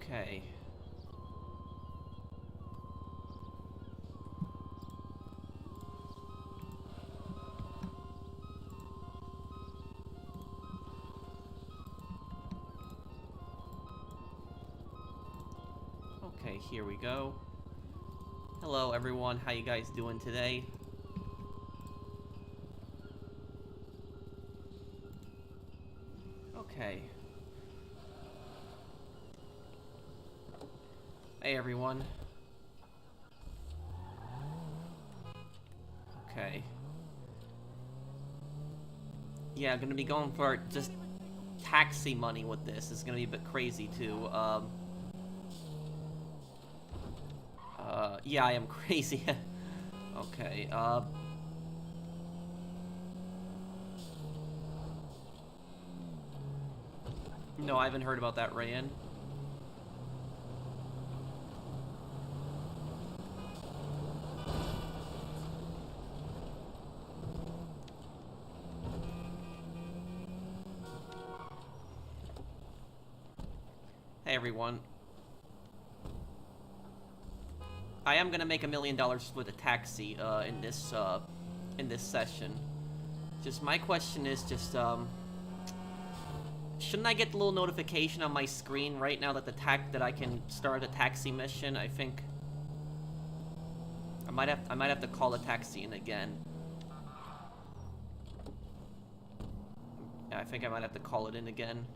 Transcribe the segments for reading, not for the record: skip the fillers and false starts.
Okay. Okay, here we go. Hello everyone, how you guys doing today? Okay. Hey everyone. Okay. Yeah, I'm gonna be going for just taxi money with this. It's gonna be a bit crazy too. Yeah, I am crazy. Okay, no, I haven't heard about that, Rayan. Hey everyone. I am gonna make $1 million with a taxi in this session. Just my question is just shouldn't I get the little notification on my screen right now that that I can start a taxi mission? I think I might have to call a taxi in again. Yeah, I think I might have to call it in again.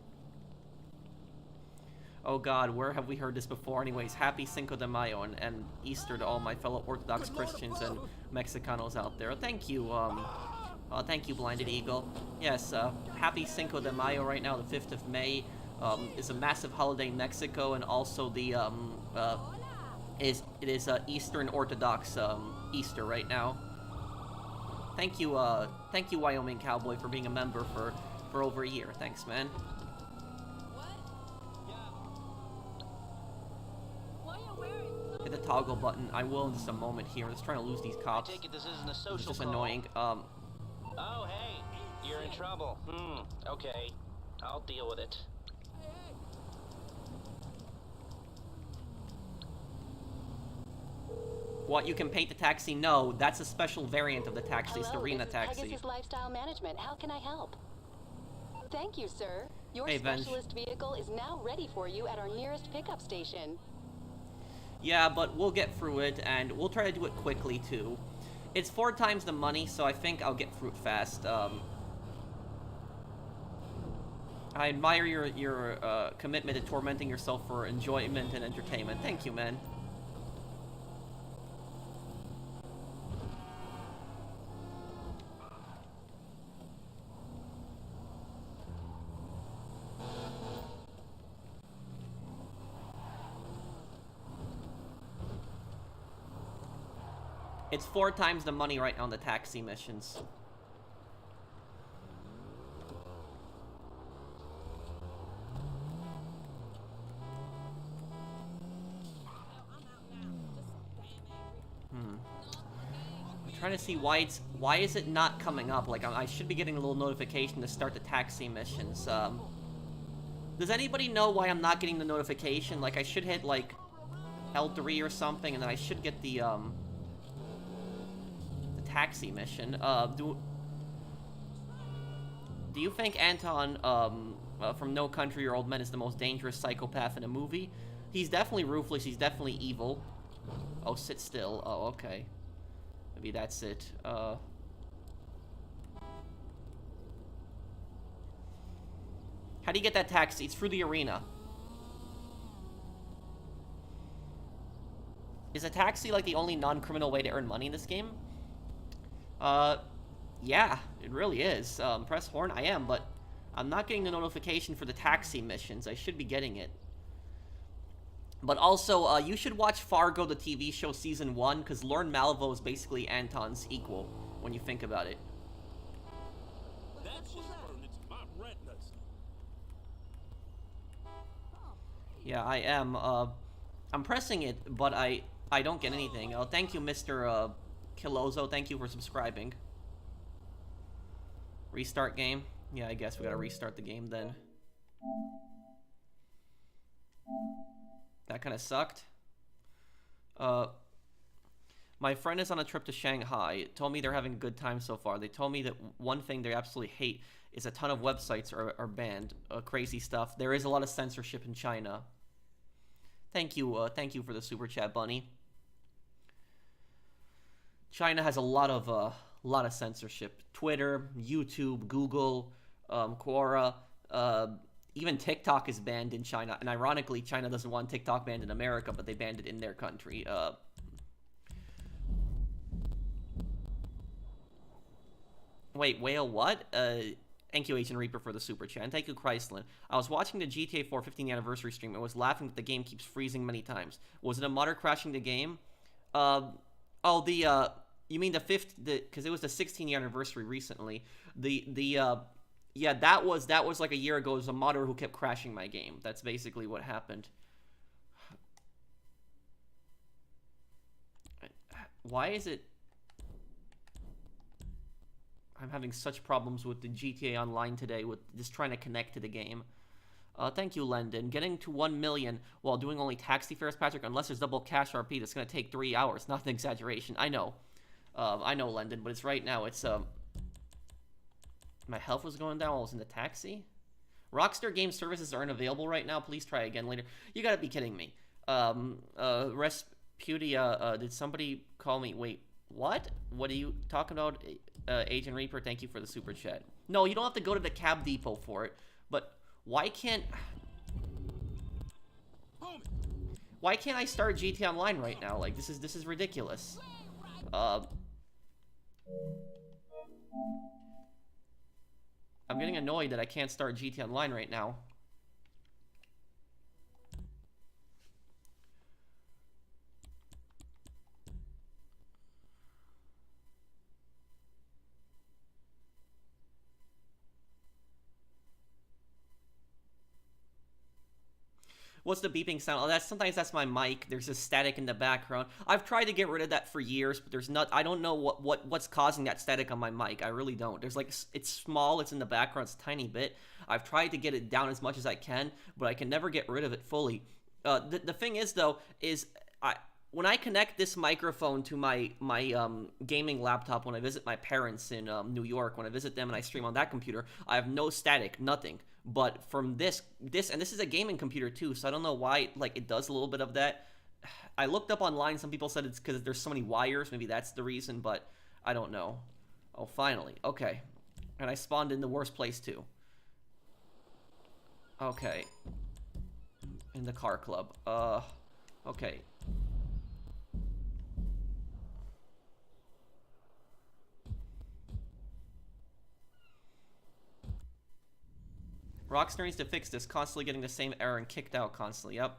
Oh god, where have we heard this before anyways? Happy Cinco de Mayo and Easter to all my fellow Orthodox Christians and Mexicanos out there. Thank you, thank you, Blinded Eagle. Yes, happy Cinco de Mayo right now, the 5th of May. Is a massive holiday in Mexico, and also the, it is Eastern Orthodox, Easter right now. Thank you, Wyoming Cowboy, for being a member for over a year. Thanks, man. Hit the toggle button. I will in just a moment here. I'm just trying to lose these cops. I take it this isn't a social It's just call. annoying. Oh, hey, you're in trouble. Okay. I'll deal with it. What, you can paint the taxi? No, that's a special variant of the taxi. It's the arena this taxi. is Pegasus Lifestyle Management. How can I help? Thank you, sir. Your Hey, specialist vehicle is now ready for you at our nearest pickup station. Yeah, but we'll get through it, and we'll try to do it quickly, too. It's 4 times the money, so I think I'll get through it fast. I admire your commitment to tormenting yourself for enjoyment and entertainment. Thank you, man. It's 4 times the money right now on the taxi missions. I'm trying to see why is it not coming up? Like, I should be getting a little notification to start the taxi missions. Does anybody know why I'm not getting the notification? Like, I should hit, like, L3 or something, and then I should get the taxi mission. Do you think Anton, from No Country for Old Men is the most dangerous psychopath in a movie? He's definitely ruthless, he's definitely evil. Oh, sit still. Oh, okay. Maybe that's it. How do you get that taxi? It's through the arena. Is a taxi, like, the only non-criminal way to earn money in this game? Yeah, it really is. Press horn, I am, but I'm not getting the notification for the taxi missions. I should be getting it. But also, you should watch Fargo, the TV show, Season 1, because Lorne Malvo is basically Anton's equal, when you think about it. Yeah, I am. I'm pressing it, but I don't get anything. Oh, thank you, Mr. Kilozo. Thank you for subscribing. Restart game? Yeah, I guess we gotta restart the game then. That kind of sucked. My friend is on a trip to Shanghai. Told me they're having a good time so far. They told me that one thing they absolutely hate is a ton of websites are banned. Crazy stuff. There is a lot of censorship in China. Thank you for the super chat, Bunny. China has a lot of censorship. Twitter, YouTube, Google, Quora, even TikTok is banned in China. And ironically, China doesn't want TikTok banned in America, but they banned it in their country. Wait, whale what? Thank you, Agent Reaper, for the super chat. And thank you, Chrysler. I was watching the GTA 4 15th anniversary stream and was laughing that the game keeps freezing many times. Was it a modder crashing the game? You mean because it was the 16th anniversary recently. Yeah, that was like a year ago. It was a modder who kept crashing my game. That's basically what happened. Why is it... I'm having such problems with the GTA Online today with just trying to connect to the game. Thank you, Lendon. Getting to 1 million while doing only taxi fares, Patrick, unless there's double cash RP, that's going to take 3 hours. Not an exaggeration. I know, Lendon, but it's right now. It's, my health was going down while I was in the taxi? Rockstar Game Services aren't available right now. Please try again later. You gotta be kidding me. Respudia, did somebody call me? Wait, what? What are you talking about? Agent Reaper, thank you for the super chat. No, you don't have to go to the cab depot for it, but why can't I start GT Online right now? Like, this is ridiculous. I'm getting annoyed that I can't start GT Online right now. What's the beeping sound? Oh, sometimes that's my mic. There's a static in the background. I've tried to get rid of that for years, but I don't know what's causing that static on my mic. I really don't. There's like, it's small, it's in the background, it's a tiny bit. I've tried to get it down as much as I can, but I can never get rid of it fully. The thing is though, when I connect this microphone to my gaming laptop when I visit my parents in New York, when I visit them and I stream on that computer, I have no static, nothing. But from this is a gaming computer too, so I don't know why, like, it does a little bit of that. I looked up online, some people said it's because there's so many wires, maybe that's the reason, but I don't know. Oh, finally, okay. And I spawned in the worst place too. Okay. In the car club. Okay. Rockstar needs to fix this, constantly getting the same error and kicked out constantly. Yep.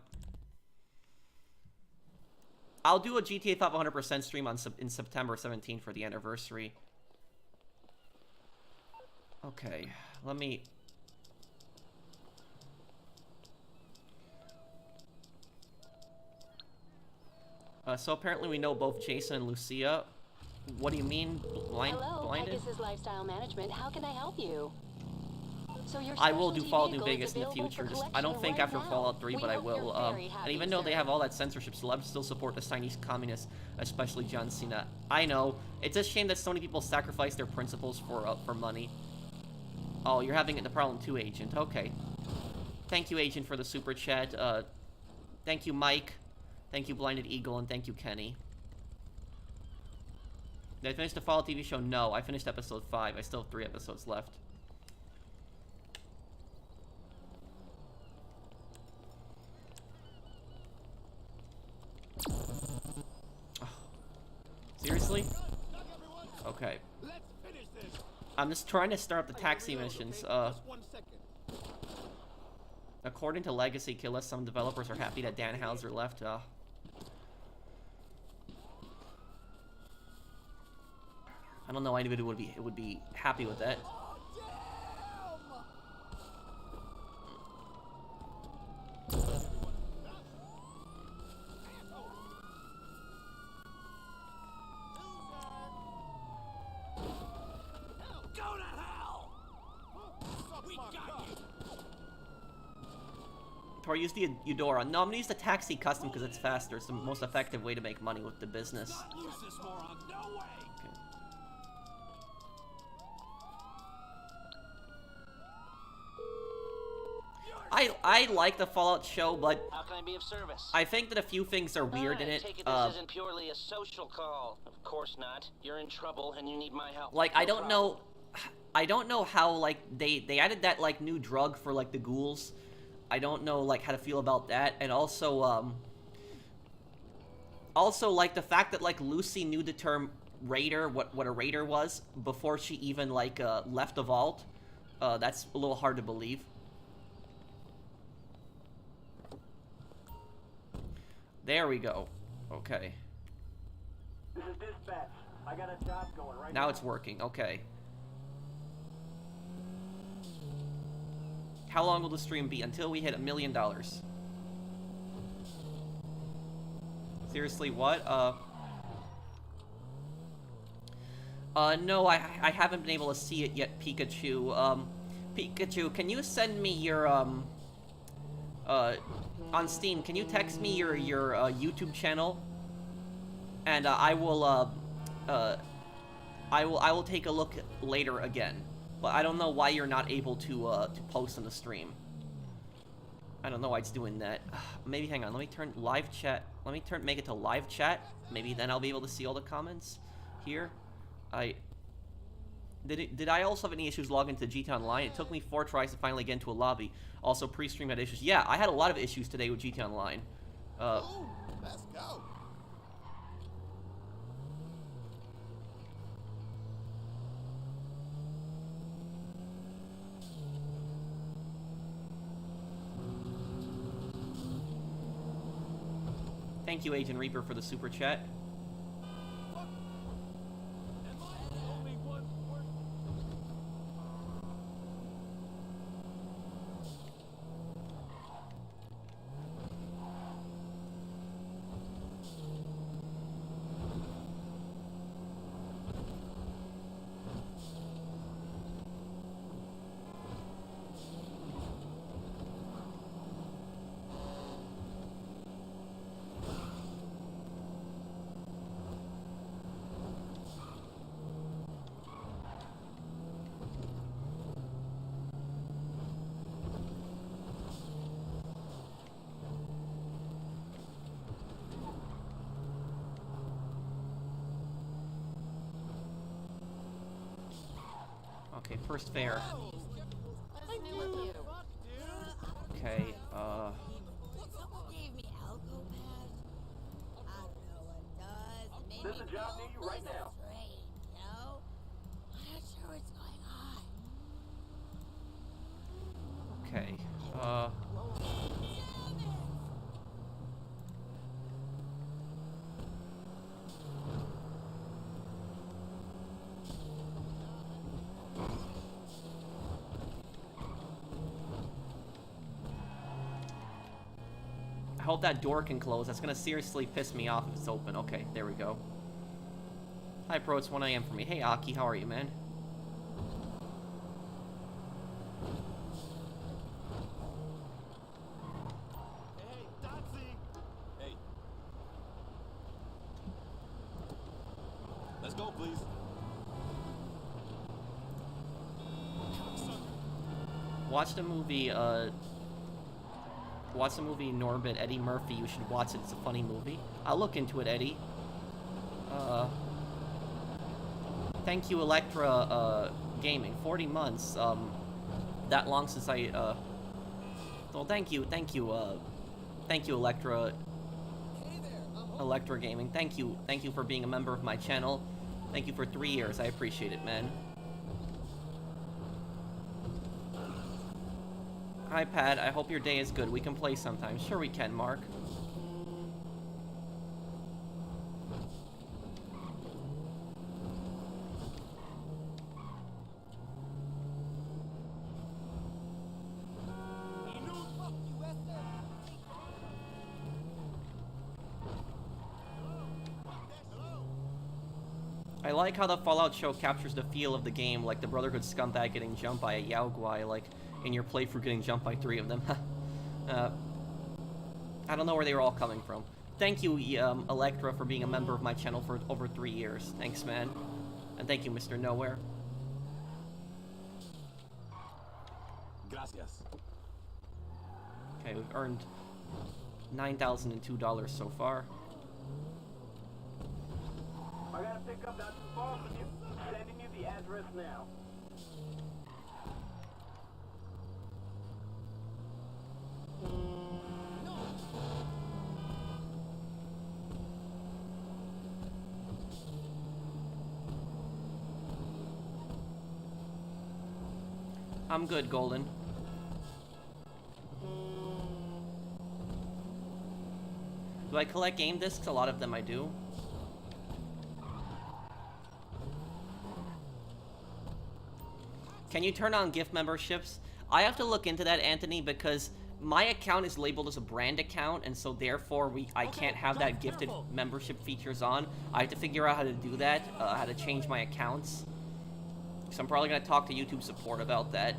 I'll do a GTA 5 100% stream in September 17th for the anniversary. Okay, let me... so apparently we know both Jason and Lucia. What do you mean, blinded? Hello, Pegasus Lifestyle Management. How can I help you? So I will do Fallout New Vegas in the future. I don't think after Fallout 3, but I will. And even though they have all that censorship, celebs still support the Chinese communists, especially John Cena. I know. It's a shame that so many people sacrifice their principles for money. Oh, you're having the problem too, Agent. Okay. Thank you, Agent, for the super chat. Thank you, Mike. Thank you, Blinded Eagle, and thank you, Kenny. Did I finish the Fallout TV show? No, I finished episode 5. I still have 3 episodes left. Oh. Seriously? Okay. I'm just trying to start up the taxi missions. According to Legacy Killer, some developers are happy that Dan Houser left. I don't know why anybody would be happy with that. Or use the Eudora. No, I'm gonna use the Taxi Custom because it's faster. It's the most effective way to make money with the business. I like the Fallout show, but How can I be of service? I think that a few things are weird in it. Take it this isn't purely a social call. Of course not. You're in trouble and you need my help. Like, I don't know how, like, they added that, like, new drug for, like, the ghouls. I don't know, like, how to feel about that. And also, like, the fact that, like, Lucy knew the term raider, what a raider was, before she even, like, left the vault. That's a little hard to believe. There we go. Okay. This is dispatch. I got a job going right now. Now it's working. Okay. How long will the stream be? Until we hit $1 million. Seriously, what? No, I haven't been able to see it yet, Pikachu. Pikachu, can you send me your, on Steam, can you text me your YouTube channel? And, I will take a look later again. But I don't know why you're not able to post on the stream. I don't know why it's doing that. Maybe, hang on, let me turn live chat. Let me make it to live chat. Maybe then I'll be able to see all the comments here. Did I also have any issues logging into GTA Online? It took me 4 tries to finally get into a lobby. Also, pre-stream had issues. Yeah, I had a lot of issues today with GTA Online. Let's go. Thank you, Agent Reaper, for the super chat. Okay, first fare. What's new with you? Okay, There's a job near you right now. okay, I hope that door can close. That's gonna seriously piss me off if it's open. Okay, there we go. Hi, Pro. It's 1 AM for me. Hey, Aki. How are you, man? Hey, Dotsy. Hey. Let's go, please. Watch the movie, Norbit, Eddie Murphy. You should watch it. It's a funny movie. I'll look into it, Eddie. Thank you, Electra, Gaming. 40 months, that long since I, well, thank you, Electra, Electra Gaming. Thank you for being a member of my channel. Thank you for 3 years. I appreciate it, man. Hi, Pat. I hope your day is good. We can play sometime. Sure we can, Mark. I like how the Fallout show captures the feel of the game, like the Brotherhood scumbag getting jumped by a Yao Guai, like in your playthrough getting jumped by 3 of them. I don't know where they were all coming from. Thank you, Electra, for being a member of my channel for over 3 years. Thanks, man. And thank you, Mr. Nowhere. Gracias. Okay, we've earned $9,002 so far. I got a pickup not too far from you. Sending you the address now. I'm good, Golden. Do I collect game discs? A lot of them I do. Can you turn on gift memberships? I have to look into that, Anthony, because my account is labeled as a brand account, and so therefore I can't have that gifted membership features on. I have to figure out how to do that, how to change my accounts. So I'm probably going to talk to YouTube support about that.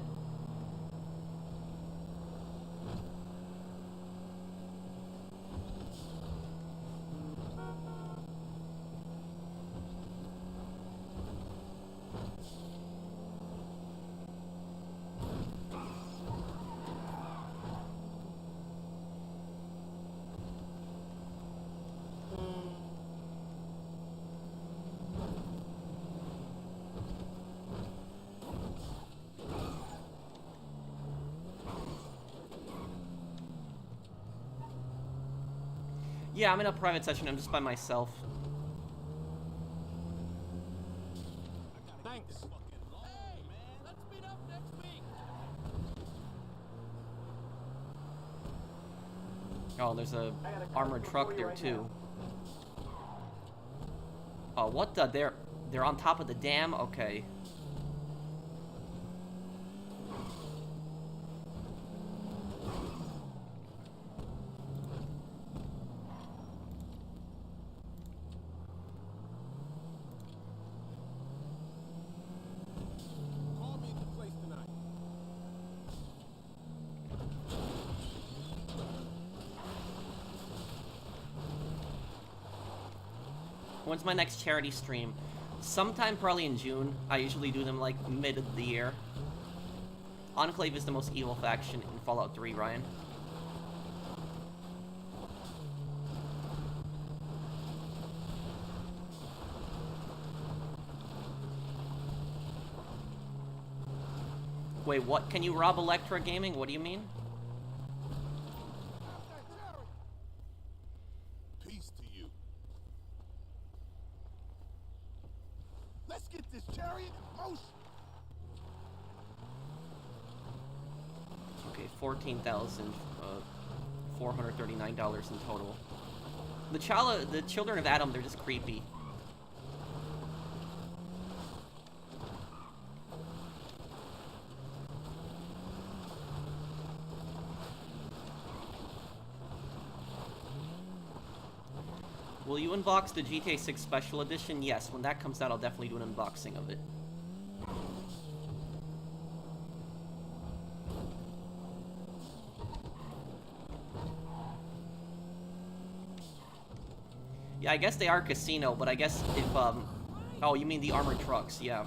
Yeah, I'm in a private session. I'm just by myself. Thanks. Hey, man, let's meet up next week. Oh, there's a armored truck there too. Oh, what the? They're on top of the dam? Okay. Call me at the place tonight. When's my next charity stream? Sometime probably in June. I usually do them like mid of the year. Enclave is the most evil faction in Fallout 3, Ryan. Wait, what? Can you rob Electra Gaming? What do you mean? Peace to you. Let's get this chariot in motion. Okay, $14,439 in total. The children of Adam, they're just creepy. Will you unbox the GTA 6 Special Edition? Yes, when that comes out, I'll definitely do an unboxing of it. Yeah, I guess they are casino, but I guess if, oh, you mean the armored trucks, yeah.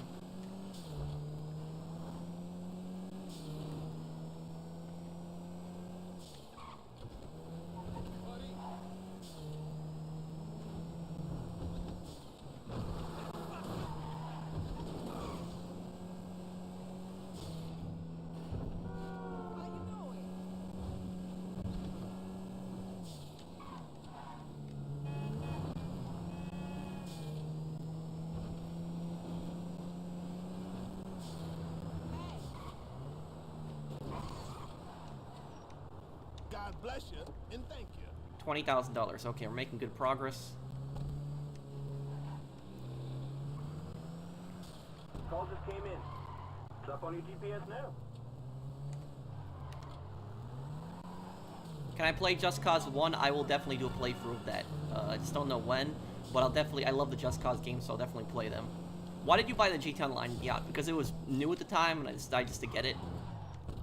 God bless you and thank you. $20,000. Okay, we're making good progress. Call just came in. It's up on your GPS now. Can I play Just Cause 1? I will definitely do a playthrough of that. I just don't know when, but I love the Just Cause games, so I'll definitely play them. Why did you buy the GT Online yacht? Because it was new at the time, and I decided just to get it.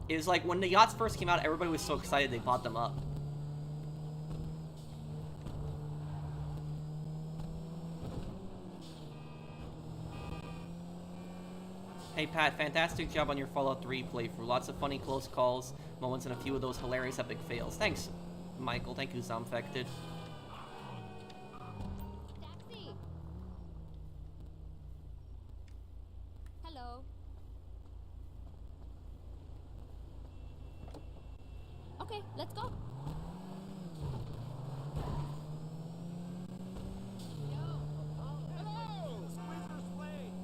It was like, when the yachts first came out, everybody was so excited they bought them up. Hey Pat, fantastic job on your Fallout 3 playthrough. Lots of funny close calls, moments, and a few of those hilarious epic fails. Thanks, Michael. Thank you, Zombfected. Taxi. Hello. Okay, let's go. Hello! Squeezer's late.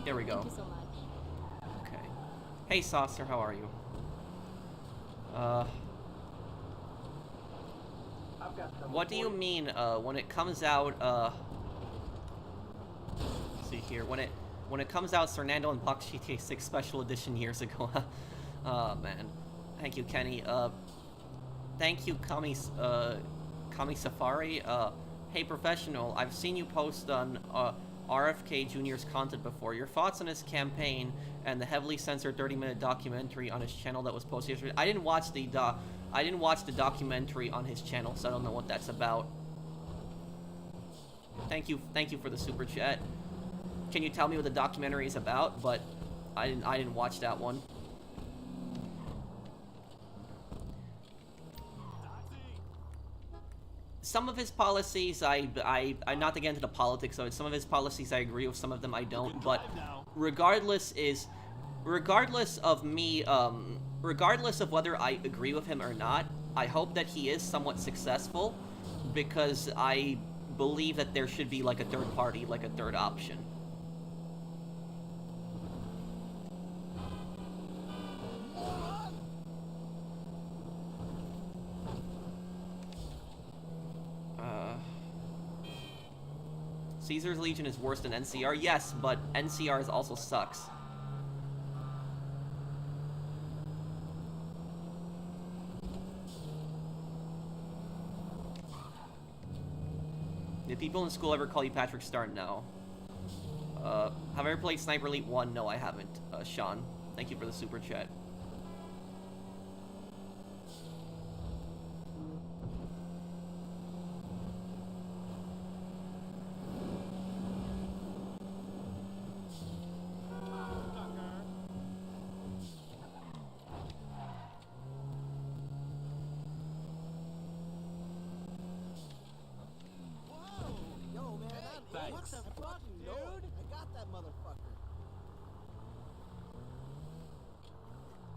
There we go. Thank you so much. Okay. Hey, Saucer, how are you? I've got some. What do you mean, when it comes out, let's see here, when it comes out, Fernando unboxed GTA 6 Special Edition years ago. Oh, man. Thank you, Kenny. Thank you, Kami Safari. Hey, Professional, I've seen you post on, RFK Jr.'s content before. Your thoughts on his campaign and the heavily censored 30-minute documentary on his channel that was posted yesterday. I didn't watch the documentary on his channel, so I don't know what that's about. Thank you for the super chat. Can you tell me what the documentary is about? But I didn't watch that one. Some of his policies, I'm not to get into the politics of it. Some of his policies I agree with, some of them I don't. But regardless of whether I agree with him or not, I hope that he is somewhat successful, because I believe that there should be like a third party, like a third option. Caesar's Legion is worse than NCR? Yes, but NCR also sucks. Did people in school ever call you Patrick Star? No. Have I ever played Sniper Elite 1? No, I haven't. Sean, thank you for the super chat.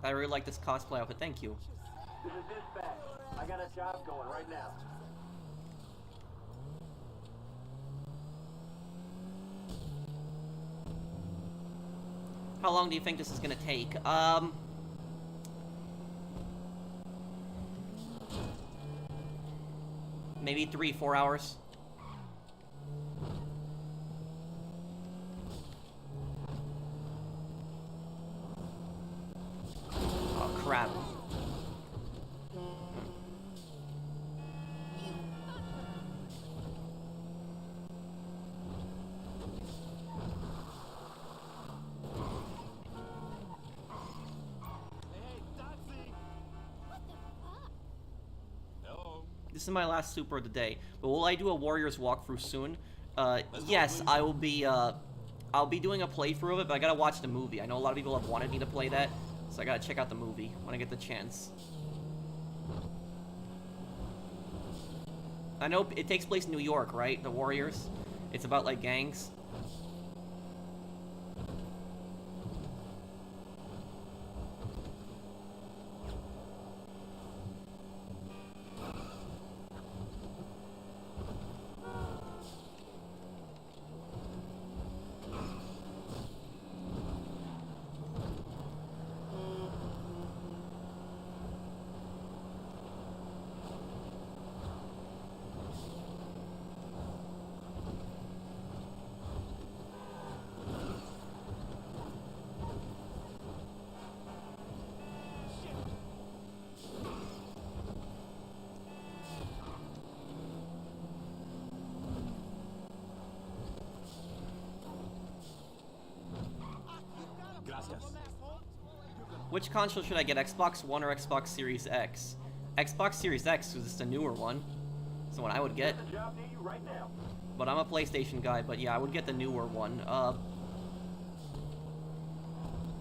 I really like this cosplay outfit, thank you. This is dispatch. I got a job going right now. How long do you think this is gonna take? Maybe 3-4 hours. Oh, crap. This is my last super of the day, but will I do a Warriors walkthrough soon? Yes, I will be, I'll be doing a playthrough of it, but I gotta watch the movie. I know a lot of people have wanted me to play that, so I gotta check out the movie when I get the chance. I know it takes place in New York, right? The Warriors? It's about, like, gangs. Which console should I get? Xbox One or Xbox Series X? Xbox Series X, because it's the newer one. It's the one I would get. There's a job near you right now. But I'm a PlayStation guy, but yeah, I would get the newer one.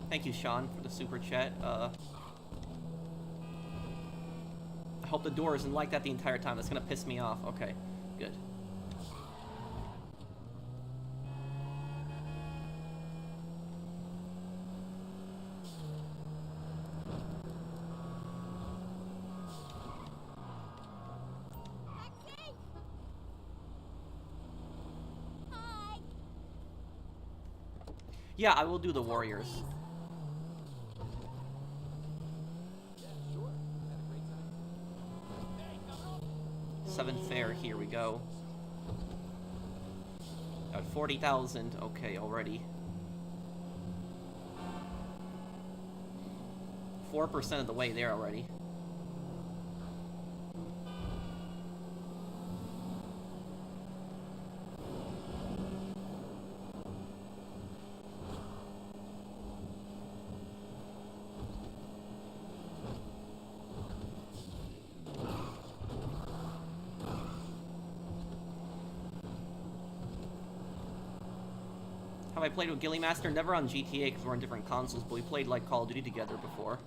Thank you, Sean, for the super chat. I hope the door isn't like that the entire time. That's gonna piss me off. Okay, good. Taxi! Hi! Yeah, I will do the Warriors. Please. 7th fare, here we go. Got 40,000, okay, already. 4% of the way there already. Have I played with Gilly Master? Never on GTA because we're on different consoles, but we played like Call of Duty together before.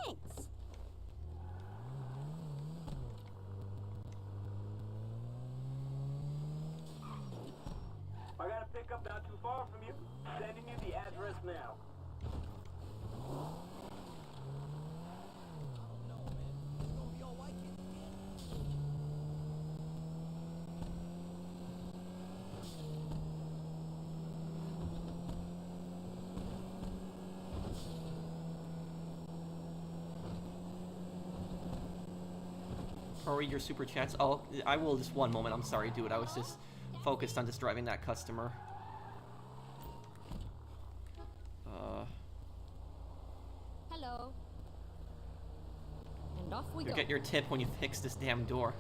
Thanks. I got a pickup not too far from you. Sending you the address now. Or read your super chats. Oh, I will just one moment. I'm sorry, dude. I was just focused on just driving that customer. Hello. And off we You go. get your tip when you fix this damn door.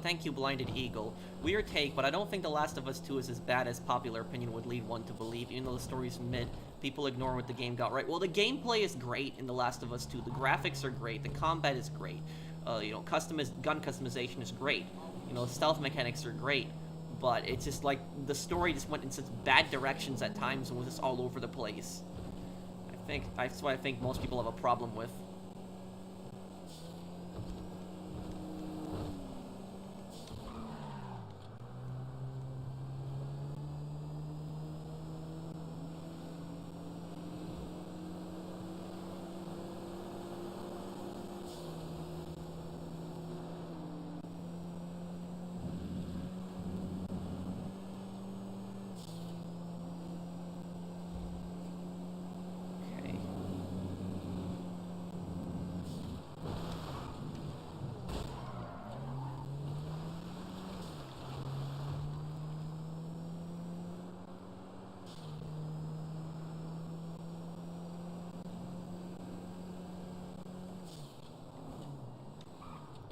Thank you, Blinded Eagle. Weird take, but I don't think The Last of Us 2 is as bad as popular opinion would lead one to believe. Even though the story's mid, people ignore what the game got right. Well, the gameplay is great in The Last of Us 2. The graphics are great. The combat is great. You know, gun customization is great. You know, the stealth mechanics are great. But it's just like the story just went in such bad directions at times and was just all over the place. That's what I think most people have a problem with.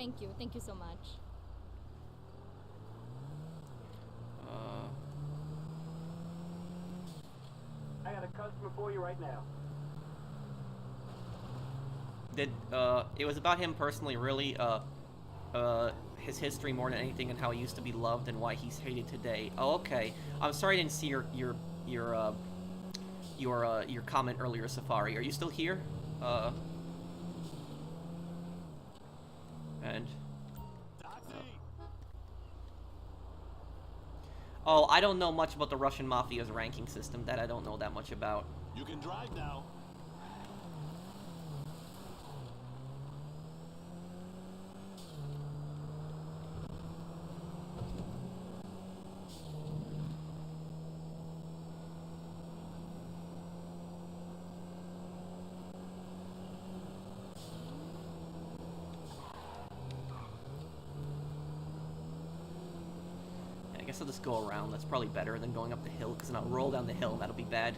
Thank you. Thank you so much. I got a customer for you right now. It was about him personally, really, his history more than anything and how he used to be loved and why he's hated today. Oh, okay. I'm sorry I didn't see your comment earlier, Safari. Are you still here? And... Oh, I don't know much about the Russian Mafia's ranking system. That I don't know that much about. You can drive now. guess I'll just go around. That's probably better than going up the hill, because then I'll roll down the hill, and that'll be bad.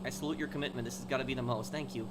I salute your commitment. This has got to be the most. Thank you.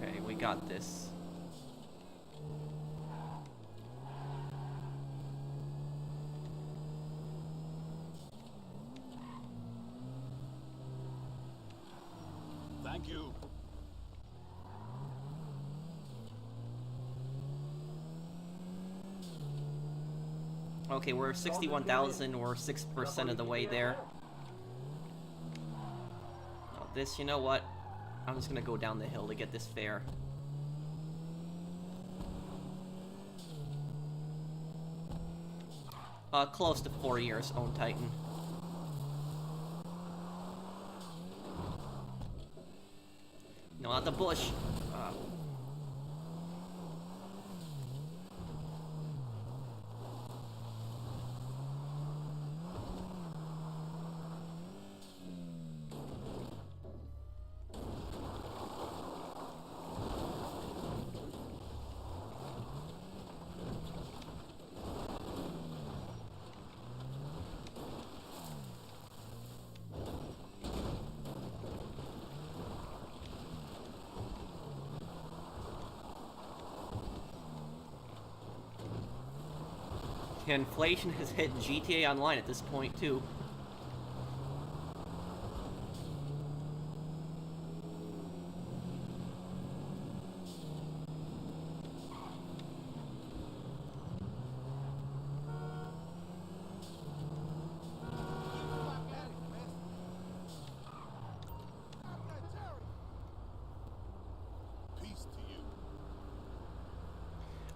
Okay, we got this. Thank you. Okay, we're 61,000. We're 6% of the way there. Oh, this, you know what? I'm just gonna go down the hill to get this fare. Close to 4 years, own Titan. No, not the bush. Inflation has hit GTA Online at this point, too. Peace to you.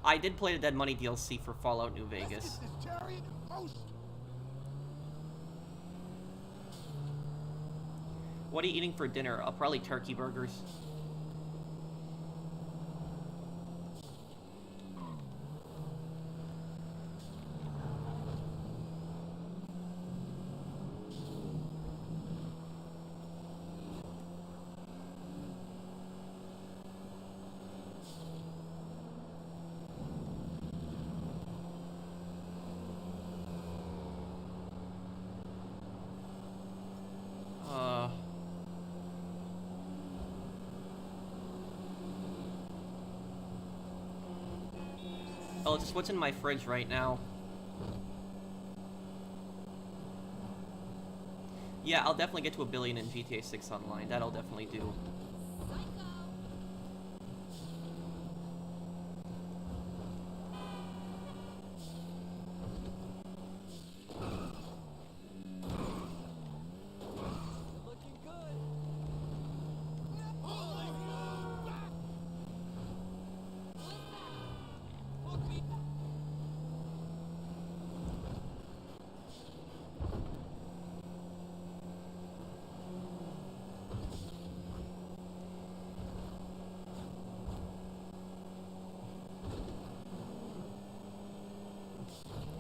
I did play the Dead Money DLC for Fallout New Vegas. Let's get this chariot in motion. What are you eating for dinner? Probably turkey burgers. Oh, just what's in my fridge right now? Yeah, I'll definitely get to 1 billion in GTA 6 Online. That'll definitely do.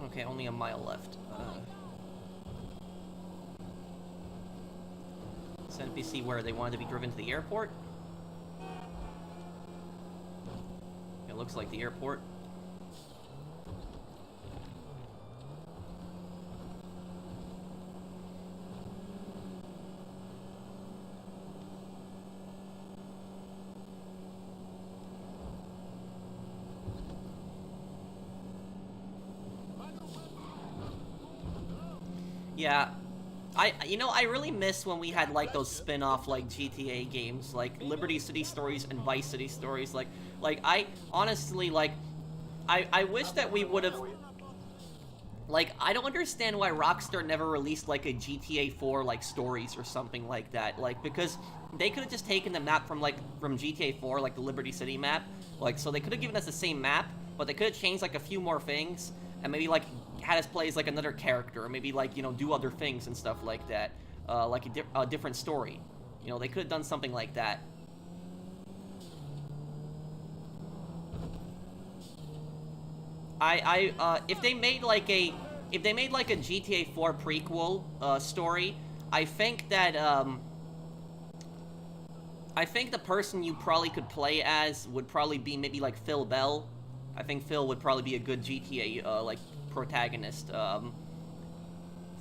Okay, only a mile left. Is NPC where they wanted to be driven to the airport? It looks like the airport. Yeah, I really miss when we had like those spin-off like GTA games, like Liberty City Stories and Vice City Stories. I honestly I wish that we would have. Like, I don't understand why Rockstar never released like a GTA 4 like stories or something like that. Like, because they could have just taken the map from GTA 4, like the Liberty City map. Like, so they could have given us the same map, but they could have changed like a few more things and maybe like had us play as like another character, or maybe like, you know, do other things and stuff like that. Like a different story. You know, they could have done something like that. If they made like a GTA 4 prequel story, I think that I think the person you probably could play as would probably be maybe like Phil Bell. I think Phil would probably be a good GTA like protagonist.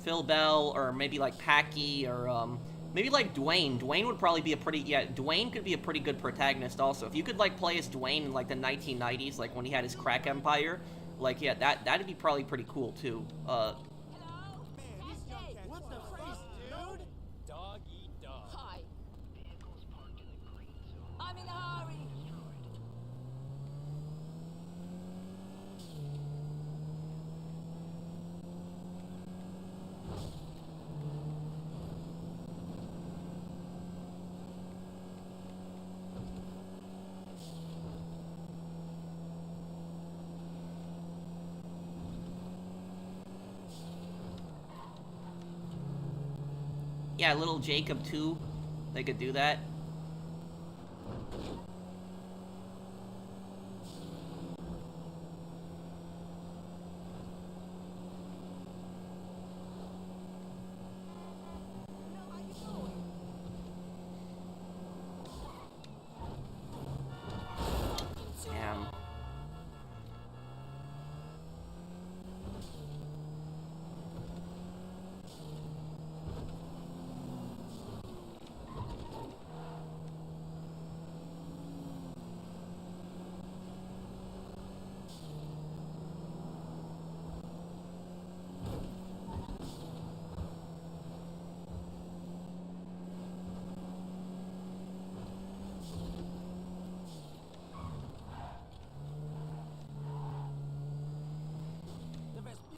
Phil Bell, or maybe like Packy, or maybe like Dwayne. Dwayne would probably be a pretty, yeah, Dwayne could be a pretty good protagonist also. If you could like play as Dwayne in like the 1990s, like when he had his crack empire, like, yeah, that'd be probably pretty cool too. Hello? What the fuck, dude? Dog eat dog. Hi. I'm in a hurry. Yeah, little Jacob too. They could do that. Damn.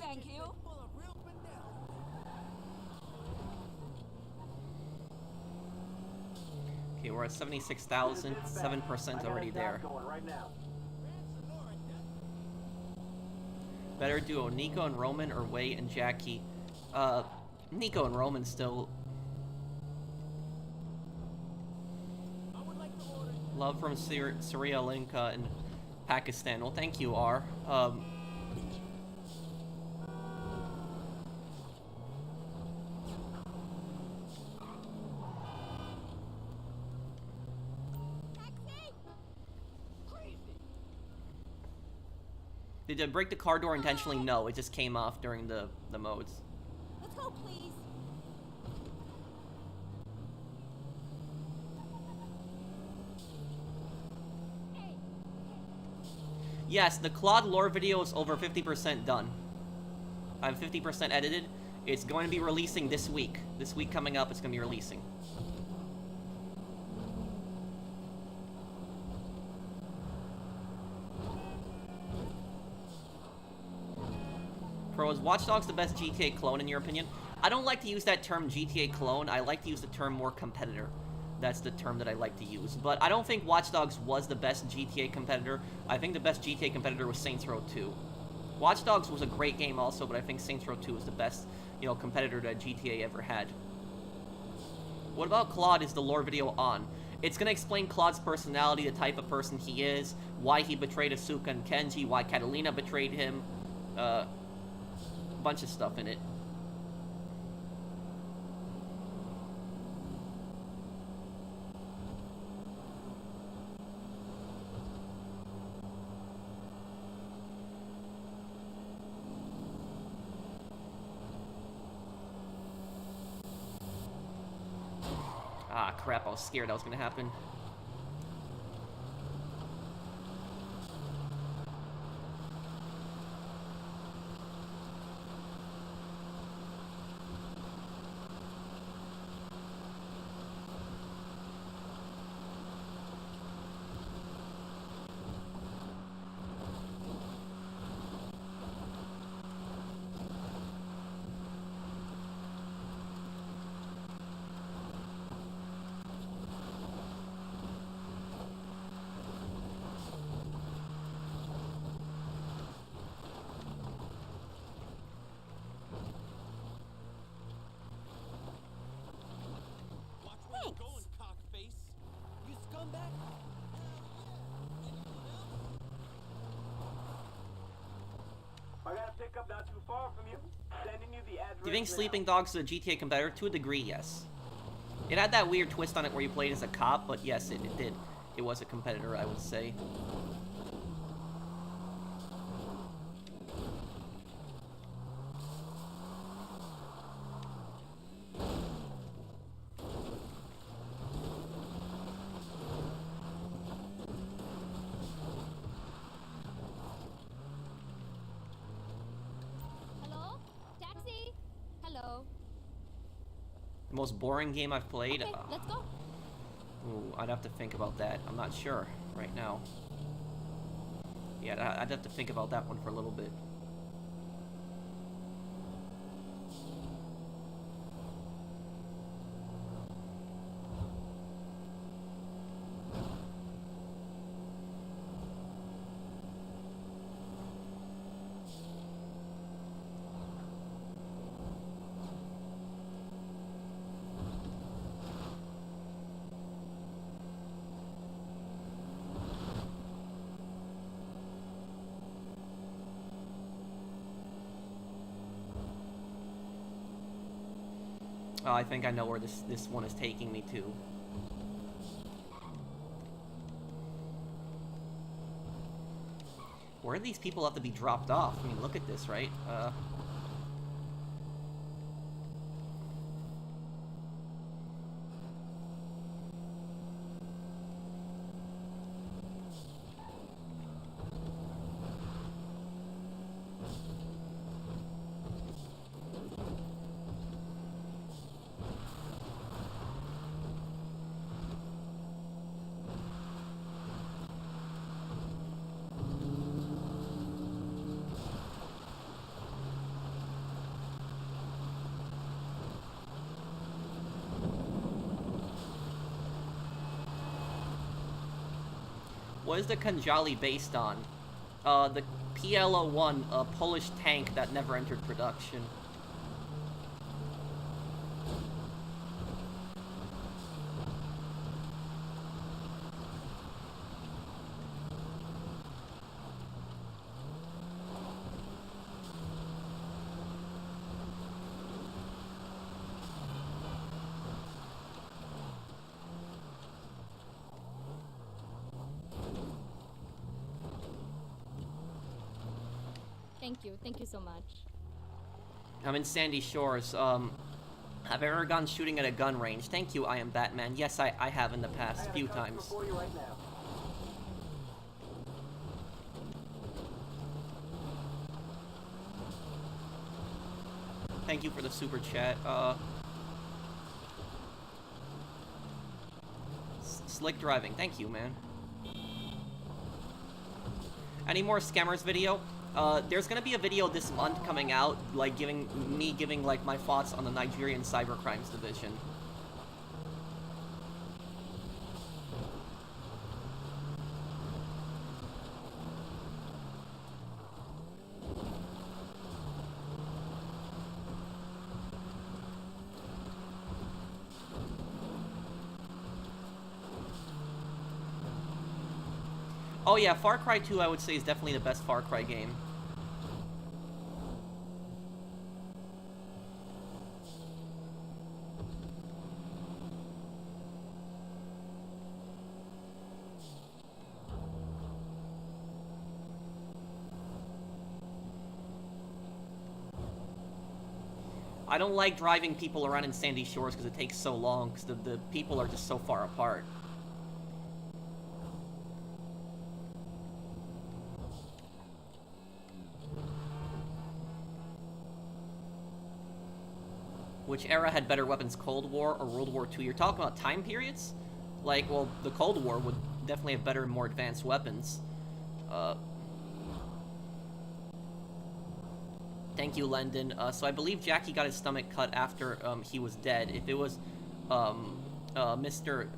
Thank you. Okay, we're at 76,000, 7% already there. Going right now. Better duo, Nico and Roman, or Wei and Jackie? Nico and Roman still. Love from Sri Lanka and Pakistan. Well, thank you, R. Did I break the car door intentionally? No, it just came off during the modes. Let's go, please. Yes, the Claude lore video is over 50% done. I'm 50% edited. It's going to be releasing this week. This week coming up, it's going to be releasing. Pro, is Watch Dogs the best GTA clone in your opinion? I don't like to use that term GTA clone. I like to use the term more competitor. That's the term that I like to use. But I don't think Watch Dogs was the best GTA competitor. I think the best GTA competitor was Saints Row 2. Watch Dogs was a great game also, but I think Saints Row 2 was the best, you know, competitor that GTA ever had. What about Claude? Is the lore video on? It's going to explain Claude's personality, the type of person he is, why he betrayed Asuka and Kenji, why Catalina betrayed him, a bunch of stuff in it. Ah, crap, I was scared that was gonna happen. pickup not too far from you. Sending you the address. Do you think now. Sleeping Dogs is a GTA competitor? To a degree, yes. It had that weird twist on it where you played as a cop, but yes, it did. It was a competitor, I would say. Hello? Taxi? Hello. The most boring game I've played? Okay, let's go. Ooh, I'd have to think about that. I'm not sure right now. Yeah, I'd have to think about that one for a little bit. Oh, I think I know where this one is taking me to. Where do these people have to be dropped off? I mean, look at this, right? What is the Kanjali based on? The PLO-1, a Polish tank that never entered production. Thank you so much. I'm in Sandy Shores. Have I ever gone shooting at a gun range? Thank you, I am Batman. Yes, I have in the past, a few times. For you right now. Thank you for the super chat. Slick driving. Thank you, man. Any more scammers video? There's gonna be a video this month coming out, like giving like my thoughts on the Nigerian cybercrimes division. Oh yeah, Far Cry 2 I would say is definitely the best Far Cry game. I don't like driving people around in Sandy Shores because it takes so long, because the people are just so far apart. Which era had better weapons, Cold War or World War II? You're talking about time periods? Like, well, the Cold War would definitely have better and more advanced weapons. Thank you, Lendon. So I believe Jackie got his stomach cut after he was dead. If it was Mr.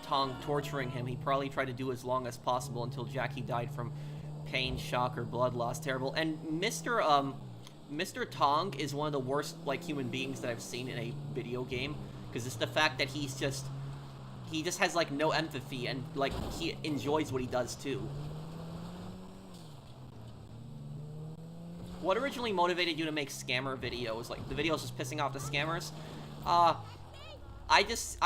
Tong torturing him, he probably tried to do as long as possible until Jackie died from pain, shock, or blood loss. Terrible. And Mr. Tong is one of the worst, like, human beings that I've seen in a video game, because it's the fact that he just has, like, no empathy, and, like, he enjoys what he does, too. What originally motivated you to make scammer videos? Like, the videos just pissing off the scammers? I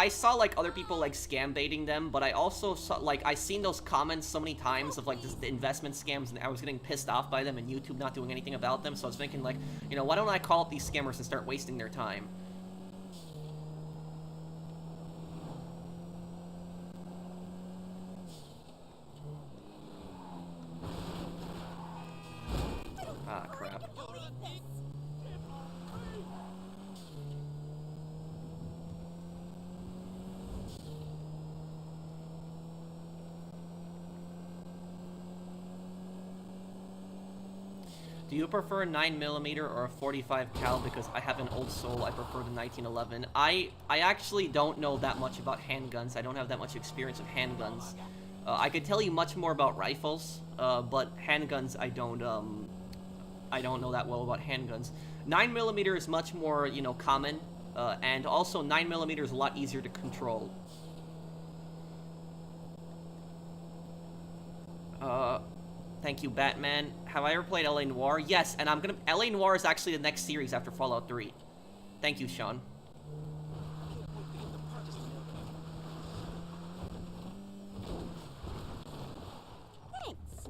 saw, like, other people, like, scam baiting them, but I also saw, like, I seen those comments so many times of, like, just the investment scams, and I was getting pissed off by them, and YouTube not doing anything about them, so I was thinking, like, you know, why don't I call up these scammers and start wasting their time? Ah, crap. Do you prefer a 9mm or a 45 cal? Because I have an old soul, I prefer the 1911. I actually don't know that much about handguns. I don't have that much experience with handguns. I could tell you much more about rifles, but handguns I don't know that well about handguns. 9mm is much more, you know, common, and also 9mm is a lot easier to control. Thank you, Batman. Have I ever played LA Noire? Yes, and LA Noire is actually the next series after Fallout 3. Thank you, Sean. Thanks.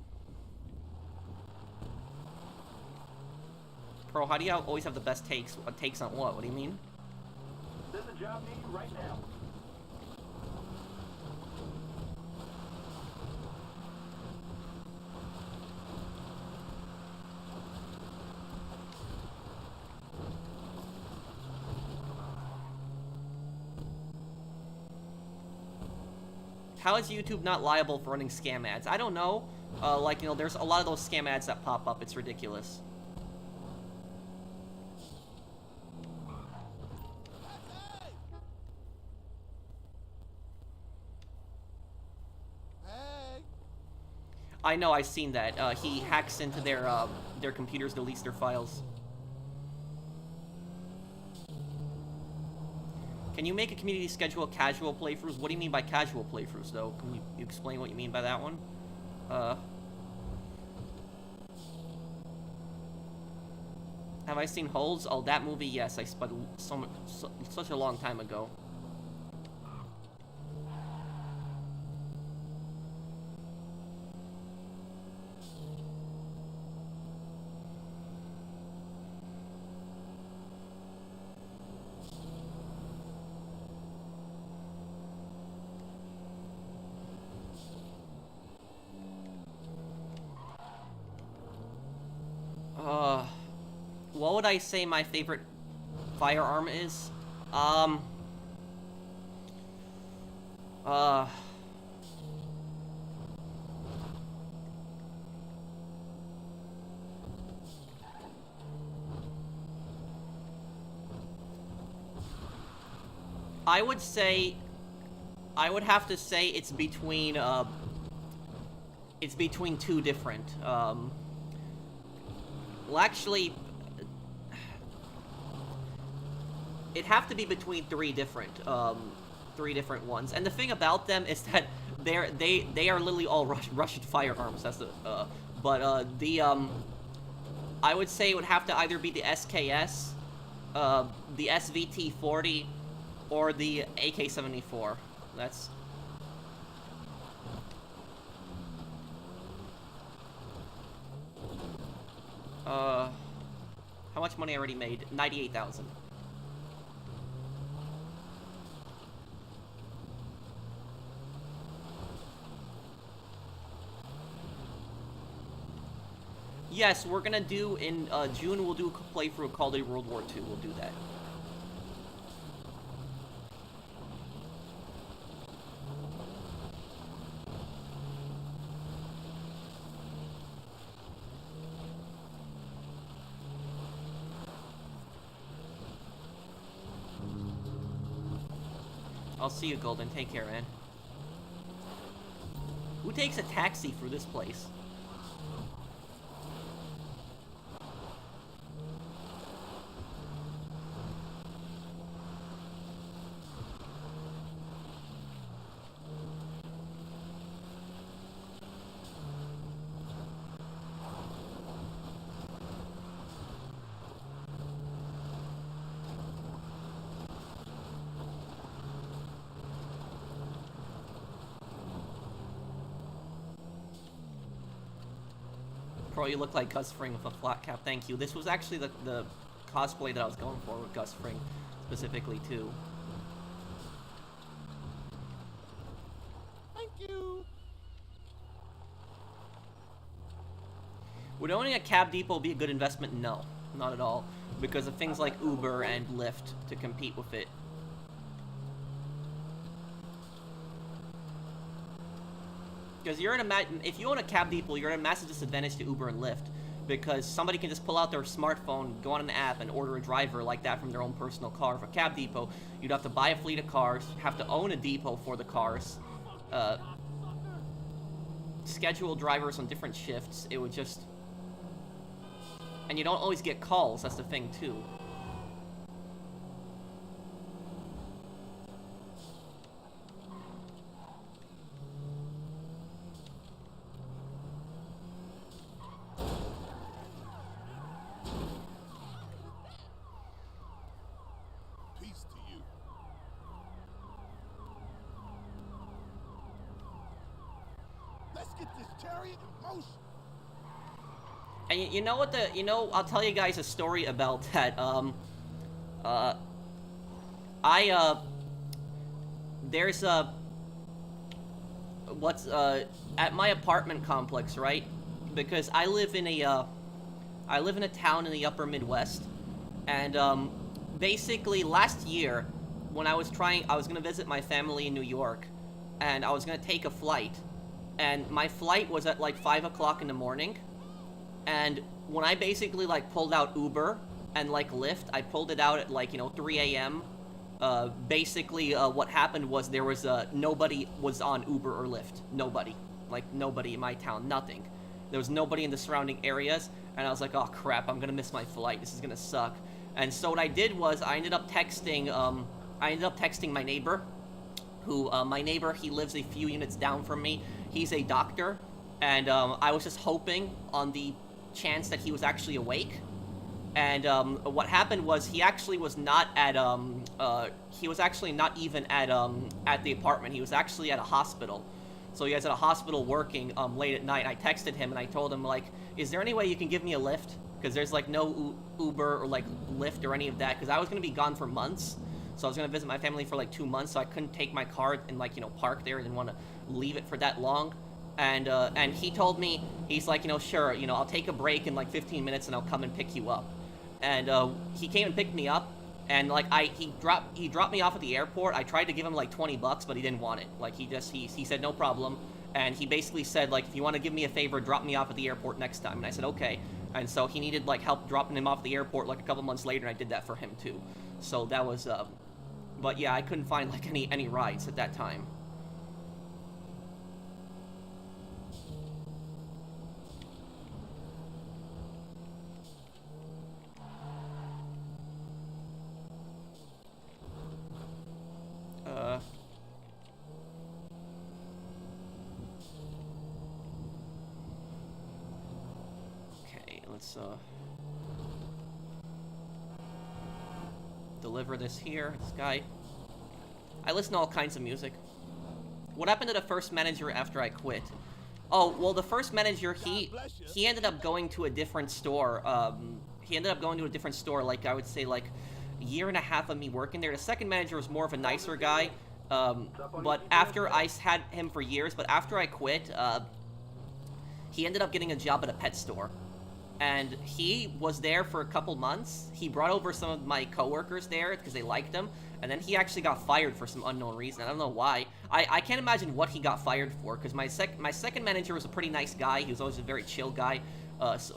Pro, how do you always have the best takes? Takes on what? What do you mean? There's a job near you right now. How is YouTube not liable for running scam ads? I don't know. Like, you know, there's a lot of those scam ads that pop up. It's ridiculous. Hey. I know, I've seen that. He hacks into their computers, deletes their files. Can you make a community schedule casual playthroughs? What do you mean by casual playthroughs, though? Can you explain what you mean by that one? Have I seen Holes? Oh, that movie, yes. But such a long time ago. What would I say my favorite firearm is? I would have to say it's between two different, well, actually, it'd have to be between three different ones. And the thing about them is that they are literally all Russian firearms. That's the, I would say it would have to either be the SKS, the SVT-40, or the AK-74. That's... how much money I already made? 98,000. Yes, we're gonna do in June. We'll do a playthrough of Call of Duty World War II. We'll do that. I'll see you, Golden. Take care, man. Who takes a taxi through this place? Bro, you look like Gus Fring with a flat cap. Thank you. This was actually the cosplay that I was going for with Gus Fring, specifically, too. Thank you. Would owning a cab depot be a good investment? No, not at all. Because of things like Uber and Lyft to compete with it. Because you're in if you own a cab depot, you're at a massive disadvantage to Uber and Lyft. Because somebody can just pull out their smartphone, go on an app, and order a driver like that from their own personal car. For a cab depot, you'd have to buy a fleet of cars, have to own a depot for the cars, schedule drivers on different shifts. It would just... And you don't always get calls, that's the thing, too. Peace to you. Let's get this chariot in motion. And you know what I'll tell you guys a story about that. There's at my apartment complex, right? Because I live in a town in the upper Midwest, and basically last year, when I was gonna visit my family in New York, and I was gonna take a flight, and my flight was at like 5 o'clock in the morning. And when I basically, like, pulled out Uber and, like, Lyft, I pulled it out at, like, 3 a.m. Basically, what happened was there was, nobody was on Uber or Lyft. Nobody. Like, nobody in my town. Nothing. There was nobody in the surrounding areas. And I was like, oh, crap, I'm gonna miss my flight. This is gonna suck. And so what I did was I ended up texting my neighbor, who, my neighbor, he lives a few units down from me. He's a doctor. And, I was just hoping on the chance that he was actually awake. And what happened was he actually was not at he was actually not even at the apartment. He was actually at a hospital. So he was at a hospital working late at night. I texted him and I told him, like, is there any way you can give me a lift? Because there's like no Uber or like Lyft or any of that, because I was gonna be gone for months. So I was gonna visit my family for like 2 months, so I couldn't take my car and, like, park there. I didn't want to leave it for that long. And he told me, he's like, sure, I'll take a break in like 15 minutes and I'll come and pick you up. And he came and picked me up, and like he dropped me off at the airport. I tried to give him like $20, but he didn't want it. Like he said no problem, and he basically said, like, if you want to give me a favor, drop me off at the airport next time. And I said okay. And so he needed like help dropping him off at the airport like a couple months later, and I did that for him too. So that was but yeah, I couldn't find like any rides at that time. Okay, let's deliver this here. This guy. I listen to all kinds of music. What happened to the first manager after I quit? Oh, well, the first manager, he ended up going to a different store. He ended up going to a different store, like, I would say, like, a year and a half of me working there. The second manager was more of a nicer guy. But after I had him for years, but after I quit, he ended up getting a job at a pet store. And he was there for a couple months. He brought over some of my coworkers there because they liked him. And then he actually got fired for some unknown reason. I don't know why. I can't imagine what he got fired for, because my second manager was a pretty nice guy. He was always a very chill guy. Most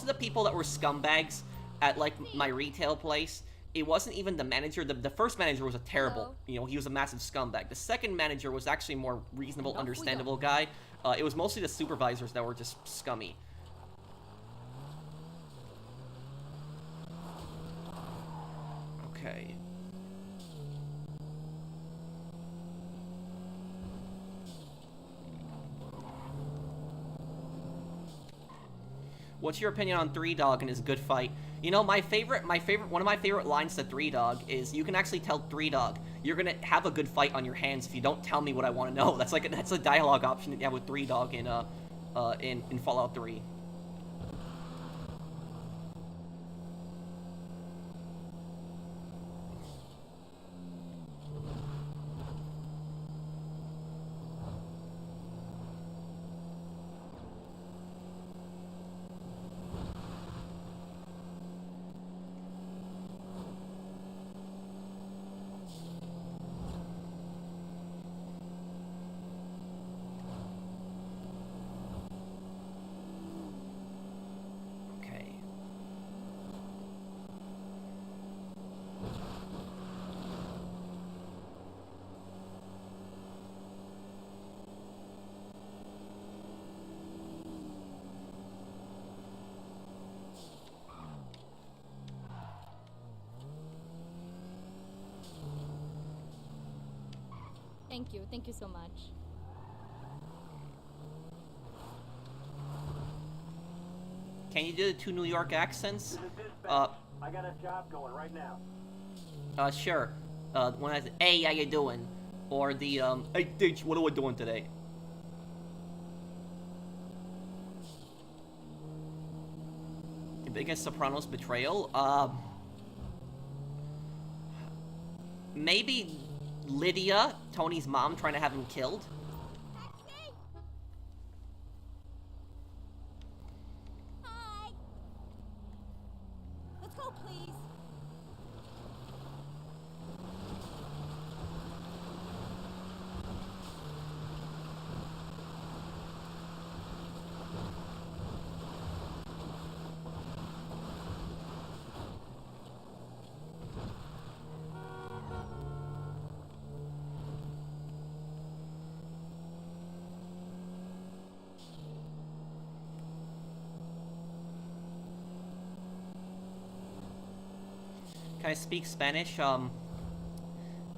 of the people that were scumbags at, like, my retail place, it wasn't even the manager. The first manager was a terrible, he was a massive scumbag. The second manager was actually a more reasonable, understandable guy. It was mostly the supervisors that were just scummy. Okay. What's your opinion on Three Dog and his good fight? One of my favorite lines to Three Dog is, you can actually tell Three Dog, you're gonna have a good fight on your hands if you don't tell me what I want to know. That's a dialogue option that you have with Three Dog in Fallout 3. Thank you so much. Can you do the 2 New York accents? This is dispatch. I got a job going right now. Sure. When I say, hey, how you doing? Or the, hey, Ditch, what are we doing today? The biggest Sopranos betrayal? Maybe Lydia, Tony's mom, trying to have him killed? Taxi! Hi! Let's go, please. Can I speak Spanish? Yo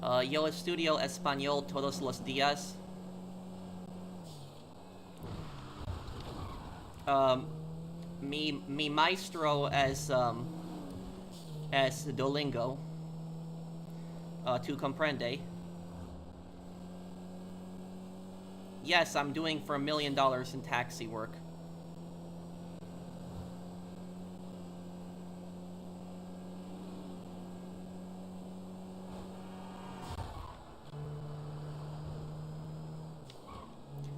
estudio español todos los días. Mi maestro es Duolingo. Tu comprende? Yes, I'm doing for $1 million in taxi work.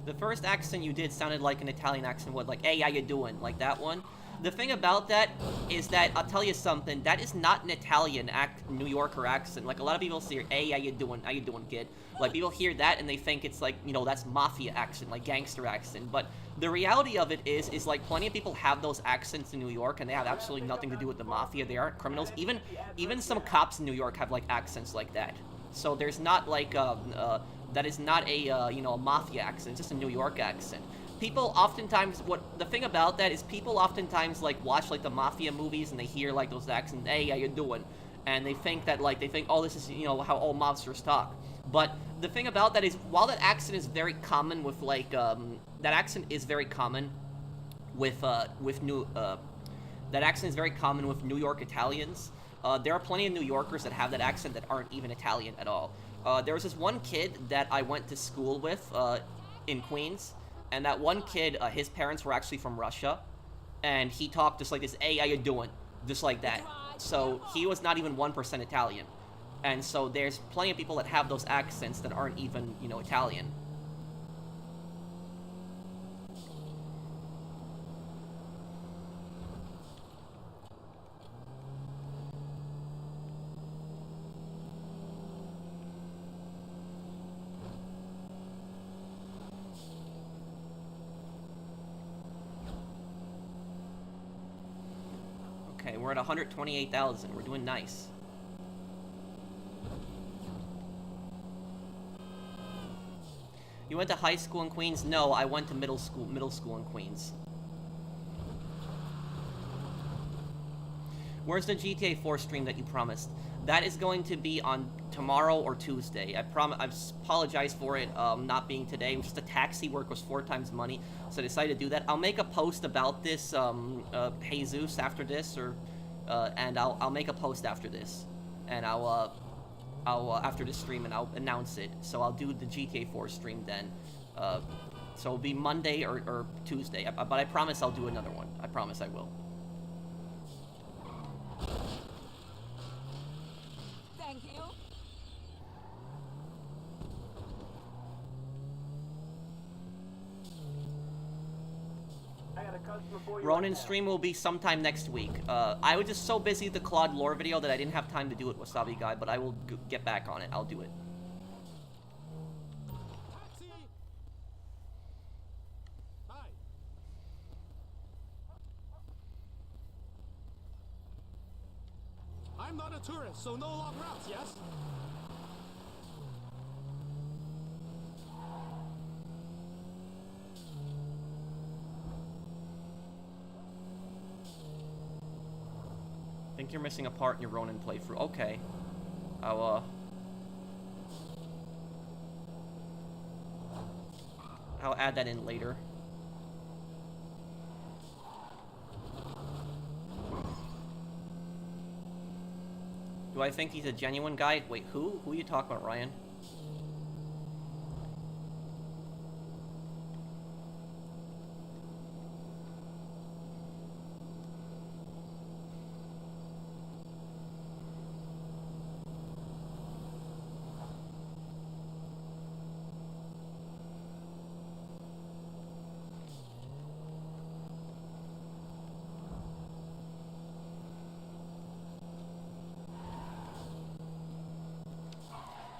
The first accent you did sounded like an Italian accent, what, like, hey, how you doing? Like that one. The thing about that is that, I'll tell you something, that is not an Italian New Yorker accent. Like, a lot of people say, hey, how you doing, kid? Like, people hear that and they think it's like, you know, that's mafia accent, like gangster accent. But the reality of it is like, plenty of people have those accents in New York and they have absolutely nothing to do with the mafia. They aren't criminals. Even some cops in New York have, like, accents like that. So there's not, like, that is not a, you know, a mafia accent. It's just a New York accent. People oftentimes, the thing about that is people oftentimes, like, watch, like, the mafia movies and they hear, like, those accents, hey, how you doing? And they think that, like, oh, this is, you know, how all mobsters talk. But the thing about that is, while that accent is very common with, like, that accent is very common with New York Italians, there are plenty of New Yorkers that have that accent that aren't even Italian at all. There was this one kid that I went to school with in Queens, and that one kid, his parents were actually from Russia, and he talked just like this, hey, how you doing? Just like that. So he was not even 1% Italian. And so there's plenty of people that have those accents that aren't even, you know, Italian. Okay, we're at 128,000. We're doing nice. You went to high school in Queens? No, I went to middle school in Queens. Where's the GTA 4 stream that you promised? That is going to be on tomorrow or Tuesday. I apologize for it not being today. It was just the taxi work was 4 times money, so I decided to do that. I'll make a post about this, Jesus, after this, or and I'll make a post after this, and I'll after this stream, and I'll announce it. So I'll do the GTA 4 stream then. So it'll be Monday or Tuesday. But I promise I'll do another one. I promise I will. Thank you. I got a customer for you. Ronin's stream will be sometime next week. I was just so busy with the Claude lore video that I didn't have time to do it, Wasabi Guy, but I will get back on it. I'll do it. Taxi! Hi. I'm not a tourist, so no long routes, yes? I think you're missing a part in your Ronin playthrough. Okay. I'll add that in later. Do I think he's a genuine guy? Wait, who? Who are you talking about, Ryan?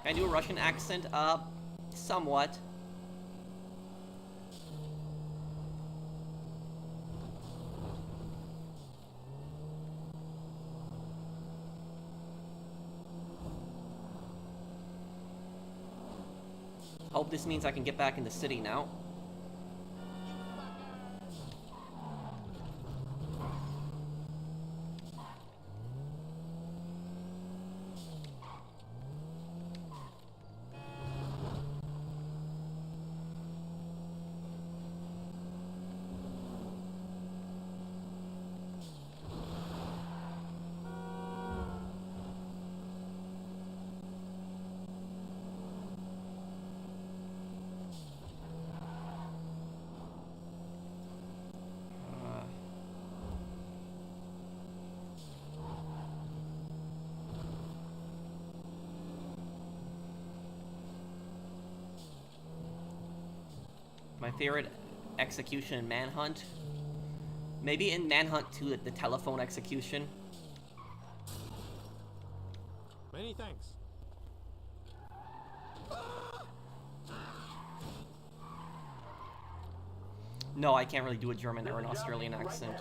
Can I do a Russian accent? Somewhat. Hope this means I can get back in the city now. My favorite execution in Manhunt? Maybe in Manhunt 2, the telephone execution. Many thanks. No, I can't really do a German or an Australian accent.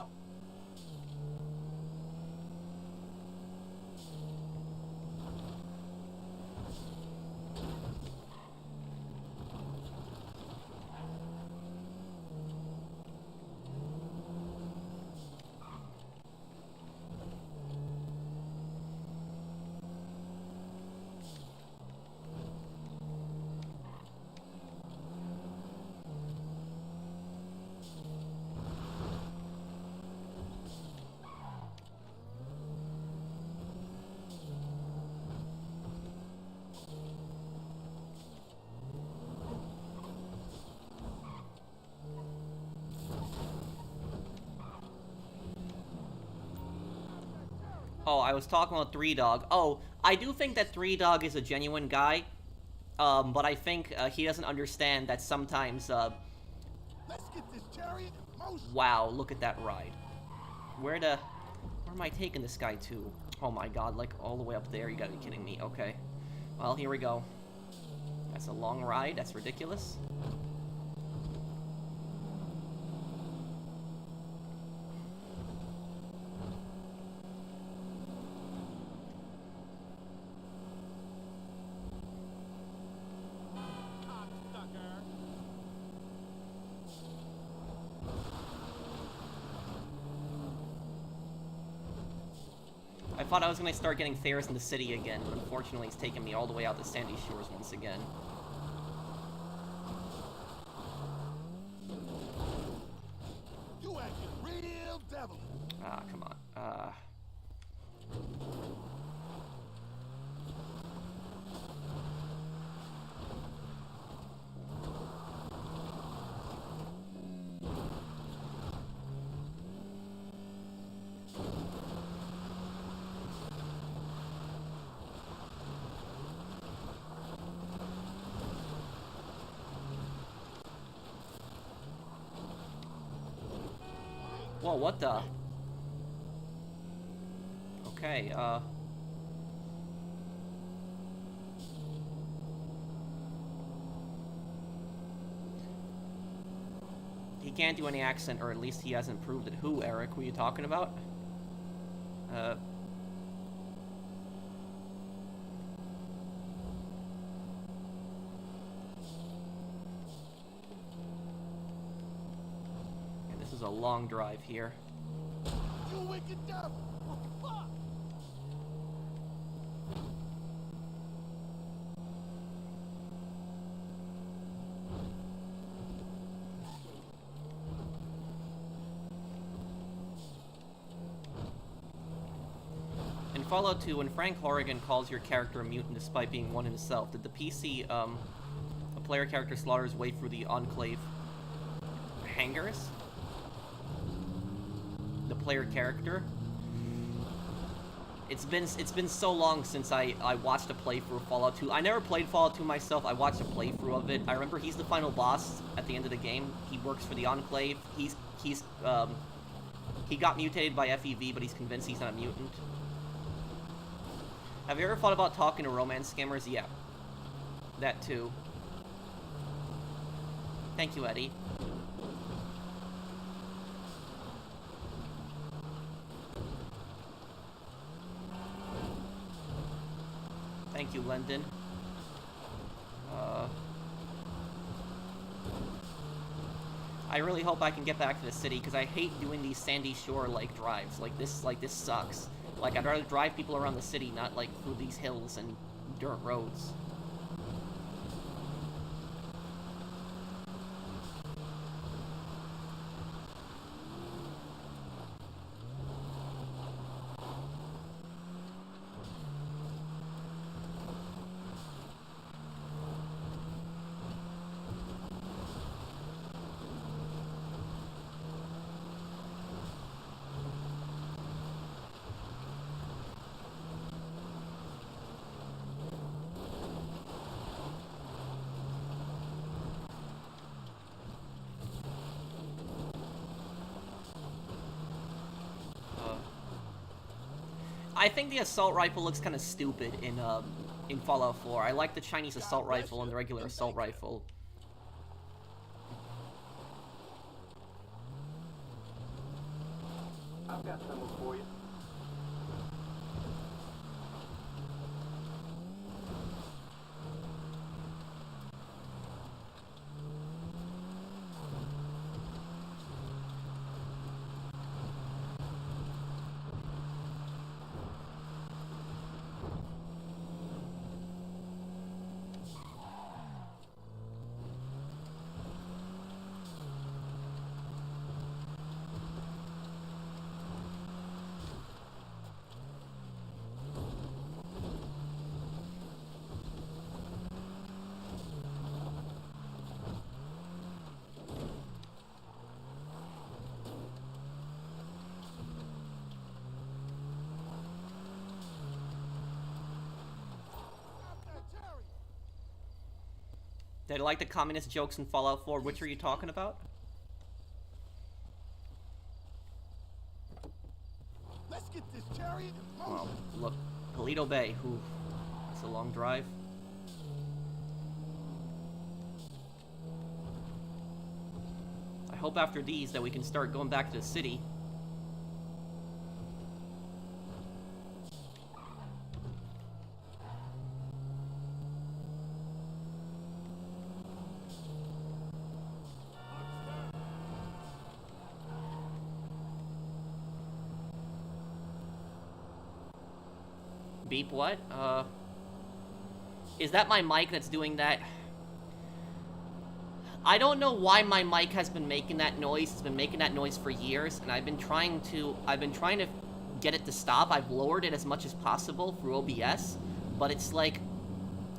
Oh, I was talking about Three Dog. Oh, I do think that Three Dog is a genuine guy. But I think he doesn't understand that sometimes, Let's get this chariot in motion. wow, look at that ride. Where am I taking this guy to? Oh my god, like all the way up there? You gotta be kidding me. Okay. Well, here we go. That's a long ride. That's ridiculous. Cocksucker. I thought I was gonna start getting fares in the city again, but unfortunately it's taken me all the way out to Sandy Shores once again. You acting real devilish. Ah, come on. Whoa, what the? Okay, he can't do any accent, or at least he hasn't proved it. Who, Eric? Who are you talking about? And this is a long drive here. You wicked devil! Fuck! In Fallout 2, when Frank Horrigan calls your character a mutant despite being one himself, did the PC, a player character slaughter his way through the Enclave hangars? The player character? It's been so long since I watched a playthrough of Fallout 2. I never played Fallout 2 myself. I watched a playthrough of it. I remember he's the final boss at the end of the game. He works for the Enclave. He got mutated by FEV, but he's convinced he's not a mutant. Have you ever thought about talking to romance scammers? Yeah. That too. Thank you, Eddie. Thank you, Lendon. I really hope I can get back to the city, because I hate doing these Sandy Shore-like drives. Like this sucks. Like, I'd rather drive people around the city, not, like, through these hills and dirt roads. I think the assault rifle looks kind of stupid in Fallout 4. I like the Chinese assault rifle and the regular assault rifle. I've got something for you. Did I like the communist jokes in Fallout 4? Which are you talking about? Let's get this chariot in motion. Oh, look. Toledo Bay. Ooh. It's a long drive. I hope after these that we can start going back to the city. Beep what? Is that my mic that's doing that? I don't know why my mic has been making that noise. It's been making that noise for years, and I've been trying to get it to stop. I've lowered it as much as possible through OBS, but it's like,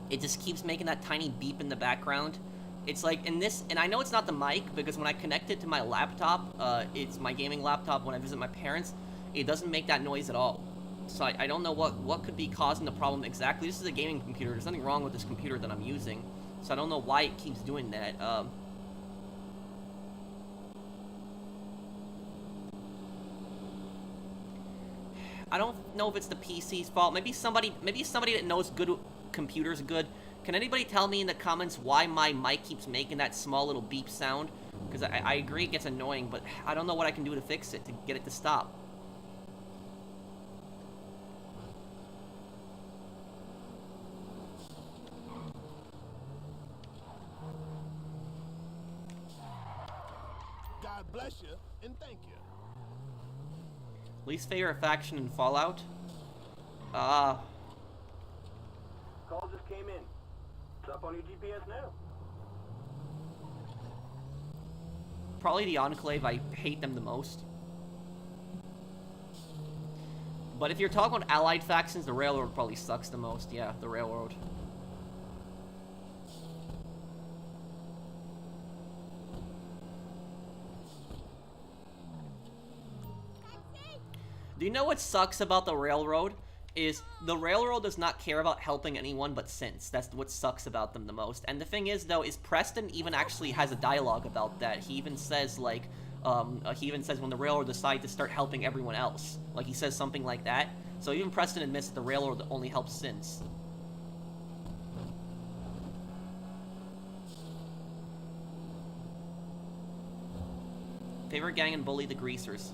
it just keeps making that tiny beep in the background. It's like, and I know it's not the mic, because when I connect it to my laptop, it's my gaming laptop, when I visit my parents, it doesn't make that noise at all. So I don't know what could be causing the problem exactly. This is a gaming computer. There's nothing wrong with this computer that I'm using. So I don't know why it keeps doing that. I don't know if it's the PC's fault. Maybe somebody that knows good computers good. Can anybody tell me in the comments why my mic keeps making that small little beep sound? Because I agree it gets annoying, but I don't know what I can do to fix it, to get it to stop. God bless you and thank you. Least favorite faction in Fallout? Call just came in. It's up on your GPS now. Probably the Enclave. I hate them the most. But if you're talking about allied factions, the Railroad probably sucks the most. Yeah, the Railroad. Do you know what sucks about the Railroad? Is the Railroad does not care about helping anyone but Synths. That's what sucks about them the most. And the thing is, though, is Preston even actually has a dialogue about that. He even says, like, when the Railroad decide to start helping everyone else. Like, he says something like that. So even Preston admits that the Railroad only helps Synths. Favorite gang and bully the Greasers.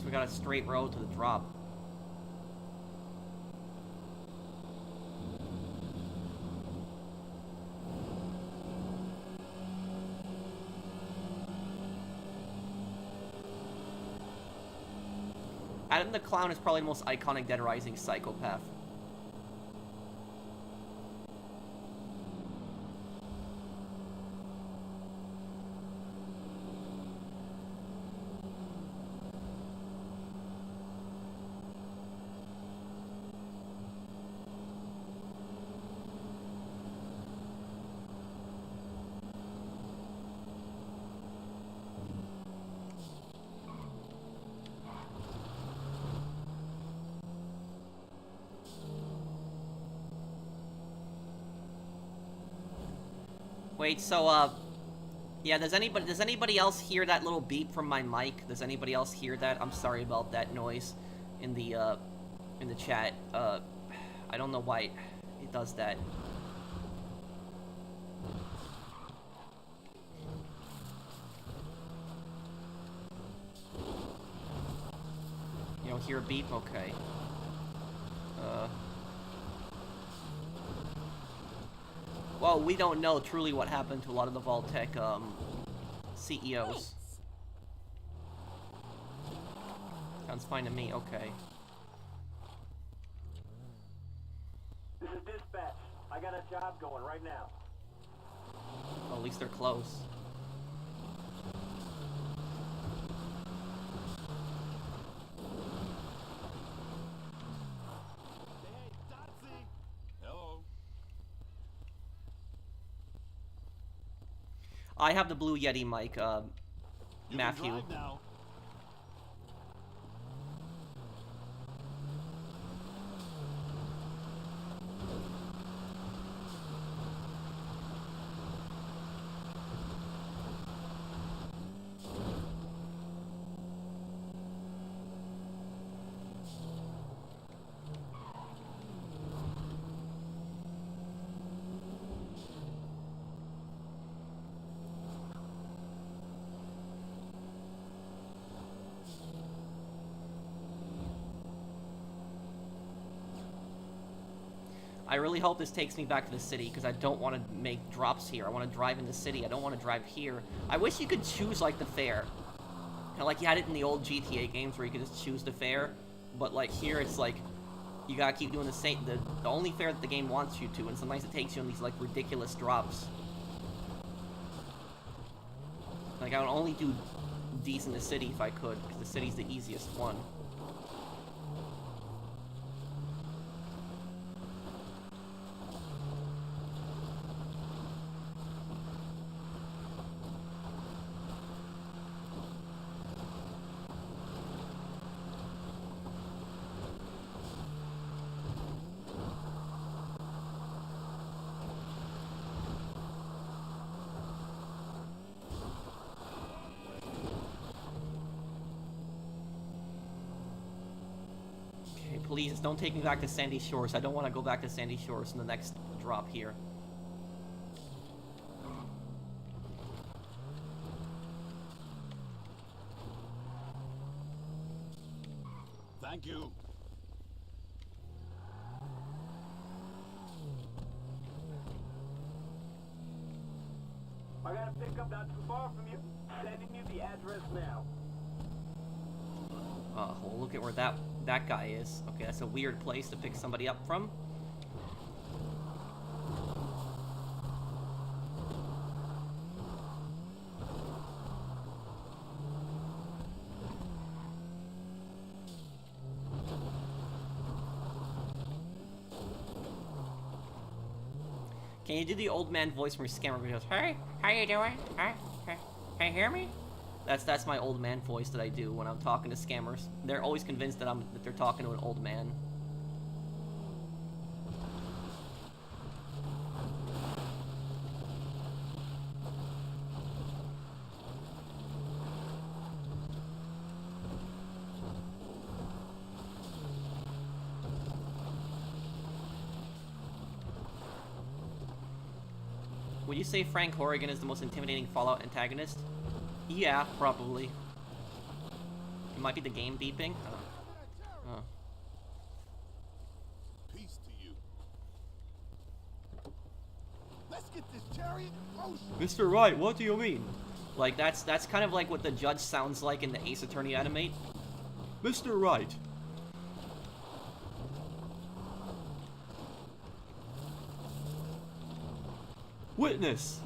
We got a straight road to the drop. Adam the Clown is probably the most iconic Dead Rising psychopath. Wait, so, yeah, does anybody else hear that little beep from my mic? Does anybody else hear that? I'm sorry about that noise in the chat. I don't know why it does that. You don't hear a beep? Okay. Well, we don't know truly what happened to a lot of the Vault-Tec CEOs. Sounds fine to me, okay. This is dispatch. I got a job going right now. Well, at least they're close. Hey, Dotsie. Hello. I have the Blue Yeti mic, You Matthew. can drive now. I really hope this takes me back to the city, because I don't want to make drops here. I want to drive in the city. I don't want to drive here. I wish you could choose, like, the fare. Kind of like you had it in the old GTA games where you could just choose the fare. But, like, here it's like, you gotta keep doing the same, the only fare that the game wants you to, and sometimes it takes you on these, like, ridiculous drops. Like, I would only do D's in the city if I could, because the city's the easiest one. Please, don't take me back to Sandy Shores. I don't want to go back to Sandy Shores in the next drop here. Thank you. I got a pickup not too far from you. Sending you the address now. Well, look at where that guy is. Okay, that's a weird place to pick somebody up from. Can you do the old man voice from your scammer videos? Hey, how you doing? Hey, can you hear me? That's my old man voice that I do when I'm talking to scammers. They're always convinced that they're talking to an old man. Would you say Frank Horrigan is the most intimidating Fallout antagonist? Yeah, probably. It might be the game beeping. Oh. Peace to you. Let's get this chariot in motion. Mr. Wright, what do you mean? Like, that's kind of like what the judge sounds like in the Ace Attorney animate. Mr. Wright. Witness.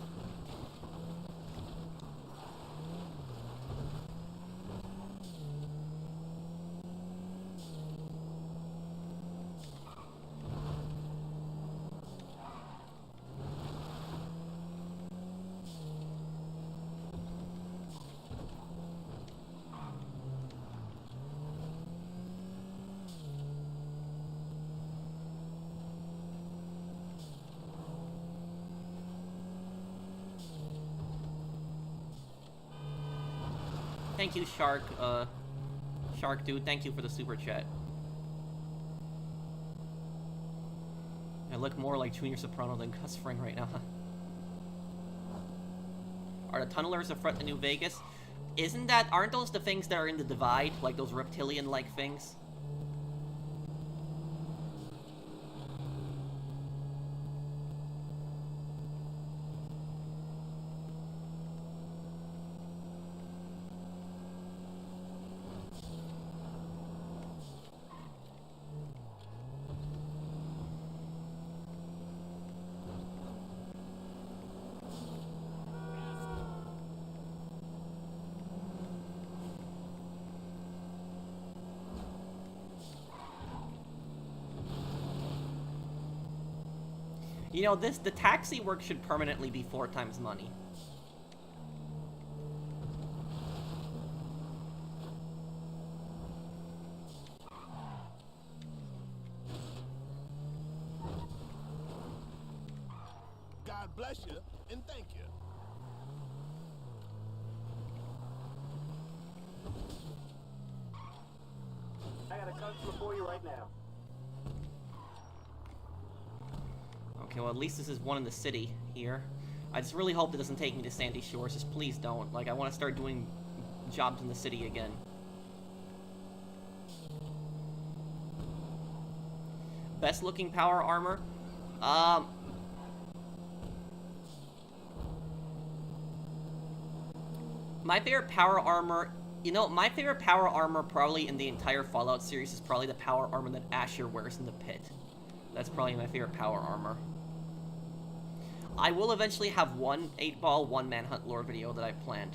Thank you, Shark Dude, thank you for the super chat. I look more like Junior Soprano than Gus Fring right now. Are the tunnelers a threat to New Vegas? Aren't those the things that are in the Divide? Like those reptilian-like things? You know, the taxi work should permanently be 4 times money. God bless you and thank you. I got a customer for you right now. Okay, well, at least this is one in the city here. I just really hope it doesn't take me to Sandy Shores. Just please don't. Like, I want to start doing jobs in the city again. Best looking power armor? My favorite power armor... You know, my favorite power armor probably in the entire Fallout series is probably the power armor that Asher wears in the pit. That's probably my favorite power armor. I will eventually have one 8-ball, one Manhunt lore video that I planned.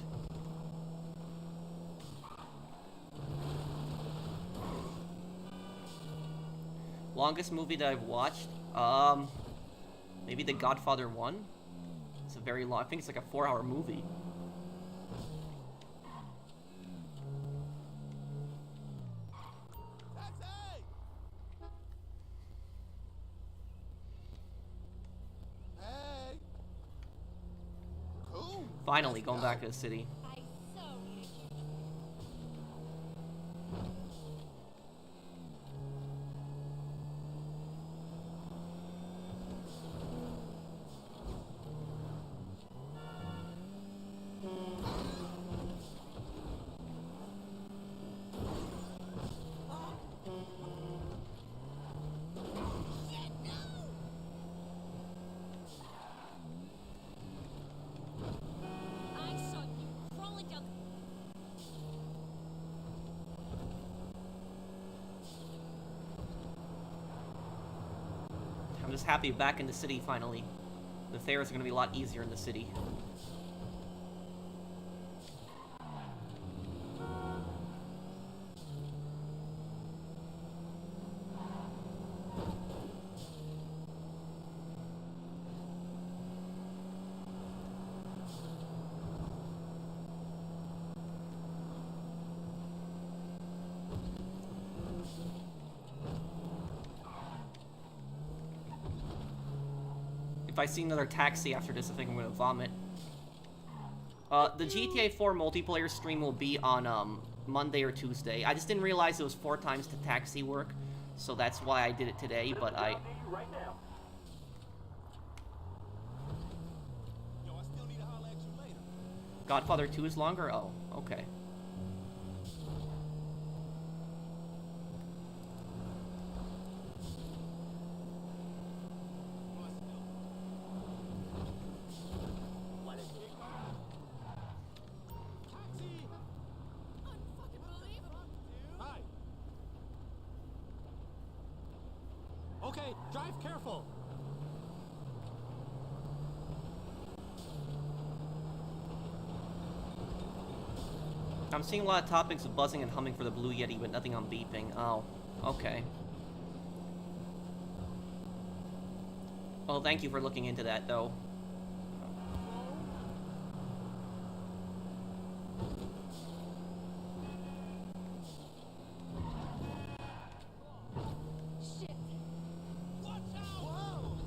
Longest movie that I've watched? Maybe The Godfather 1? It's a very long, I think it's like a 4-hour movie. Taxi! Hey! Cool. Finally, going back to the city. I so need a I saw you crawling down. I'm just happy back in the city finally. The fares are gonna be a lot easier in the city. If I see another taxi after this, I think I'm gonna vomit. The GTA 4 multiplayer stream will be on Monday or Tuesday. I just didn't realize it was 4 times to taxi work, so that's why I did it today, but I... I'll need you right now. Yo, I still need to holler at you later. Godfather 2 is longer? Oh, okay. What is it? Taxi! Unfucking-believable! Hi. Okay, drive careful. I'm seeing a lot of topics of buzzing and humming for the Blue Yeti, but nothing on beeping. Oh, okay. Well, thank you for looking into that, though. Shit. Watch out! Whoa!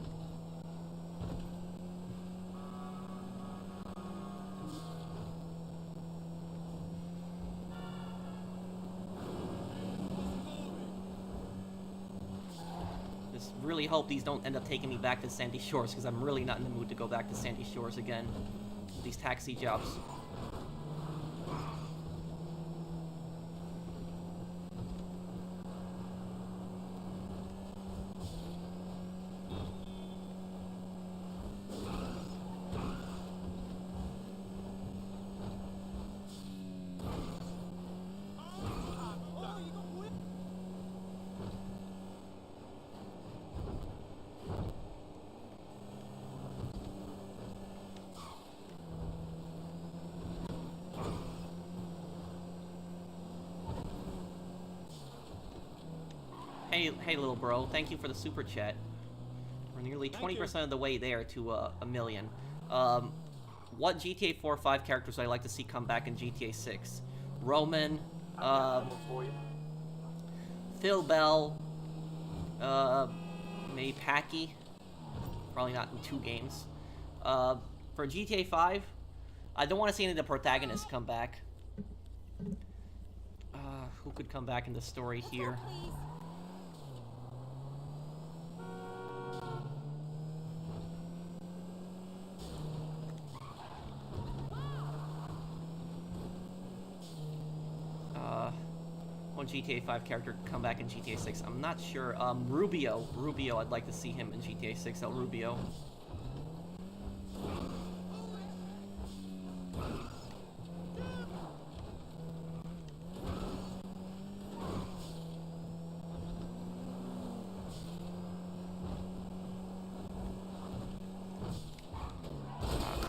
Just really hope these don't end up taking me back to Sandy Shores, because I'm really not in the mood to go back to Sandy Shores again. These taxi jobs. Oh, you gonna quit? Hey, little bro, thank you for the super chat. We're nearly 20% of the way there to a million. What GTA 4 or 5 characters would I like to see come back in GTA 6? Roman, For you. Phil Bell, maybe Packy. Probably not in 2 games. For GTA 5, I don't want to see any of the protagonists come back. Who could come back in the story here? Please. One GTA 5 character come back in GTA 6. I'm not sure. Rubio, I'd like to see him in GTA 6. El Rubio.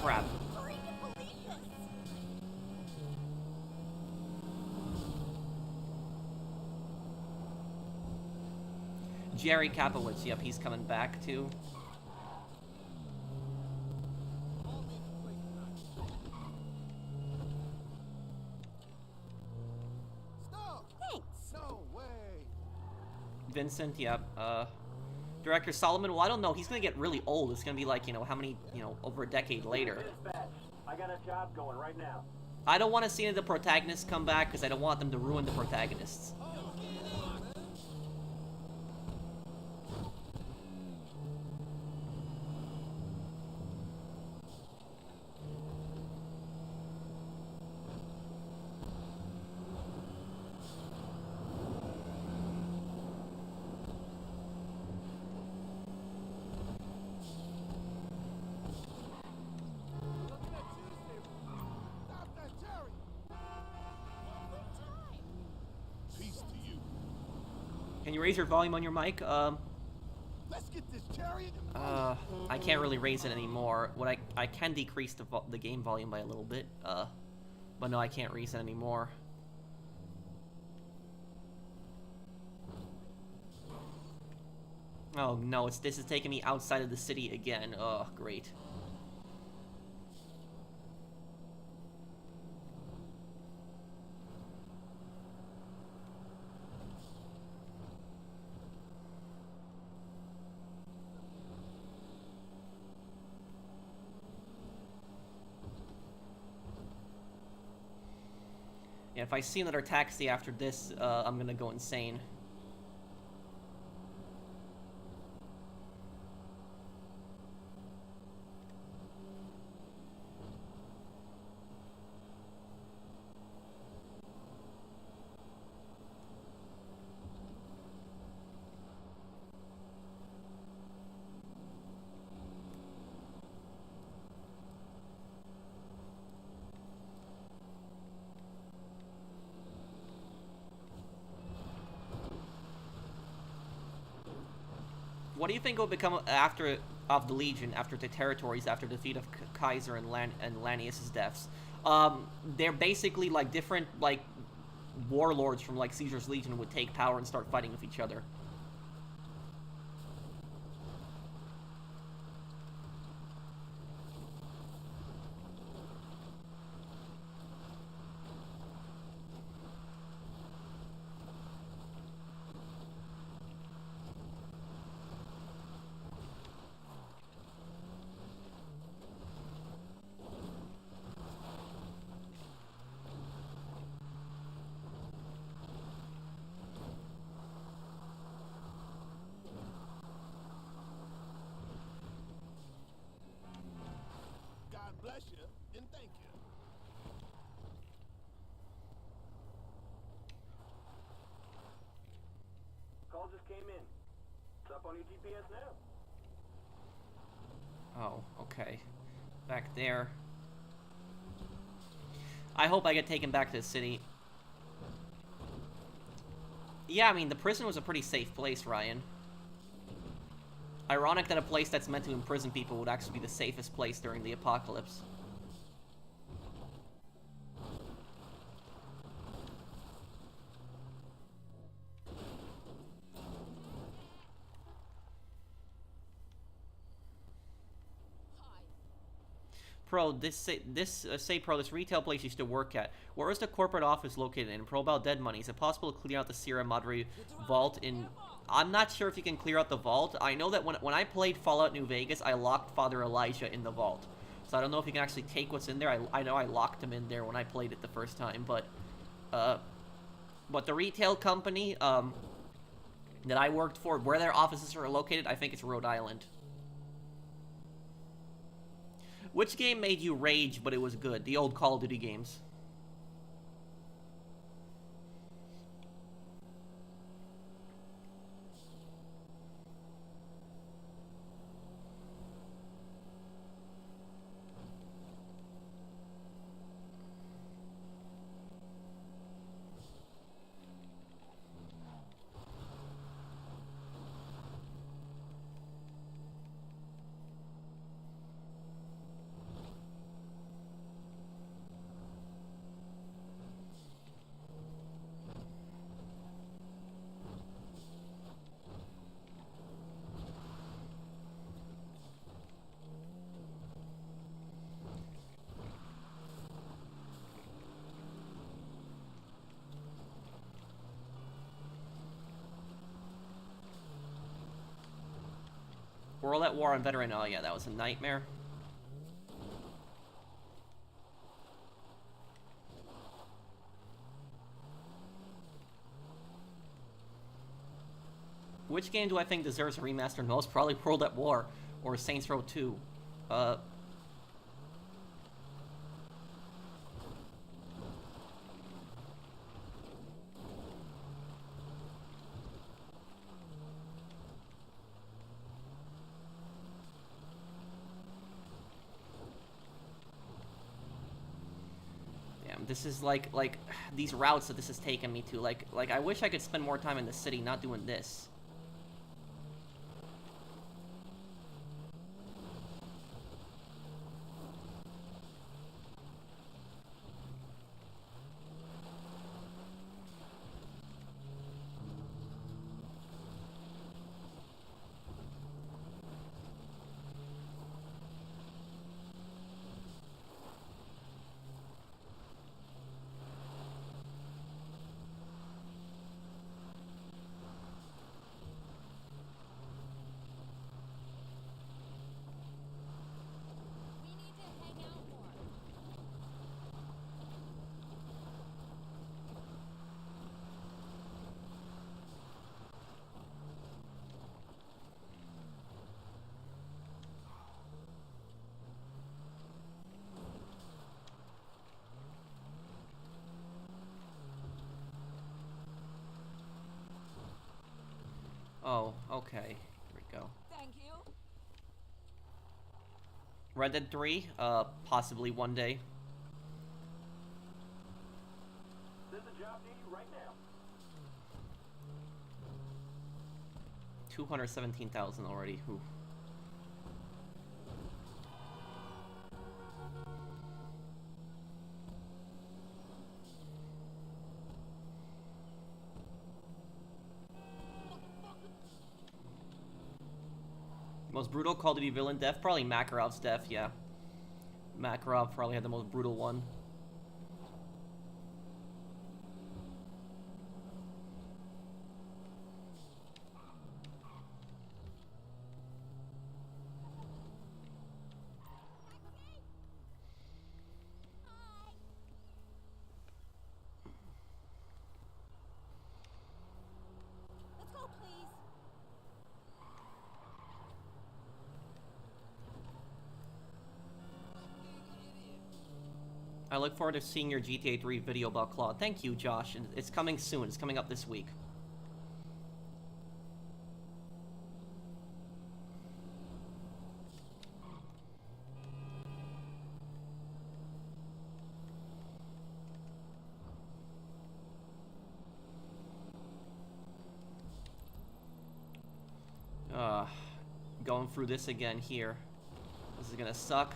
Crap. Freaking believe this. Jerry Kapowitz, yep, he's coming back too. Stop! Thanks. No way! Vincent, yep. Director Solomon, well, I don't know. He's gonna get really old. It's gonna be like, you know, how many, you know, over a decade later. Dispatch. I got a job going right now. I don't want to see any of the protagonists come back because I don't want them to ruin the protagonists. Stop that, Jerry! Peace to you. Can you raise your volume on your mic? Let's get this chariot and move. I can't really raise it anymore. What I can decrease the game volume by a little bit. But no, I can't raise it anymore. Oh no, this is taking me outside of the city again. Oh, great. Yeah, if I see another taxi after this, I'm gonna go insane. What do you think will become after of the Legion after the territories after defeat of Kaiser and Lanius's deaths? They're basically like different like warlords from like Caesar's Legion would take power and start fighting with each other. God bless you and thank you. Call just came in. It's up on your GPS now. Oh, okay. Back there. I hope I get taken back to the city. Yeah, I mean, the prison was a pretty safe place, Ryan. Ironic that a place that's meant to imprison people would actually be the safest place during the apocalypse. Pro, this retail place you used to work at. Where is the corporate office located in? Pro, about dead money. Is it possible to clear out the Sierra Madre vault in... I'm not sure if you can clear out the vault. I know that when I played Fallout New Vegas, I locked Father Elijah in the vault. So I don't know if you can actually take what's in there. I know I locked him in there when I played it the first time, but the retail company, that I worked for, where their offices are located, I think it's Rhode Island. Which game made you rage, but it was good? The old Call of Duty games. World at War on Veteran. Oh yeah, that was a nightmare. Which game do I think deserves a remaster most? Probably World at War or Saints Row 2. This is like these routes that this has taken me to. Like I wish I could spend more time in the city not doing this. We need to hang out more. Oh, okay. Here we go. Thank you. Red Dead 3, possibly one day. There's a job near you right now. 217,000 already. Whew. Most brutal Call of Duty villain death? Probably Makarov's death, yeah. Makarov probably had the most brutal one. Let's go, please. I look forward to seeing your GTA 3 video about Claude. Thank you, Josh. And it's coming soon. It's coming up this week. Going through this again here. This is gonna suck.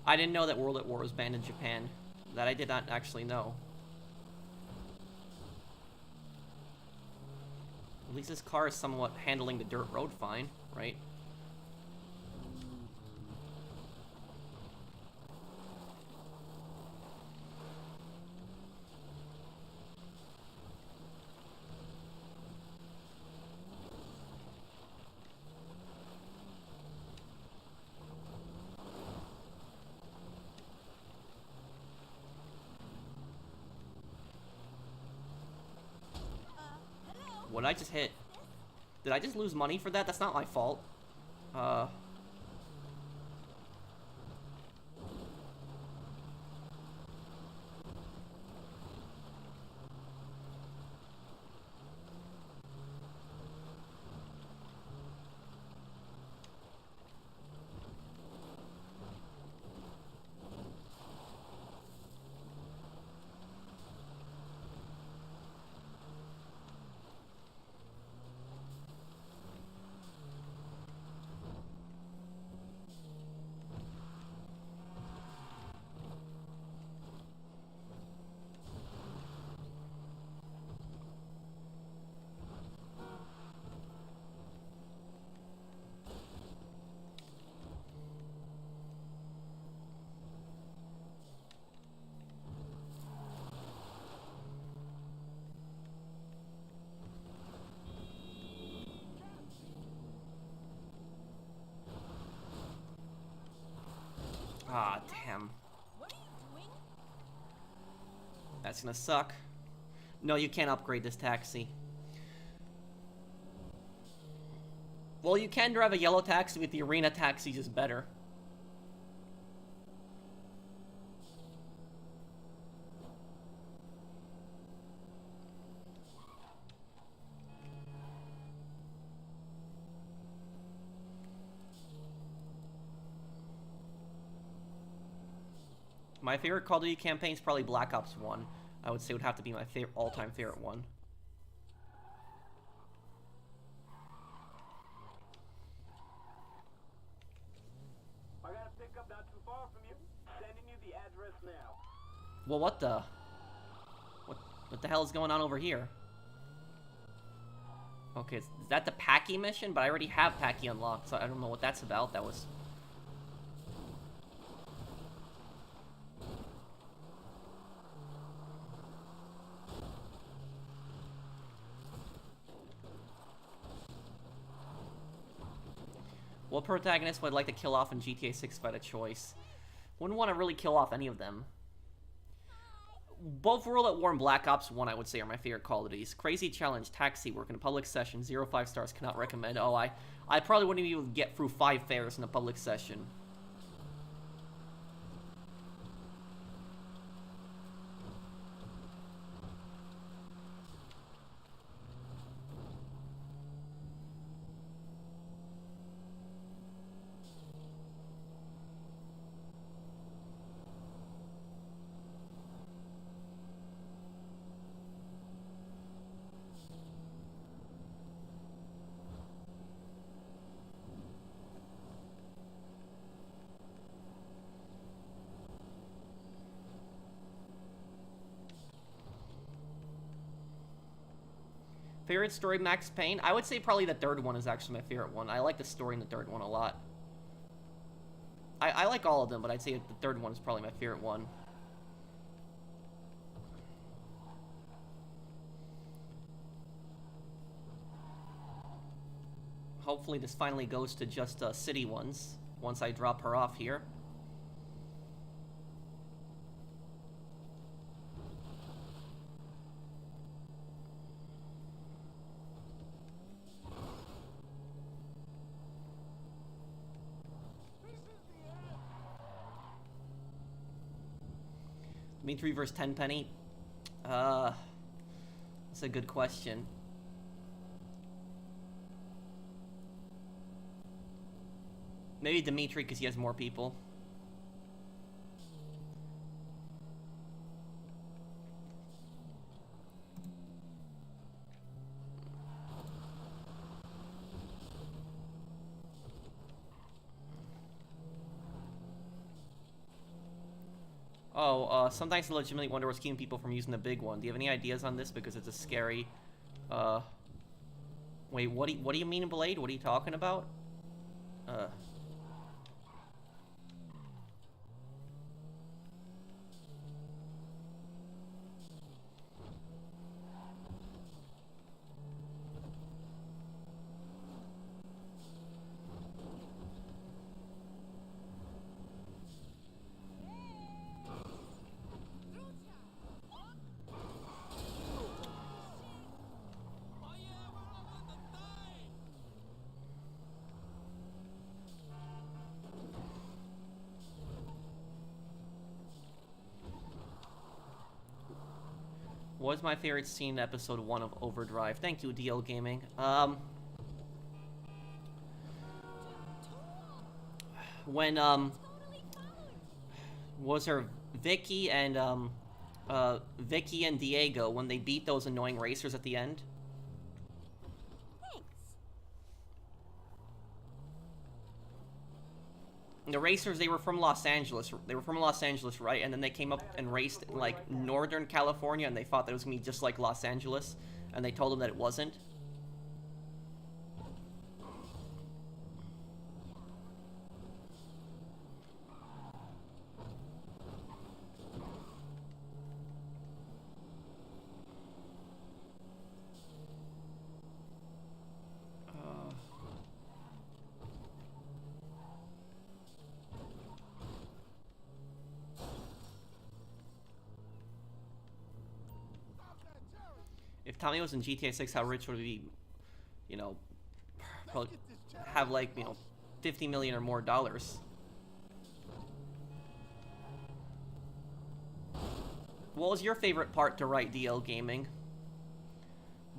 I didn't know that World at War was banned in Japan. That I did not actually know. At least this car is somewhat handling the dirt road fine, right? What did I just hit? Did I just lose money for that? That's not my fault. Ah, damn. What are you doing? That's gonna suck. No, you can't upgrade this taxi. Well, you can drive a yellow taxi, but the arena taxi is better. My favorite Call of Duty campaign is probably Black Ops 1. I would say would have to be my all-time favorite one. I got a pickup not too far from you. Sending you the address now. Well, what the? What the hell is going on over here? Okay, is that the Packy mission? But I already have Packy unlocked, so I don't know what that's about. That was... What protagonist would I like to kill off in GTA 6 if I had a choice? Wouldn't want to really kill off any of them. Both World at War and Black Ops 1, I would say, are my favorite Call of Duties. Crazy Challenge, Taxi, Work in a Public Session, 0 5 stars, cannot recommend. Oh, I probably wouldn't even be able to get through 5 fairs in a public session. Favorite story, Max Payne? I would say probably the third one is actually my favorite one. I like the story in the third one a lot. I like all of them, but I'd say the third one is probably my favorite one. Hopefully this finally goes to just city ones once I drop her off here. Dimitri versus Tenpenny? That's a good question. Maybe Dimitri because he has more people. Oh, sometimes I legitimately wonder what's keeping people from using the big one. Do you have any ideas on this? Because it's a scary... Wait, what do you mean, Blade? What are you talking about? What was my favorite scene in episode 1 of Overdrive? Thank you, DL Gaming. When, was her Vicky and Diego, when they beat those annoying racers at the end? Thanks. The racers, they were from Los Angeles. They were from Los Angeles, right? And then they came up and raced in, like, Northern California, and they thought that it was gonna be just like Los Angeles, and they told them that it wasn't. Tommy was in GTA 6, how rich would he be, you know, probably have like, you know, 50 million or more dollars. What was your favorite part to write, DL Gaming?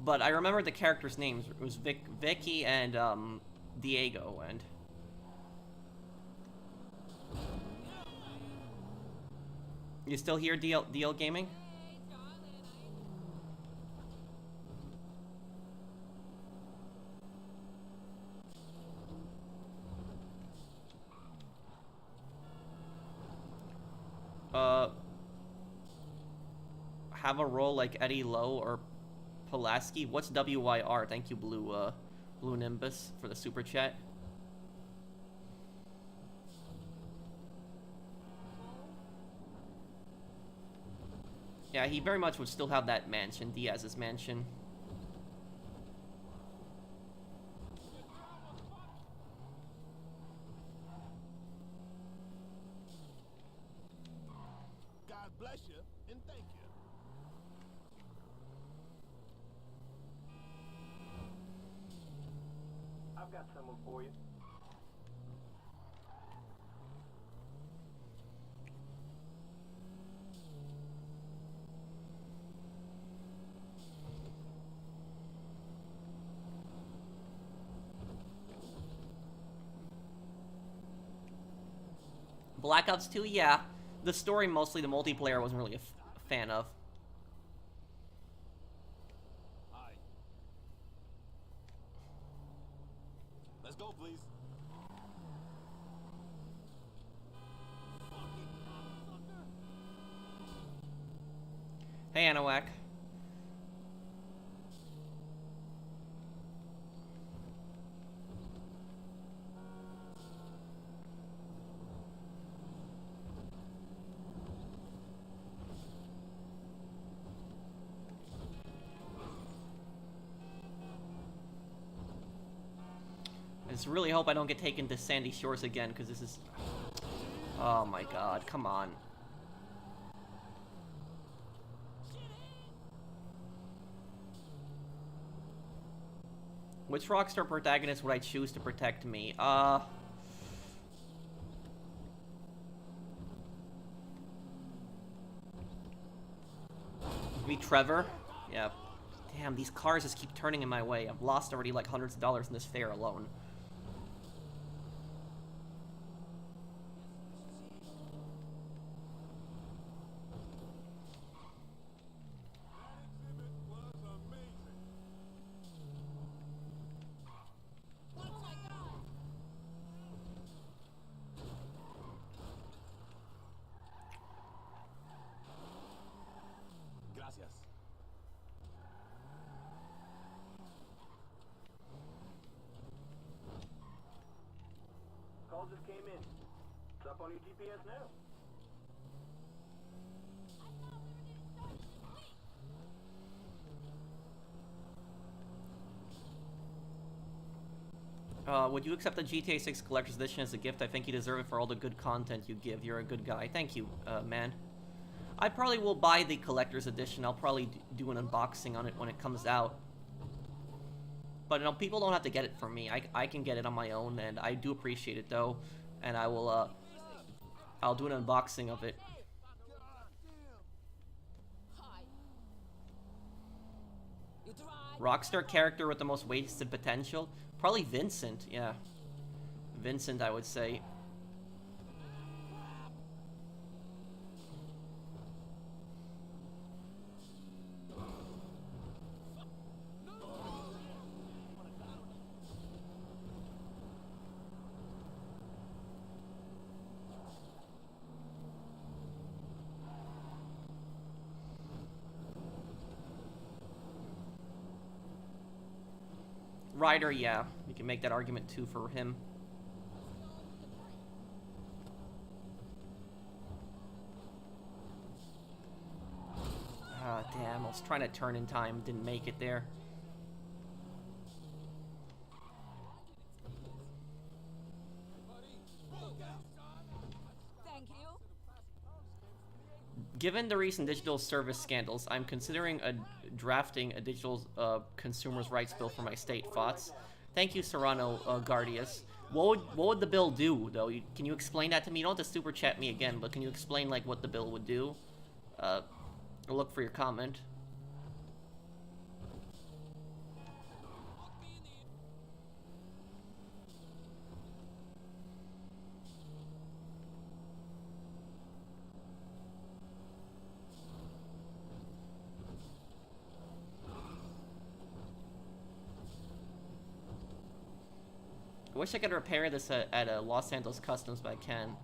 But I remember the characters' names. It was Vicky and Diego, and you still here, DL Gaming? Have a role like Eddie Lowe or Pulaski. What's WYR? Thank you, Blue Nimbus, for the super chat. Yeah, he very much would still have that mansion, Diaz's mansion. God bless you and thank you. I've got someone for you. Black Ops 2, yeah. The story, mostly. The multiplayer, I wasn't really a fan of. Aye. Let's go, please. Hey, Anowak. I just really hope I don't get taken to Sandy Shores again, because this is... Oh my god, come on. Which Rockstar protagonist would I choose to protect me? Maybe Trevor? Yeah. Damn, these cars just keep turning in my way. I've lost already like hundreds of dollars in this fair alone. Gracias. Call just came in. It's up on your GPS now. Would you accept the GTA 6 Collector's Edition as a gift? I think you deserve it for all the good content you give. You're a good guy. Thank you, man. I probably will buy the Collector's Edition. I'll probably do an unboxing on it when it comes out. But, you know, people don't have to get it from me. I can get it on my own, and I do appreciate it, though. And I will, I'll do an unboxing of it. Hi. You tried. Rockstar character with the most wasted potential? Probably Vincent, yeah. Vincent, I would say. Ryder, yeah. You can make that argument too for him. Ah, damn. I was trying to turn in time. Didn't make it there. Thank you. Given the recent digital service scandals, I'm considering drafting a digital consumers' rights bill for my state. Thoughts? Thank you, Serrano Guardius. What would the bill do, though? Can you explain that to me? You don't have to super chat me again, but can you explain, like, what the bill would do? I'll look for your comment. I wish I could repair this at Los Angeles Customs, but I can.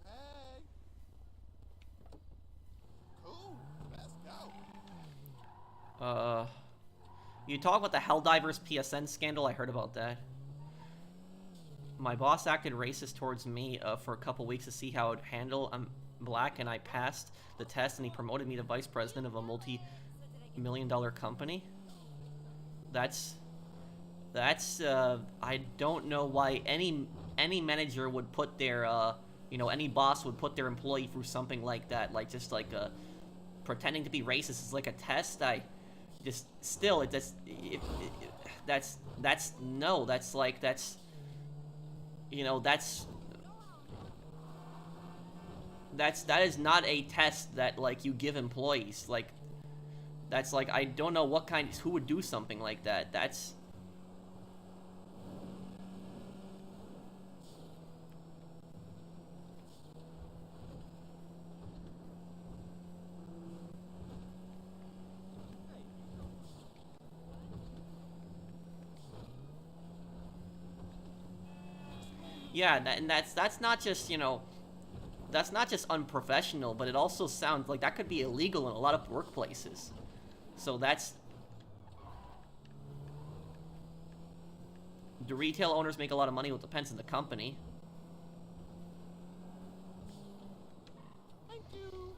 Hey. Cool. Let's go. You talk about the Helldivers PSN scandal? I heard about that. My boss acted racist towards me for a couple weeks to see how I'd handle. I'm black and I passed the test and he promoted me to vice president of a multi-million-dollar company. That's I don't know why any manager would put their you know, any boss would put their employee through something like that, like just like pretending to be racist is like a test. I just still it just that's no, that's like that's, you know, that is not a test that, like, you give employees. Like, that's like, I don't know what kind, who would do something like that. That's... Yeah, and that's not just, you know, that's not just unprofessional, but it also sounds like that could be illegal in a lot of workplaces. So that's... Do retail owners make a lot of money? Well, it depends on the company. Thank you.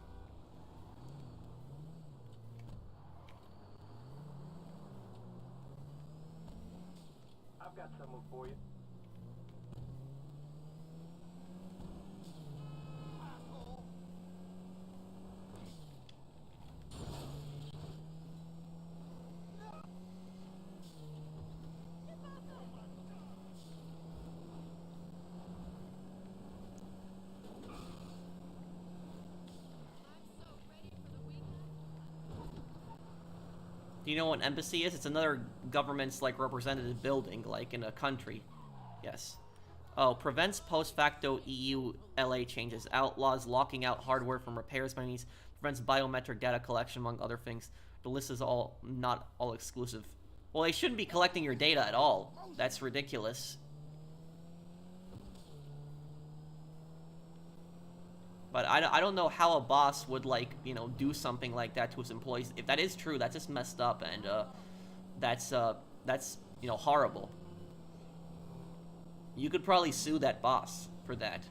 I've got someone for you. Do you know what an embassy is? It's another government's, like, representative building, like, in a country. Yes. Oh, prevents post-facto EU LA changes. Outlaws locking out hardware from repairs by means. Prevents biometric data collection, among other things. The list is all not all exclusive. Well, they shouldn't be collecting your data at all. That's ridiculous. But I don't know how a boss would, like, you know, do something like that to his employees. If that is true, that's just messed up, and that's you know, horrible. You could probably sue that boss for that.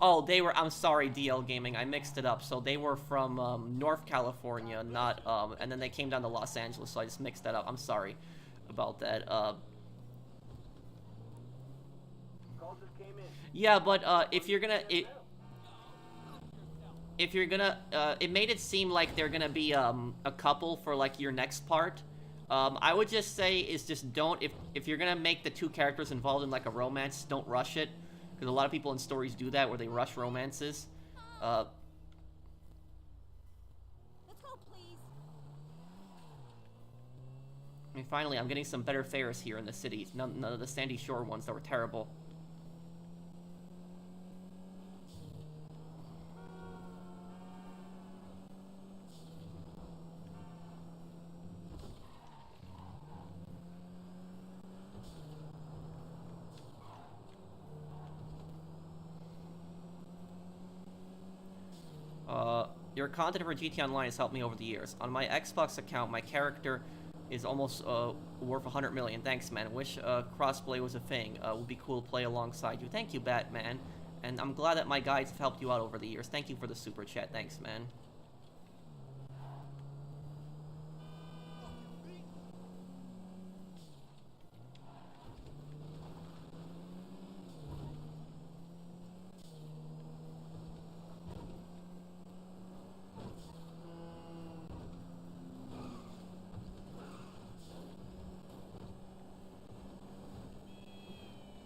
Oh, they were, I'm sorry, DL Gaming, I mixed it up. So they were from North California, not, and then they came down to Los Angeles, so I just mixed that up. I'm sorry about that. Call just came in. Yeah, but if you're gonna, it made it seem like they're gonna be a couple for, like, your next part. I would just say is just don't, if you're gonna make the two characters involved in, like, a romance, don't rush it. Because a lot of people in stories do that, where they rush romances. Let's go, please. I mean, finally, I'm getting some better fares here in the city. None of the Sandy Shore ones that were terrible. Your content for GT Online has helped me over the years. On my Xbox account, my character is almost worth 100 million. Thanks, man. Wish crossplay was a thing. Would be cool to play alongside you. Thank you, Batman. And I'm glad that my guides have helped you out over the years. Thank you for the super chat. Thanks, man.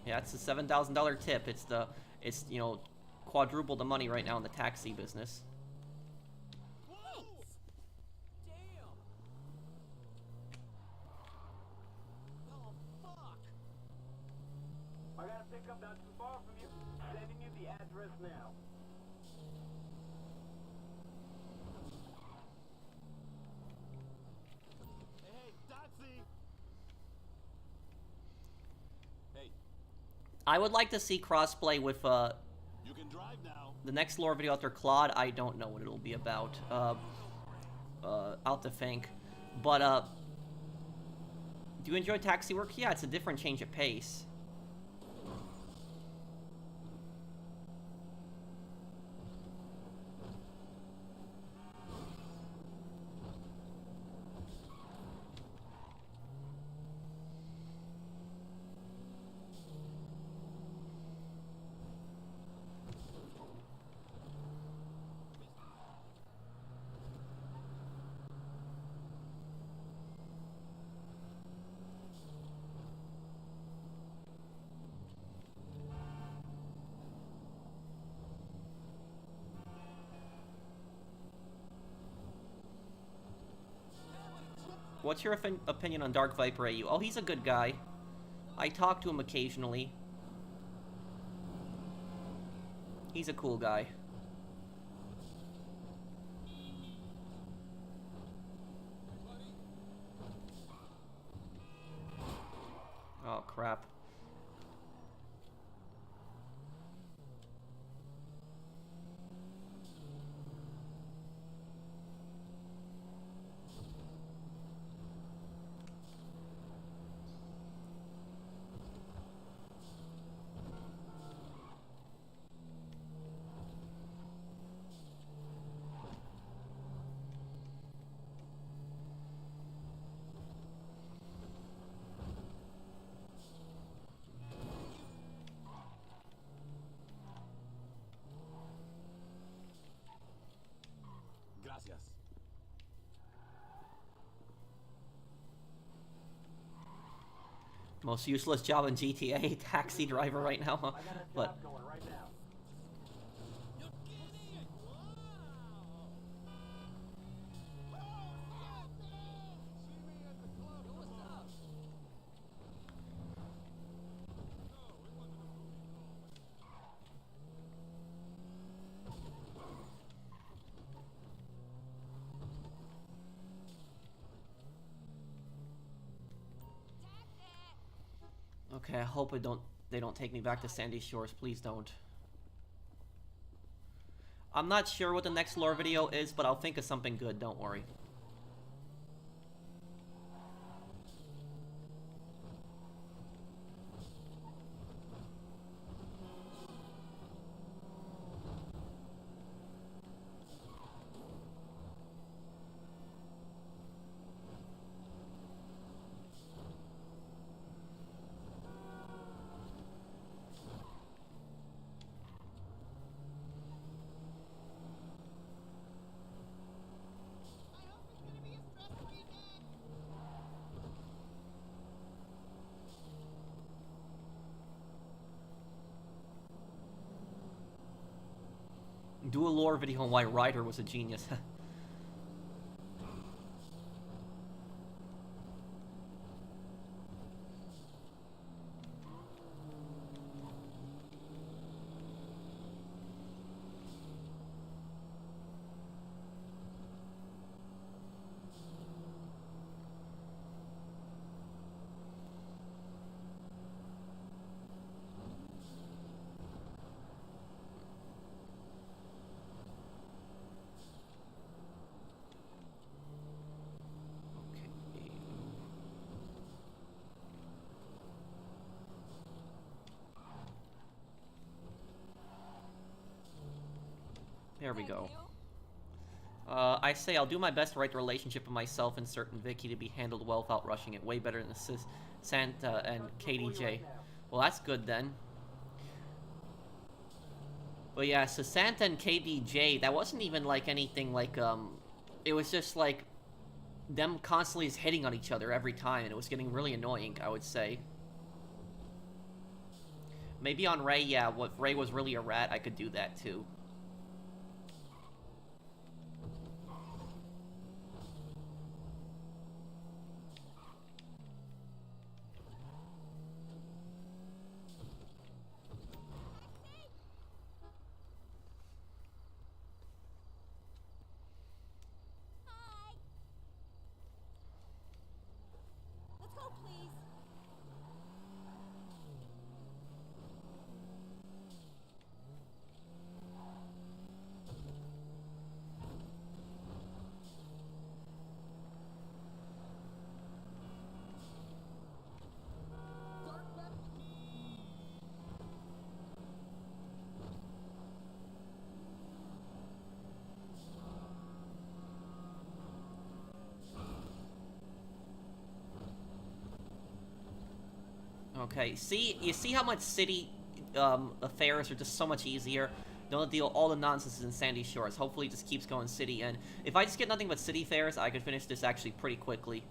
Yeah, it's a $7,000 tip. It's you know, quadruple the money right now in the taxi business. Thanks. Damn. Oh, fuck! I got a pickup not too far from you. Sending you the address now. Hey, Dotsy! Hey, I would like to see crossplay with you can drive now. the next lore video after Claude. I don't know what it'll be about. I'll have to think. But do you enjoy taxi work? Yeah, it's a different change of pace. What's your opinion on Dark Viper AU? Oh, he's a good guy. I talk to him occasionally. He's a cool guy. Oh, crap. Gracias. Most useless job in GTA, taxi driver right now, huh? I got a But job going right now. You idiot. Wow. See me at the club Yo, what's tomorrow. up? No, it wasn't a booty call. okay, I hope they don't take me back to Sandy Shores. Please don't. I'm not sure what the next lore video is, but I'll think of something good, don't worry. I hope it's gonna be a stressful weekend. Do a lore video on why Ryder was a genius. There we Thank go. you. I say I'll do my best to write the relationship of myself and certain Vicky to be handled well without rushing it. Way better than Santa and KDJ. Well, that's good then. But yeah, so Santa and KDJ, that wasn't even like anything like, it was just like them constantly just hitting on each other every time, and it was getting really annoying, I would say. Maybe on Ray, yeah, if Ray was really a rat, I could do that too. Hi. Let's go, please. Okay, see, you see how much city affairs are just so much easier? Don't deal all the nonsense in Sandy Shores. Hopefully it just keeps going city, and if I just get nothing but city fairs, I could finish this actually pretty quickly.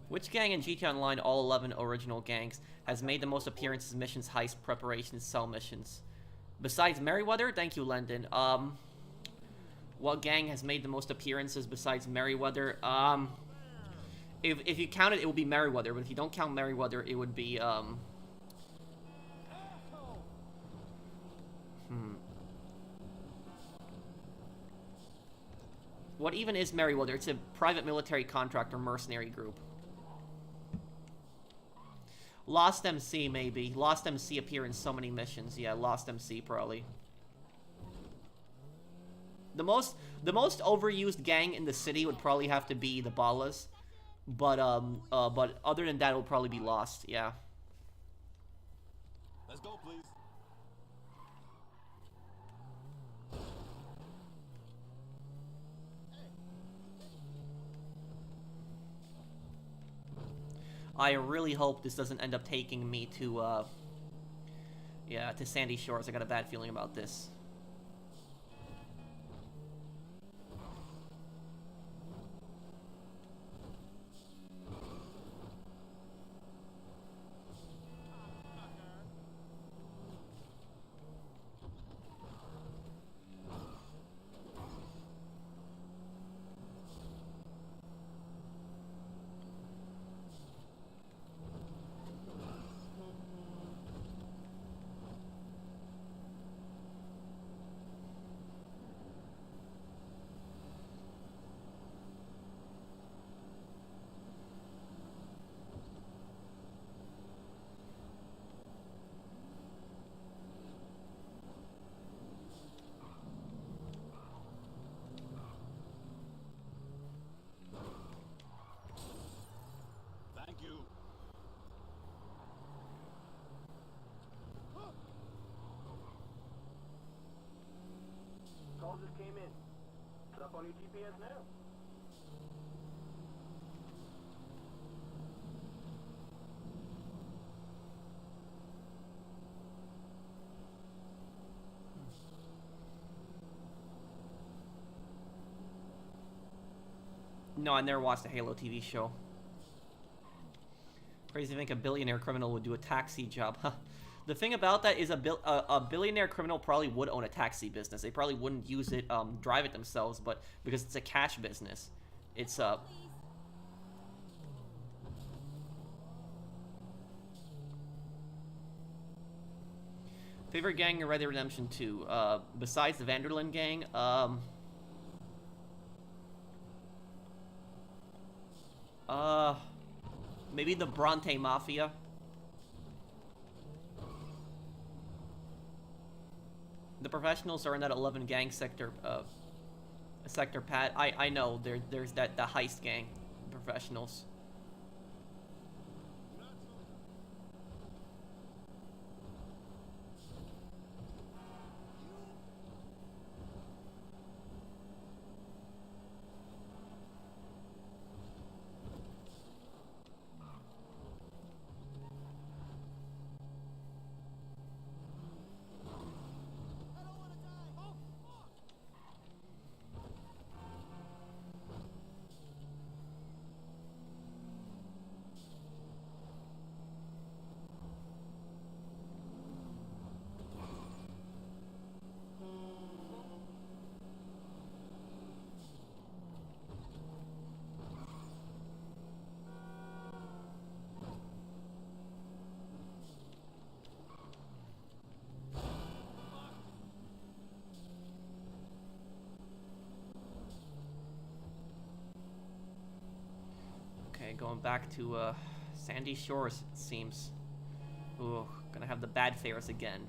Which gang in GTA Online, all 11 original gangs, has made the most appearances, missions, heist, preparations, cell missions? Besides Merryweather? Thank you, Lendon. What gang has made the most appearances besides Merryweather? If you count it, it would be Merryweather, but if you don't count Merryweather, it would be, What even is Merryweather? It's a private military contractor mercenary group. Lost MC, maybe. Lost MC appear in so many missions. Yeah, Lost MC, probably. The most overused gang in the city would probably have to be the Ballas. But other than that, it would probably be Lost, yeah. Let's go, please. I really hope this doesn't end up taking me to, yeah, to Sandy Shores. I got a bad feeling about this. Thank you. Call just came in. It's up on your GPS now. No, I never watched the Halo TV show. Crazy to think a billionaire criminal would do a taxi job. The thing about that is a billionaire criminal probably would own a taxi business. They probably wouldn't use it, drive it themselves, but because it's a cash business, it's favorite gang in Red Dead Redemption 2, besides the Vanderlyn gang, maybe the Bronte Mafia. The professionals are in that 11 gang sector. Sector Pat. I know. There's the heist gang, professionals. Okay, going back to Sandy Shores, it seems. Ooh, gonna have the bad fares again.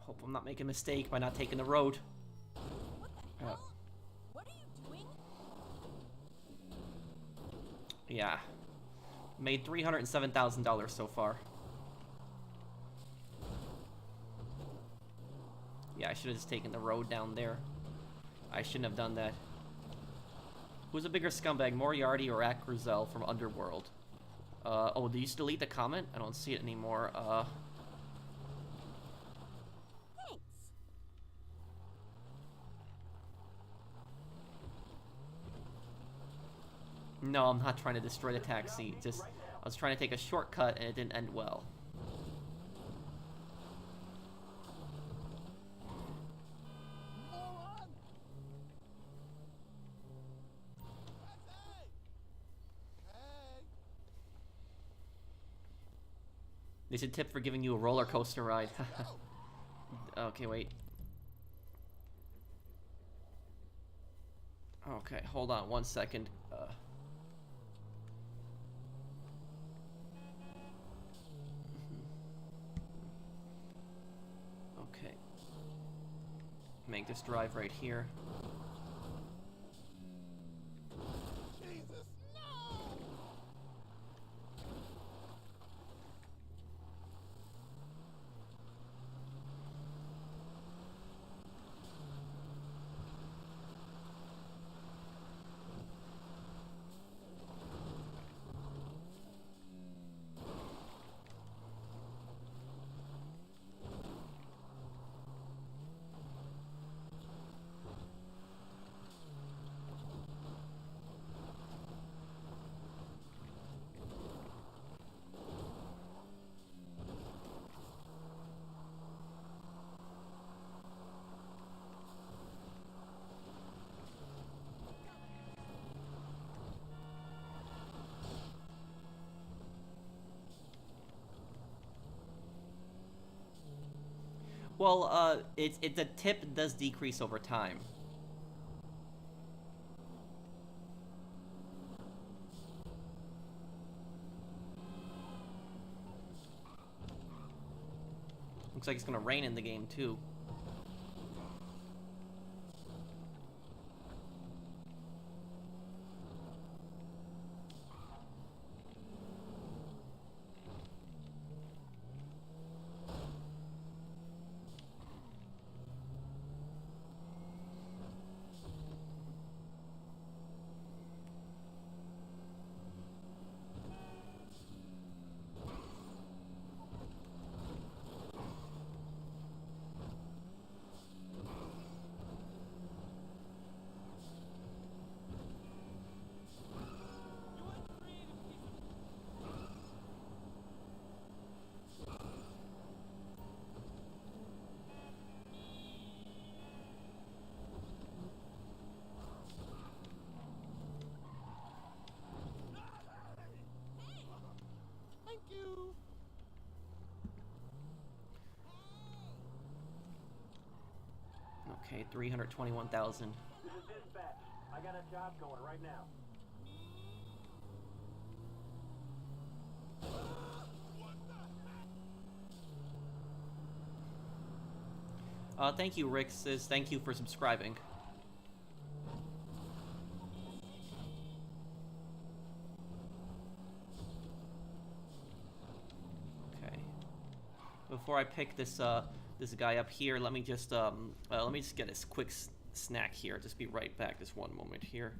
Hope I'm not making a mistake by not taking the road. What the hell? What are you doing? Yeah. Made $307,000 so far. Yeah, I should have just taken the road down there. I shouldn't have done that. Who's a bigger scumbag, Moriarty or Ak Ruzel from Underworld? Oh, did you delete the comment? I don't see it anymore. Thanks. No, I'm not trying to destroy the taxi. Just, I was trying to take a shortcut and it didn't end well. Moron! Hey! They should tip for giving you a roller coaster ride. Okay, wait. Okay, hold on 1 second. Okay. Make this drive right here. Jesus, no! Well, the tip does decrease over time. Looks like it's gonna rain in the game too. Okay, 321,000. This is dispatch. I got a job going right now. Thank you, Rick says thank you for subscribing. Okay. Before I pick this this guy up here, let me just get a quick snack here. Just be right back. Just one moment here.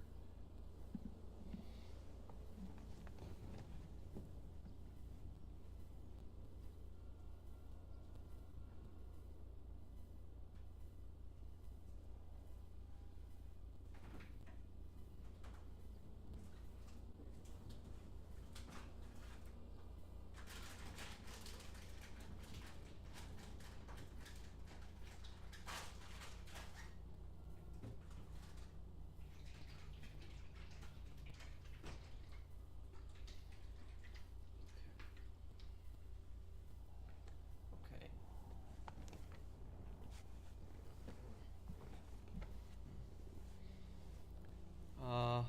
Okay. Uh,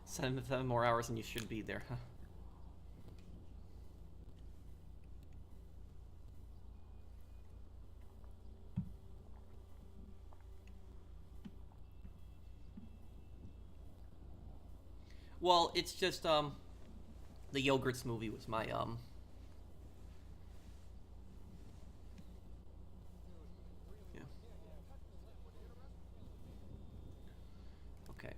7 more hours and you should be there, huh? Well, it's just, the Yogurts movie was my, yeah. Okay.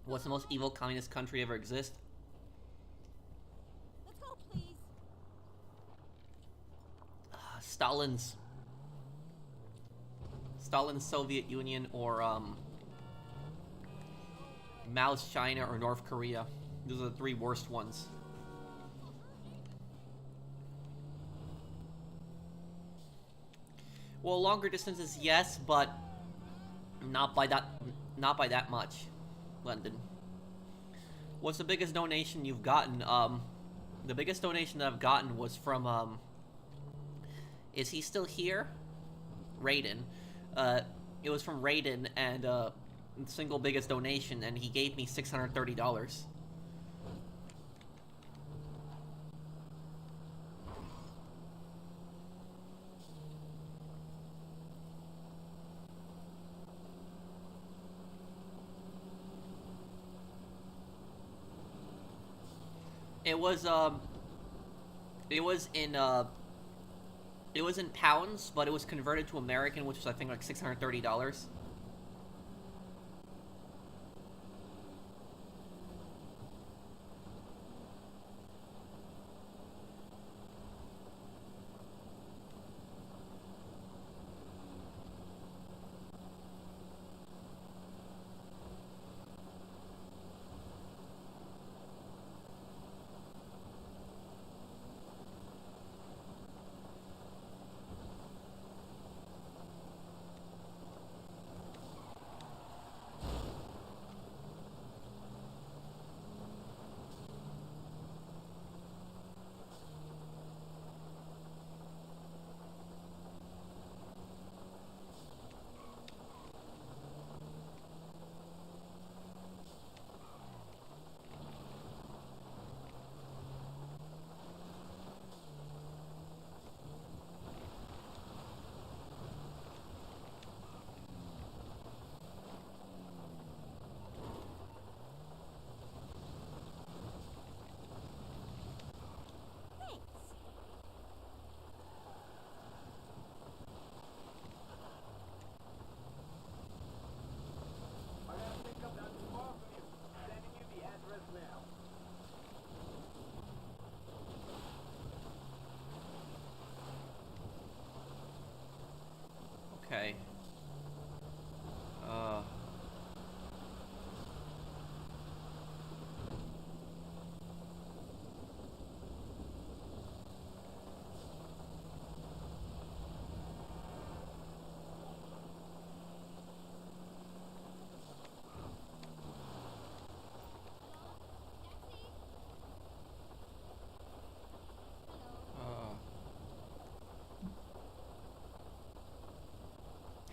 What's the most evil communist country ever exist? Let's go, please. Stalin's Soviet Union, or Mao's China, or North Korea. Those are the 3 worst ones. Well, longer distances, yes, but not by that much. London. What's the biggest donation you've gotten? The biggest donation that I've gotten was from is he still here? Raiden. It was from Raiden, and single biggest donation, and he gave me $630. It was in pounds, but it was converted to American, which was I think like $630. I got a pickup not too far from you. Sending you the address now. Okay.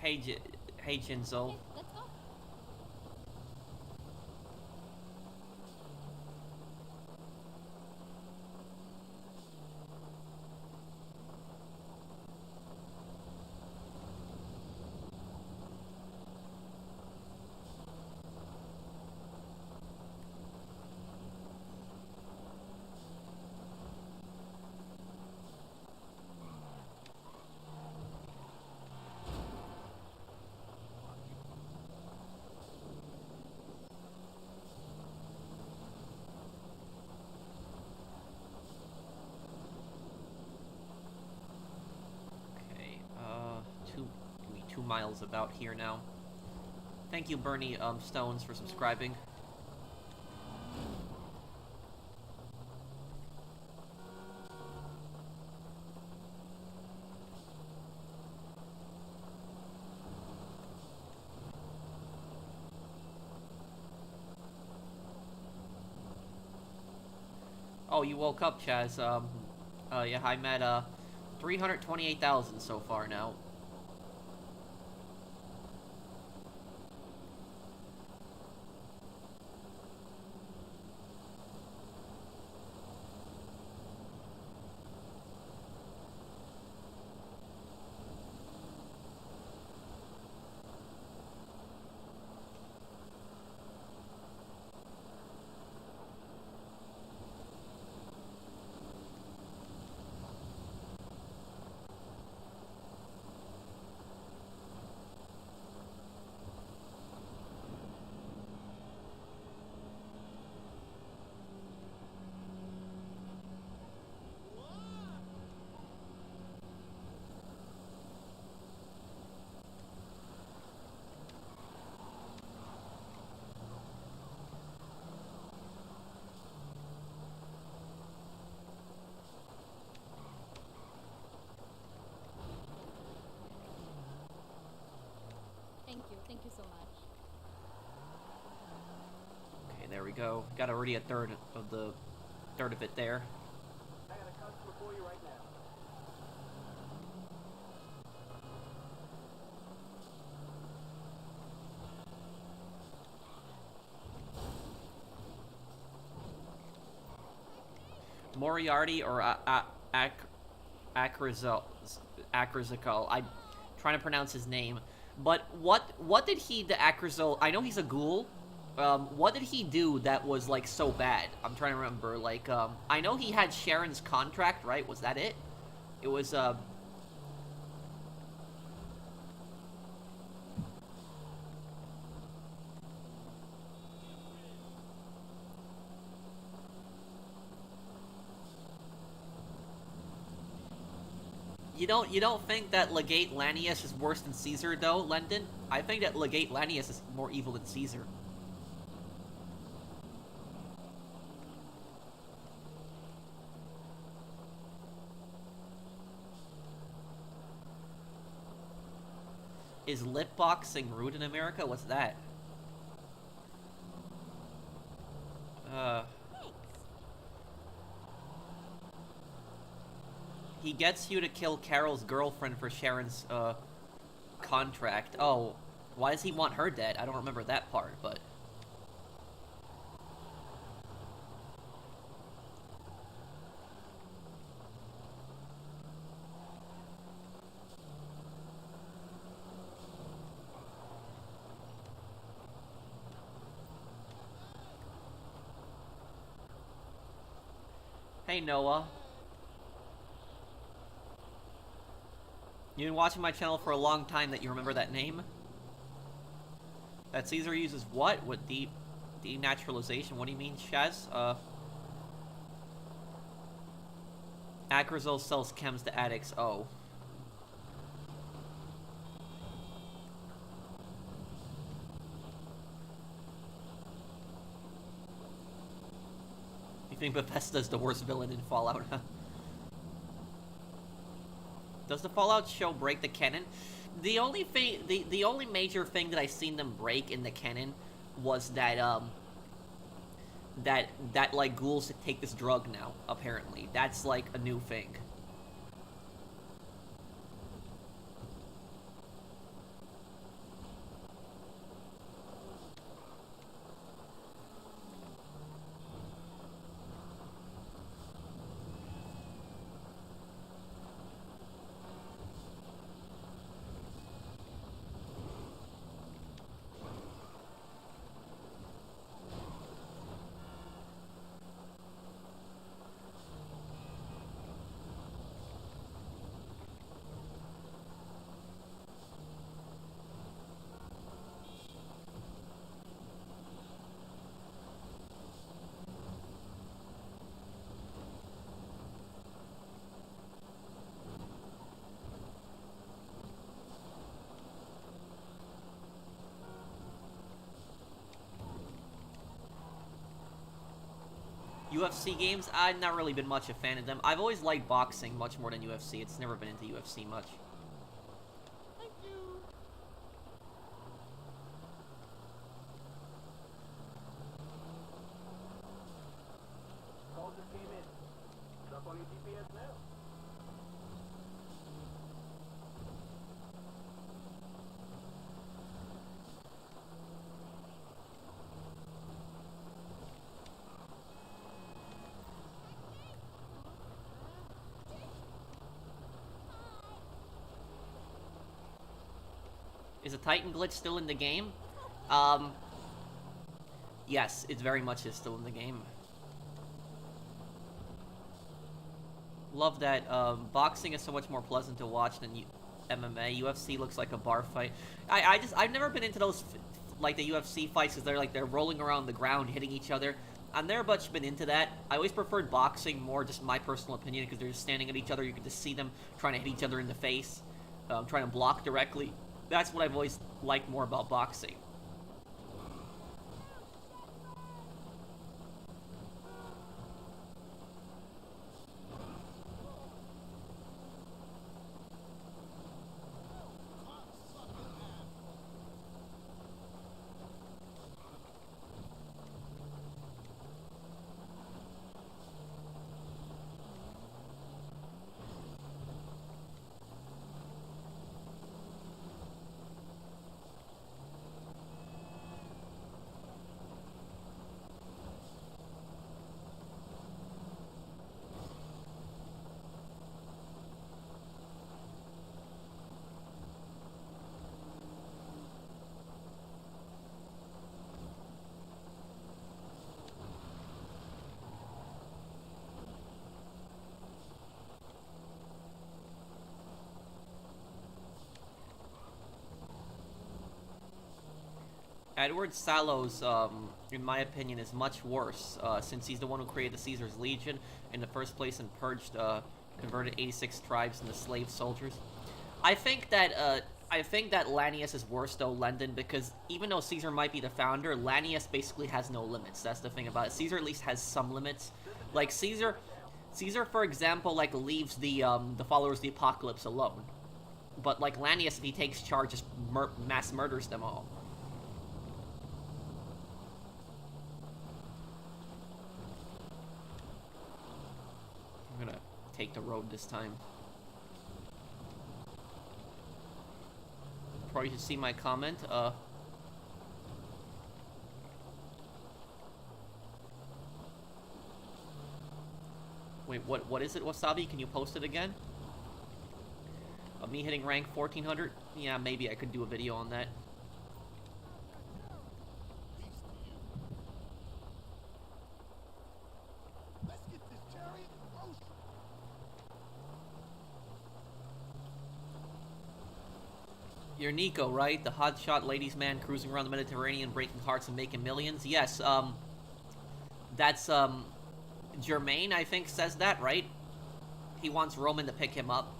Hey, Jinzo. Okay, let's go. Okay, give me 2 miles about here now. Thank you, Bernie Stones, for subscribing. Oh, you woke up, Chaz. Yeah, I'm at 328,000 so far now. Thank you so much. Okay, there we go. Got already a third of it there. I got a customer for you right now. Moriarty or Akrazal. I'm trying to pronounce his name. But what did the Akrazal? I know he's a ghoul. What did he do that was like so bad? I'm trying to remember. Like I know he had Sharon's contract, right? Was that it? It was You don't think that Legate Lanius is worse than Caesar, though, Lendon? I think that Legate Lanius is more evil than Caesar. Is lip boxing rude in America? What's that? He gets you to kill Carol's girlfriend for Sharon's, contract. Oh, why does he want her dead? I don't remember that part, but... Hey, Noah. You've been watching my channel for a long time that you remember that name? That Caesar uses what? What, denaturalization? What do you mean, Shaz? Akrazol sells chems to addicts. Oh. You think Bethesda's the worst villain in Fallout, huh? Does the Fallout show break the canon? The only thing, the only major thing that I seen them break in the canon was that that like ghouls take this drug now. Apparently, that's like a new thing. UFC games, I've not really been much a fan of them. I've always liked boxing much more than UFC. It's never been into UFC much. Thank you. Call just came in. It's up on your GPS now. Is a Titan glitch still in the game? Yes, it very much is still in the game. Love that, boxing is so much more pleasant to watch than MMA. UFC looks like a bar fight. I've never been into those, like, the UFC fights, because they're rolling around the ground, hitting each other. I've never much been into that. I always preferred boxing more, just my personal opinion, because they're just standing at each other, you can just see them trying to hit each other in the face, trying to block directly. That's what I've always liked more about boxing. Edward Salos, in my opinion, is much worse, since he's the one who created the Caesar's Legion in the first place and purged, converted 86 tribes into slave soldiers. I think that Lanius is worse, though, Lendon, because even though Caesar might be the founder, Lanius basically has no limits. That's the thing about it. Caesar at least has some limits. Like, Caesar, for example, like, leaves the followers of the apocalypse alone. But, like, Lanius, if he takes charge, just mass murders them all. I'm gonna take the road this time. Probably should see my comment. Wait, what is it, Wasabi? Can you post it again? Of me hitting rank 1400? Yeah, maybe I could do a video on that. Let's get this chariot in motion. You're Nico, right? The hotshot ladies man cruising around the Mediterranean, breaking hearts and making millions? Yes, that's, Jermaine, I think, says that, right? He wants Roman to pick him up.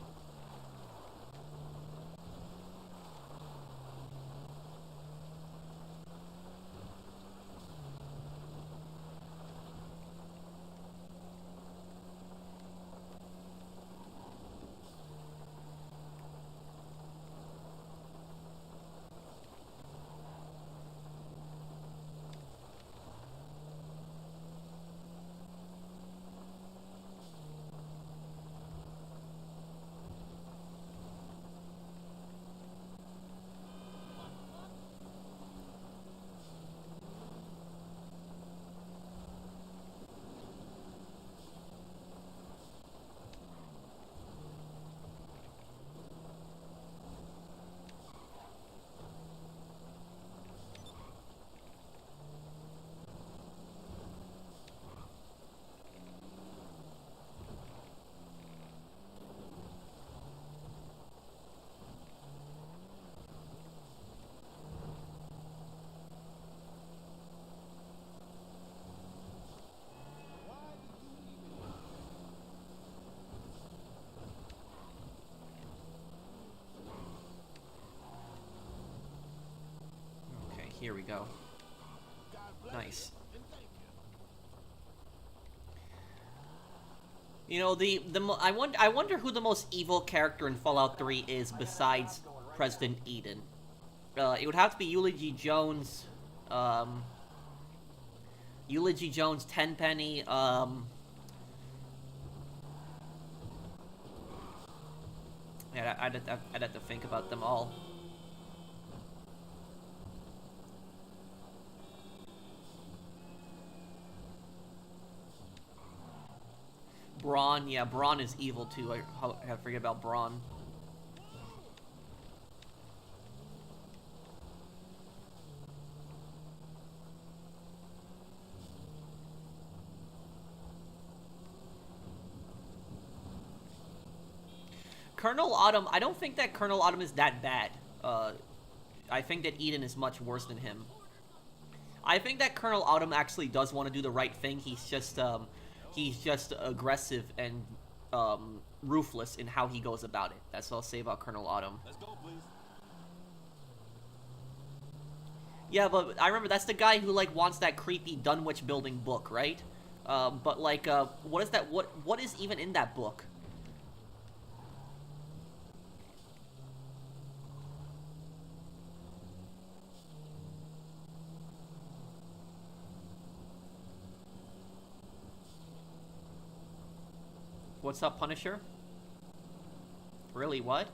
Okay, here we go. God bless Nice. you, and thank you. You know, I wonder who the most evil character in Fallout 3 is besides President Eden. It would have to be Eulogy Jones, Tenpenny, yeah, I'd have to think about them all. Braun, yeah, Braun is evil too. I forget about Braun. Colonel Autumn, I don't think that Colonel Autumn is that bad. I think that Eden is much worse than him. I think that Colonel Autumn actually does want to do the right thing. He's just aggressive and ruthless in how he goes about it. That's what I'll say about Colonel Autumn. Let's go, please. Yeah, but I remember that's the guy who like wants that creepy Dunwich Building book, right? But like, what is that? What is even in that book? What's up, Punisher? Really, what?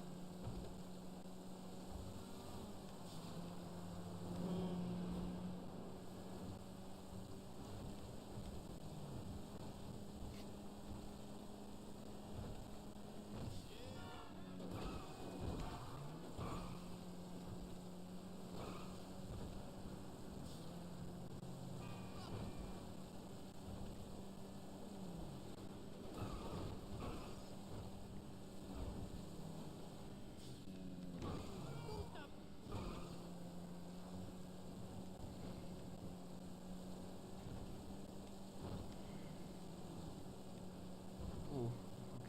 Ooh,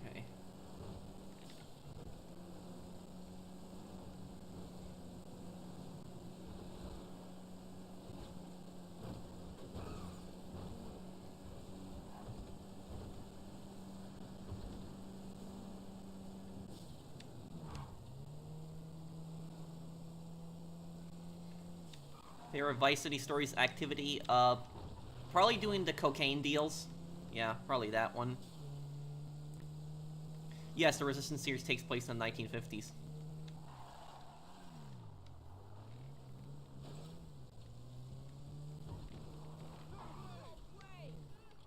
okay. Favorite Vice City Stories activity? Probably doing the cocaine deals. Yeah, probably that one. Yes, the Resistance series takes place in the 1950s.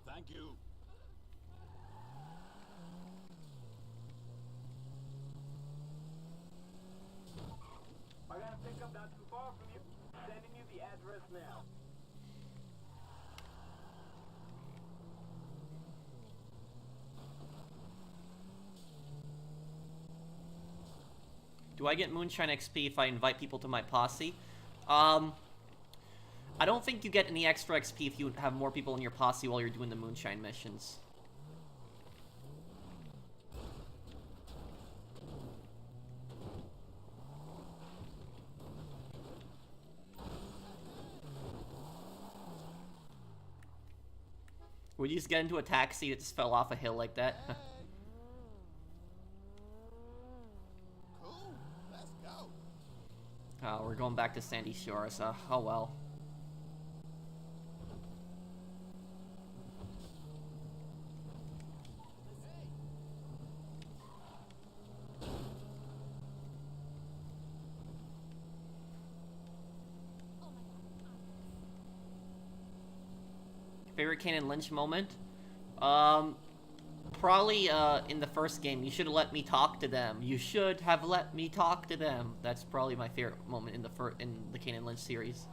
Thank you. I got a pickup not too far from you. Sending you the address now. Do I get Moonshine XP if I invite people to my posse? I don't think you get any extra XP if you have more people in your posse while you're doing the Moonshine missions. Would you just get into a taxi that just fell off a hill like that? Cool. Let's go. Oh, we're going back to Sandy Shores. Oh well. Favorite Kane and Lynch moment? Probably in the first game. You should have let me talk to them. You should have let me talk to them. That's probably my favorite moment in the Kane and Lynch series.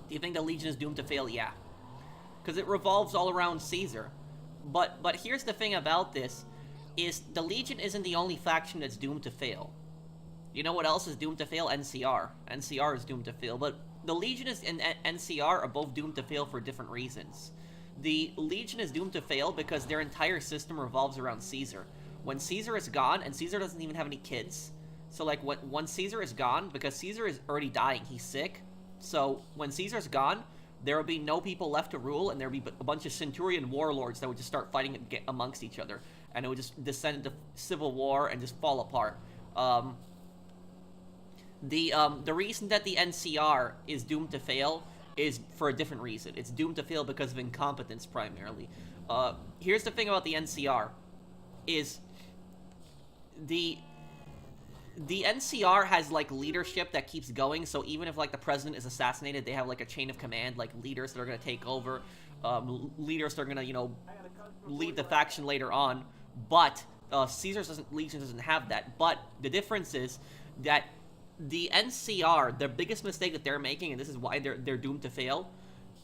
Do you think the Legion is doomed to fail? Yeah. Because it revolves all around Caesar. But here's the thing about this, is the Legion isn't the only faction that's doomed to fail. You know what else is doomed to fail? NCR. NCR is doomed to fail, but the Legion and NCR are both doomed to fail for different reasons. The Legion is doomed to fail because their entire system revolves around Caesar. When Caesar is gone, and Caesar doesn't even have any kids, so like when Caesar is gone, because Caesar is already dying, he's sick, so when Caesar's gone, there will be no people left to rule, and there will be a bunch of Centurion warlords that would just start fighting amongst each other, and it would just descend into civil war and just fall apart. The reason that the NCR is doomed to fail is for a different reason. It's doomed to fail because of incompetence, primarily. Here's the thing about the NCR, is the NCR has, like, leadership that keeps going, so even if, like, the president is assassinated, they have, like, a chain of command, like, leaders that are gonna take over, leaders that are gonna, you know, lead the faction later on, but, Legion doesn't have that. But the difference is that the NCR, the biggest mistake that they're making, and this is why they're doomed to fail,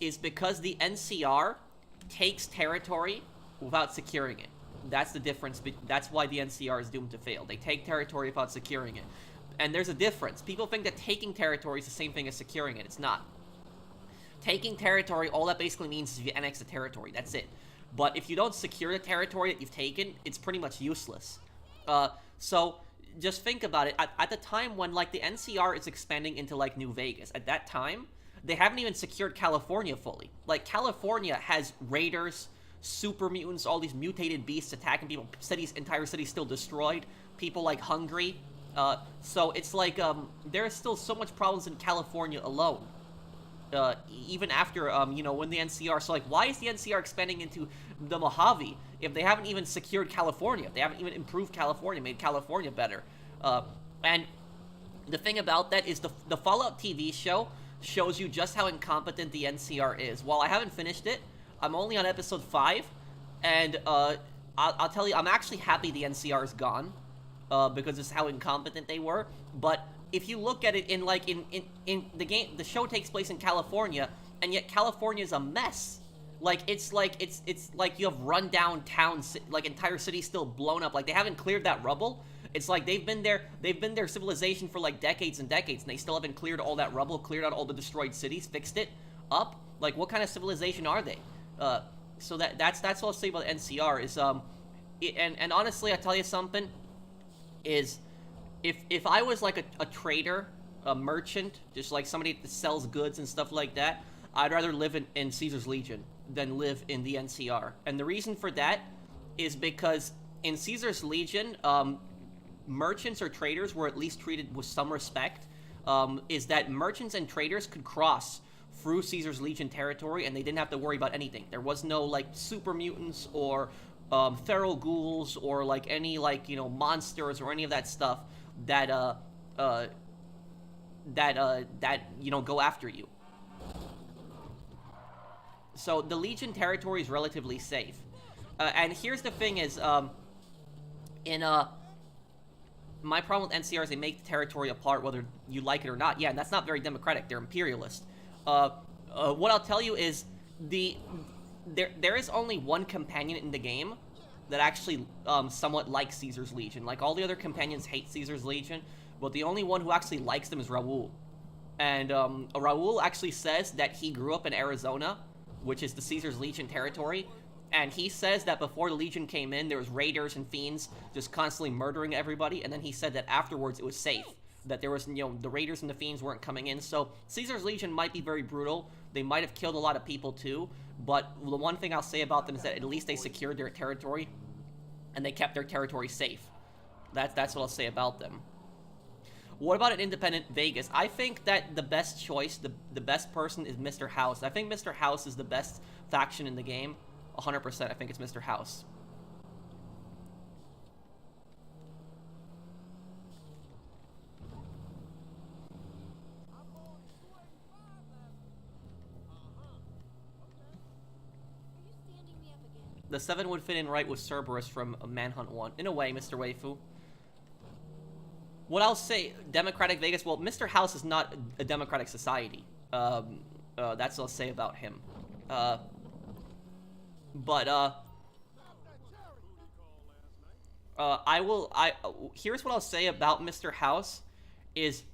is because the NCR takes territory without securing it. That's the difference. That's why the NCR is doomed to fail. They take territory without securing it. And there's a difference. People think that taking territory is the same thing as securing it. It's not. Taking territory, all that basically means is you annex the territory. That's it. But if you don't secure the territory that you've taken, it's pretty much useless. So just think about it. At the time when, like, the NCR is expanding into, like, New Vegas, at that time, they haven't even secured California fully. Like, California has raiders, super mutants, all these mutated beasts attacking people, entire cities still destroyed, people, like, hungry. So it's like, there are still so much problems in California alone. Even after, you know, when the NCR, so, like, why is the NCR expanding into the Mojave if they haven't even secured California? They haven't even improved California, made California better. And the thing about that is the Fallout TV show shows you just how incompetent the NCR is. While I haven't finished it, I'm only on episode 5, and, I'll tell you, I'm actually happy the NCR is gone, because it's how incompetent they were, but if you look at it in the game, the show takes place in California, and yet California is a mess. It's like you have rundown towns, like entire cities still blown up. Like, they haven't cleared that rubble. It's like they've been their civilization for, like, decades and decades, and they still haven't cleared all that rubble, cleared out all the destroyed cities, fixed it up. Like, what kind of civilization are they? So that's what I'll say about the NCR is, and honestly, I tell you something, is if I was like a trader, a merchant, just like somebody that sells goods and stuff like that, I'd rather live in Caesar's Legion than live in the NCR. And the reason for that is because in Caesar's Legion, merchants or traders were at least treated with some respect. Is that merchants and traders could cross through Caesar's Legion territory, and they didn't have to worry about anything. There was no, like, super mutants or feral ghouls or, like, any, like, you know, monsters or any of that stuff that you know, go after you. So the Legion territory is relatively safe. And here's the thing is, my problem with NCR is they make the territory apart whether you like it or not. Yeah, and that's not very democratic. They're imperialist. What I'll tell you is there is only one companion in the game that actually somewhat likes Caesar's Legion. Like, all the other companions hate Caesar's Legion, but the only one who actually likes them is Raul. And Raul actually says that he grew up in Arizona, which is the Caesar's Legion territory, and he says that before the Legion came in, there was raiders and fiends just constantly murdering everybody, and then he said that afterwards it was safe, that there was, you know, the raiders and the fiends weren't coming in. So Caesar's Legion might be very brutal, they might have killed a lot of people too, but the one thing I'll say about them is that at least they secured their territory, and they kept their territory safe. That's what I'll say about them. What about an independent Vegas? I think that the best choice, the best person is Mr. House. I think Mr. House is the best faction in the game. 100%, I think it's Mr. House. The 7 would fit in right with Cerberus from Manhunt 1. In a way, Mr. Waifu. What I'll say, Democratic Vegas, well, Mr. House is not a democratic society. That's what I'll say about him. Here's what I'll say about Mr. House, is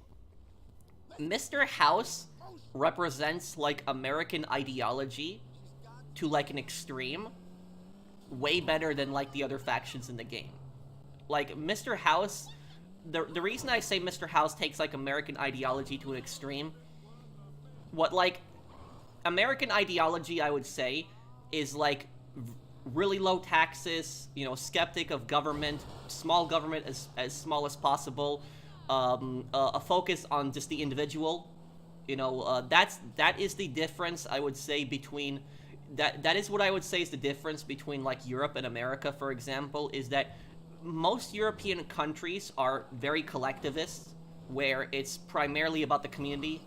Mr. House represents like American ideology to like an extreme way better than like the other factions in the game. Like Mr. House, the reason I say Mr. House takes like American ideology to an extreme, what like American ideology I would say is like really low taxes, you know, skeptic of government, small government as small as possible, a focus on just the individual. You know, that is the difference I would say between that is what I would say is the difference between like Europe and America, for example, is that most European countries are very collectivist, where it's primarily about the community.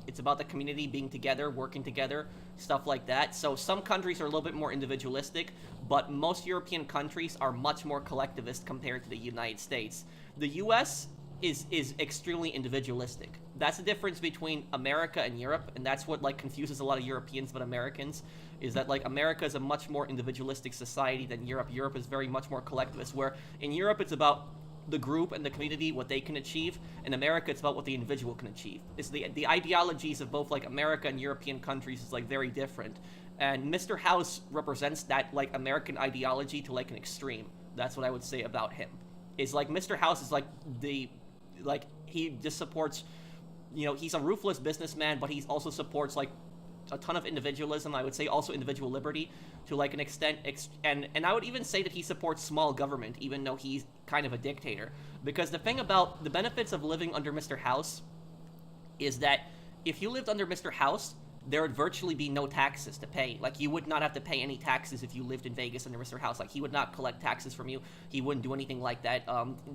It's about the community being together, working together, stuff like that. So some countries are a little bit more individualistic, but most European countries are much more collectivist compared to the United States. The US is extremely individualistic. That's the difference between America and Europe, and that's what like confuses a lot of Europeans but Americans, is that like America is a much more individualistic society than Europe. Europe is very much more collectivist, where in Europe it's about the group and the community, what they can achieve. In America, it's about what the individual can achieve. It's the ideologies of both like America and European countries is like very different. And Mr. House represents that like American ideology to like an extreme. That's what I would say about him. Is like Mr. House is like he just supports, you know, he's a ruthless businessman, but he also supports like a ton of individualism. I would say also individual liberty to like an extent, and I would even say that he supports small government, even though he's kind of a dictator. Because the thing about the benefits of living under Mr. House is that if you lived under Mr. House, there would virtually be no taxes to pay. Like, you would not have to pay any taxes if you lived in Vegas under Mr. House. Like, he would not collect taxes from you. He wouldn't do anything like that.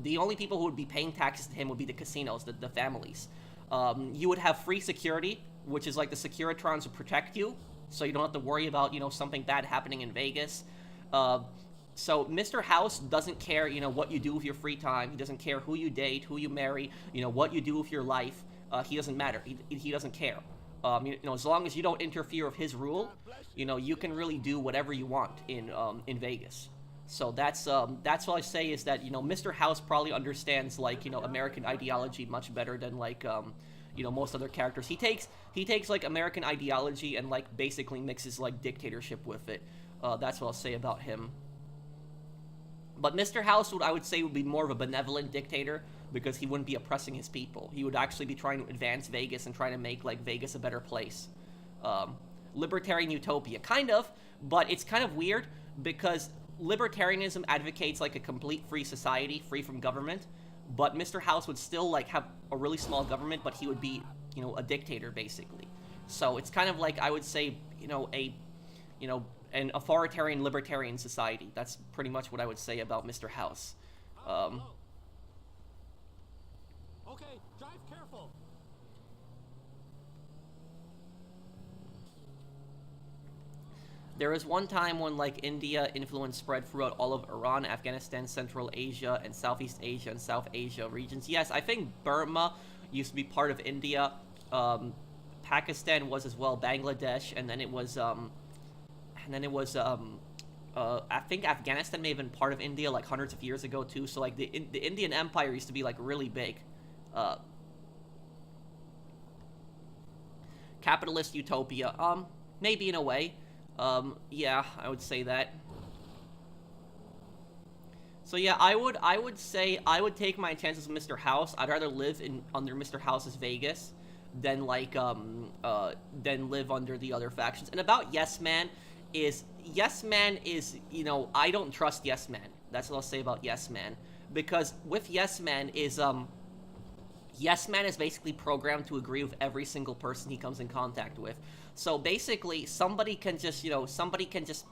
The only people who would be paying taxes to him would be the casinos, the families. You would have free security, which is like the Securitrons would protect you, so you don't have to worry about, you know, something bad happening in Vegas. So Mr. House doesn't care, you know, what you do with your free time. He doesn't care who you date, who you marry, you know, what you do with your life. He doesn't matter. He doesn't care. You know, as long as you don't interfere with his rule, you know, you can really do whatever you want in Vegas. So that's what I say is that, you know, Mr. House probably understands, like, you know, American ideology much better than, like, you know, most other characters. He takes like American ideology and like basically mixes like dictatorship with it. That's what I'll say about him. But Mr. House I would say would be more of a benevolent dictator, because he wouldn't be oppressing his people. He would actually be trying to advance Vegas and trying to make like Vegas a better place. Libertarian utopia, kind of, but it's kind of weird because libertarianism advocates like a complete free society, free from government. But Mr. House would still like have a really small government, but he would be, you know, a dictator basically. So it's kind of like, I would say, you know, an authoritarian libertarian society. That's pretty much what I would say about Mr. House. Okay, drive careful. There was one time when, like, India influence spread throughout all of Iran, Afghanistan, Central Asia, and Southeast Asia and South Asia regions. Yes, I think Burma used to be part of India. Pakistan was as well, Bangladesh, and then it was, I think Afghanistan may have been part of India, like, hundreds of years ago, too. So, like, the Indian Empire used to be, like, really big. Capitalist utopia. Maybe in a way. Yeah, I would say that. So yeah, I would say I would take my chances with Mr. House. I'd rather live under Mr. House's Vegas than like than live under the other factions. And about Yes Man is, you know, I don't trust Yes Man. That's what I'll say about Yes Man. Because with Yes Man is Yes Man is basically programmed to agree with every single person he comes in contact with. So basically, somebody can just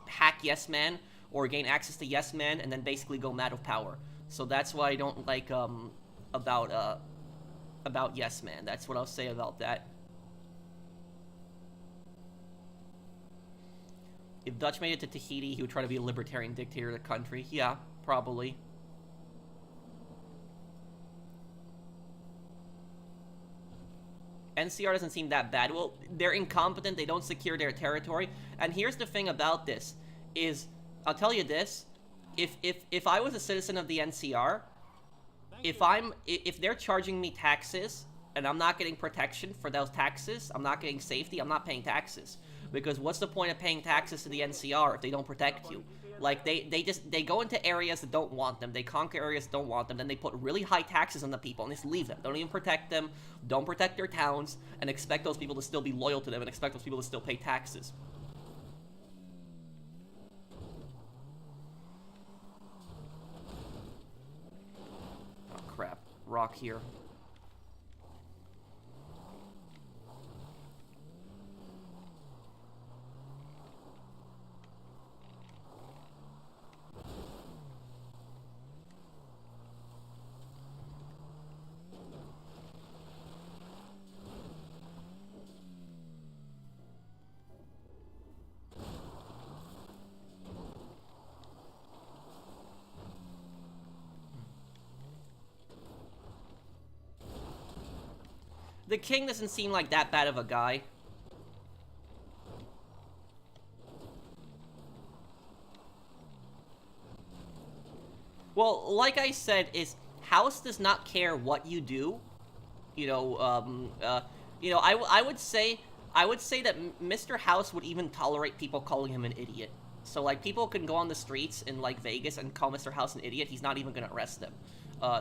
hack Yes Man or gain access to Yes Man and then basically go mad with power. So that's why I don't like about Yes Man. That's what I'll say about that. If Dutch made it to Tahiti, he would try to be a libertarian dictator of the country. Yeah, probably. NCR doesn't seem that bad. Well, they're incompetent, they don't secure their territory. And here's the thing about this, is, I'll tell you this, if I was a citizen of the NCR, if they're charging me taxes and I'm not getting protection for those taxes, I'm not getting safety, I'm not paying taxes. Because what's the point of paying taxes to the NCR if they don't protect you? Like, they go into areas that don't want them, they conquer areas that don't want them, then they put really high taxes on the people and just leave them. Don't even protect them, don't protect their towns, and expect those people to still be loyal to them, and expect those people to still pay taxes. Oh crap, rock here. The king doesn't seem like that bad of a guy. Well, like I said, House does not care what you do. You know, I would say that Mr. House would even tolerate people calling him an idiot. So, like, people can go on the streets in, like, Vegas and call Mr. House an idiot. He's not even gonna arrest them.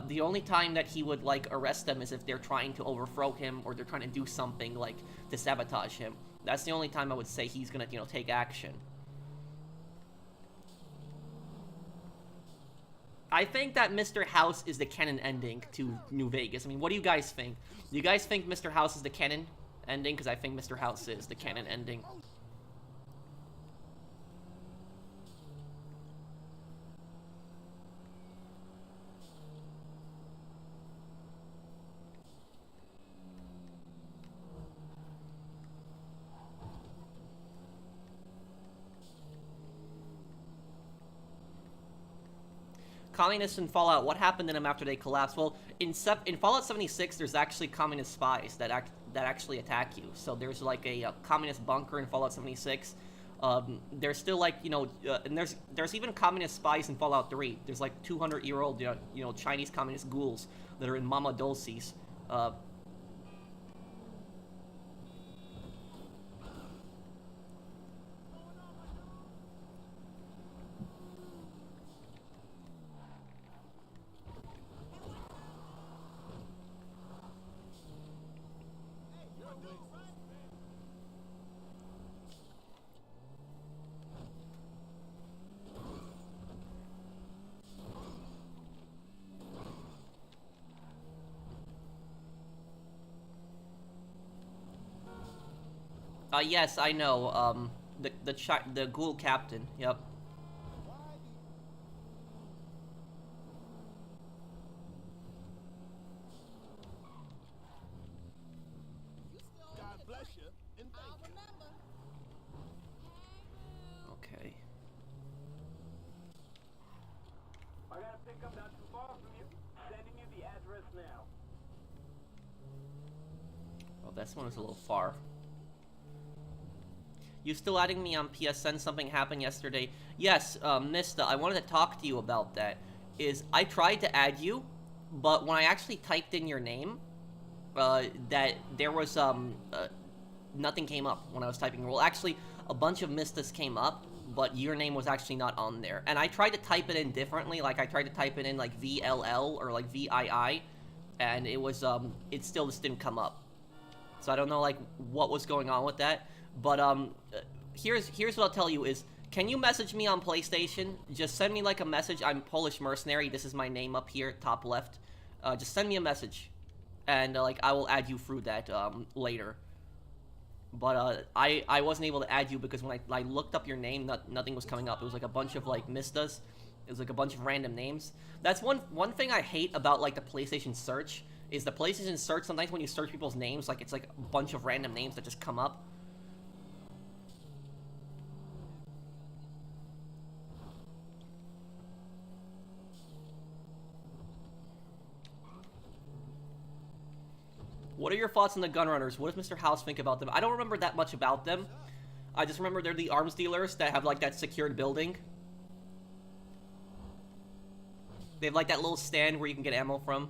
The only time that he would, like, arrest them is if they're trying to overthrow him or they're trying to do something, like, to sabotage him. That's the only time I would say he's gonna, you know, take action. I think that Mr. House is the canon ending to New Vegas. I mean, what do you guys think? Do you guys think Mr. House is the canon ending? Because I think Mr. House is the canon ending. Communists in Fallout, what happened to them after they collapsed? Well, in Fallout 76, there's actually communist spies that actually attack you. So there's like a communist bunker in Fallout 76. There's still like, you know, and there's even communist spies in Fallout 3. There's like 200-year-old, you know, Chinese communist ghouls that are in Mama Dulce's. Yes, I know. The ghoul captain. Yep. God bless you, and thank you. Okay. I got a pickup not too far from you. Sending you the address now. Well, this one is a little far. You still adding me on PSN? Something happened yesterday. Yes, Nista, I wanted to talk to you about that. I tried to add you, but when I actually typed in your name, that there was, nothing came up when I was typing. Well, actually, a bunch of Mistas came up, but your name was actually not on there. And I tried to type it in differently, like I tried to type it in like VLL or like VII, and it was, it still just didn't come up. So I don't know, like, what was going on with that. But, here's what I'll tell you is, can you message me on PlayStation? Just send me, like, a message. I'm Polish Mercenary. This is my name up here, top left. Just send me a message. And, like, I will add you through that, later. But, I wasn't able to add you because when I looked up your name, nothing was coming up. It was, like, a bunch of, like, Mistas. It was, like, a bunch of random names. That's one thing I hate about, like, the PlayStation search, is the PlayStation search, sometimes when you search people's names, like, it's, like, a bunch of random names that just come up. What are your thoughts on the Gunrunners? What does Mr. House think about them? I don't remember that much about them. I just remember they're the arms dealers that have, like, that secured building. They have, like, that little stand where you can get ammo from.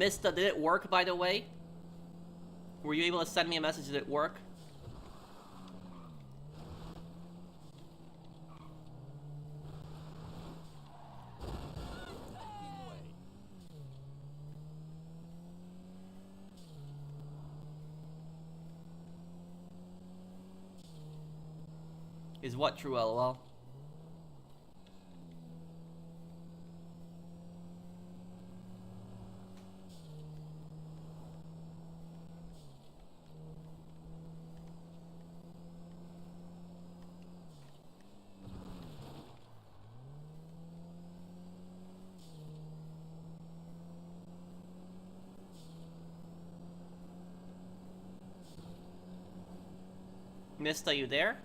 Mista, did it work, by the way? Were you able to send me a message? Did it work? Is what true, lol? Mist, are you there?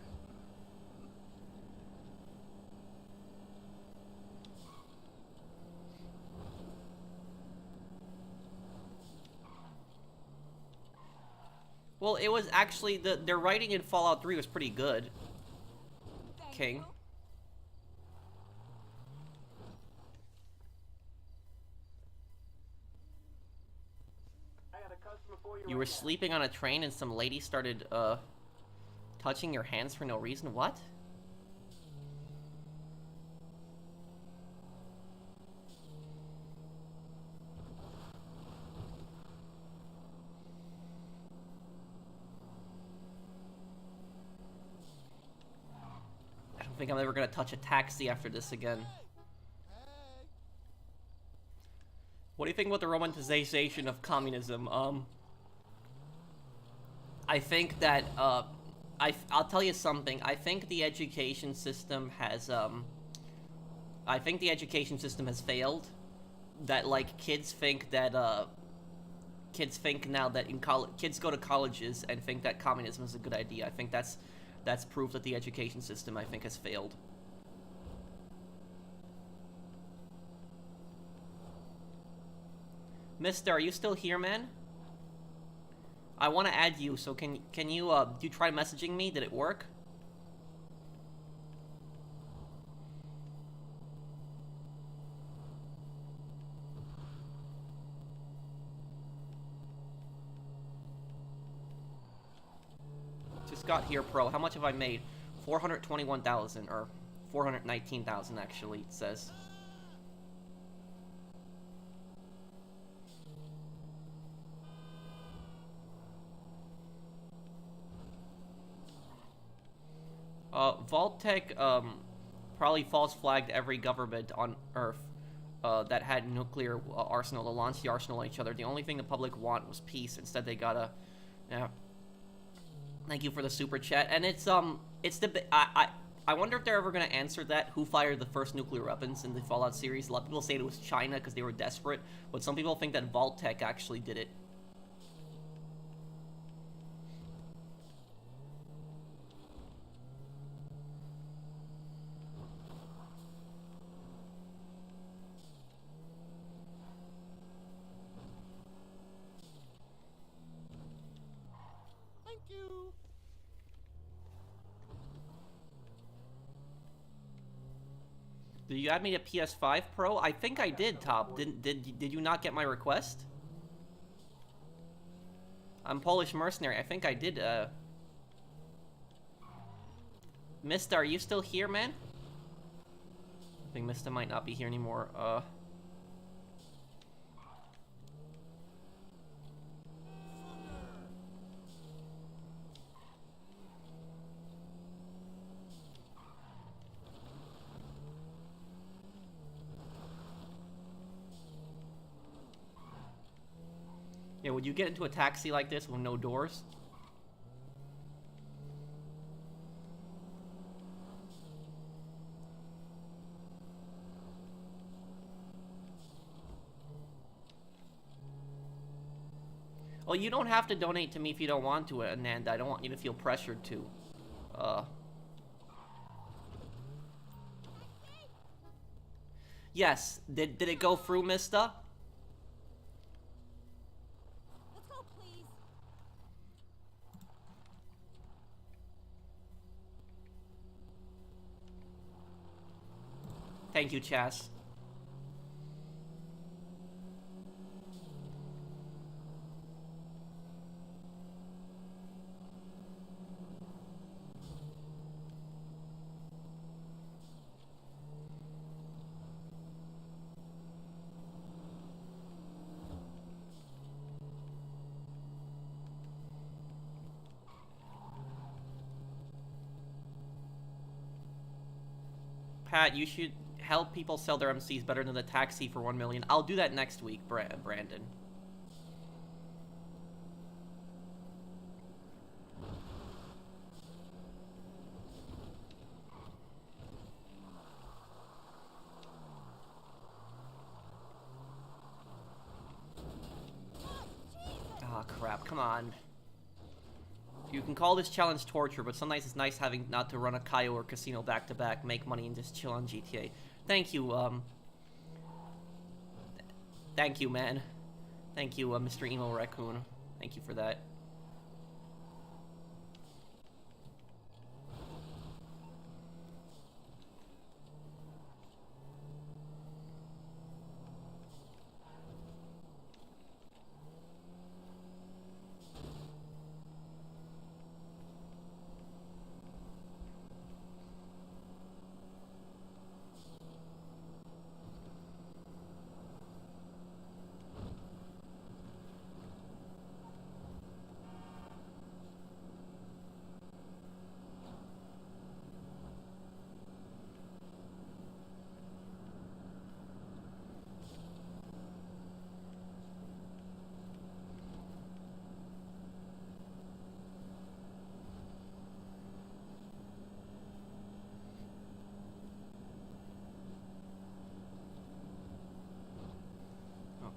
Well, it was actually their writing in Fallout 3 was pretty good. King. I got a customer for you. You were right now. sleeping on a train and some lady started touching your hands for no reason. What? I don't think I'm ever gonna touch a taxi after this again. What do you think about the romanticization of communism? I think that, I'll tell you something. I think the education system has, I think the education system has failed. That, like, kids think that, kids think now that in college, kids go to colleges and think that communism is a good idea. I think that's proof that the education system, I think, has failed. Mister, are you still here, man? I want to add you, so can you, do you try messaging me? Did it work? Just got here, pro. How much have I made? 421,000, or 419,000, actually, it says. Vault-Tec, probably false flagged every government on Earth, that had nuclear arsenal to launch the arsenal on each other. The only thing the public want was peace. Instead, they gotta, yeah. Thank you for the super chat. And it's the, I wonder if they're ever gonna answer that. Who fired the first nuclear weapons in the Fallout series? A lot of people say it was China because they were desperate, but some people think that Vault-Tec actually did it. Thank you. Did you add me to PS5 Pro? I think I did, Top. Did you not get my request? I'm Polish mercenary. I think I did, Mista, are you still here, man? I think Mista might not be here anymore. Yeah, would you get into a taxi like this with no doors? Well, you don't have to donate to me if you don't want to, Ananda. I don't want you to feel pressured to. Yes. Did it go through, Mista? Let's go, please. Thank you, Chas. Pat, you should help people sell their MCs better than the taxi for 1 million. I'll do that next week, Brandon. Ah, crap, come on. You can call this challenge torture, but sometimes it's nice having not to run a Kaio or casino back-to-back, make money, and just chill on GTA. Thank you, Thank you, man. Thank you, Mr. Emo Raccoon. Thank you for that.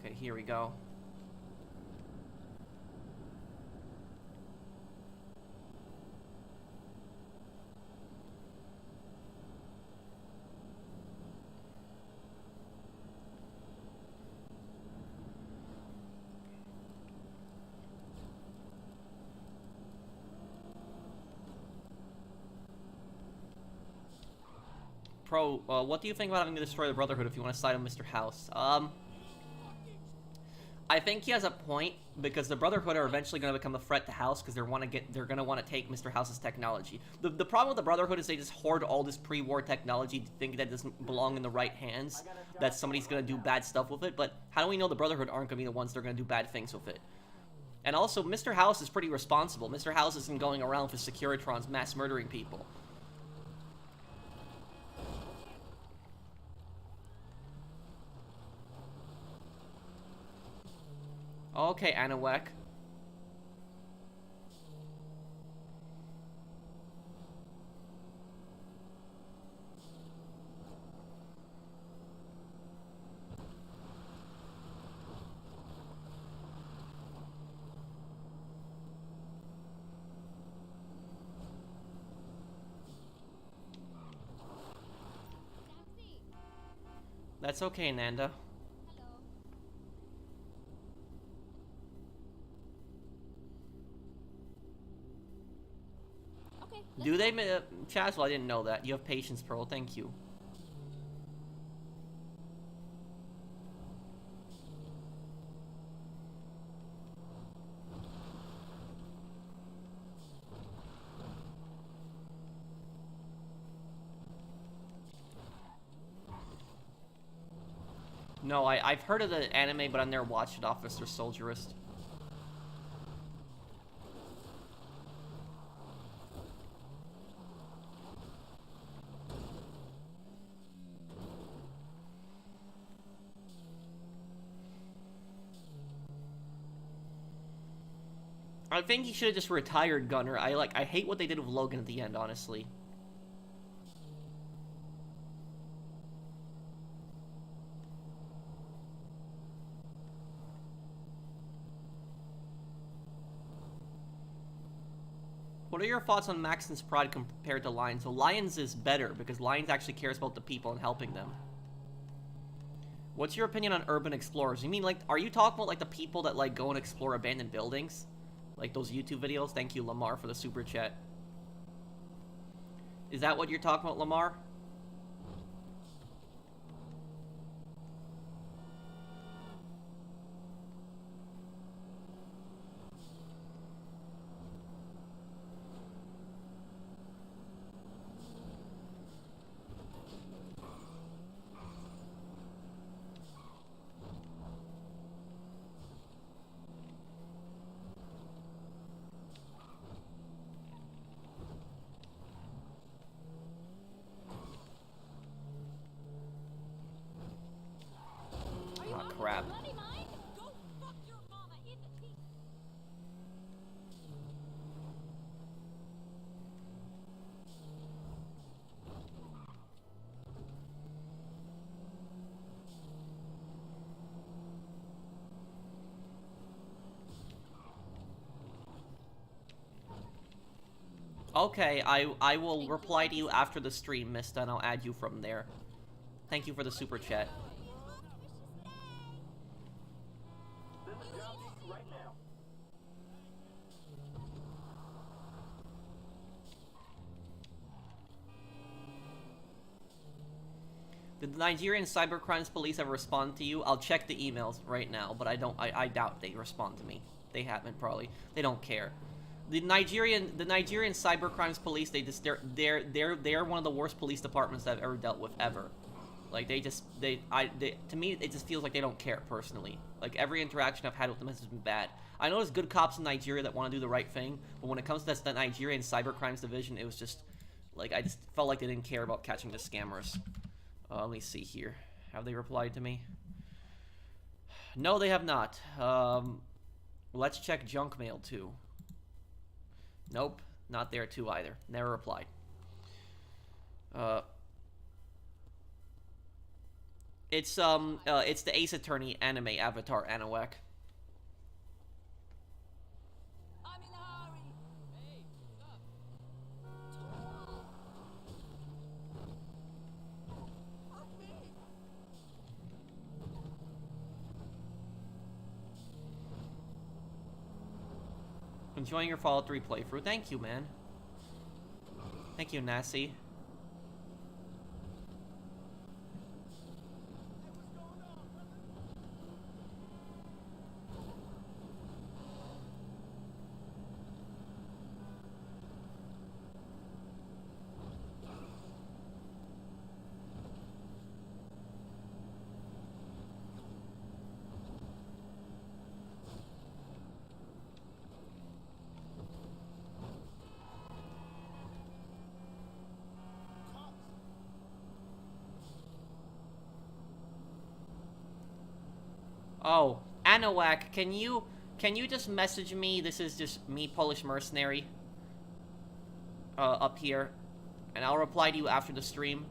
Okay, here we go. Pro, what do you think about having to destroy the Brotherhood if you want to side on Mr. House? I think he has a point, because the Brotherhood are eventually going to become a threat to House, because they're going to want to take Mr. House's technology. The problem with the Brotherhood is they just hoard all this pre-war technology to think that it doesn't belong in the right hands, that somebody's going to do bad stuff with it, but how do we know the Brotherhood aren't going to be the ones that are going to do bad things with it? And also, Mr. House is pretty responsible. Mr. House isn't going around for Securitrons mass murdering people. Okay, Anawek. That's okay, Nanda. Do they, Chaswell, I didn't know that. You have patience, Pearl, thank you. No, I've heard of the anime, but I've never watched it, Officer Soldierist. I think he should have just retired Gunner. I hate what they did with Logan at the end, honestly. What are your thoughts on Maxon's Pride compared to Lions? So Lions is better, because Lions actually cares about the people and helping them. What's your opinion on urban explorers? You mean, like, are you talking about, like, the people that, like, go and explore abandoned buildings? Like those YouTube videos? Thank you, Lamar, for the super chat. Is that what you're talking about, Lamar? Okay, I will reply to you after the stream, Mista, and I'll add you from there. Thank you for the super chat. Send the job to you right now. Did the Nigerian cybercrimes police ever respond to you? I'll check the emails right now, but I doubt they respond to me. They haven't, probably. They don't care. The Nigerian cybercrimes police, they're one of the worst police departments I've ever dealt with ever. Like to me it just feels like they don't care personally. Like every interaction I've had with them has been bad. I know there's good cops in Nigeria that want to do the right thing, but when it comes to the Nigerian cybercrimes division, it was just like I just felt like they didn't care about catching the scammers. Let me see here. Have they replied to me? No, they have not. Let's check junk mail too. Nope, not there too either. Never replied. It's the Ace Attorney anime avatar Anawak. I'm in a hurry. Hey, stop. Enjoying your Fallout 3 playthrough. Thank you, man. Thank you, Nassie. Oh, Anawak, can you just message me? This is just me, Polish mercenary. Up here, and I'll reply to you after the stream.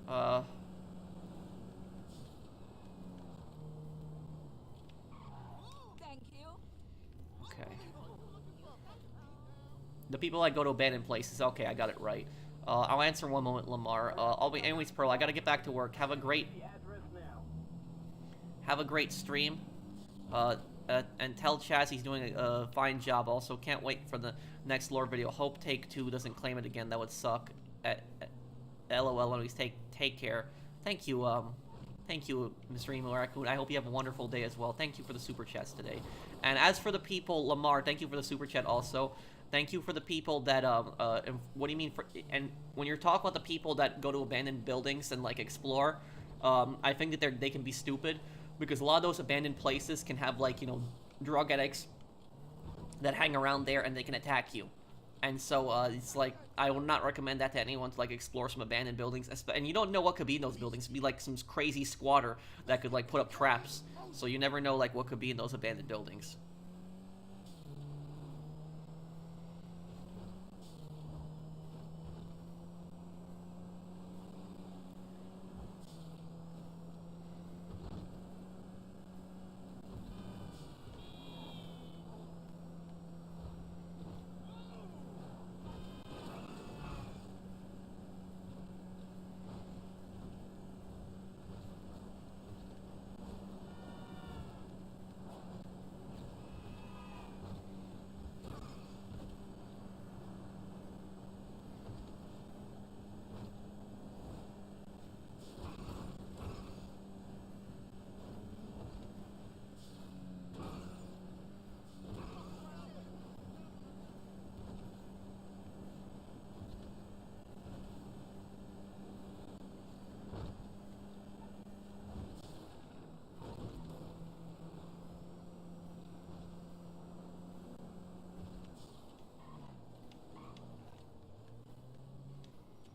Thank you. Okay. The people that go to abandoned places. Okay, I got it right. I'll answer in one moment, Lamar. Anyways, Pearl, I gotta get back to work. Have a great stream. And tell Chaz he's doing a fine job. Also, can't wait for the next lore video. Hope Take 2 doesn't claim it again. That would suck. LOL. Anyways, take care. Thank you, Mr. Emo Raccoon. I hope you have a wonderful day as well. Thank you for the super chats today. And as for the people, Lamar, thank you for the super chat also. Thank you for the people that, what do you mean for, and when you're talking about the people that go to abandoned buildings and, like, explore, I think that they can be stupid, because a lot of those abandoned places can have, like, you know, drug addicts that hang around there and they can attack you. And so, it's like, I will not recommend that to anyone to, like, explore some abandoned buildings. And you don't know what could be in those buildings. It'd be, like, some crazy squatter that could, like, put up traps. So you never know, like, what could be in those abandoned buildings.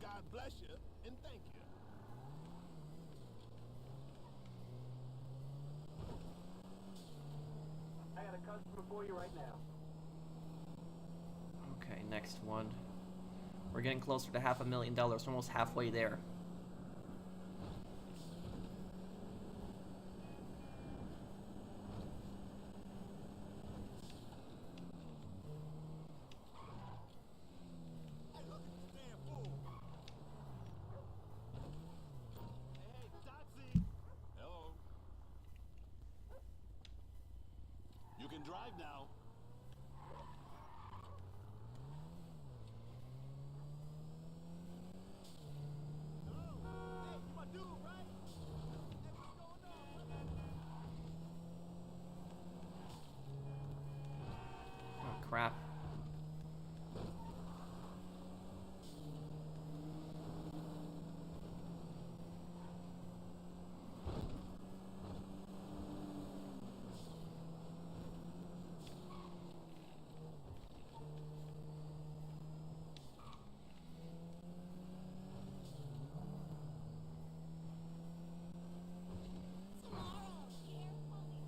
God bless you and thank you. I got a customer for you right now. Okay, next one. We're getting closer to $500,000. We're almost halfway there. drive now. Hey, you my dude, right? Hey, what's going on? Oh, crap. Tomorrow, carefully. Jesus fucking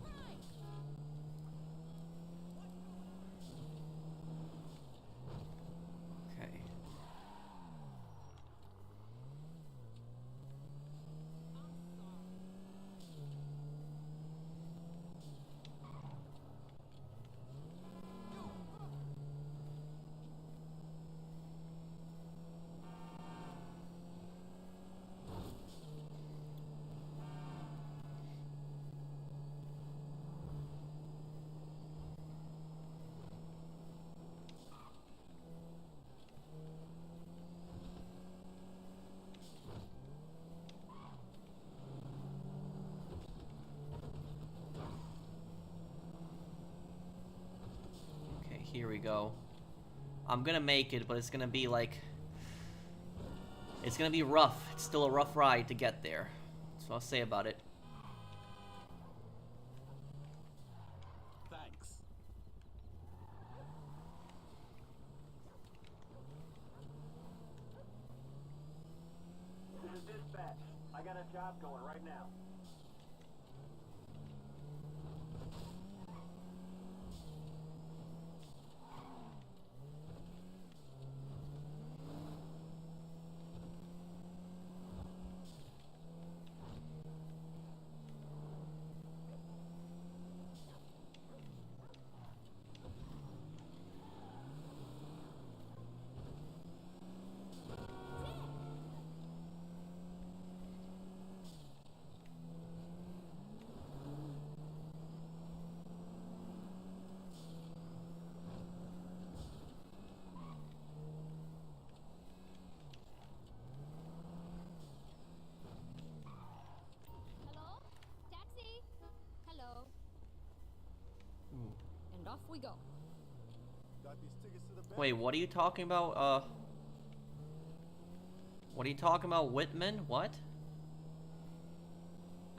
Christ! Okay. Okay, here we go. I'm gonna make it, but it's gonna be like... It's gonna be rough. It's still a rough ride to get there. That's what I'll say about it. Thanks. This is dispatch. I got a job going right now. Hello? Taxi? Hello. And off we go. Got these tickets to the bank. Wait, what are you talking about? What are you talking about, Whitman? What?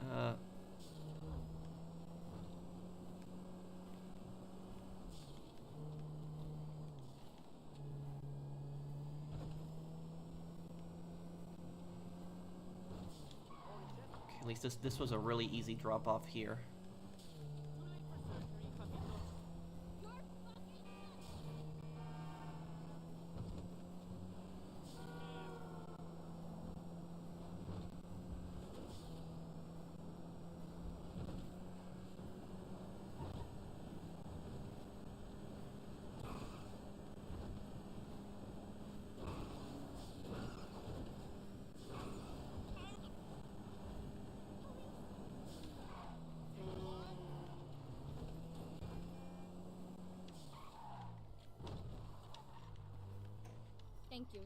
Okay, at least this was a really easy drop off here. You're fucking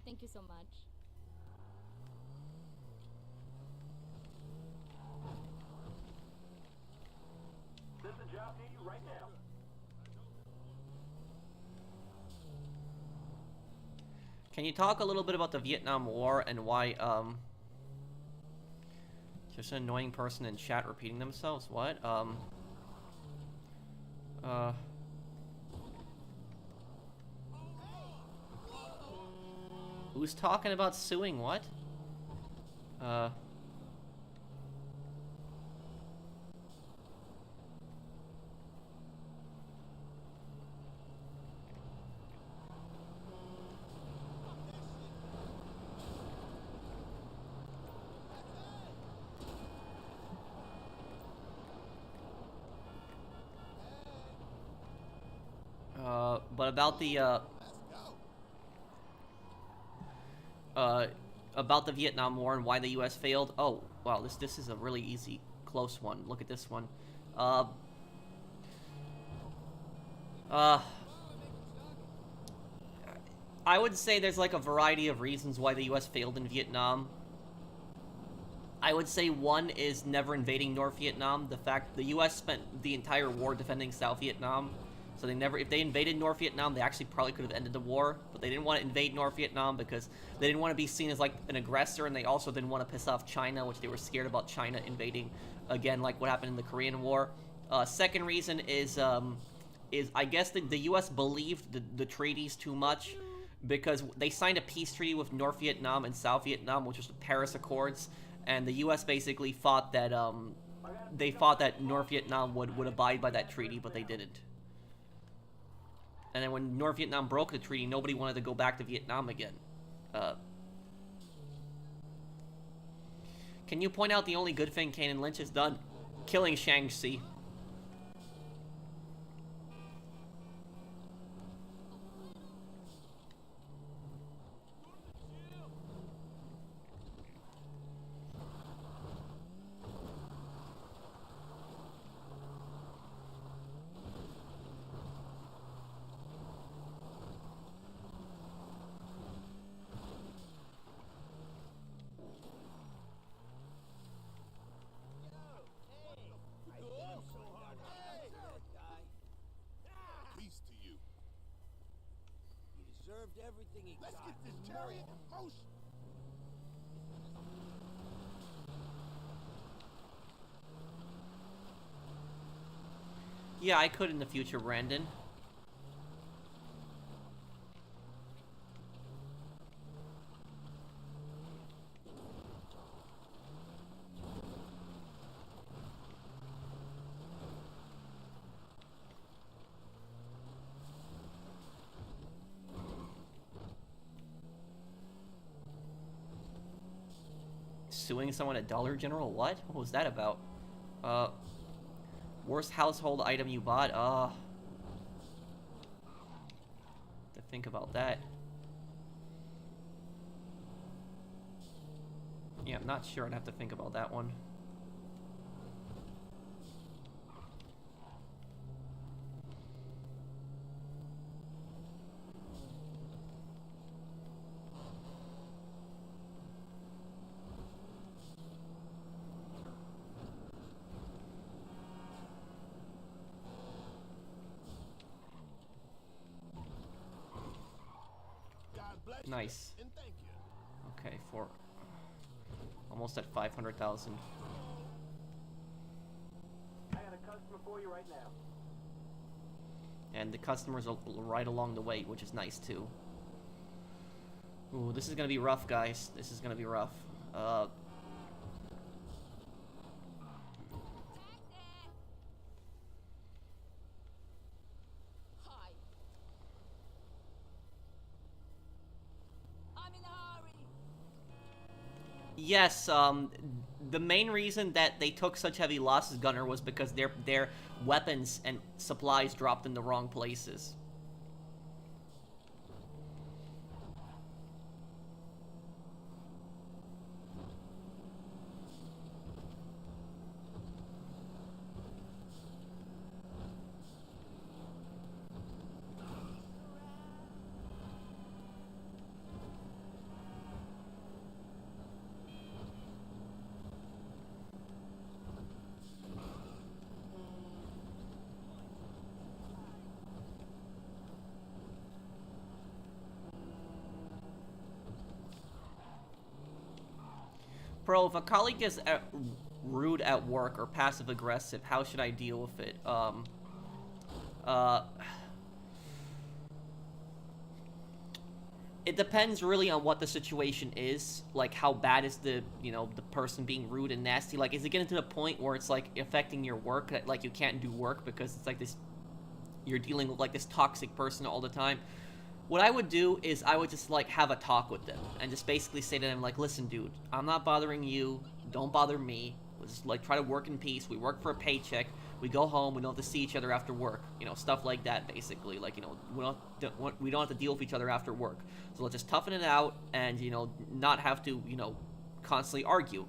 Thank you so much. There's a job near you right now. Can you talk a little bit about the Vietnam War and why, just an annoying person in chat repeating themselves? What? Who's talking about suing what? But about the, about the Vietnam War and why the U.S. failed. Oh, wow, this is a really easy, close one. Look at this one. I would say there's like a variety of reasons why the U.S. failed in Vietnam. I would say one is never invading North Vietnam. The fact the U.S. spent the entire war defending South Vietnam, so they never, if they invaded North Vietnam, they actually probably could have ended the war, but they didn't want to invade North Vietnam because they didn't want to be seen as like an aggressor, and they also didn't want to piss off China, which they were scared about China invading again, like what happened in the Korean War. Second reason is I guess the U.S. believed the treaties too much, because they signed a peace treaty with North Vietnam and South Vietnam, which was the Paris Accords, and the U.S. basically thought that North Vietnam would abide by that treaty, but they didn't. And then when North Vietnam broke the treaty, nobody wanted to go back to Vietnam again. Can you point out the only good thing Kane and Lynch has done? Killing Shang-Chi. Peace to you. He deserved everything he Let's got. get this chariot in motion. Yeah, I could in the future, Brandon. Suing someone at Dollar General? What? What was that about? Worst household item you bought? To think about that. Yeah, I'm not sure. I'd have to think about that one. God bless you. Nice. And thank you. Okay, almost at 500,000. I got a customer for you right now. And the customers are right along the way, which is nice too. Ooh, this is gonna be rough, guys. This is gonna be rough. Hi. I'm in a hurry. Yes, the main reason that they took such heavy losses, Gunner, was because their weapons and supplies dropped in the wrong places. Bro, if a colleague is rude at work or passive-aggressive, how should I deal with it? It depends really on what the situation is. Like, how bad is the person being rude and nasty? Like, is it getting to the point where it's, like, affecting your work? That, like, you can't do work because it's, like, this... You're dealing with, like, this toxic person all the time. What I would do is I would just, like, have a talk with them and just basically say to them, like, listen, dude, I'm not bothering you. Don't bother me. Let's just, like, try to work in peace. We work for a paycheck. We go home, we don't have to see each other after work. You know, stuff like that, basically. Like, you know, we don't have to deal with each other after work. So let's just toughen it out and, you know, not have to, you know, constantly argue.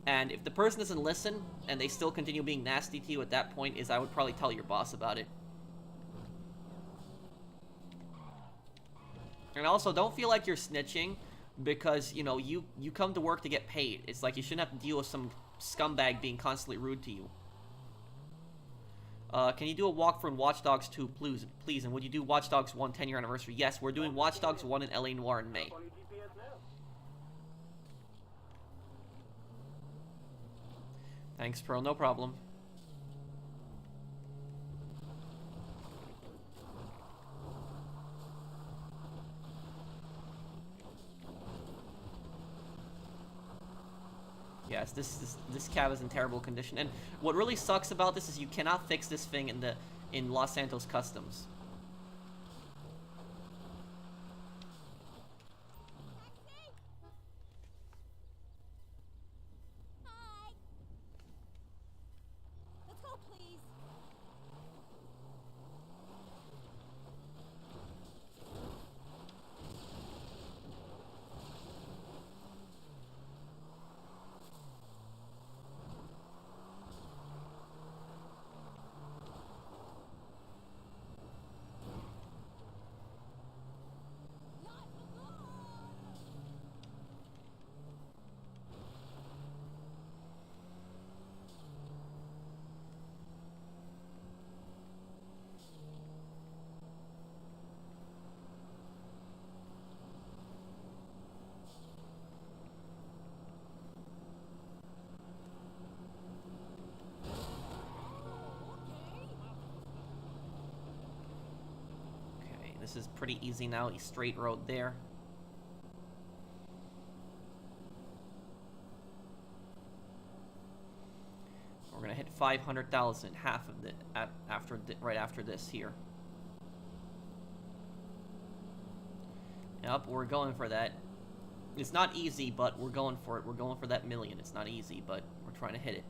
And if the person doesn't listen and they still continue being nasty to you at that point, I would probably tell your boss about it. And also, don't feel like you're snitching because, you know, you come to work to get paid. It's like you shouldn't have to deal with some scumbag being constantly rude to you. Can you do a walkthrough in Watch Dogs 2, please? And would you do Watch Dogs 1 10-year anniversary? Yes, we're doing Watch Dogs 1 in LA Noire in May. On your GPS now. Thanks, Pro. No problem. Yes, this cab is in terrible condition, and what really sucks about this is you cannot fix this thing in Los Santos Customs. Hi. Let's go, please. Okay, this is pretty easy now. A straight road there. We're gonna hit 500,000, half of it right after this here. Yep, we're going for that. It's not easy, but we're going for it. We're going for that million. It's not easy, but we're trying to hit it.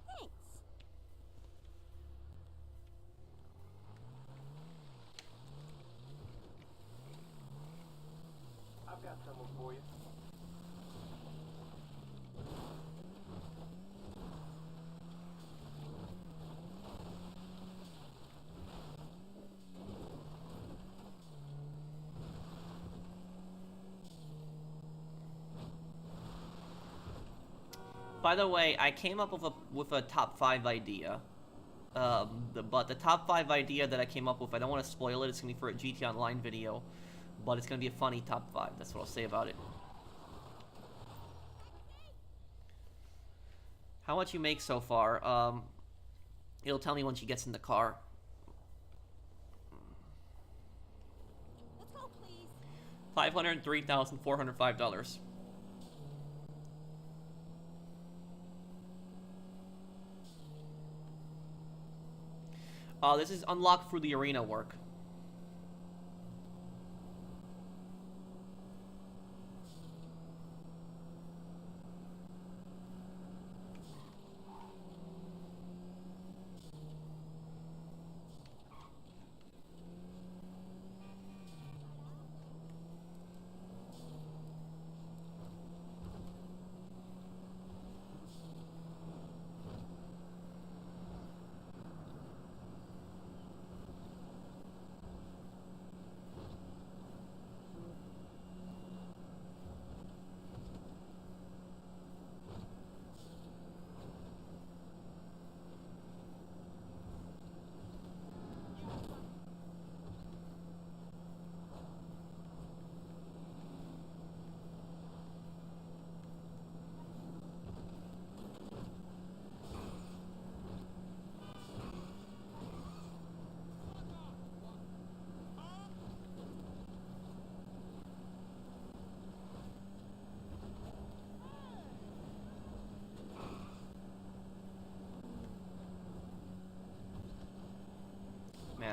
Thanks. I've got someone for you. By the way, I came up with a top 5 idea. But the top 5 idea that I came up with, I don't want to spoil it. It's gonna be for a GT Online video, but it's gonna be a funny top 5. That's what I'll say about it. How much you make so far? It'll tell me when she gets in the car. Let's go, please. $503,405. This is unlocked through the arena work.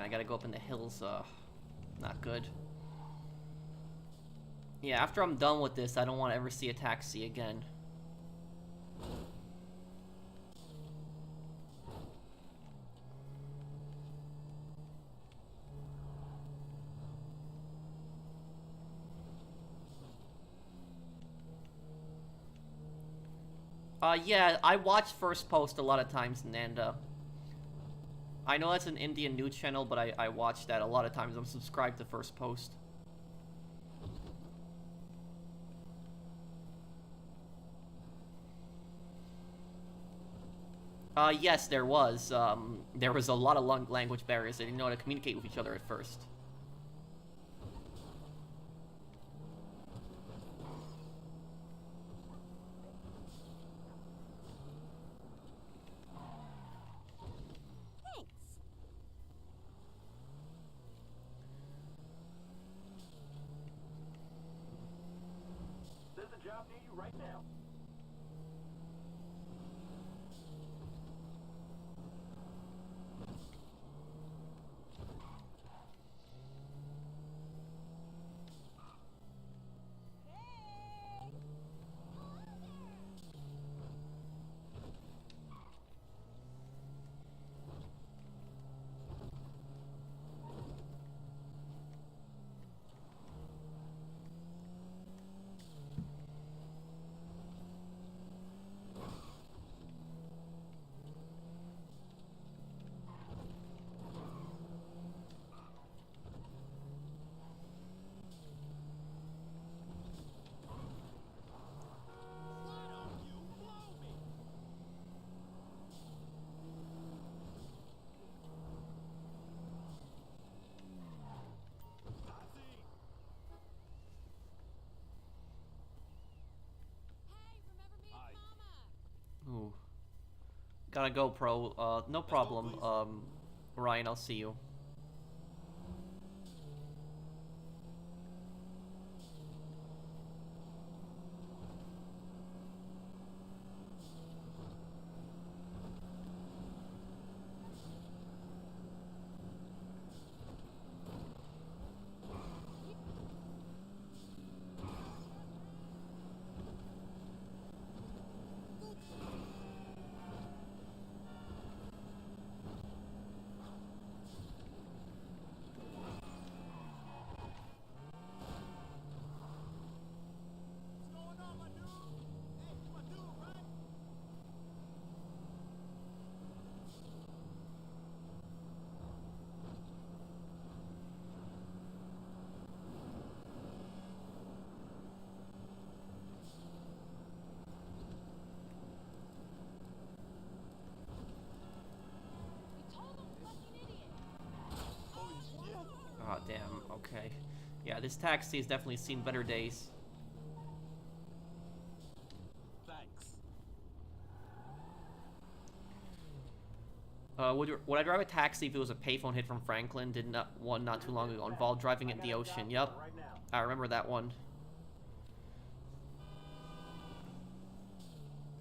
I gotta go up in the hills, not good. Yeah, after I'm done with this, I don't want to ever see a taxi again. Yeah, I watch First Post a lot of times, and, I know that's an Indian news channel, but I watch that a lot of times. I'm subscribed to First Post. Yes, there was. There was a lot of language barriers. They didn't know how to communicate with each other at first. Thanks. There's a job near you right now. Ooh. Gotta go, pro. No problem. Ryan, I'll see you. Oh, damn. Okay. Yeah, this taxi has definitely seen better days. Thanks. Would I drive a taxi if it was a payphone hit from Franklin? Did one not too long ago involved driving it in the ocean. Yup. I remember that one.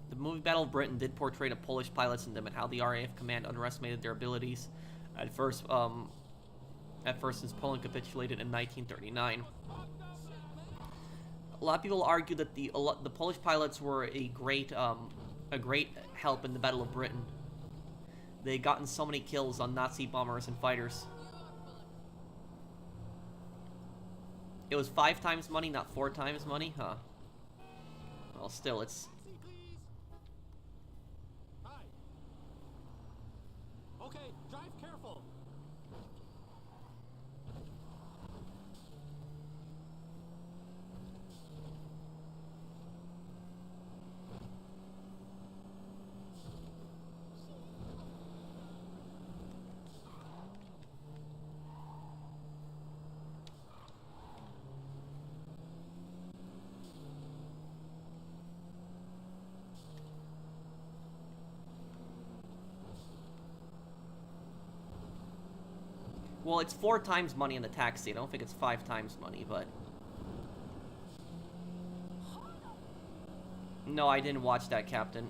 The movie Battle of Britain did portray the Polish pilots in them and how the RAF command underestimated their abilities at first since Poland capitulated in 1939. A lot of people argue that the Polish pilots were a great help in the Battle of Britain. They gotten so many kills on Nazi bombers and fighters. It was 5 times money, not 4 times money, huh? Well, still, it's... Hi. Okay, drive careful. Well, it's 4 times money in the taxi. I don't think it's 5 times money, but... No, I didn't watch that, Captain.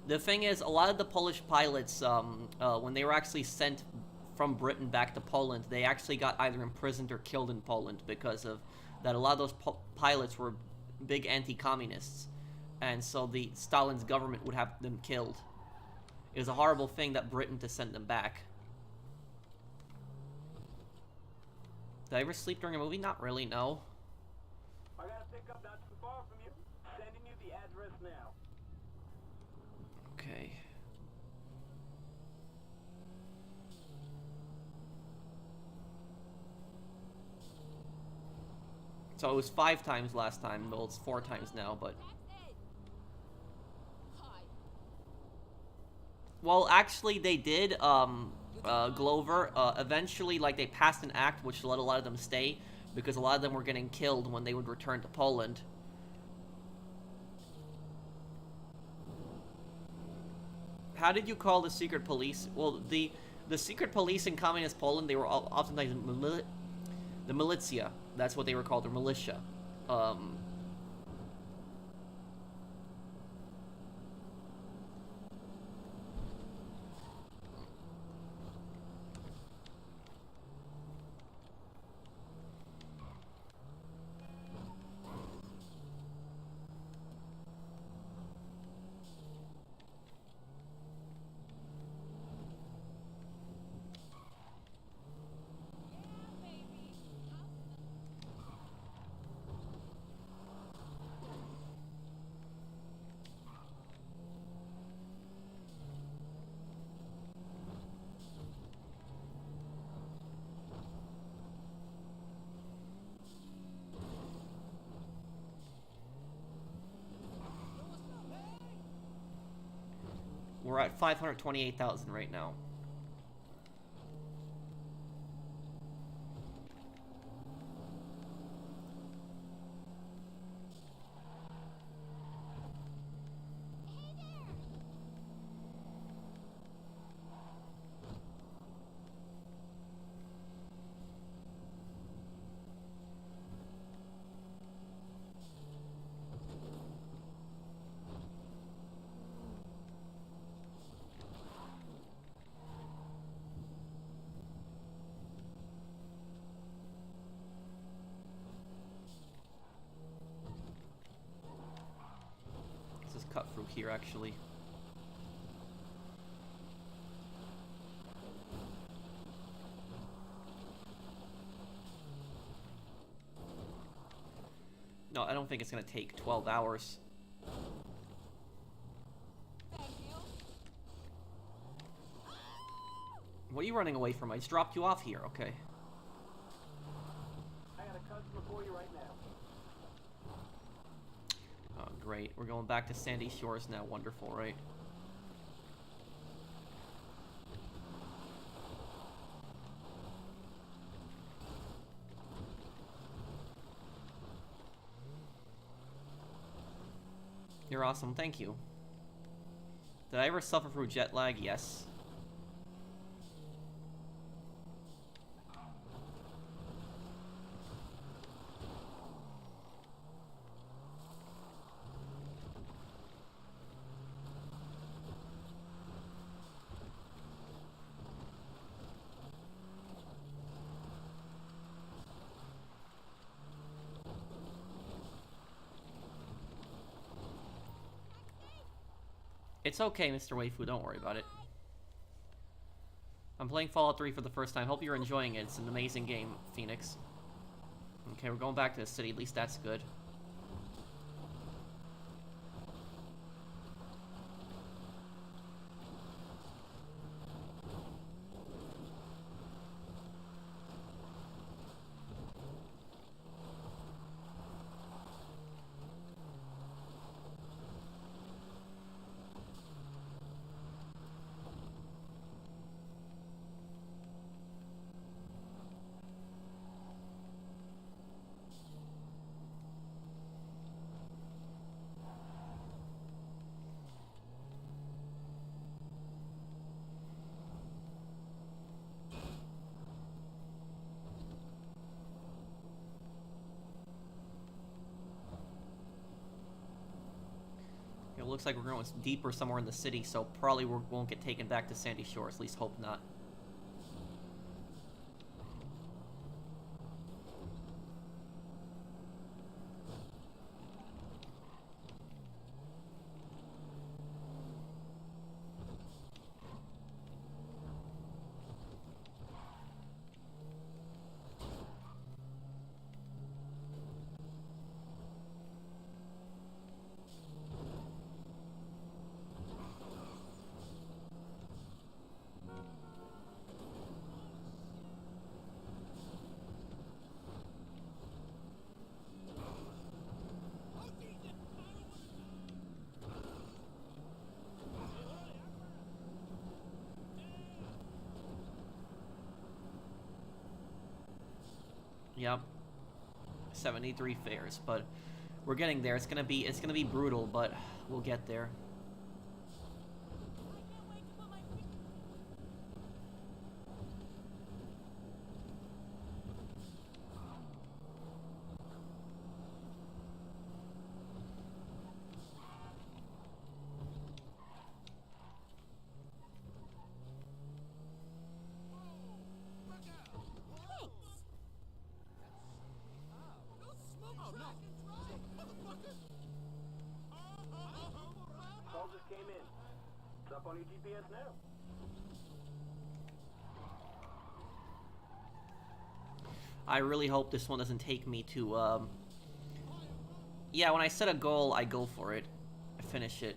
The thing is, a lot of the Polish pilots, when they were actually sent from Britain back to Poland, they actually got either imprisoned or killed in Poland because of that. A lot of those pilots were big anti-communists, and so the Stalin's government would have them killed. It was a horrible thing that Britain to send them back. Did I ever sleep during a movie? Not really, no. I got a pickup not too far from you. Sending you the address now. Okay. So it was 5 times last time. Well, it's 4 times now, but... Well, actually, they did, Glover, eventually, like, they passed an act which let a lot of them stay, because a lot of them were getting killed when they would return to Poland. How did you call the secret police? Well, the secret police in communist Poland, they were oftentimes the militia. That's what they were called, the militia. We're at 528,000 right now. Cut through here, actually. No, I don't think it's gonna take 12 hours. What are you running away from? I just dropped you off here, okay. I got a customer for you right now. Oh, great. We're going back to Sandy Shores now. Wonderful, right? You're awesome. Thank you. Did I ever suffer through jet lag? Yes. It's okay, Mr. Waifu, don't worry about it. I'm playing Fallout 3 for the first time. Hope you're enjoying it. It's an amazing game, Phoenix. Okay, we're going back to the city. At least that's good. looks like we're going deeper somewhere in the city, so probably we won't get taken back to Sandy Shores. At least hope not. Yep. 73 fares, but we're getting there. It's gonna be brutal, but we'll get there. Call just came in. It's up on your GPS now. I really hope this one doesn't take me to, yeah, when I set a goal, I go for it. I finish it.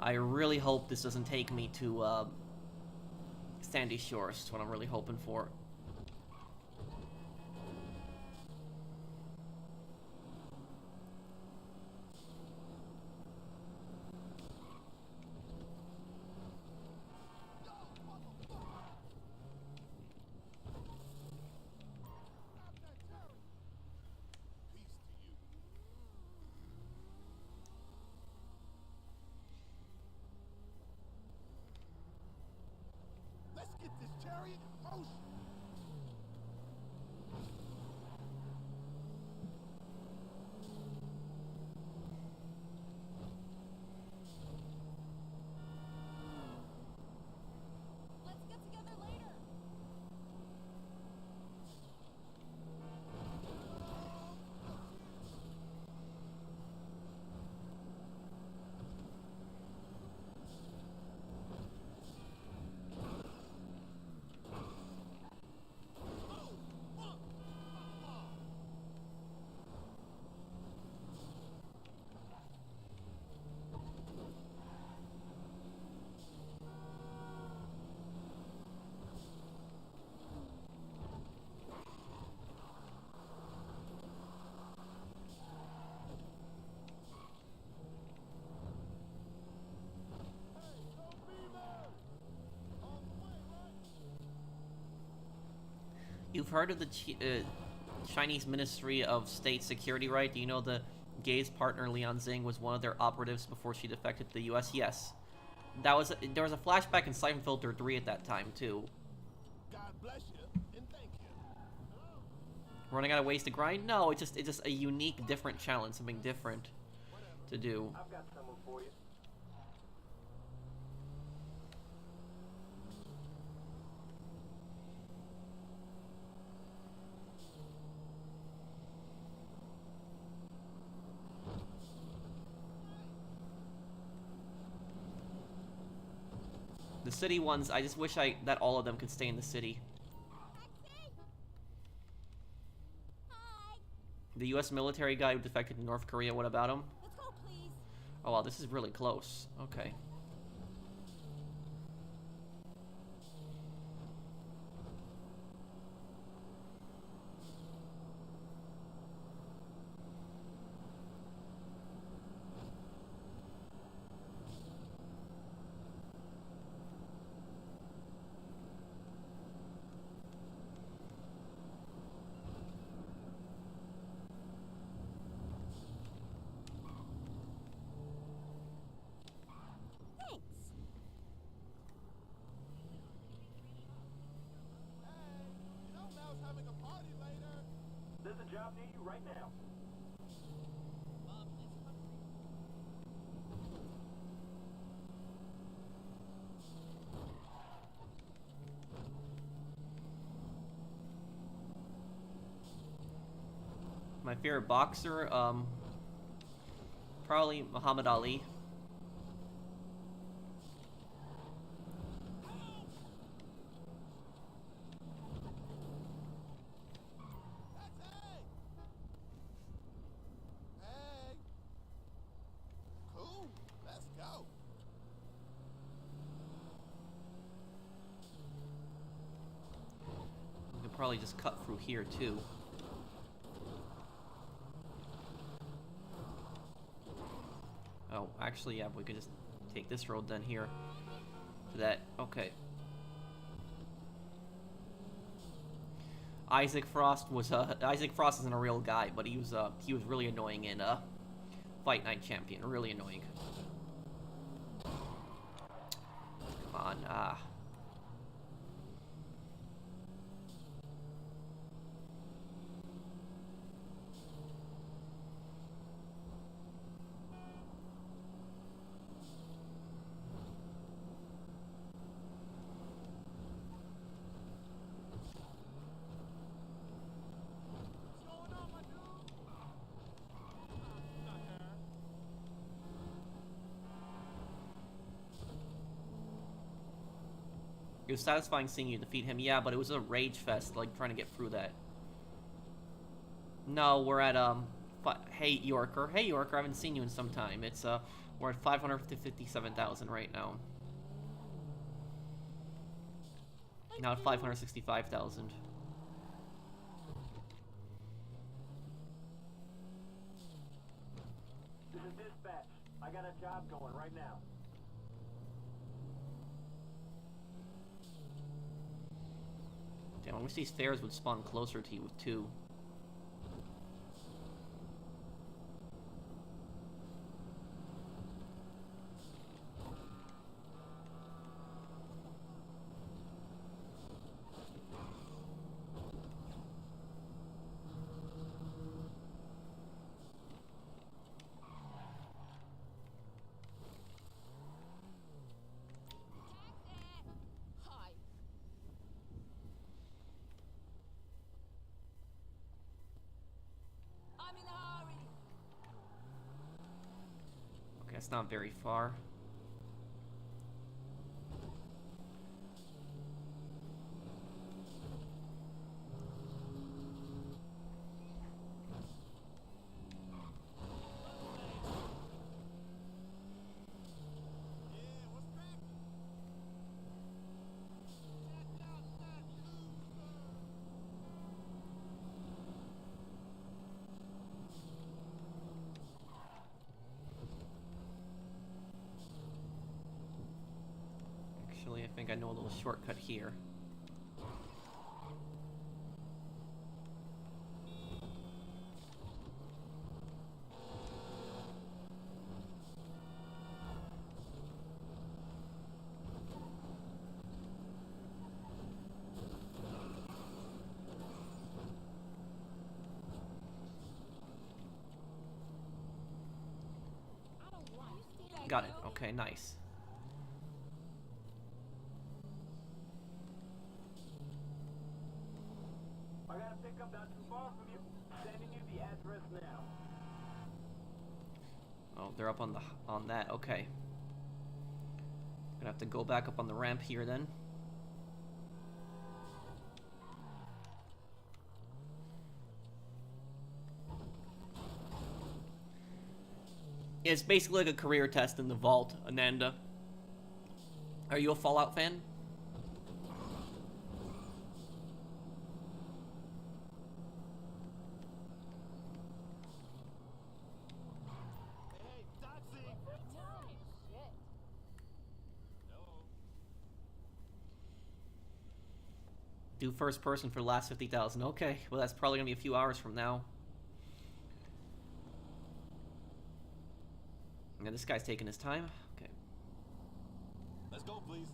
I really hope this doesn't take me to, Sandy Shores. That's what I'm really hoping for. Let's get this chariot in motion. Let's get together later. You've heard of the Chinese Ministry of State Security, right? Do you know the Gay's partner Lian Xing was one of their operatives before she defected to the U.S.? Yes. There was a flashback in Siphon Filter 3 at that time too. God bless you and thank you. Running out of ways to grind? No, it's just a unique, different challenge, something different to do. I've got someone for you. The city ones, I just wish that all of them could stay in the city. Hi. The U.S. military guy who defected to North Korea, what about him? Let's go, please. Oh wow, this is really close. Okay. Thanks. Hey, you know Mel's having a party later. There's a job near you right now. My favorite boxer, probably Muhammad Ali. Hey! Cool, let's go. We could probably just cut through here too. Oh, actually, yeah, we could just take this road then here to that. Okay. Isaac Frost isn't a real guy, but he was really annoying in Fight Night Champion. Really annoying. Come on, It was satisfying seeing you defeat him, yeah, but it was a rage fest, like, trying to get through that. No, we're at, hey, Yorker. Hey, Yorker, I haven't seen you in some time. It's, we're at 557,000 right now. Now at 565,000. This is dispatch. I got a job going right now. Damn, I wish these stairs would spawn closer to you, too. Hi. I'm in a hurry. Okay, it's not very far. Actually, I think I know a little shortcut here. I don't want you staying Got it. alone. Okay, nice. I got a pickup not too far from you. Sending you the address now. Oh, they're up on that. Okay. Gonna have to go back up on the ramp here then. It's basically like a career test in the vault, Ananda. Are you a Fallout fan? Hey, taxi! Shit. Do first person for the last 50,000. Okay, well that's probably gonna be a few hours from now. Yeah, this guy's taking his time. Okay. Let's go, please.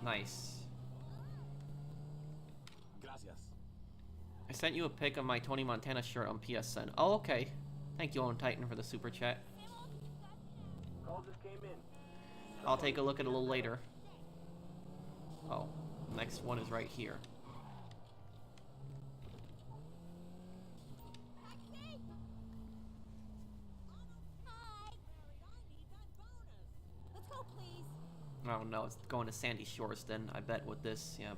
Nice. Gracias. I sent you a pic of my Tony Montana shirt on PSN. Oh, okay. Thank you, Owen Titan, for the super chat. Call just came in. I'll take a look at it a little later. Oh, next one is right here. Hi. Let's go, please. Oh no, it's going to Sandy Shores then, I bet, with this, yeah.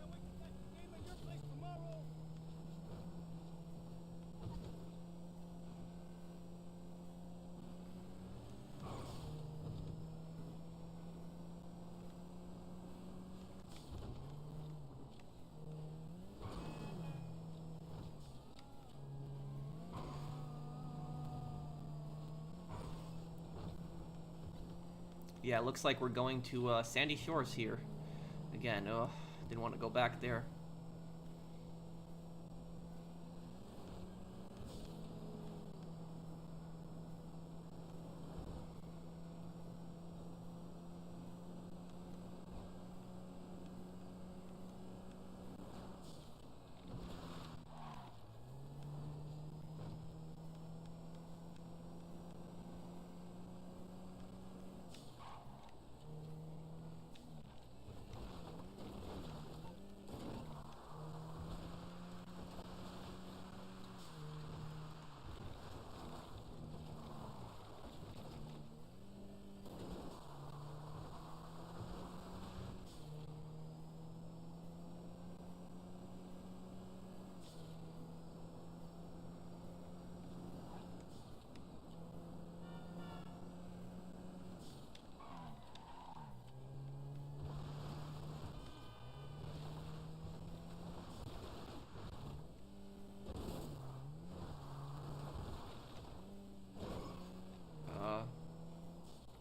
Yeah, it looks like we're going to Sandy Shores here. Again, didn't want to go back there.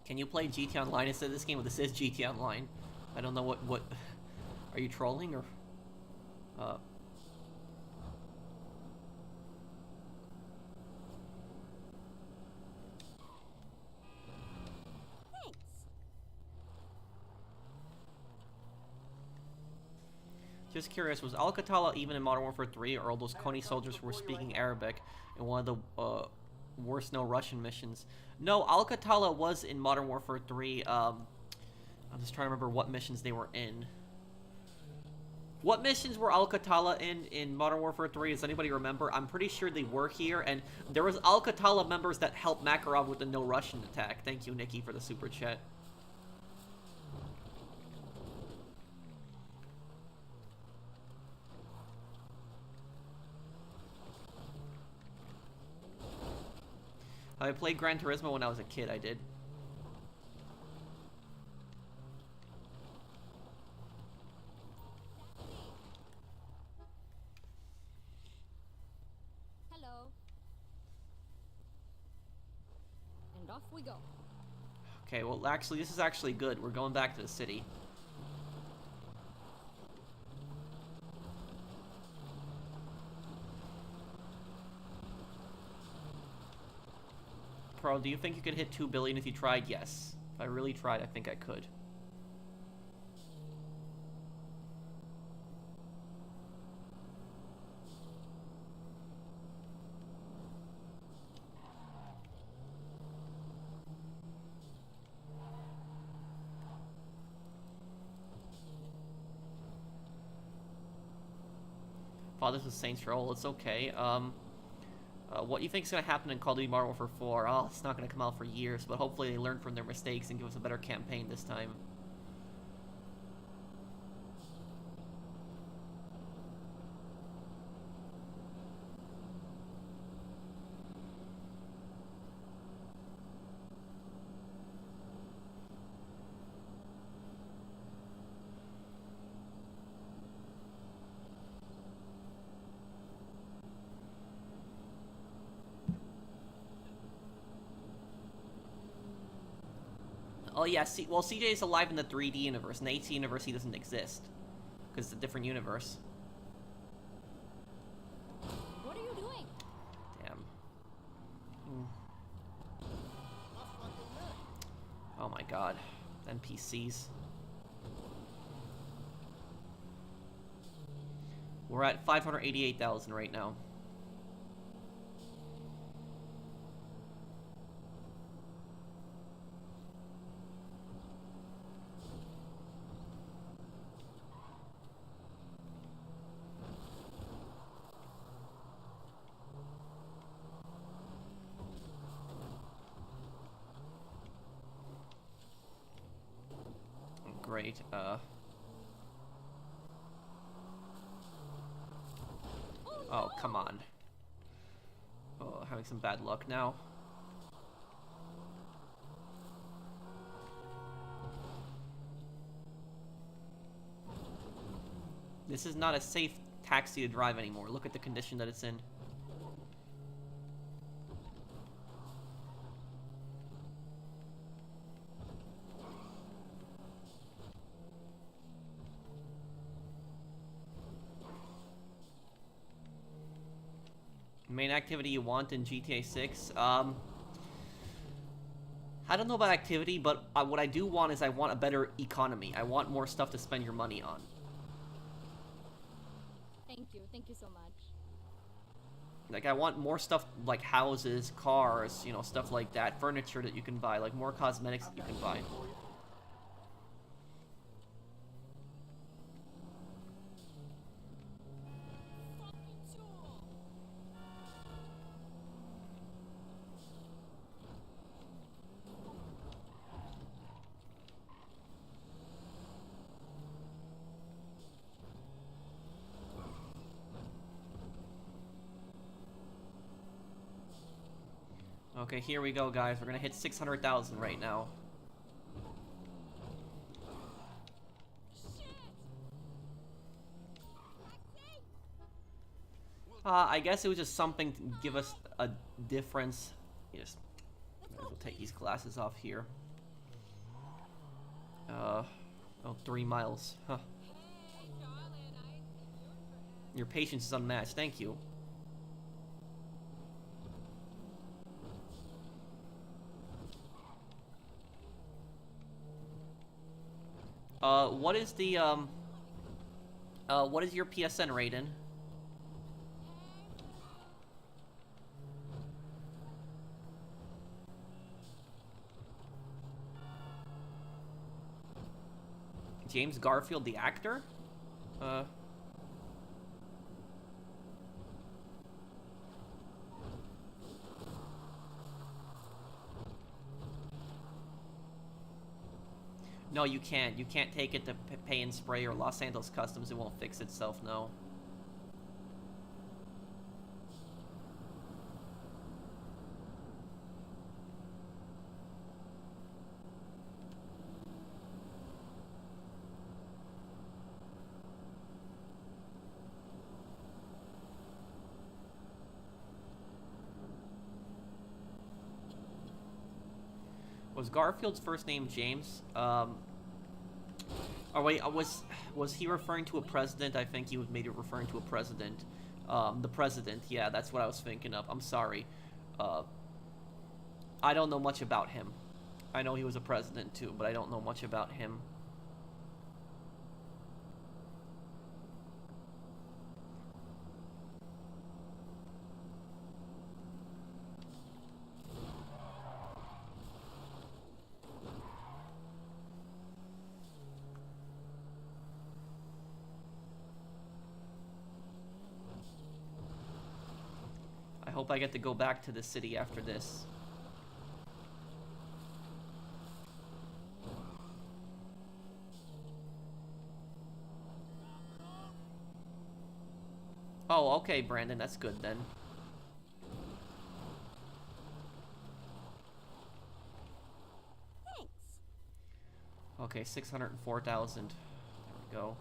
Can you play GT Online instead of this game? Well, this is GT Online. I don't know what... Are you trolling, or... Thanks. Just curious, was Al-Qatala even in Modern Warfare 3, or all those Coney soldiers who were speaking Arabic in one of the worst no Russian missions? No, Al-Qatala was in Modern Warfare 3. I'm just trying to remember what missions they were in. What missions were Al-Qatala in Modern Warfare 3? Does anybody remember? I'm pretty sure they were here, and there was Al-Qatala members that helped Makarov with the no Russian attack. Thank you, Nikki, for the super chat. I played Gran Turismo when I was a kid, I did. Hello. And off we go. Okay, well, actually, this is actually good. We're going back to the city. Pro, do you think you could hit 2 billion if you tried? Yes. If I really tried, I think I could. Father's a Saints Row. It's okay. What do you think is going to happen in Call of Duty Modern Warfare 4? Oh, it's not going to come out for years, but hopefully they learn from their mistakes and give us a better campaign this time. Oh yeah, well, CJ is alive in the 3D universe. In the HC universe, he doesn't exist. Because it's a different universe. What are you doing? Damn. Oh my god. NPCs. We're at 588,000 right now. Great. Oh, come on. Oh, having some bad luck now. This is not a safe taxi to drive anymore. Look at the condition that it's in. Main activity you want in GTA 6? I don't know about activity, but what I do want is I want a better economy. I want more stuff to spend your money on. Thank you so much. Like, I want more stuff like houses, cars, you know, stuff like that. Furniture that you can buy, like more cosmetics that you can buy. Okay, here we go, guys. We're gonna hit 600,000 right now. I guess it was just something to give us a difference. Yes, might as well take these glasses off here. Oh, 3 miles. Huh. Your patience is unmatched. Thank you. What is the, what is your PSN, Raiden? James Garfield, the actor? No, you can't. You can't take it to Pay and Spray or Los Angeles Customs. It won't fix itself, no. Was Garfield's first name James? Oh wait, was he referring to a president? I think he was maybe referring to a president. The president, yeah, that's what I was thinking of. I'm sorry. I don't know much about him. I know he was a president too, but I don't know much about him. I hope I get to go back to the city after this. Oh, okay, Brandon, that's good then. Thanks. Okay, 604,000. There we go.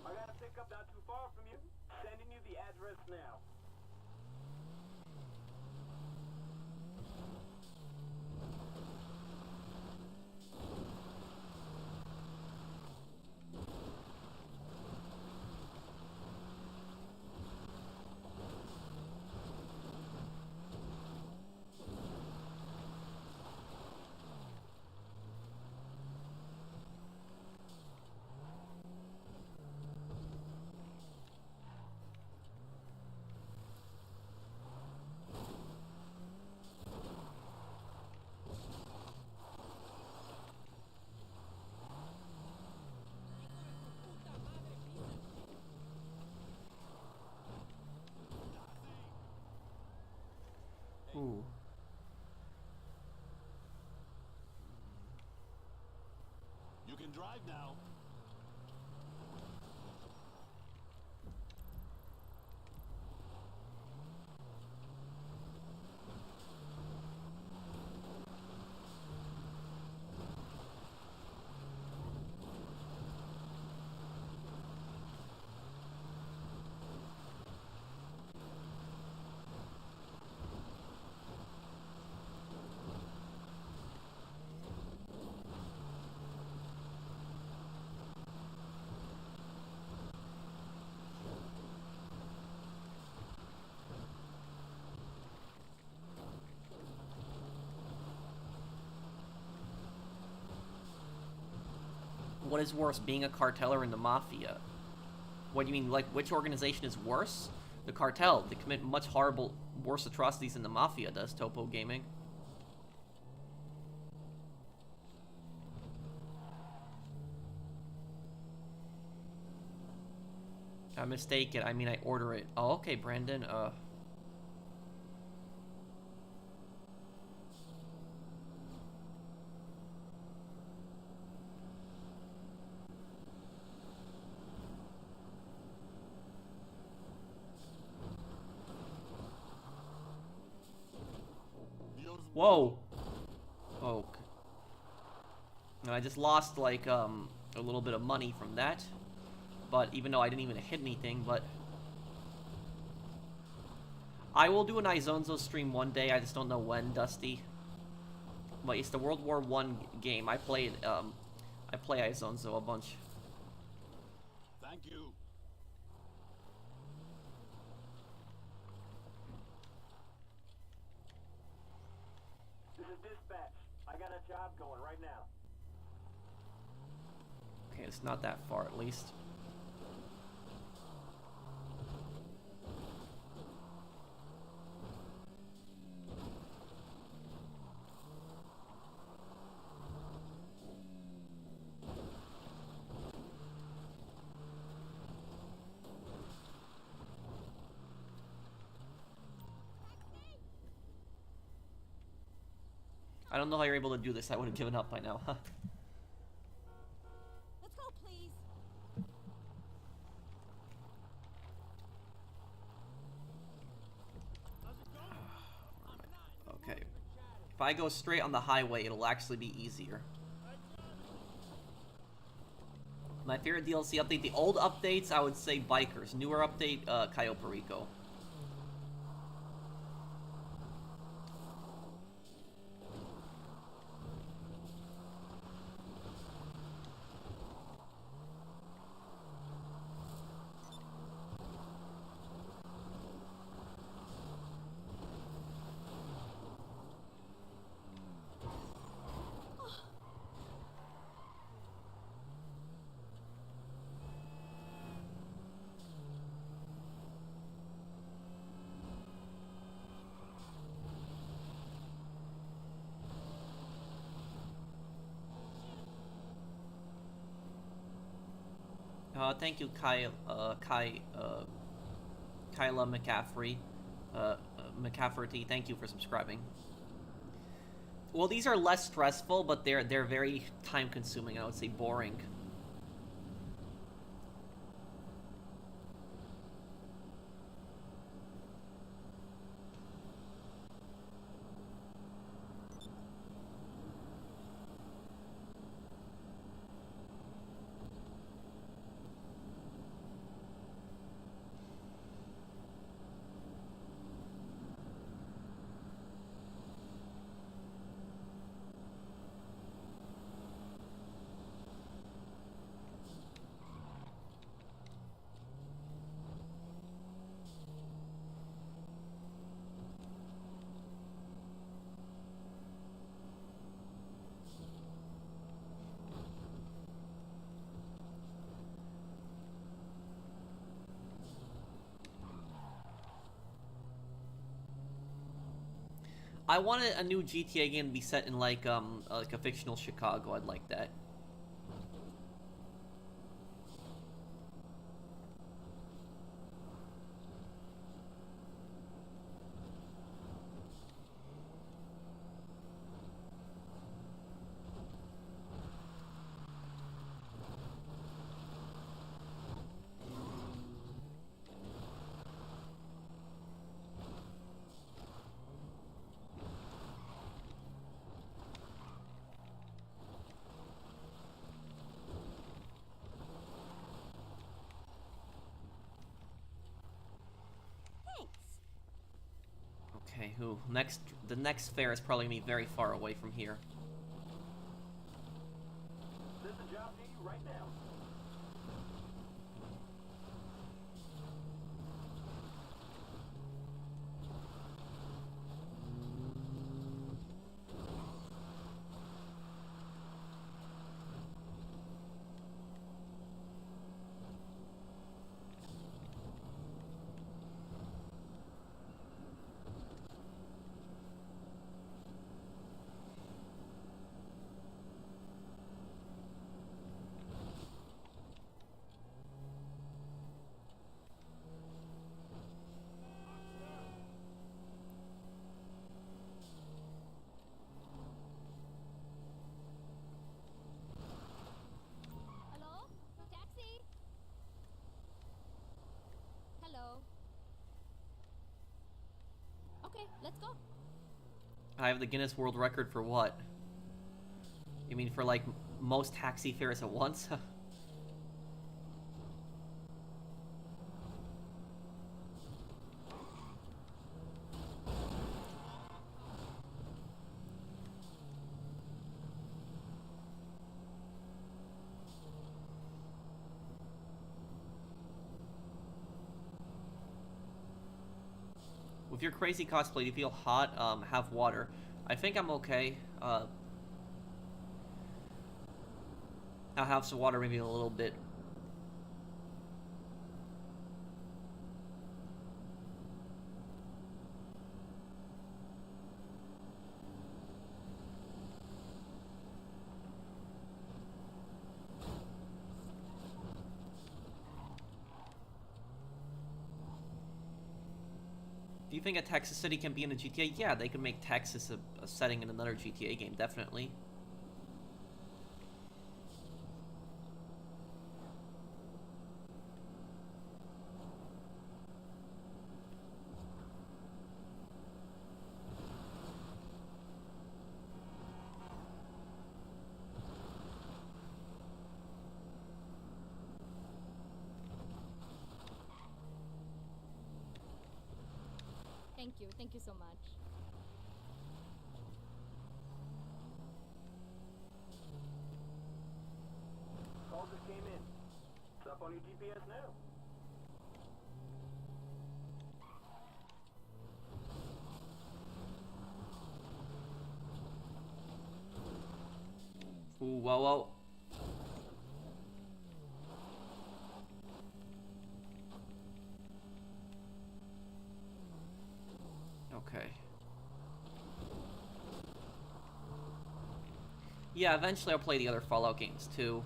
I got a pickup not too far from you. Sending you the address now. can drive now. What is worse, being a cartel or in the mafia? What do you mean, like, which organization is worse? The cartel. They commit much horrible, worse atrocities than the mafia does, Topo Gaming. I mistake it. I mean, I order it. Oh, okay, Brandon. Whoa. Oh. And I just lost, like, a little bit of money from that. But even though I didn't even hit anything, but... I will do an Izonzo stream one day, I just don't know when, Dusty. But it's the World War I game. I play Izonzo a bunch. Thank you. This is dispatch. I got a job going right now. Okay, it's not that far at least. I don't know how you're able to do this. I would have given up by now. Let's go, please. Okay. If I go straight on the highway, it'll actually be easier. My favorite DLC update. The old updates, I would say Bikers. Newer update, Cayo Perico. Thank you, Kyla McCaffrey. McCafferty, thank you for subscribing. Well, these are less stressful, but they're very time-consuming. I would say boring. I wanted a new GTA game to be set in like a fictional Chicago. I'd like that. Okay, who? The next fair is probably gonna be very far away from here. There's a job near you right now. Hello? Taxi? Hello? Okay, let's go. I have the Guinness World Record for what? You mean for like most taxi fares at once? With your crazy cosplay, do you feel hot? Have water. I think I'm okay. I'll have some water maybe in a little bit. Do you think a Texas city can be in a GTA? Yeah, they could make Texas a setting in another GTA game, definitely. Thank you so much. Call just came in. It's up on your GPS now. Ooh, whoa, whoa. Okay. Yeah, eventually I'll play the other Fallout games too.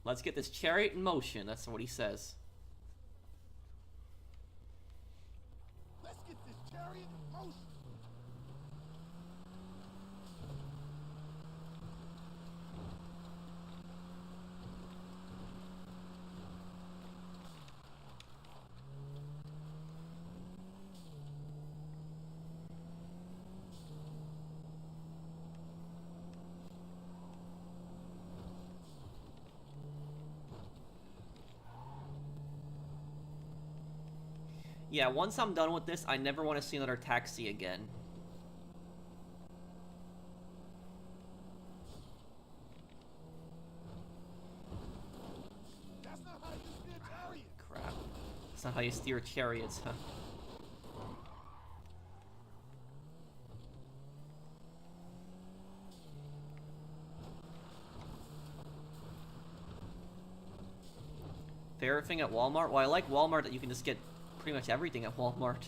Let's get this chariot in motion, that's what he says. Let's get this chariot in motion. Yeah, once I'm done with this, I never want to see another taxi again. That's not how you steer chariot. Crap. That's not how you steer chariots, huh? Favorite thing at Walmart? Well, I like Walmart that you can just get pretty much everything at Walmart.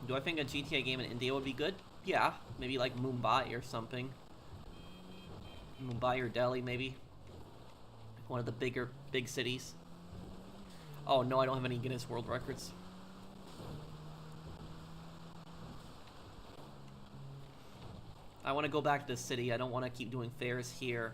Do I think a GTA game in India would be good? Yeah, maybe like Mumbai or something. Mumbai or Delhi, maybe. One of the big cities. Oh no, I don't have any Guinness World Records. I want to go back to the city. I don't want to keep doing fairs here.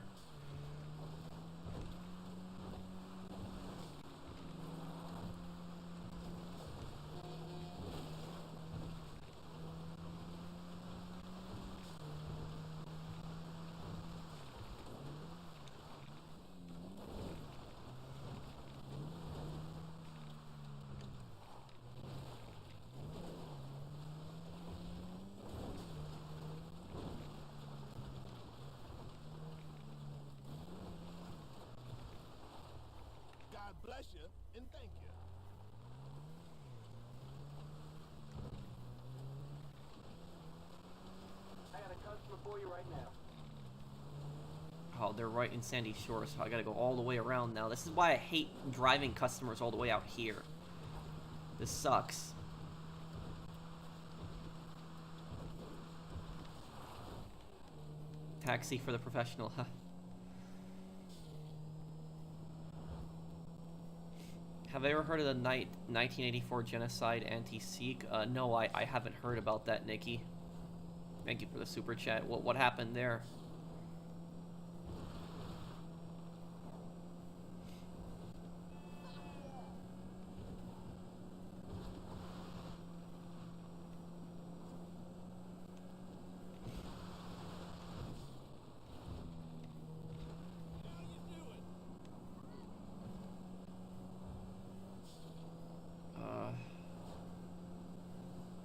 God bless you and thank you. I got a customer for you right now. Oh, they're right in Sandy Shores, so I gotta go all the way around now. This is why I hate driving customers all the way out here. This sucks. Taxi for the professional, huh? Have I ever heard of the 1984 genocide anti-Sikh? No, I haven't heard about that, Nikki. Thank you for the super chat. What happened there?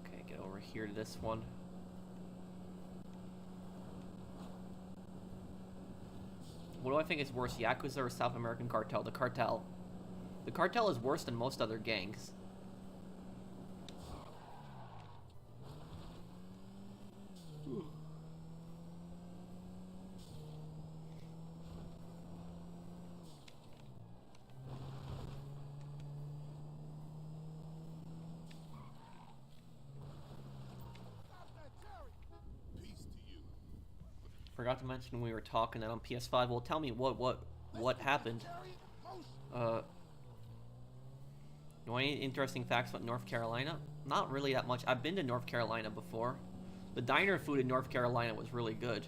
Okay, get over here to this one. What do I think is worse, Yakuza or South American Cartel? The Cartel. The Cartel is worse than most other gangs. Stop that, Terry! Peace to you. Forgot to mention when we were talking that on PS5. Well, tell me what happened. Know any interesting facts about North Carolina? Not really that much. I've been to North Carolina before. The diner food in North Carolina was really good.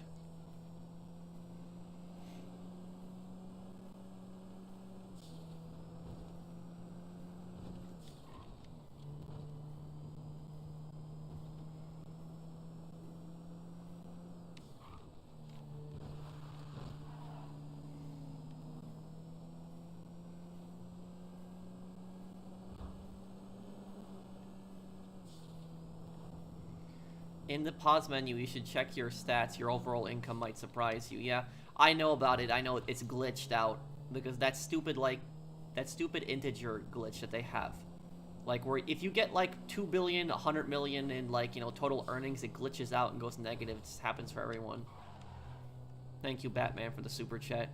In the pause menu, you should check your stats. Your overall income might surprise you. Yeah, I know about it. I know it's glitched out because that stupid integer glitch that they have. Like where if you get like 2 billion, 100 million in like, you know, total earnings, it glitches out and goes negative. It just happens for everyone. Thank you, Batman, for the super chat.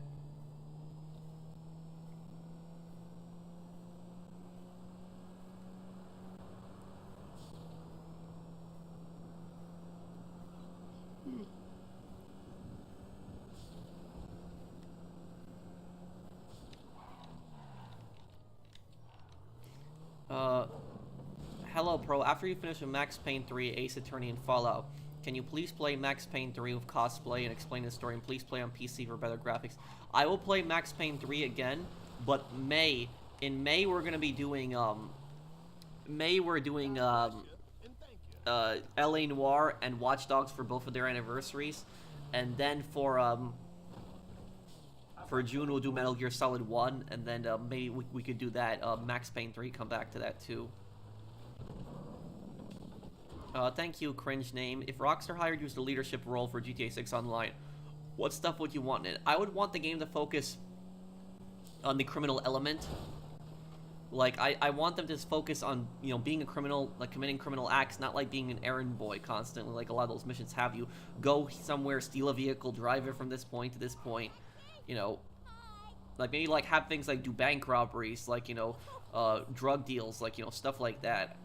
Hello, Pro. After you finish with Max Payne 3, Ace Attorney, and Fallout, can you please play Max Payne 3 with cosplay and explain the story, and please play on PC for better graphics? I will play Max Payne 3 again, but in May we're gonna be doing, LA Noire and Watch Dogs for both of their anniversaries, and then for June we'll do Metal Gear Solid 1, and then maybe we could do that, Max Payne 3, come back to that too. Thank you, cringe name. If Rockstar hired you as the leadership role for GTA 6 Online, what stuff would you want in it? I would want the game to focus on the criminal element. Like, I want them to focus on, you know, being a criminal, like committing criminal acts, not like being an errand boy constantly, like a lot of those missions have you. Go somewhere, steal a vehicle, drive it from this point to this point, you know. Like, maybe, like, have things like do bank robberies, like, you know, drug deals, like, you know, stuff like that.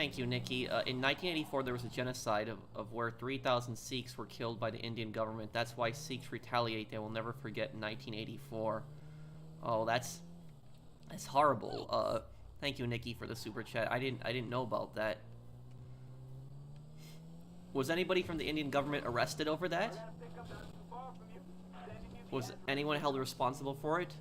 Thank you, Nikki. In 1984, there was a genocide of where 3,000 Sikhs were killed by the Indian government. That's why Sikhs retaliate. They will never forget 1984. Oh, that's horrible. Thank you, Nikki, for the super chat. I didn't know about that. Was anybody from the Indian government arrested over that? Was anyone held responsible for it?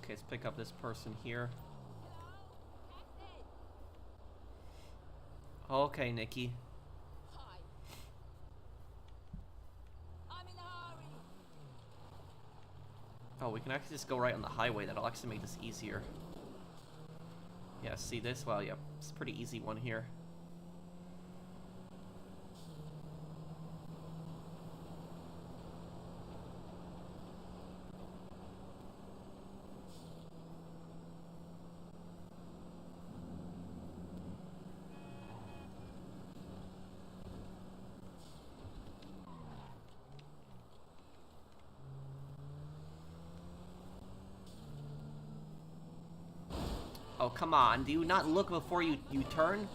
Okay, let's pick up this person here. Okay, Nikki. Hi. I'm in a hurry. Oh, we can actually just go right on the highway. That'll actually make this easier. Yeah, see this? Well, yeah, it's a pretty easy one here. Oh, come on. Do you not look before you turn?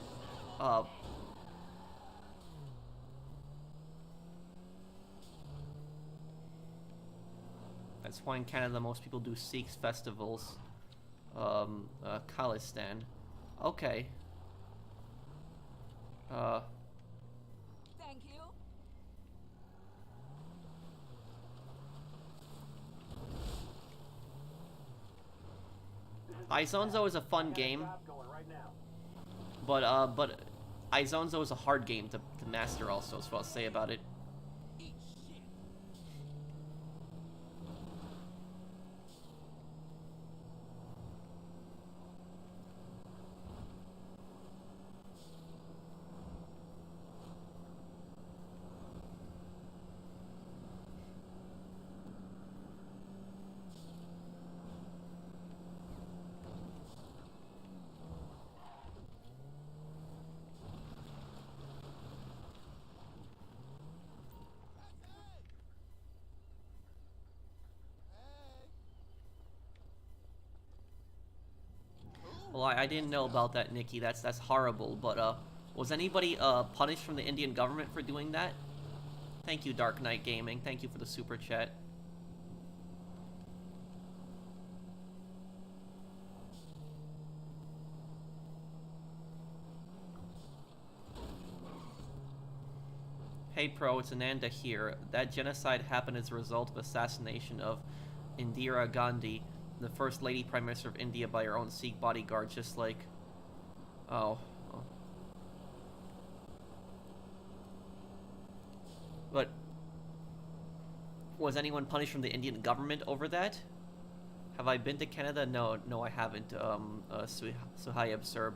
That's why in Canada most people do Sikhs festivals. Khalistan. Okay. Thank you. Izonzo is a fun game, but Izonzo is a hard game to master also, is what I'll say about it. Well, I didn't know about that, Nikki. That's horrible. But was anybody punished from the Indian government for doing that? Thank you, Dark Knight Gaming. Thank you for the super chat. Hey Pro, it's Ananda here. That genocide happened as a result of assassination of Indira Gandhi, the first lady prime minister of India, by her own Sikh bodyguard, just like... Oh. But... was anyone punished from the Indian government over that? Have I been to Canada? No, I haven't, Suhayab Serb.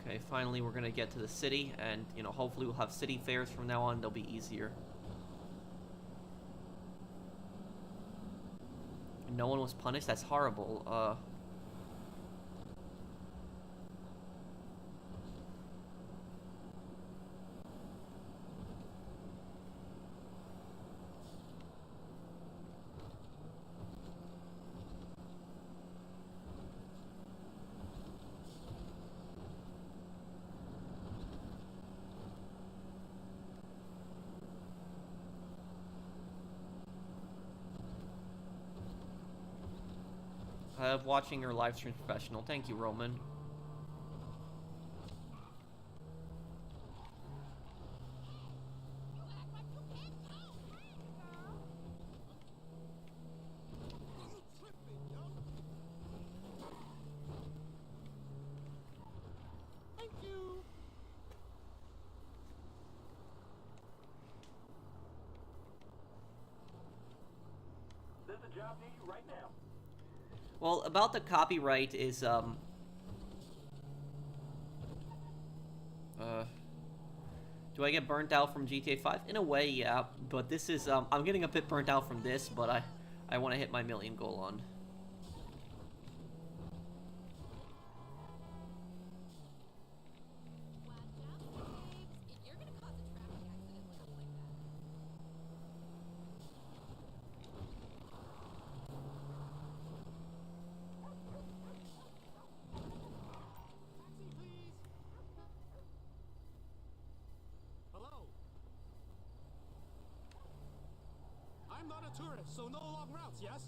Okay, finally we're gonna get to the city, and, you know, hopefully we'll have city fairs from now on. They'll be easier. No one was punished? That's horrible. Watching your live stream professional. Thank you, Roman. There's a job near you right now. Well, about the copyright is, do I get burnt out from GTA 5? In a way, yeah, but this is, I'm getting a bit burnt out from this, but I want to hit my million goal on. You're gonna cause a traffic accident with stuff like that. Taxi, please. Hello. I'm not a tourist, so no long routes, yes?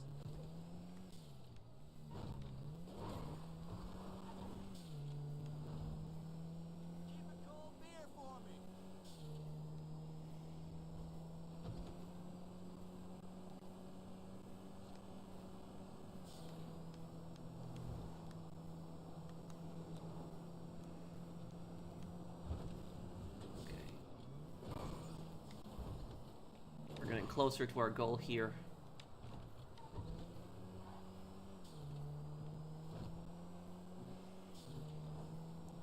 Keep a cold beer for me. Okay. We're getting closer to our goal here.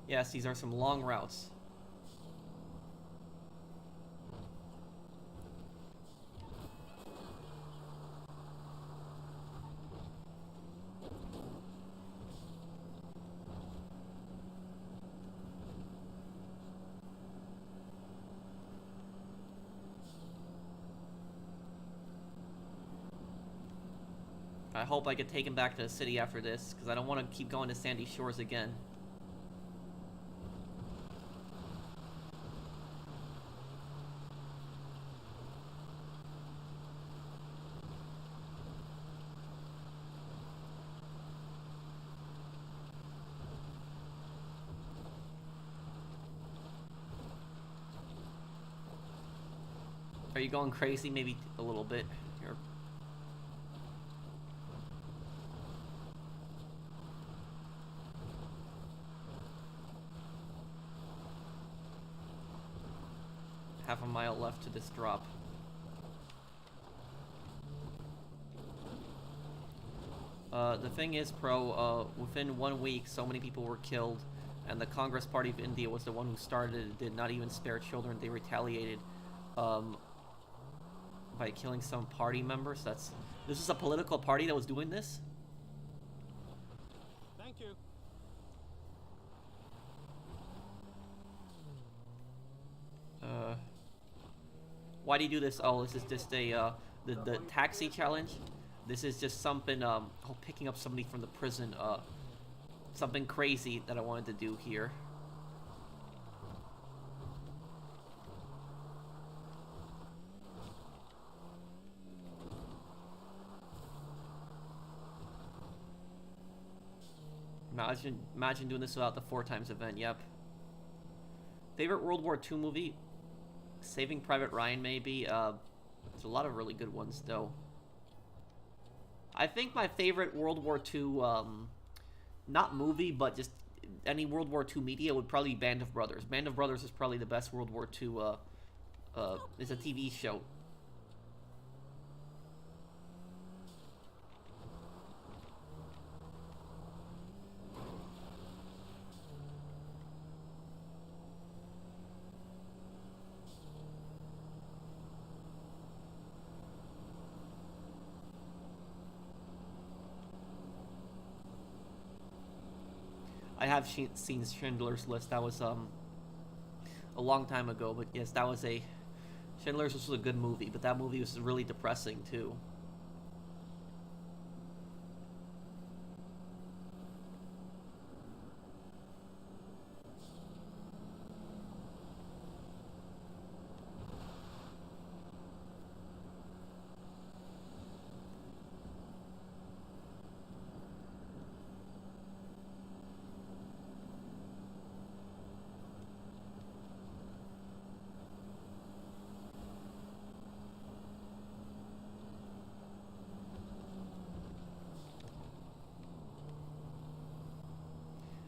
Yes, these are some long routes. I hope I get taken back to the city after this, because I don't want to keep going to Sandy Shores again. Are you going crazy? Maybe a little bit. Here. Half a mile left to this drop. The thing is, Pro, within 1 week, so many people were killed, and the Congress Party of India was the one who started it, did not even spare children. They retaliated, by killing some party members. This is a political party that was doing this? Thank you. Why do you do this? Oh, this is just a, the taxi challenge. This is just something, picking up somebody from the prison, something crazy that I wanted to do here. Imagine doing this without the 4x event, yep. Favorite World War II movie? Saving Private Ryan, maybe. There's a lot of really good ones, though. I think my favorite World War II, not movie, but just any World War II media would probably be Band of Brothers. Band of Brothers is probably the best World War II, it's a TV show. I have seen Schindler's List. That was a long time ago, but yes, that was Schindler's List was a good movie, but that movie was really depressing too.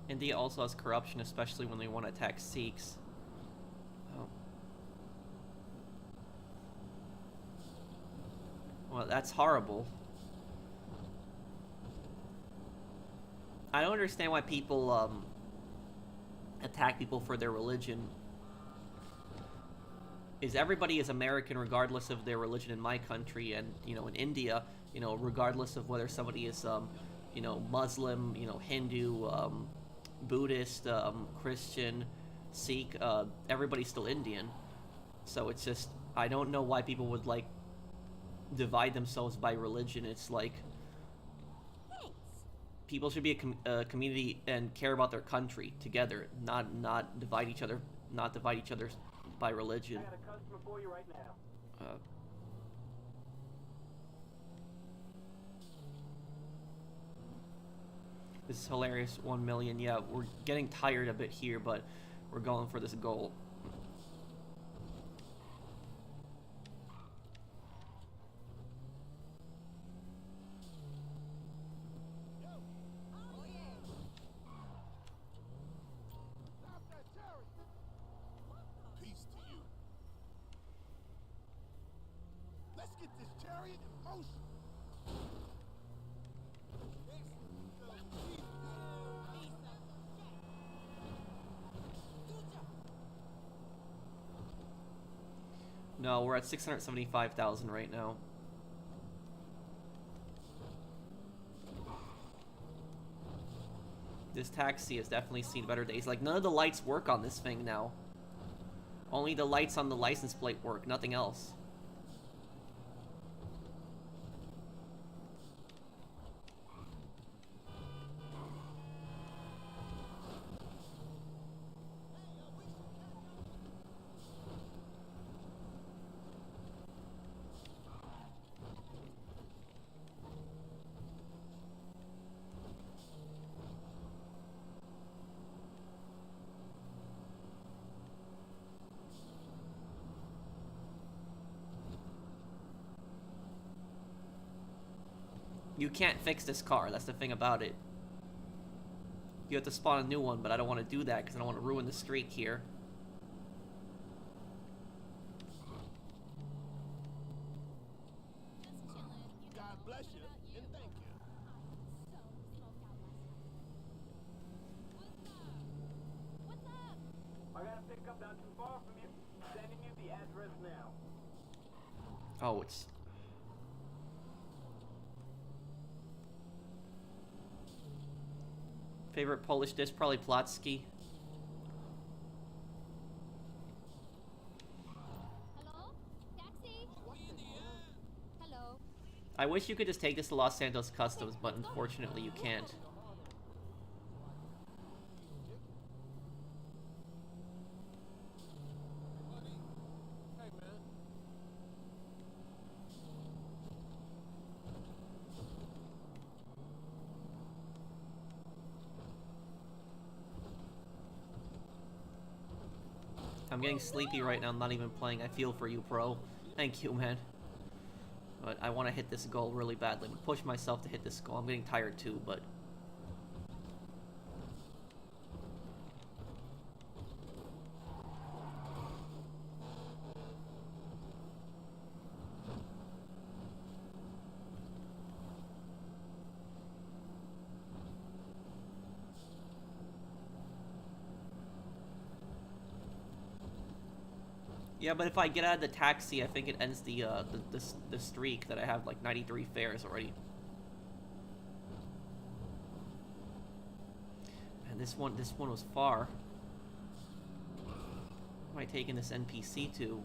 India also has corruption, especially when they want to attack Sikhs. Oh. Well, that's horrible. I don't understand why people attack people for their religion. Everybody is American regardless of their religion in my country, and you know, in India, you know, regardless of whether somebody is you know, Muslim, you know, Hindu, Buddhist, Christian, Sikh, everybody's still Indian. So it's just, I don't know why people would like divide themselves by religion. It's like people should be a community and care about their country together, not divide each other, by religion. I got a customer for you right now. This is hilarious. 1 million. Yeah, we're getting tired a bit here, but we're going for this goal. Stop that chariot! Peace to you. Let's get this chariot in motion. No, we're at 675,000 right now. This taxi has definitely seen better days. Like, none of the lights work on this thing now. Only the lights on the license plate work, nothing else. You can't fix this car, that's the thing about it. You have to spawn a new one, but I don't want to do that because I don't want to ruin the streak here. Just chillin', you know. God bless you, What about and thank you. So smoked out last night. What's up? I got a pickup not too far from you. Sending you the address now. Oh, it's... Favorite Polish dish? Probably Płocki. Hello? Taxi? Hello? I wish you could just take this to Los Santos Customs, but unfortunately you can't. Hey, man. I'm getting sleepy right now, I'm not even playing. I feel for you, bro. Thank you, man. But I want to hit this goal really badly. I'm gonna push myself to hit this goal. I'm getting tired too, but... Yeah, but if I get out of the taxi, I think it ends the streak that I have like 93 fares already. And this one was far. Where am I taking this NPC to?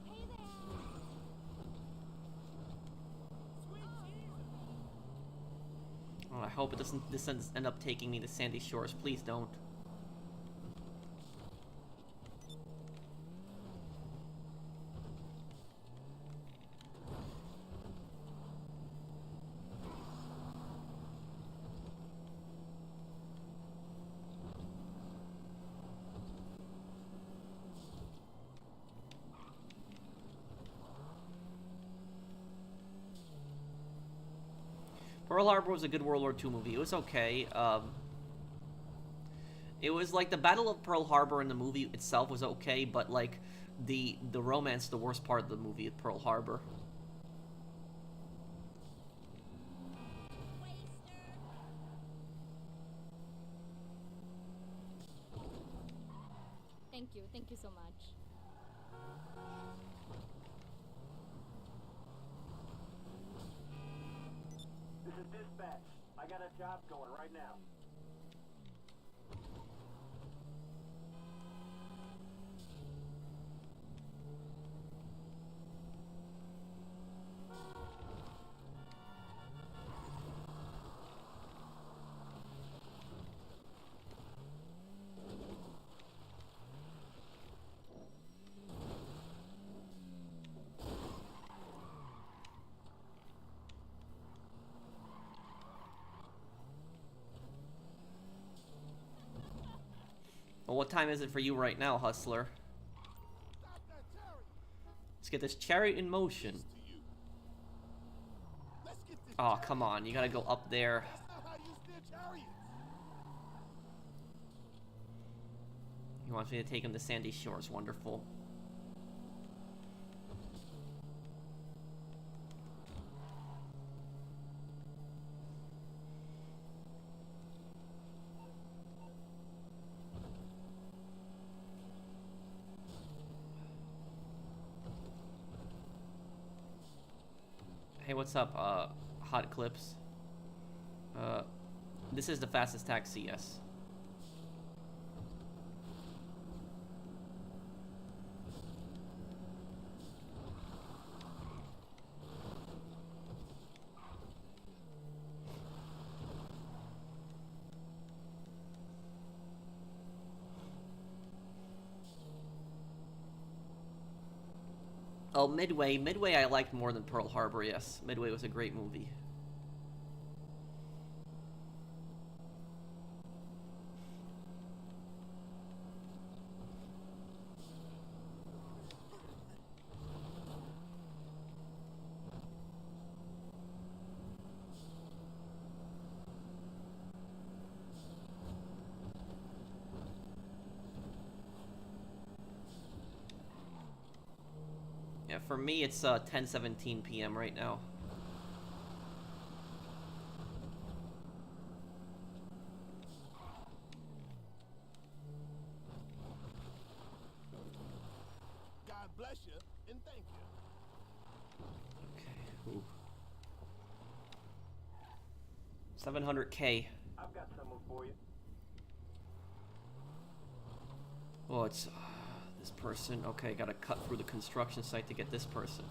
Hey there! Oh, I hope it doesn't end up taking me to Sandy Shores. Please don't. Pearl Harbor was a good World War II movie. It was okay. It was like the Battle of Pearl Harbor in the movie itself was okay, but like the romance, the worst part of the movie at Pearl Harbor. Thank you so much. This is dispatch. I got a job going right now. Well, what time is it for you right now, Hustler? Stop that chariot! Let's get this chariot in motion. To you. Let's get this Oh, chariot. come on. You gotta go up there. That's not how you steer chariots. He wants me to take him to Sandy Shores. Wonderful. Hey, what's up, Hot Clips? This is the fastest taxi, yes. Oh, Midway. Midway I liked more than Pearl Harbor, yes. Midway was a great movie. Yeah, for me it's 10:17 p.m. right now. God bless you and thank you. Okay. Ooh. 700K. I've got someone for you. Oh, it's this person. Okay, gotta cut through the construction site to get this person.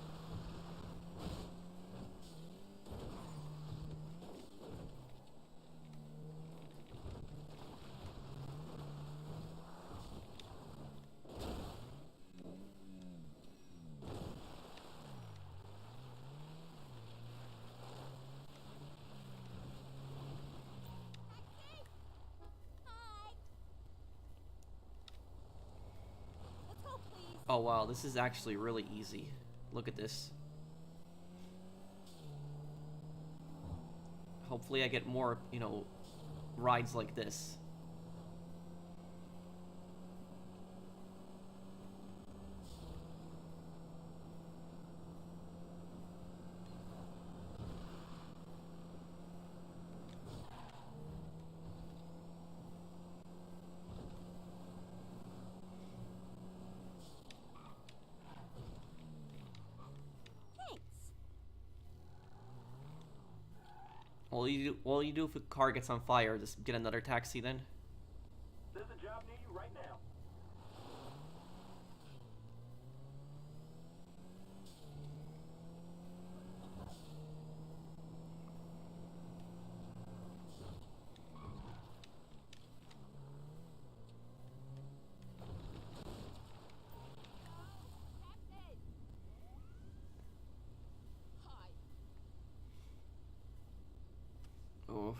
Hi. Let's go, please. Oh wow, this is actually really easy. Look at this. Hopefully I get more, you know, rides like this. Thanks. All you do if a car gets on fire, just get another taxi then. There's a job near you right now. Hi. Oh.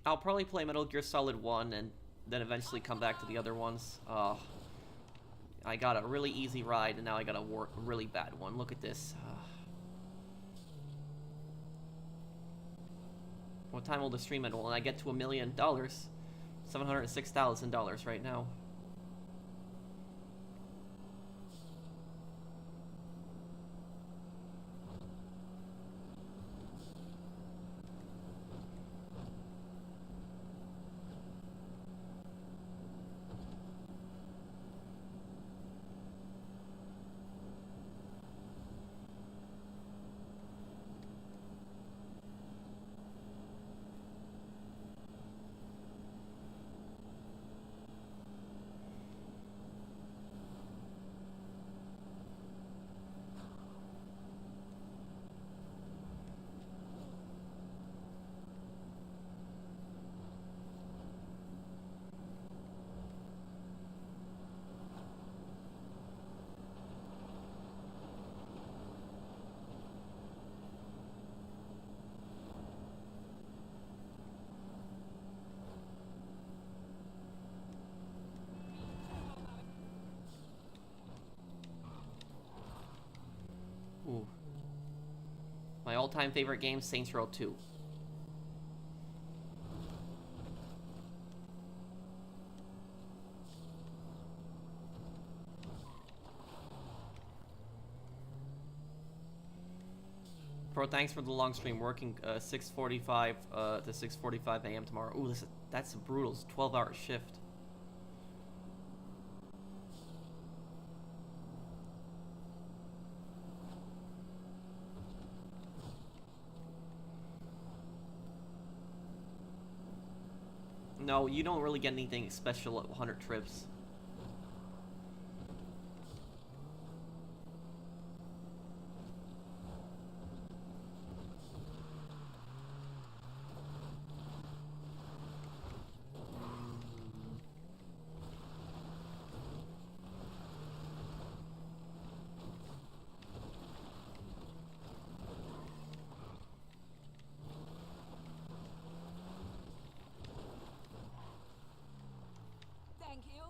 I'll probably play Metal Gear Solid 1 and then eventually come back to the other ones. I got a really easy ride and now I got a really bad one. Look at this. What time will the stream end? When I get to $1 million. $706,000 right now. Ooh. My all-time favorite game, Saints Row 2. Bro, thanks for the long stream. Working 6:45 to 6:45 a.m. tomorrow. Ooh, that's brutal. It's a 12-hour shift. No, you don't really get anything special at 100 trips. Thank you.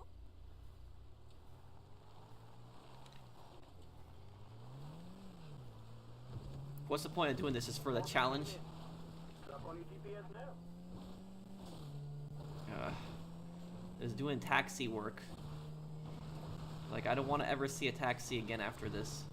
What's the point of doing this? Is for the challenge? Stop on your GPS now. Is doing taxi work. Like, I don't want to ever see a taxi again after this.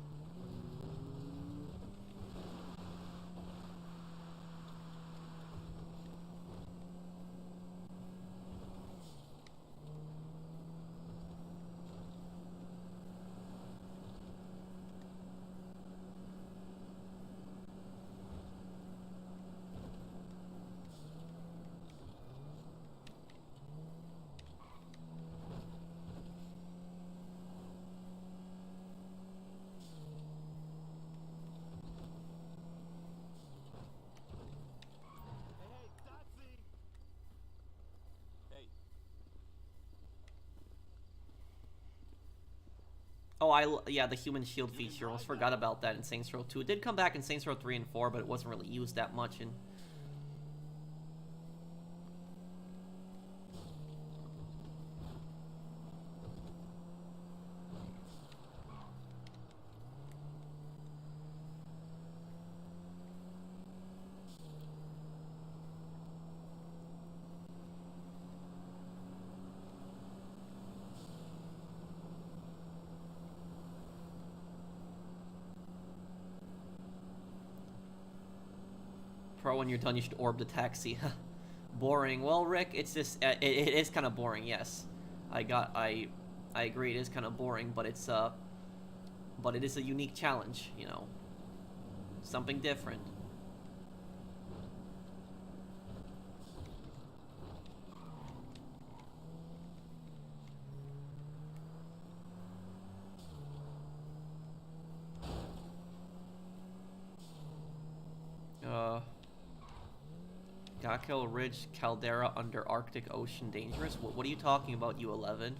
Hey, Dotsy! Hey. Oh, yeah, the human shield feature. Almost forgot about that in Saints Row 2. It did come back in Saints Row 3 and 4, but it wasn't really used that much in... Pro, when you're done, you should orb the taxi. Boring. Well, Rick, it's just it is kind of boring. Yes, I agree. It is kind of boring, but but it is a unique challenge. You know, something different. Gakel Ridge caldera under Arctic Ocean dangerous? What are you talking about, U11?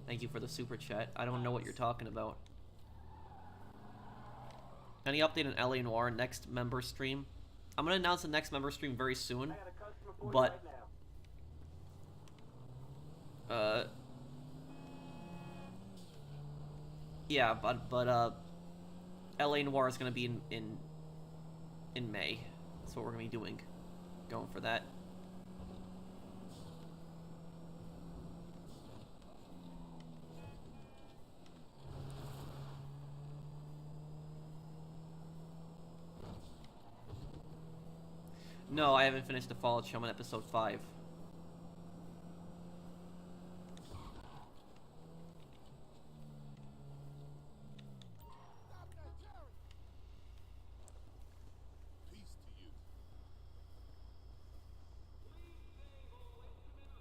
Thank you for the super chat. I don't know what you're talking about. Any update on LA Noire next member stream? I'm gonna announce the next member stream very soon, I got a customer for you but right now. yeah, but LA Noire is gonna be in May. That's what we're gonna be doing. going for that. No, I haven't finished the Fallout show. I'm on episode 5. Stop that chariot! Peace to you.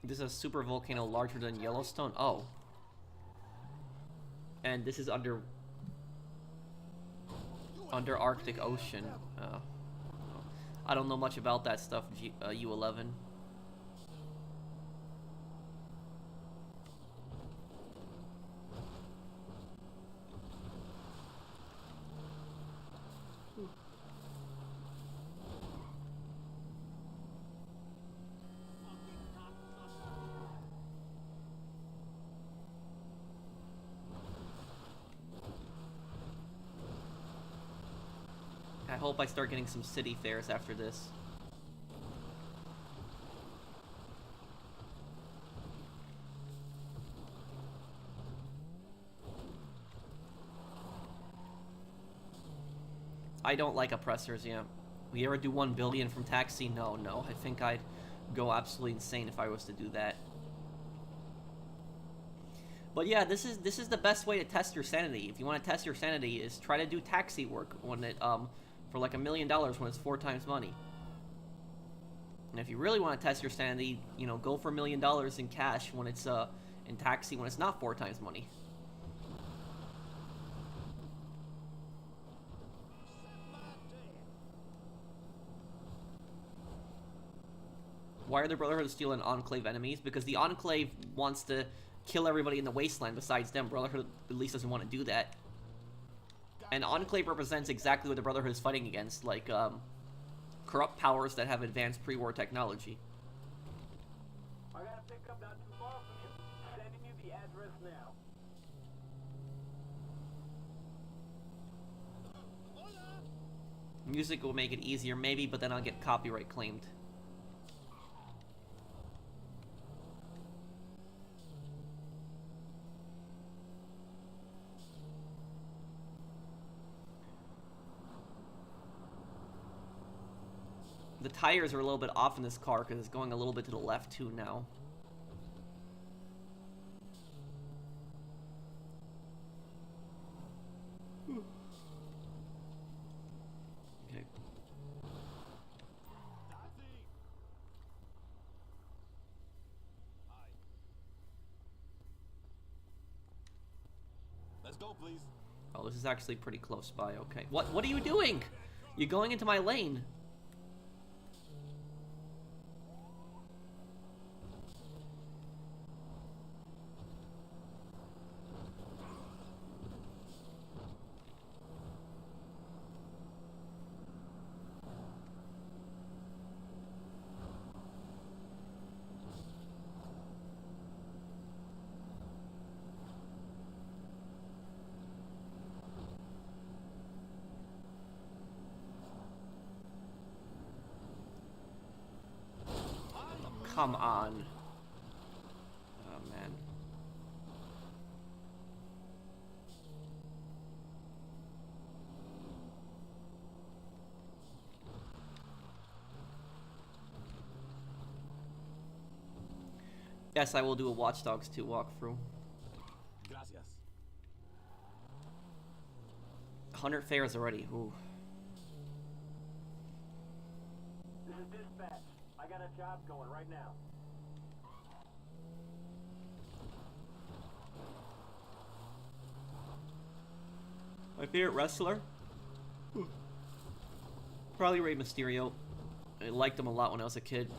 This is a super volcano larger than Yellowstone. Oh. And this is under Arctic Ocean. I don't know much about that stuff, U11. I hope I start getting some city fares after this. I don't like oppressors, yeah. We ever do 1 billion from Taxi? No, no. I think I'd go absolutely insane if I was to do that. But yeah, this is the best way to test your sanity. If you want to test your sanity, is try to do taxi work when it for like $1 million when it's 4 times money. And if you really want to test your sanity, you know, go for $1 million in cash when it's in taxi when it's not 4 times money. Why are the Brotherhood still an Enclave enemies? Because the Enclave wants to kill everybody in the Wasteland besides them. Brotherhood at least doesn't want to do that. And Enclave represents exactly what the Brotherhood is fighting against, like, corrupt powers that have advanced pre-war technology. I got a pickup not too far from you. Sending you the address now. Music will make it easier, maybe, but then I'll get copyright claimed. The tires are a little bit off in this car because it's going a little bit to the left too now. Okay. Let's go, please. Oh, this is actually pretty close by. Okay. What are you doing? You're going into my lane. Come on. Oh, man. Yes, I will do a Watch Dogs 2 walkthrough. Gracias. 100 fares already. Ooh. This is dispatch. I got a job going right now. My favorite wrestler? Probably Rey Mysterio. I liked him a lot when I was a kid.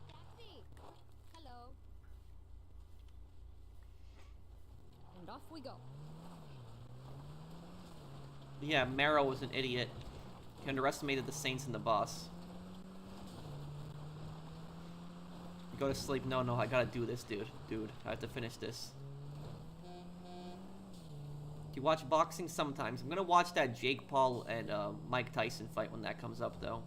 Taxi! Hello. And off we go. Yeah, Marrow was an idiot. He underestimated the Saints and the boss. Go to sleep. No, no, I gotta do this, dude. Dude, I have to finish this. You watch boxing sometimes. I'm gonna watch that Jake Paul and Mike Tyson fight when that comes up, though.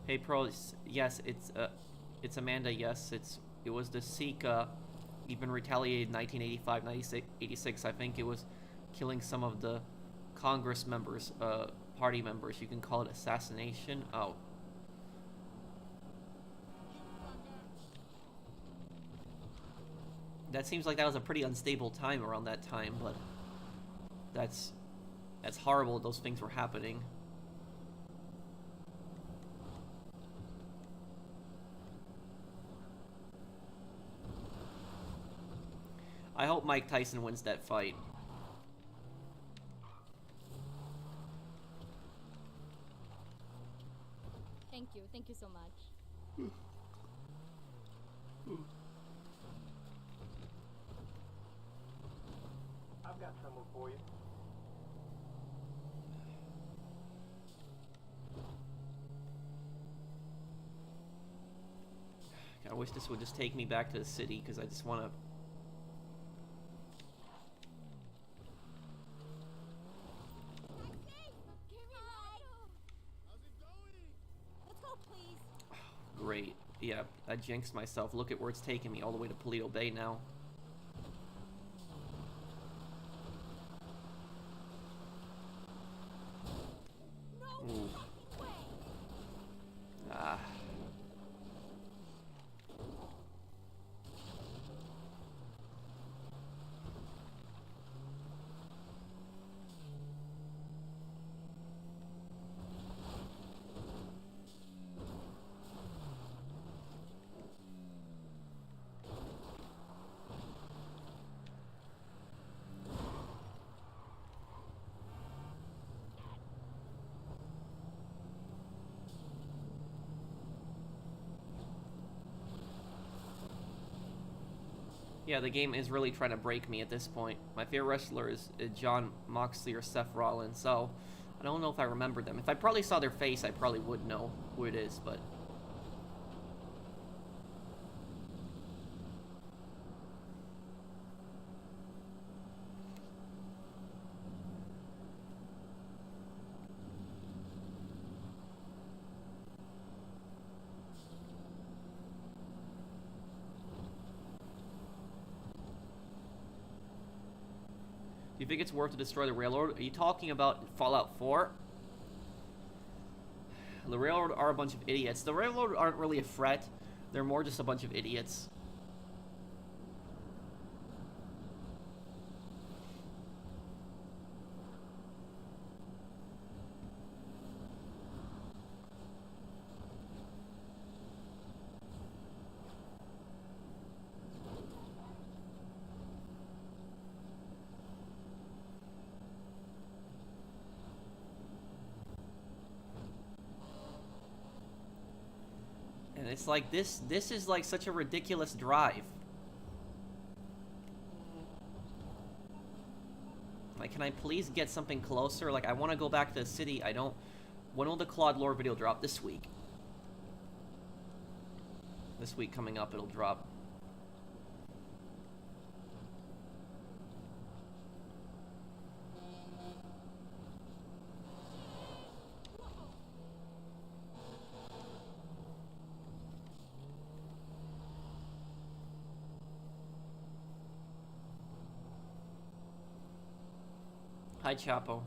Hey, pros. Yes, it's Amanda. Yes, it was the Sikh. Even retaliated in 1985, 86. I think it was killing some of the Congress members, party members. You can call it assassination. Oh. That seems like that was a pretty unstable time around that time, but that's horrible. Those things were happening. I hope Mike Tyson wins that fight. Thank you so much. I've got someone for you. I wish this would just take me back to the city, because I just want to... Great. Yeah, I jinxed myself. Look at where it's taking me, all the way to Paleto Bay now. Ooh. Ah. Yeah, the game is really trying to break me at this point. My favorite wrestler is John Moxley or Seth Rollins, so I don't know if I remember them. If I probably saw their face, I probably would know who it is, but... Do you think it's worth to destroy the railroad? Are you talking about Fallout 4? The railroad are a bunch of idiots. The railroad aren't really a threat. They're more just a bunch of idiots. And it's like, this is like such a ridiculous drive. Like, can I please get something closer? Like, I want to go back to the city. I don't... When will the Claude lore video drop? This week. This week coming up, it'll drop. Hi, Chapo.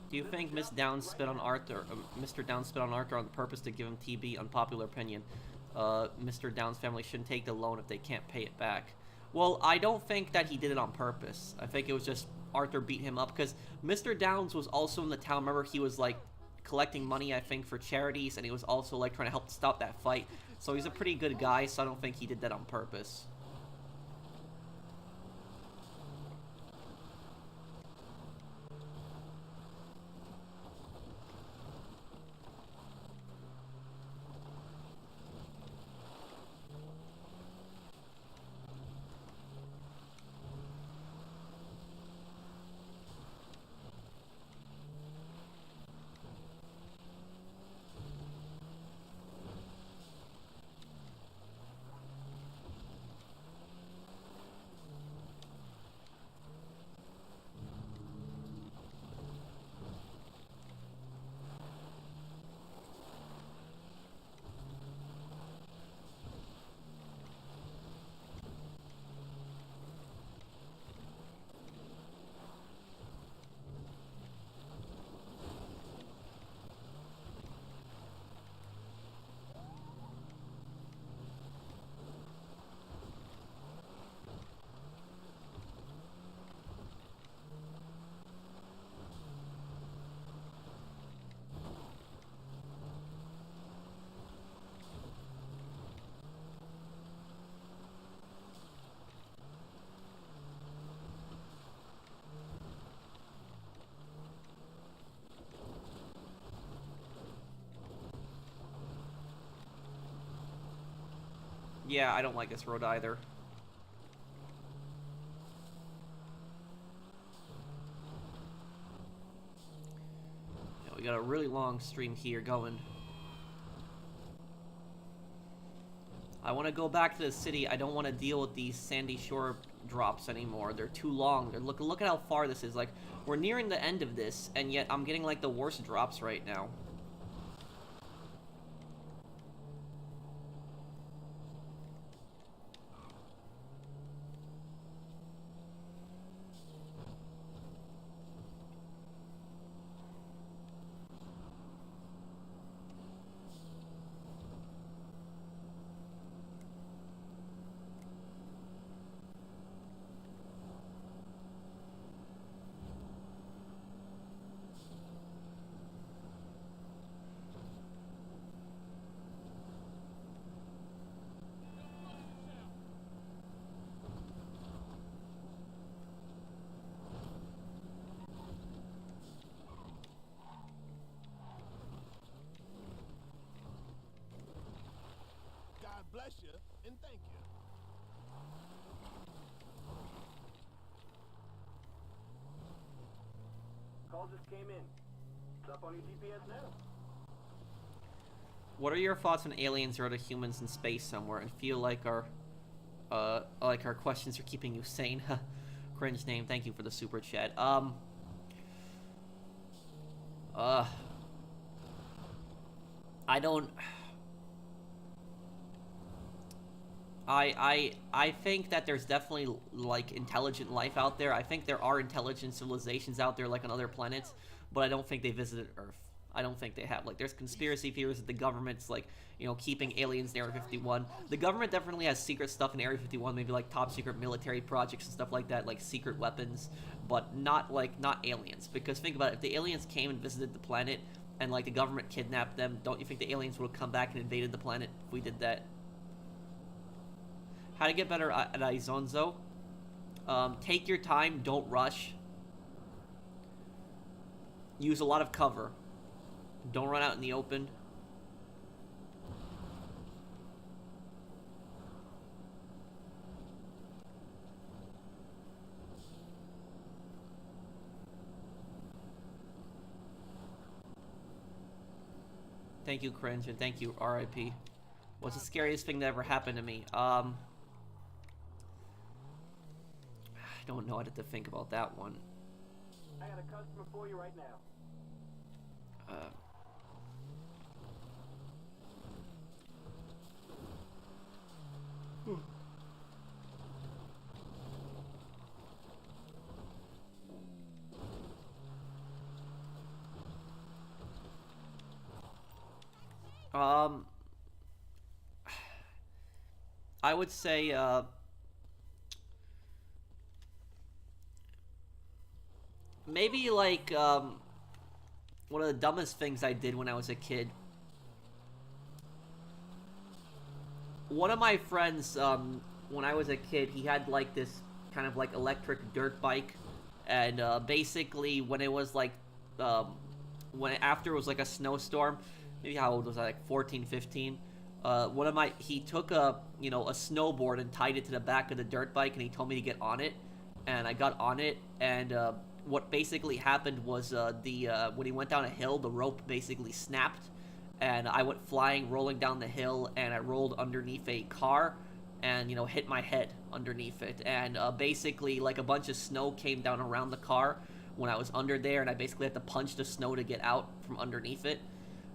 Do you think Miss Downs spit on Arthur, Mr. Downs spit on Arthur on purpose to give him TB? Unpopular opinion. Mr. Downs' family shouldn't take the loan if they can't pay it back. Well, I don't think that he did it on purpose. I think it was just Arthur beat him up, because Mr. Downs was also in the town. Remember, he was like collecting money, I think, for charities, and he was also like trying to help stop that fight. So he's a pretty good guy, so I don't think he did that on purpose. Yeah, I don't like this road either. Yeah, we got a really long stream here going. I want to go back to the city. I don't want to deal with these Sandy Shore drops anymore. They're too long. Look at how far this is. Like, we're nearing the end of this, and yet I'm getting like the worst drops right now. God bless you and thank you. Call just came in. It's up on your GPS now. What are your thoughts on aliens or other humans in space somewhere, and feel like our questions are keeping you sane? Cringe name, thank you for the super chat. I don't. I think that there's definitely like intelligent life out there. I think there are intelligent civilizations out there like on other planets, but I don't think they visited Earth. I don't think they have. Like, there's conspiracy theories that the government's like, you know, keeping aliens in Area 51. The government definitely has secret stuff in Area 51, maybe like top secret military projects and stuff like that, like secret weapons, but not aliens. Because think about it, if the aliens came and visited the planet and like the government kidnapped them, don't you think the aliens would have come back and invaded the planet if we did that? How to get better at Aizonzo? Take your time, don't rush. Use a lot of cover. Don't run out in the open. Thank you, Cringe, and thank you, RIP. What's the scariest thing that ever happened to me? I don't know. I'd have to think about that one. I got a customer for you right now. I would say, maybe like, one of the dumbest things I did when I was a kid. One of my friends, when I was a kid, he had like this kind of like electric dirt bike, and basically when it was like, after it was like a snowstorm, maybe how old was I, like 14, 15? He took a snowboard and tied it to the back of the dirt bike, and he told me to get on it, and I got on it, and what basically happened was when he went down a hill, the rope basically snapped, and I went flying, rolling down the hill, and I rolled underneath a car, and hit my head underneath it, and basically like a bunch of snow came down around the car when I was under there, and I basically had to punch the snow to get out from underneath it.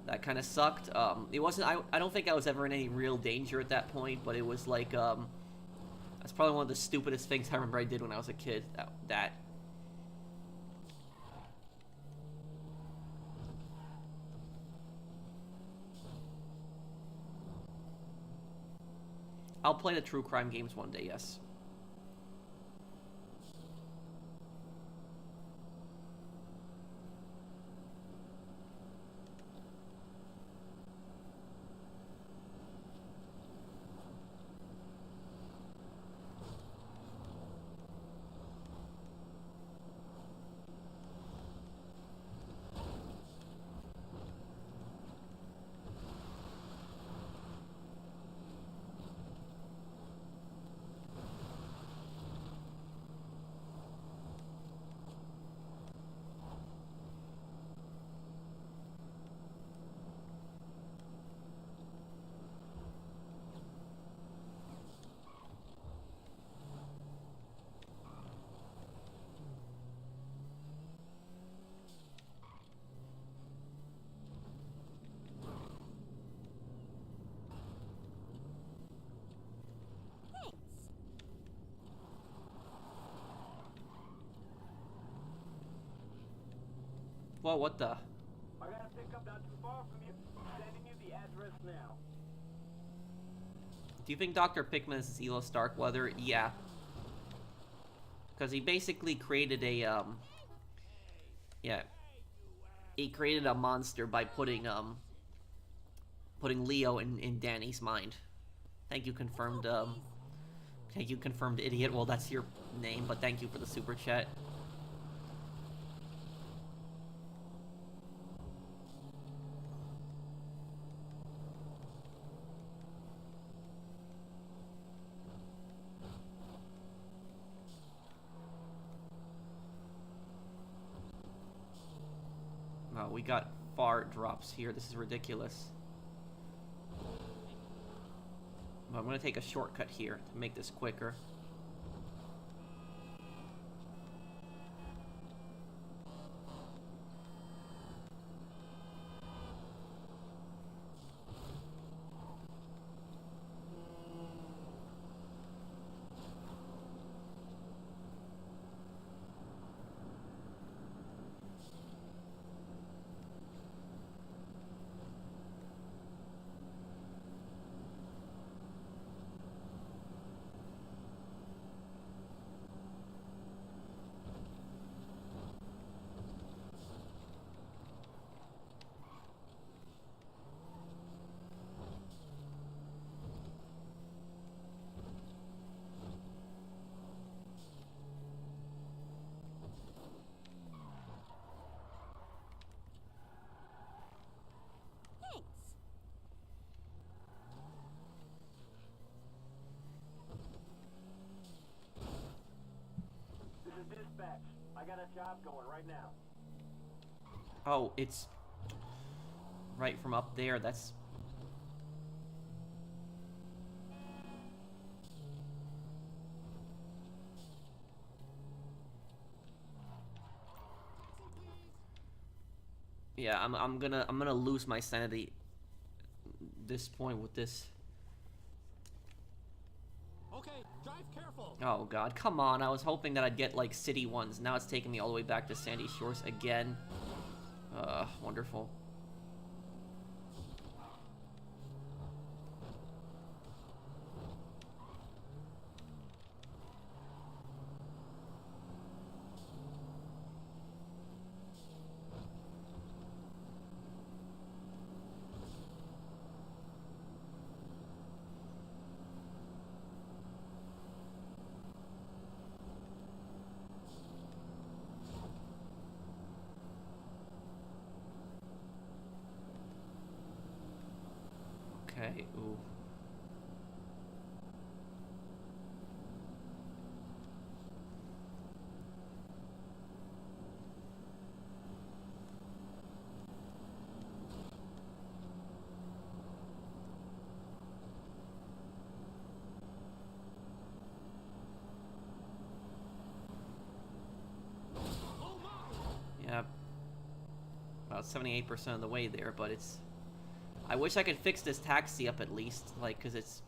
That kind of sucked. It wasn't. I don't think I was ever in any real danger at that point, but it was like that's probably one of the stupidest things I remember I did when I was a kid. That. I'll play the true crime games one day. Yes. Whoa, what the? I got a pickup not too far from you. Sending you the address now. Do you think Dr. Pickman is Elo Starkweather? Yeah. Because he basically created a, yeah. He created a monster by putting Leo in Danny's mind. Thank you, confirmed, thank you, confirmed idiot. Well, that's your name, but thank you for the super chat. Oh, we got far drops here. This is ridiculous. Well, I'm gonna take a shortcut here to make this quicker. Thanks. This is dispatch. I got a job going right now. Oh, it's right from up there. That's... Yeah, I'm gonna lose my sanity at this point with this. Okay, drive careful. Oh god, come on. I was hoping that I'd get like city ones. Now it's taking me all the way back to Sandy Shores again. Wonderful. Okay, ooh. Yeah, about 78% of the way there, but it's... I wish I could fix this taxi up at least, like, because it's...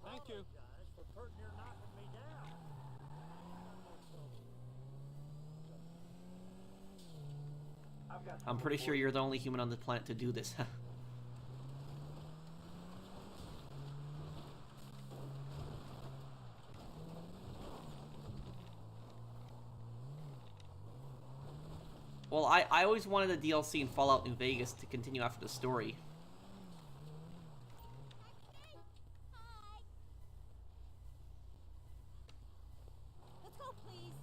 Thank you. I've got I'm pretty sure you're the only human on the planet to do this. Well, I always wanted a DLC in Fallout New Vegas to continue after the story. Hi. Let's go, please.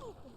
Oh boy.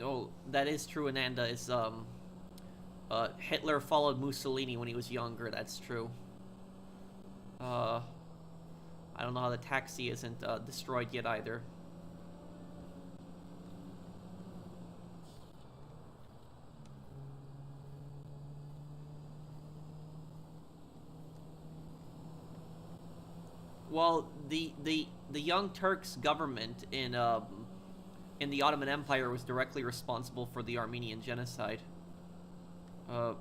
Oh, that is true, Ananda. Is Hitler followed Mussolini when he was younger. That's true. I don't know how the taxi isn't destroyed yet either. Well, the Young Turks government in the Ottoman Empire was directly responsible for the Armenian genocide. Nice,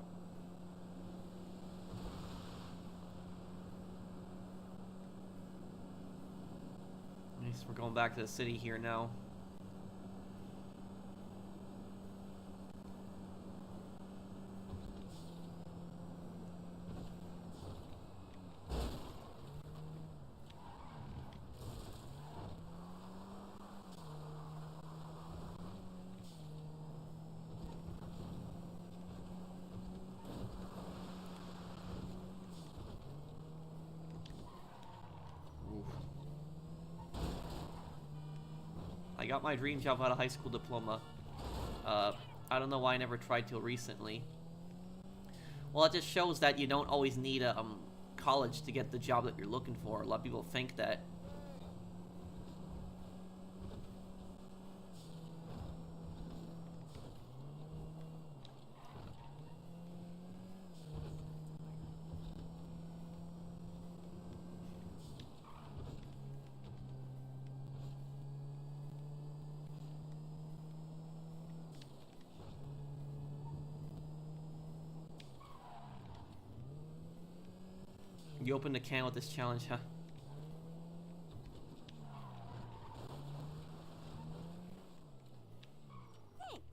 we're going back to the city here now. I got my dream job out of high school diploma. I don't know why I never tried till recently. Well, it just shows that you don't always need a college to get the job that you're looking for. A lot of people think that. You opened a can with this challenge, huh? Thanks.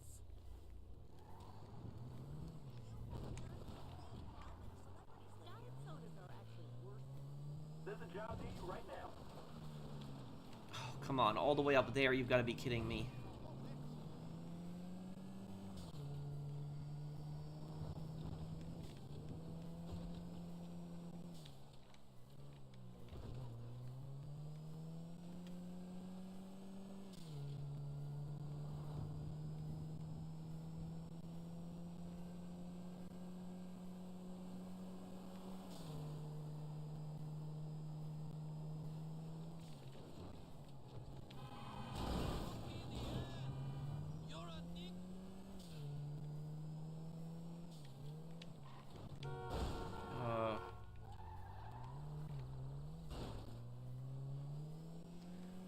Diet sodas are actually worth it. There's a job to you right now. Oh, come on, all the way up there, you've got to be kidding me.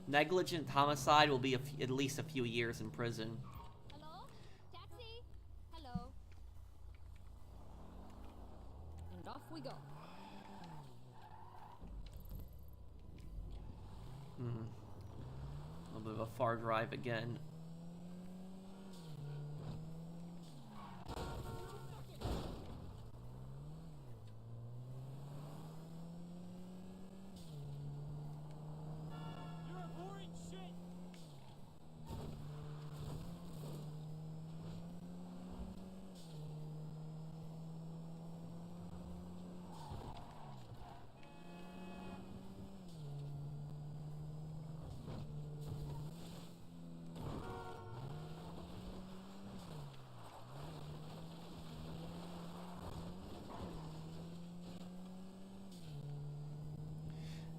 Negligent homicide will be at least a few years in prison. Hello? Taxi? Hello. And off we go. A little bit of a far drive again. You're a boring shit.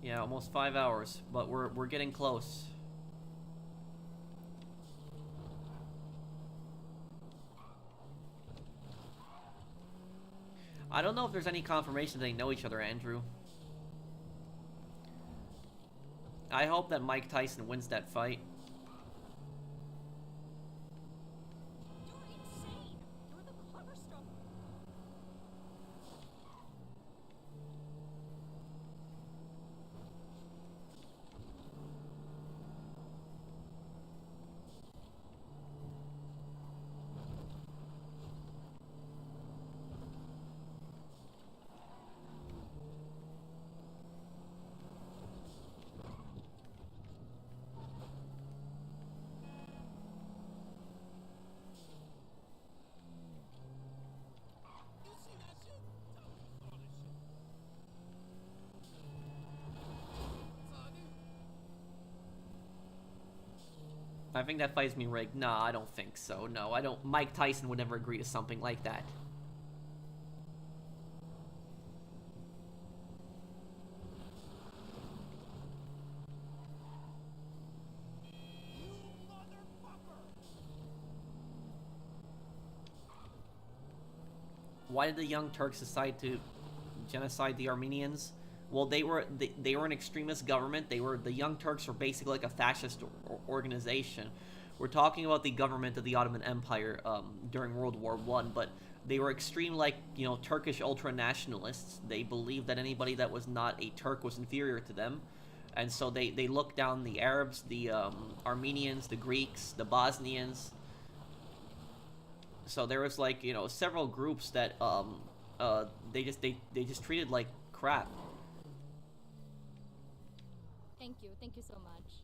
Yeah, almost 5 hours, but we're getting close. I don't know if there's any confirmation they know each other, Andrew. I hope that Mike Tyson wins that fight. You're insane. You're the clever stuff. I think that fight's being rigged. Nah, I don't think so. No, I don't. Mike Tyson would never agree to something like that. Why did the Young Turks decide to genocide the Armenians? Well, they were an extremist government. The Young Turks were basically like a fascist organization. We're talking about the government of the Ottoman Empire during World War I, but they were extreme, like, you know, Turkish ultra-nationalists. They believed that anybody that was not a Turk was inferior to them. And so they looked down the Arabs, the Armenians, the Greeks, the Bosnians. So there was, like, you know, several groups that they just treated like crap. Thank you so much.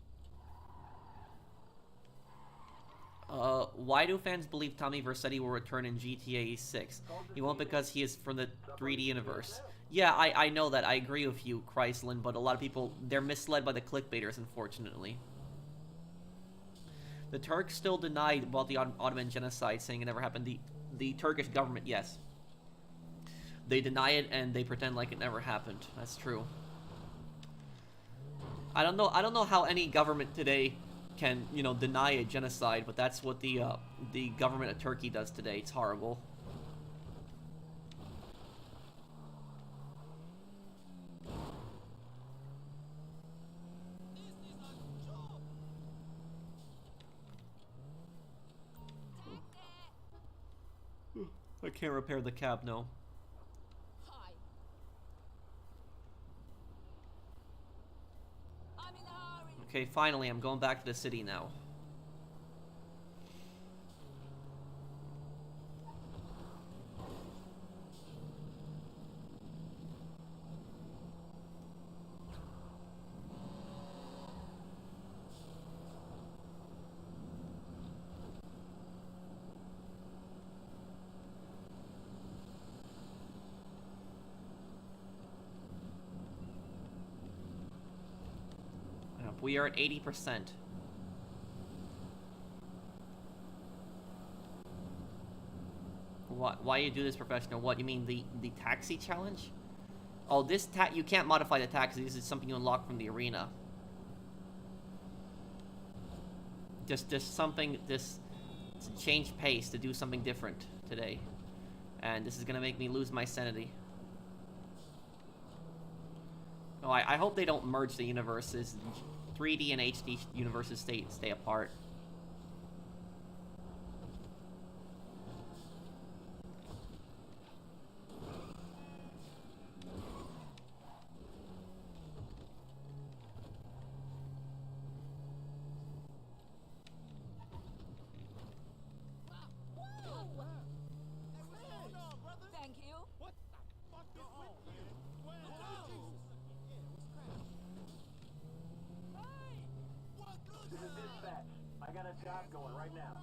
Why do fans believe Tommy Vercetti will return in GTA 6? He won't, because he is from the 3D universe. Yeah, I know that. I agree with you, Chryslin, but a lot of people, they're misled by the clickbaiters, unfortunately. The Turks still denied about the Ottoman genocide, saying it never happened. The Turkish government, yes. They deny it and they pretend like it never happened. That's true. I don't know how any government today can, you know, deny a genocide, but that's what the government of Turkey does today. It's horrible. I can't repair the cab, no. Hi. I'm in a hurry. Okay, finally, I'm going back to the city now. We are at 80%. Why you do this, professional? What, you mean the taxi challenge? Oh, this you can't modify the taxi. This is something you unlock from the arena. Just something, to change pace, to do something different today. And this is gonna make me lose my sanity. Oh, I hope they don't merge the universes. 3D and HD universes stay apart. Thank you. What the fuck is with you? This is dispatch. I got a job going right now.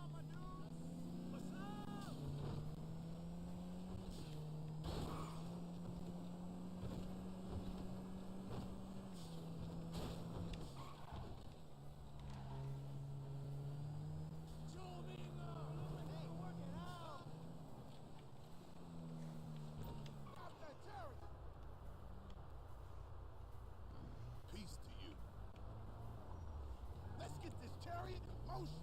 Peace to you. Let's get this chariot in motion.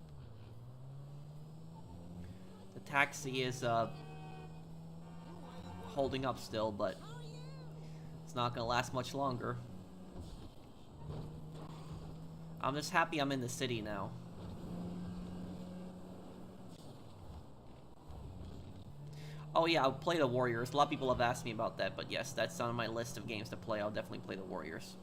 The taxi is holding up still, but it's not gonna last much longer. I'm just happy I'm in the city now. Oh yeah, I'll play the Warriors. A lot of people have asked me about that, but yes, that's on my list of games to play. I'll definitely play the Warriors.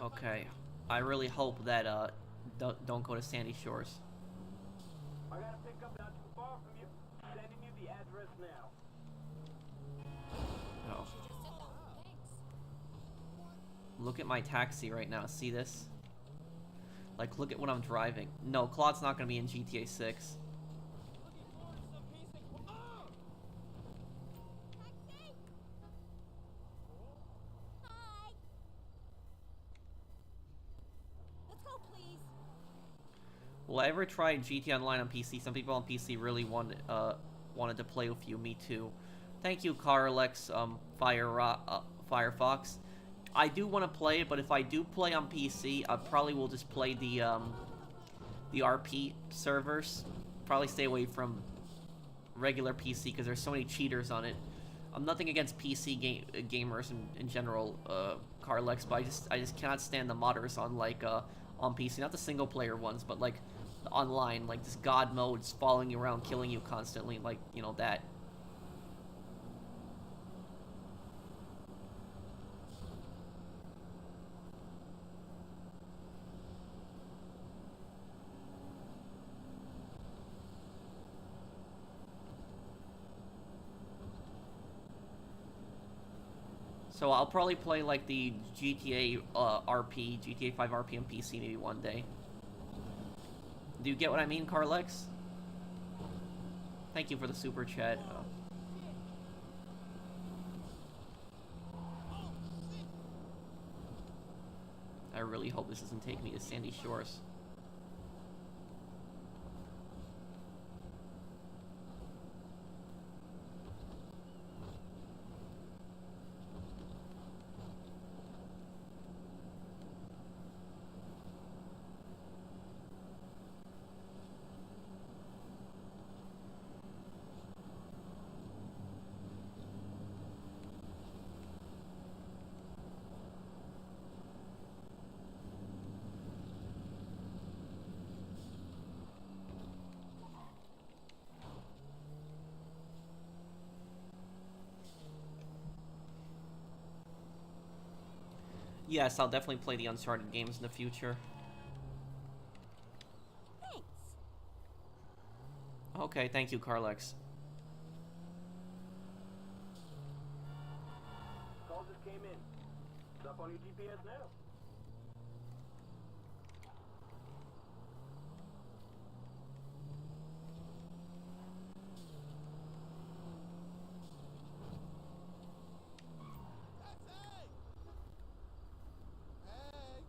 Okay. I really hope that don't go to Sandy Shores. I got a pickup not too far from you. Sending you the address now. Oh. She just did that. Thanks. Look at my taxi right now. See this? Like, look at what I'm driving. No, Claude's not gonna be in GTA 6. Taxi! Hi! Let's go, please. Will I ever try GTA Online on PC? Some people on PC really wanted to play with you. Me too. Thank you, Carlex, Firefox. I do want to play it, but if I do play on PC, I probably will just play the RP servers. Probably stay away from regular PC because there's so many cheaters on it. I'm nothing against PC gamers in general, Carlex, but I just cannot stand the modders on on PC. Not the single player ones, but like the online, like just god modes following you around, killing you constantly, like, you know, that. So I'll probably play like the GTA GTA 5 RP on PC maybe one day. Do you get what I mean, Carlex? Thank you for the super chat. I really hope this doesn't take me to Sandy Shores. Yes, I'll definitely play the Uncharted games in the future. Thanks. Okay, thank you, Carlex. Call just came in. It's up on your GPS now. Taxi! Hey!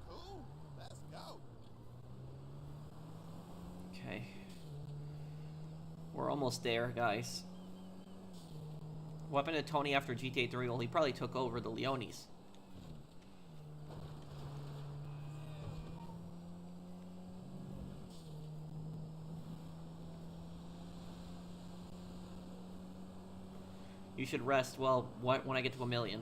Cool. Let's go. Okay. We're almost there, guys. What happened to Tony after GTA 3? Well, he probably took over the Leones. You should rest. Well, what when I get to 1 million?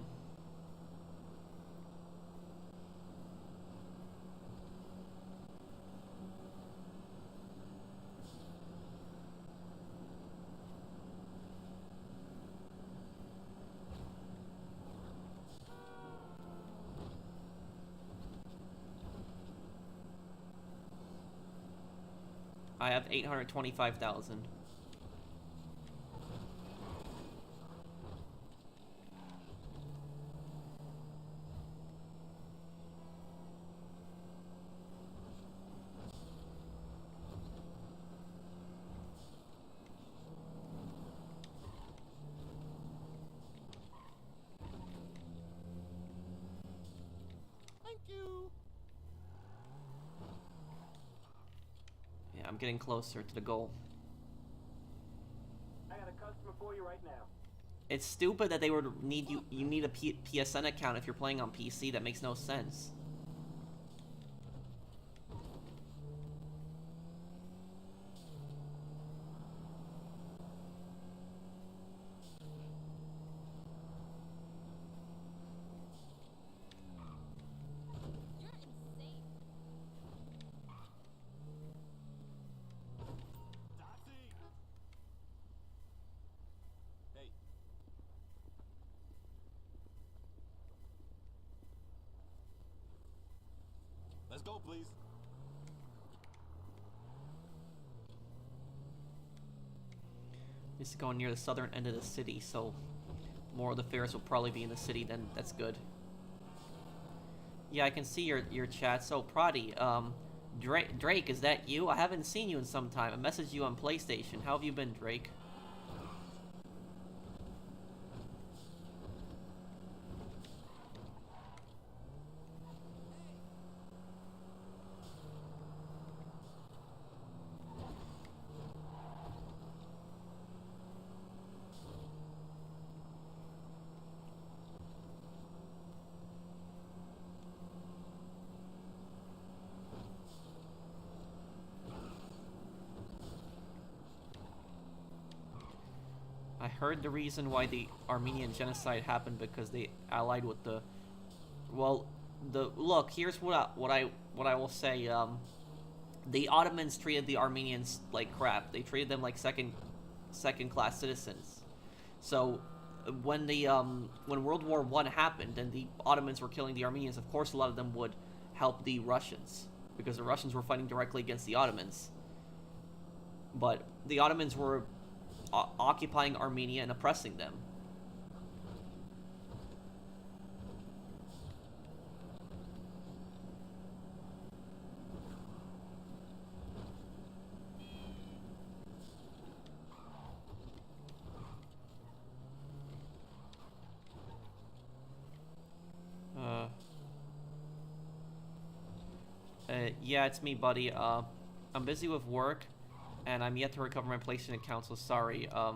I have 825,000. Thank you. Yeah, I'm getting closer to the goal. I got a customer for you right now. It's stupid that they would need you need a PSN account if you're playing on PC. That makes no sense. You're insane. Taxi! Hey. go, please. This is going near the southern end of the city, so more of the fares will probably be in the city. Then that's good. Yeah, I can see your chat. So Prodi, Drake, is that you? I haven't seen you in some time. I messaged you on PlayStation. How have you been, Drake? I heard the reason why the Armenian genocide happened because they allied with the. Well, look. Here's what I will say. The Ottomans treated the Armenians like crap. They treated them like second class citizens. So when when World War I happened and the Ottomans were killing the Armenians, of course a lot of them would help the Russians because the Russians were fighting directly against the Ottomans. But the Ottomans were occupying Armenia and oppressing them. Yeah, it's me, buddy. I'm busy with work, and I'm yet to recover my PlayStation account, so sorry. I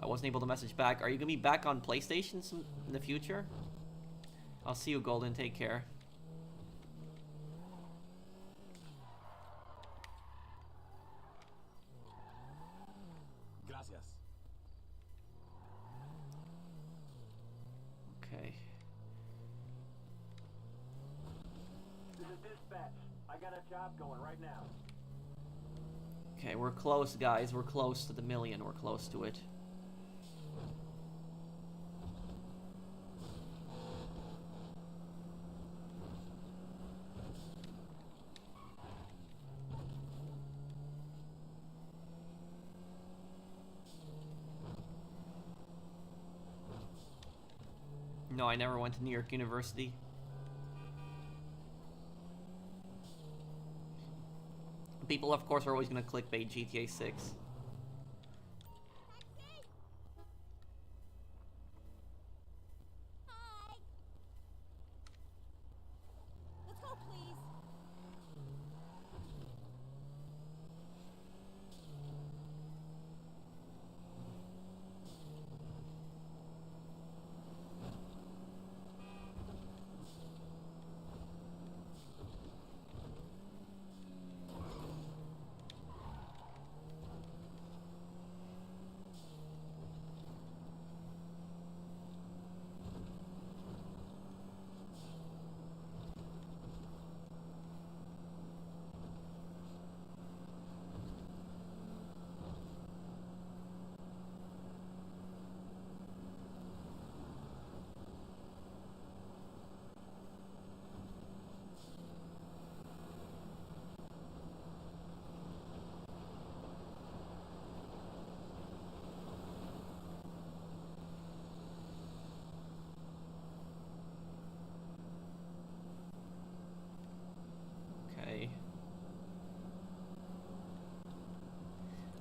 wasn't able to message back. Are you gonna be back on PlayStation in the future? I'll see you, Golden. Take care. Gracias. Okay. This is dispatch. I got a job going right now. Okay, we're close, guys. We're close to the million. We're close to it. No, I never went to New York University. People, of course, are always going to clickbait GTA 6. Hi. Let's go, please. Okay.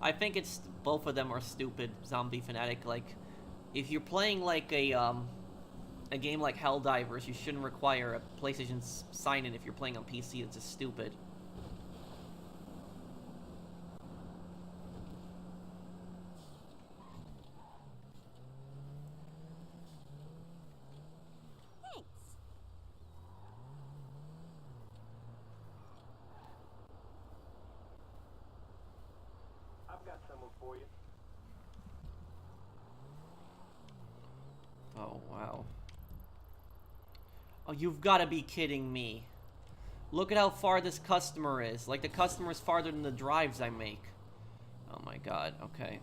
I think it's both of them are stupid. Zombie Fanatic. Like, if you're playing like a game like Helldivers, you shouldn't require a PlayStation sign-in if you're playing on PC. It's just stupid. Thanks. I've got someone for you. Oh, wow. Oh, you've got to be kidding me. Look at how far this customer is. Like, the customer is farther than the drives I make. Oh my god, okay.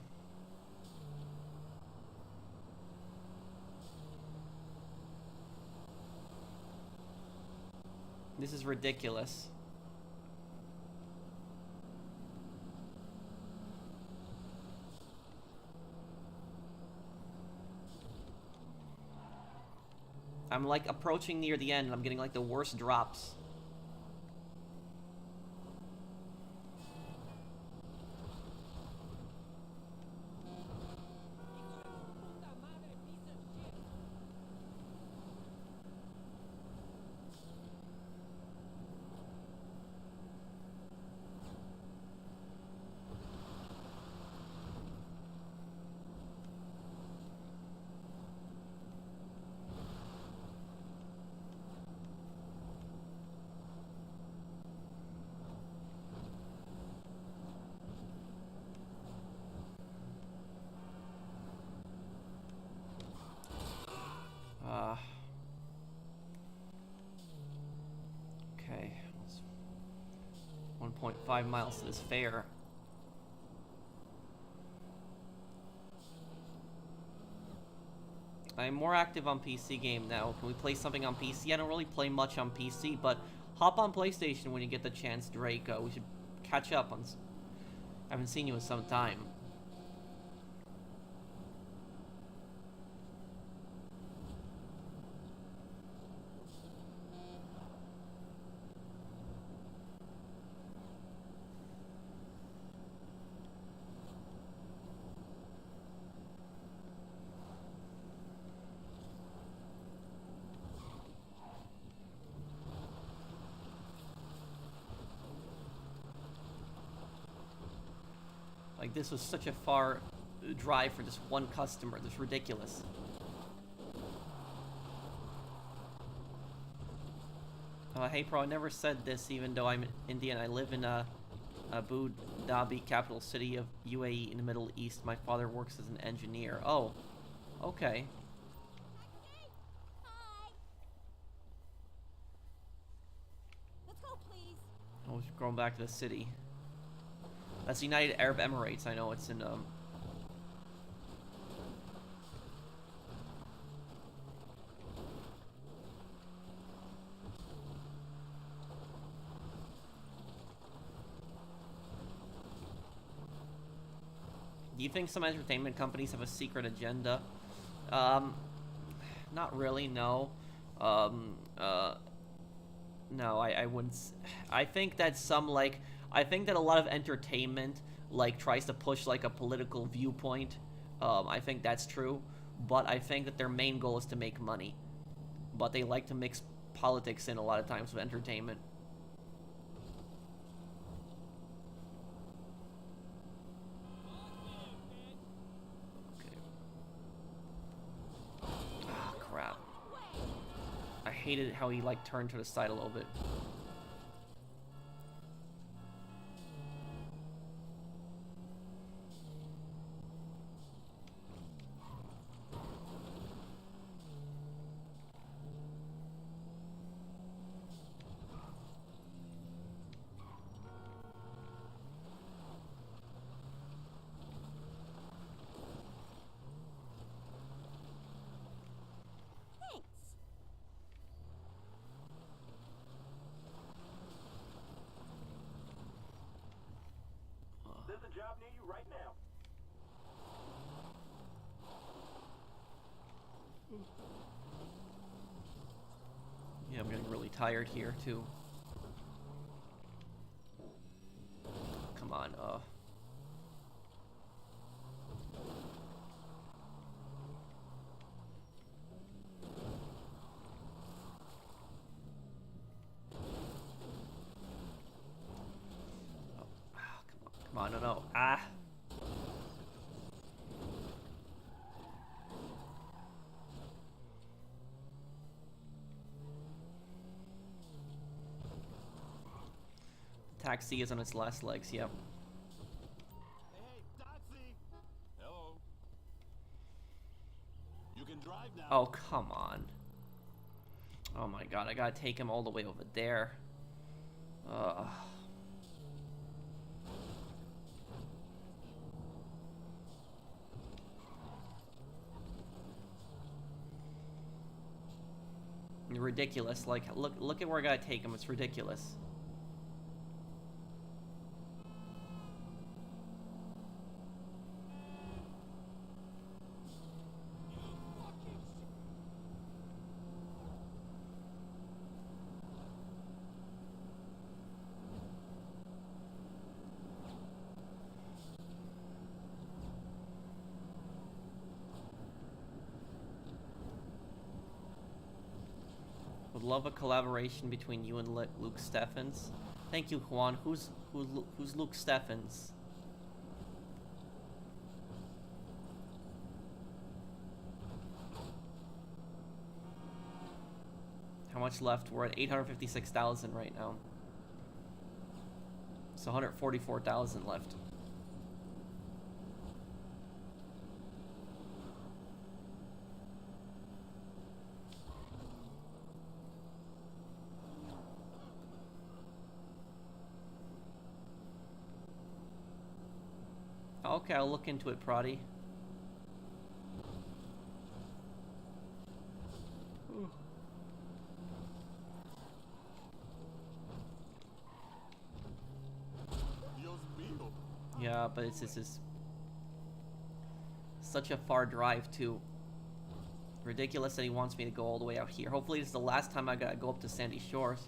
This is ridiculous. I'm like approaching near the end and I'm getting like the worst drops. Okay. 1.5 miles to this fair. I'm more active on PC game now. Can we play something on PC? I don't really play much on PC, but hop on PlayStation when you get the chance, Drake. We should catch up on... I haven't seen you in some time. Like, this was such a far drive for just one customer. That's ridiculous. Hey, bro, I never said this, even though I'm Indian. I live in Abu Dhabi, capital city of UAE in the Middle East. My father works as an engineer. Oh, okay. Hi. Let's go, please. Oh, we're going back to the city. That's United Arab Emirates. I know it's in, Do you think some entertainment companies have a secret agenda? Not really, no. No, I wouldn't. I think that some, like, I think that a lot of entertainment, like, tries to push, like, a political viewpoint. I think that's true. But I think that their main goal is to make money. But they like to mix politics in a lot of times with entertainment. Okay. Ah, crap. I hated how he, like, turned to the side a little bit. Thanks. There's a job near you right now. Yeah, I'm getting really tired here, too. Come on, Come on, no. Ah! Taxi is on its last legs, yep. Hey, taxi! Hello. You can drive now. Oh, come on. Oh my god, I gotta take him all the way over there. Ugh. Ridiculous. Like, look at where I gotta take him. It's ridiculous. Would love a collaboration between you and Luke Steffens. Thank you, Juan. Who's Luke Steffens? How much left? We're at 856,000 right now. So 144,000 left. Okay, I'll look into it, Proddy. Dios mío. Yeah, but it's such a far drive too. Ridiculous that he wants me to go all the way out here. Hopefully this is the last time I gotta go up to Sandy Shores.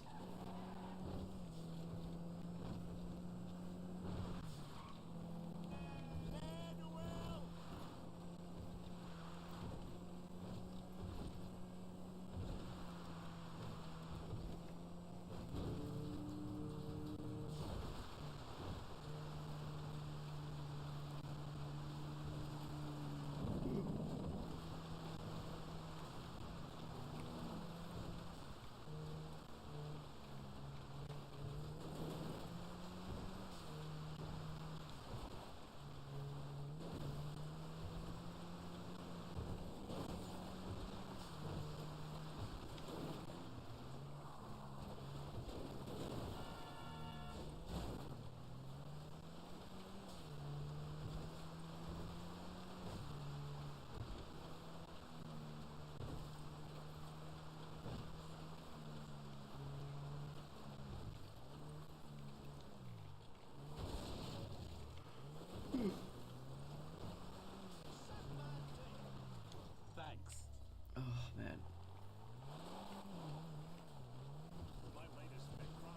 Thanks. Oh man. My latest spectrometer.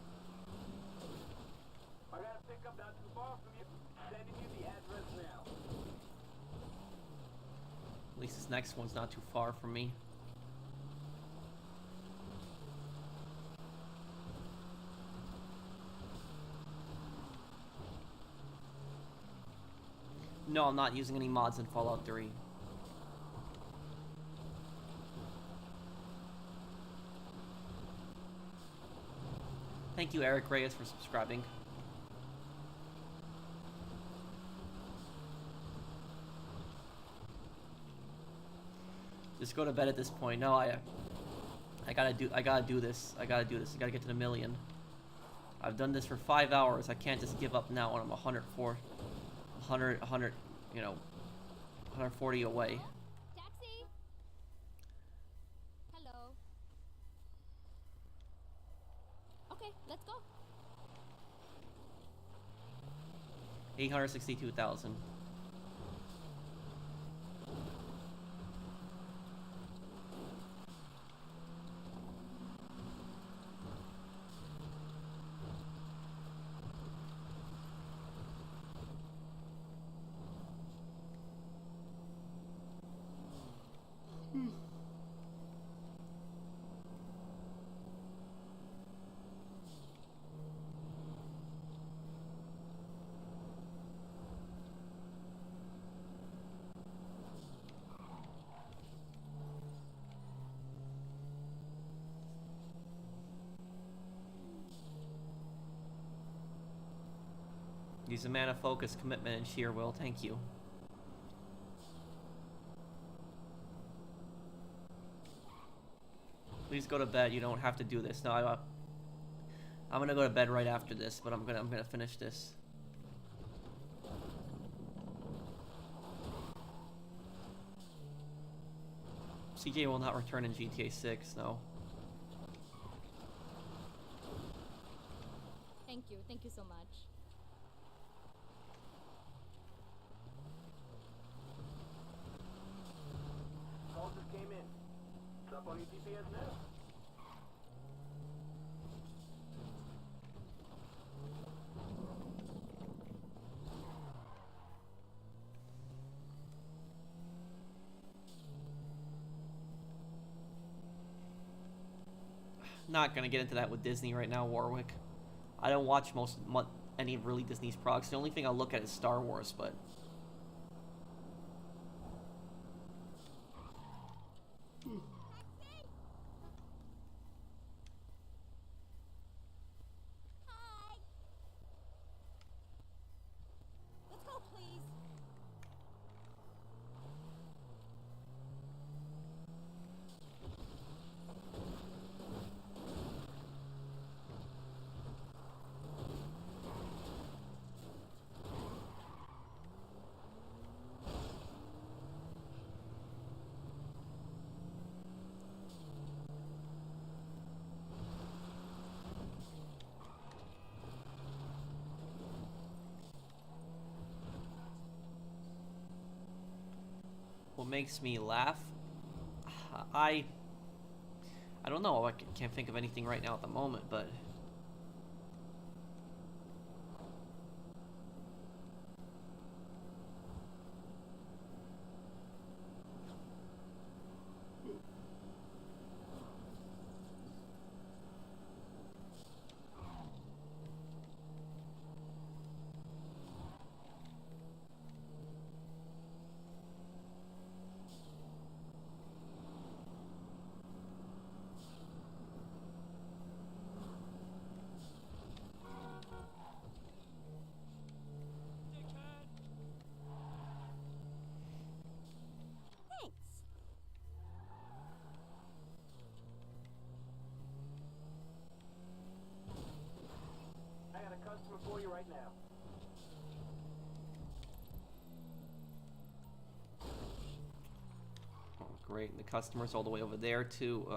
I got a pickup not too far from you. Sending you the address now. At least this next one's not too far from me. No, I'm not using any mods in Fallout 3. Thank you, Eric Reyes, for subscribing. Just go to bed at this point. No, I gotta do this. I gotta get to the million. I've done this for 5 hours. I can't just give up now when I'm 100, you know, 140 away. Taxi. Hello. Okay, let's go. 862,000. He's a man of focus, commitment, and sheer will. Thank you. Please go to bed. You don't have to do this. No, I'm gonna go to bed right after this, but I'm gonna finish this. CJ will not return in GTA 6. No. Thank you so much. Call just came in. It's up on your GPS now. Not gonna get into that with Disney right now, Warwick. I don't watch any of really Disney's products. The only thing I'll look at is Star Wars, but Hi. Let's go, please. what makes me laugh? I don't know. I can't think of anything right now at the moment, but Thanks. I got a customer for you right now. oh, great. And the customer's all the way over there too.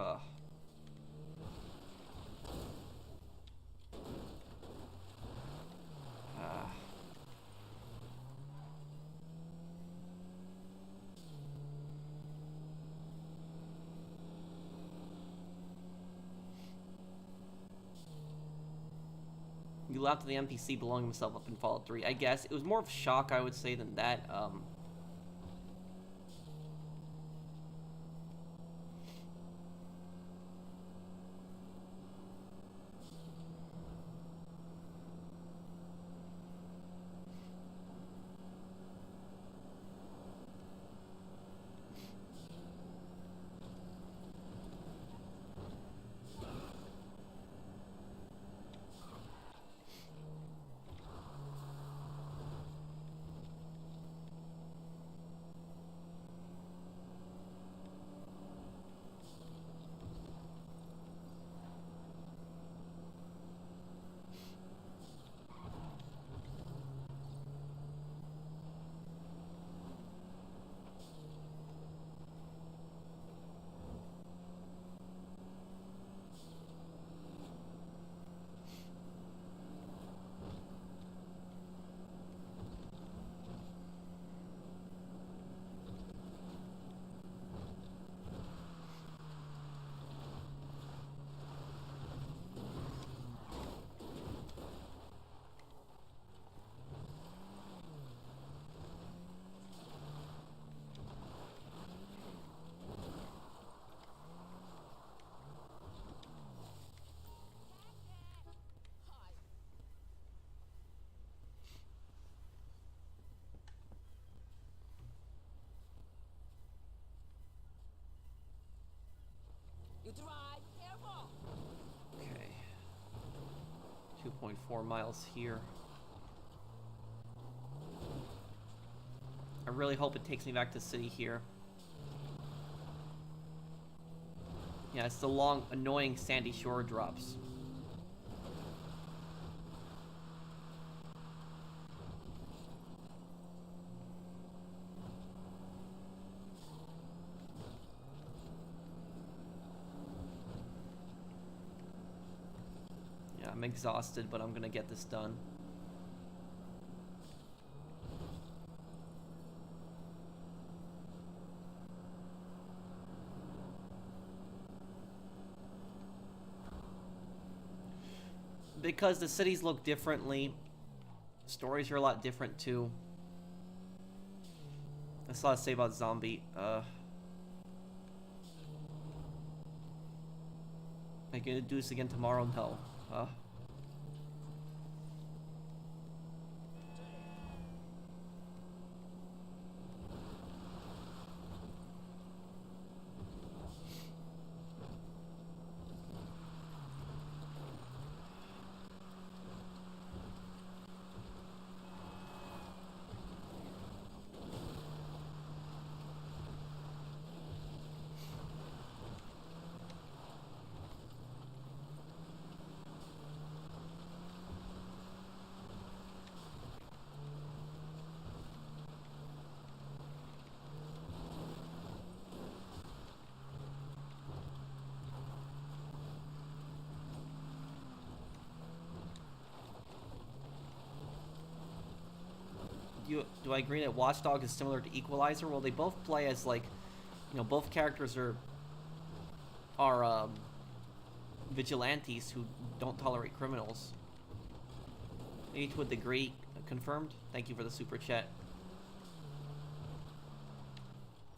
You laughed at the NPC blowing himself up in Fallout 3. I guess it was more of shock, I would say, than that. You drive careful. Okay. 2.4 miles here. I really hope it takes me back to city here. Yeah, it's the long, annoying Sandy Shore drops. Yeah. I'm exhausted, but I'm gonna get this done. Because the cities look differently, stories are a lot different too. That's a lot to say about Zombie. I gonna do this again tomorrow? No. Do I agree that Watchdog is similar to Equalizer? Well, they both play as, like, you know, both characters are vigilantes who don't tolerate criminals. Maybe to a degree. Confirmed? Thank you for the super chat.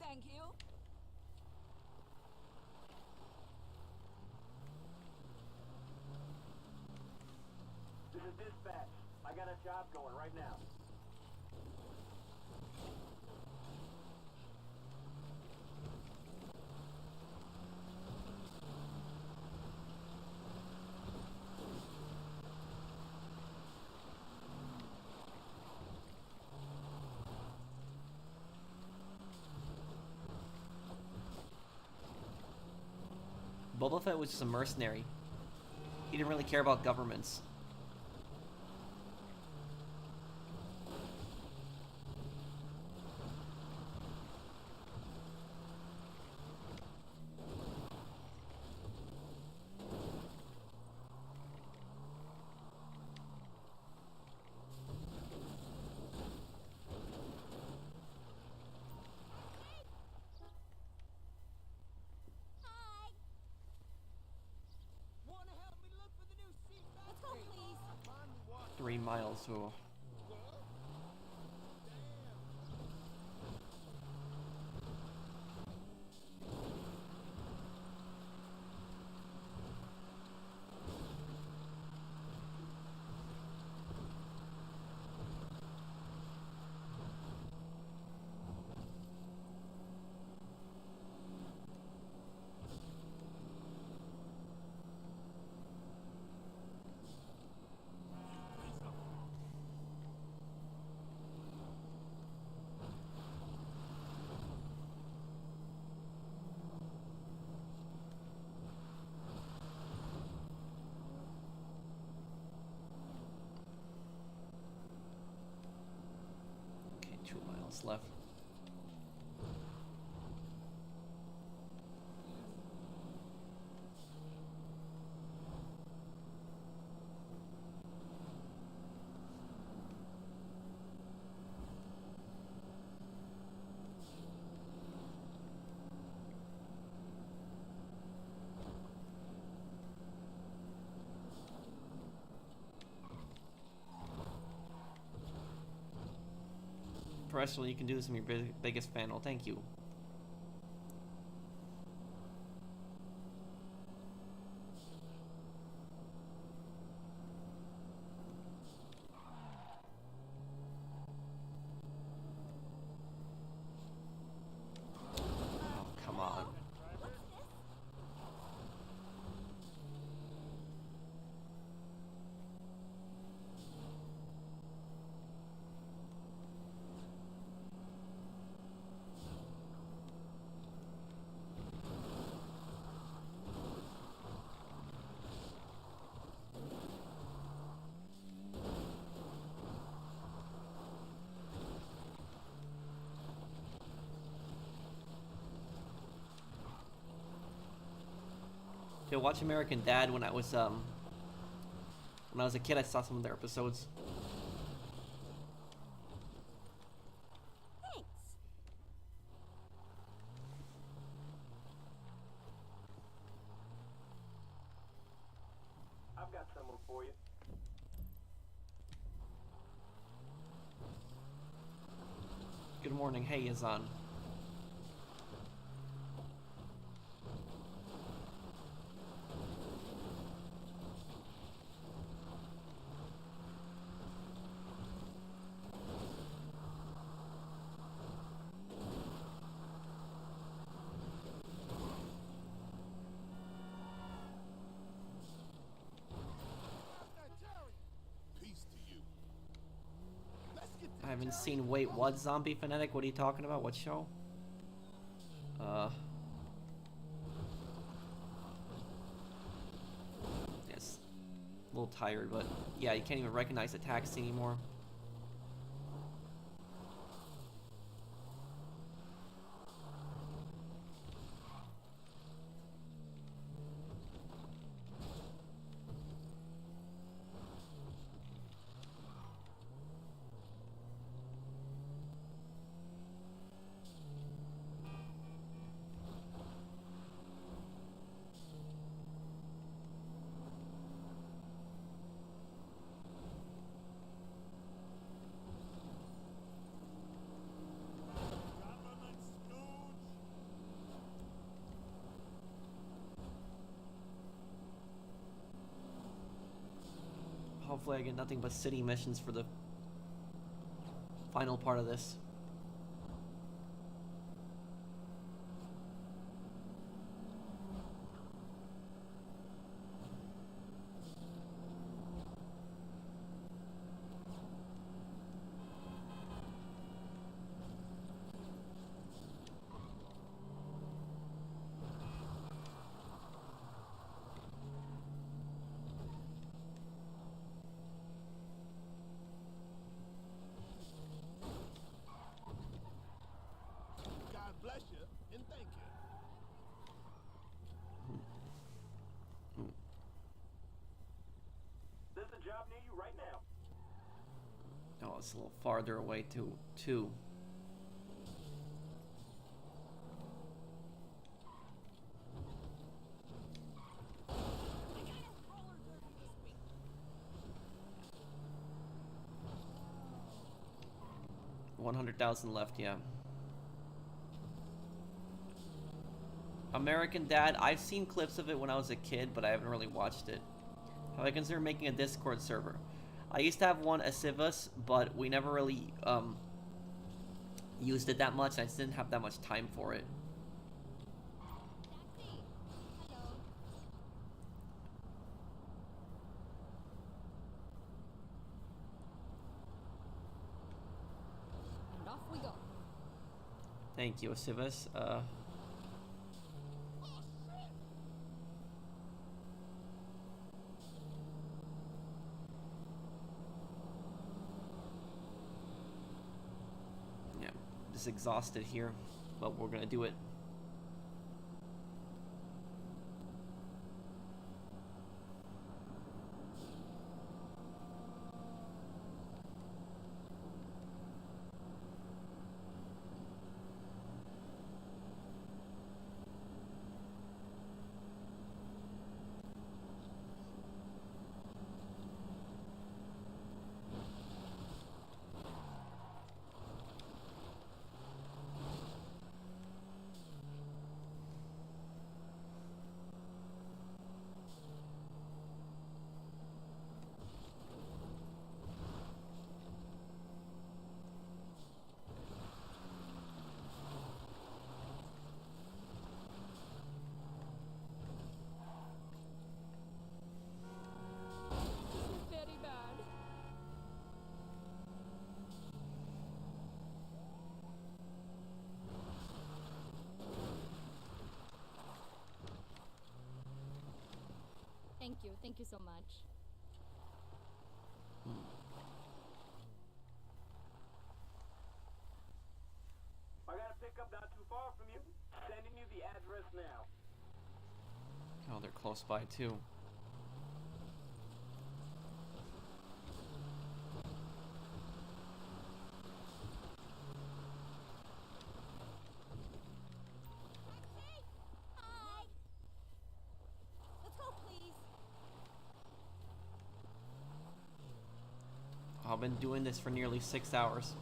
Thank you. This is dispatch. I got a job going right now. Boba Fett was just a mercenary. He didn't really care about governments. Hi. Wanna help me look for the new seat back? Let's go, please. 3 miles. Oh. Okay, 2 miles left. Personally, you can do this. I'm your biggest fan. Well, thank you. Oh, come on. What's this? To watch American Dad when I was When I was a kid, I saw some of their episodes. Thanks. I've got someone for you. Good morning. Hey, Yazan. Peace to you. Let's get I haven't seen. Wait, what? Zombie Fanatic? What are you talking about? What show? Yes. A little tired, but yeah, you can't even recognize the taxi anymore. government stooge. Hopefully I get nothing but city missions for the final part of this. God bless you and thank you. There's a job near you right now. Oh, it's a little farther away too. $100,000 left, yeah. American Dad, I've seen clips of it when I was a kid, but I haven't really watched it. Have I considered making a Discord server? I used to have one, a Civus, but we never really used it that much. I just didn't have that much time for it. Taxi. Hello. And off we go. Thank you, Civus. Yeah, just exhausted here, but we're gonna do it. This is very bad. Thank you. Thank you so much. I got a pickup not too far from you. Sending you the address now. Oh, they're close by too. I've been doing this for nearly 6 hours.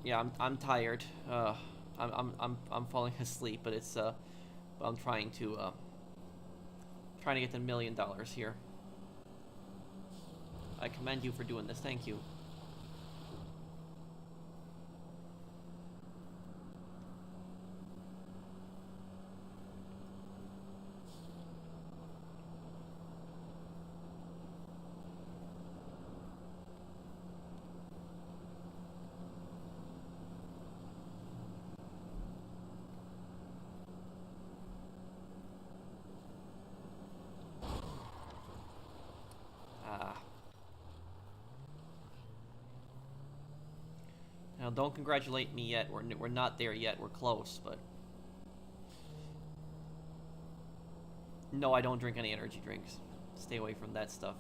Yeah, I'm tired. I'm falling asleep, but it's I'm trying to get the $1 million here. I commend you for doing this. Thank you. Now, don't congratulate me yet. We're not there yet. We're close, but no, I don't drink any energy drinks. Stay away from that stuff.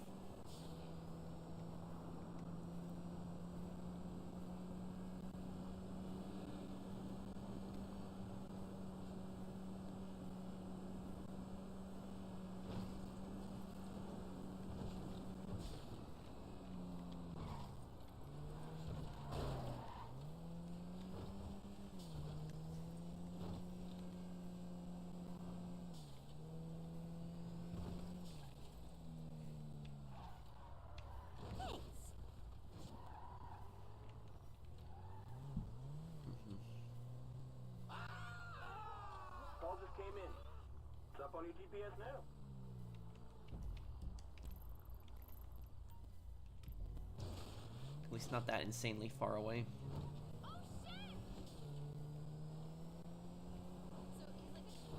Call just came in. It's up on your GPS now. At least not that insanely far away. Oh shit! So he's like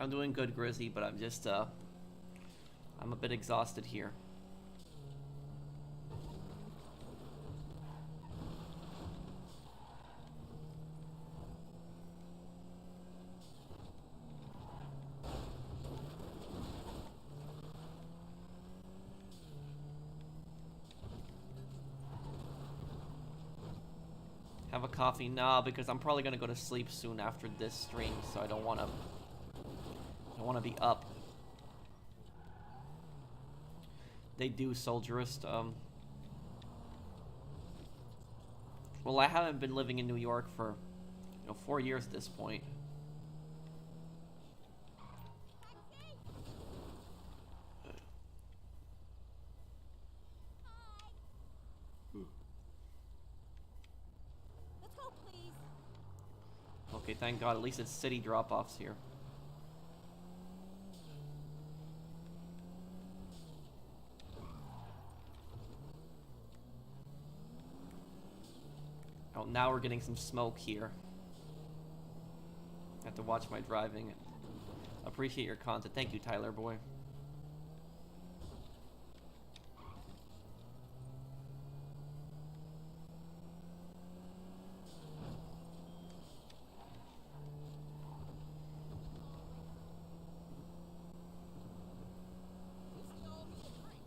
I'm doing good, Grizzy, but I'm just I'm a bit exhausted here. Have a coffee? Nah, because I'm probably gonna go to sleep soon after this stream, so I don't wanna be up. They do, Soldierist. Well, I haven't been living in New York for 4 years at this point. let's go, please. Okay, thank God. At least it's city drop-offs here. Oh, now we're getting some smoke here. I have to watch my driving. Appreciate your content. Thank you, Tyler boy. Whiskey all me a drink.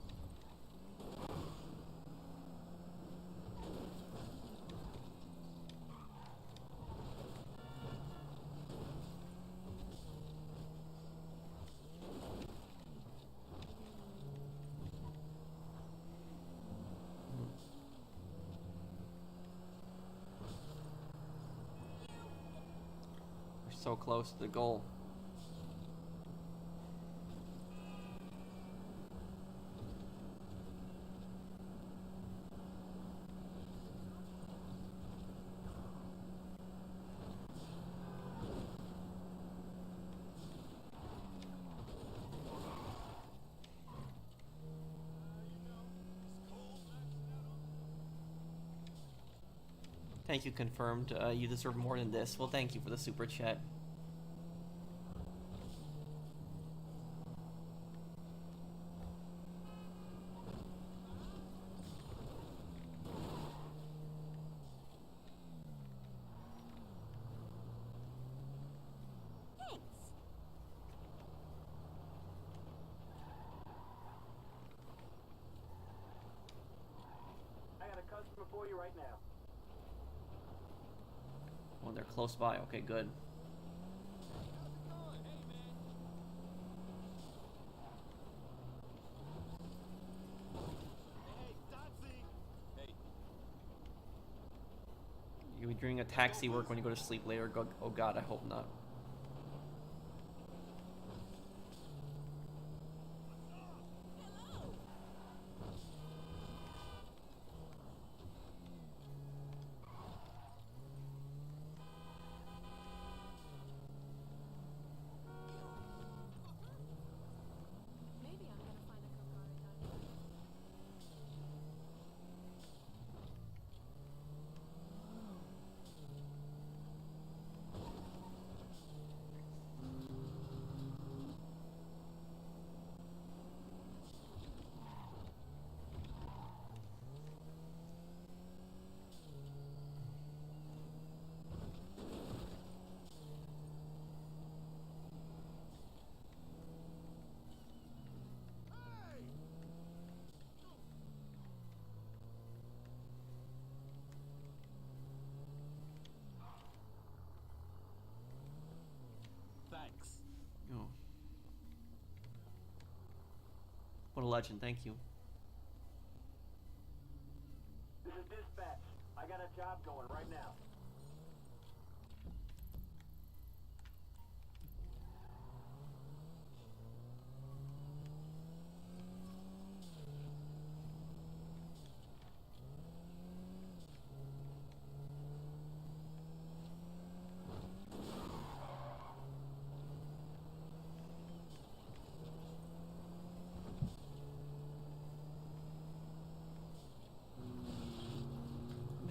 We're so close to the goal. Thank you, confirmed. You deserve more than this. Well, thank you for the super chat. for you right now. Oh, they're close by. Okay, good. Hey, Dotsy! Hey, You be doing a taxi work when you go to sleep later? Go, oh God, I hope not. Maybe I'm gonna find a Kokara down here. thanks. Oh. What a legend. Thank you. This is dispatch. I got a job going right now.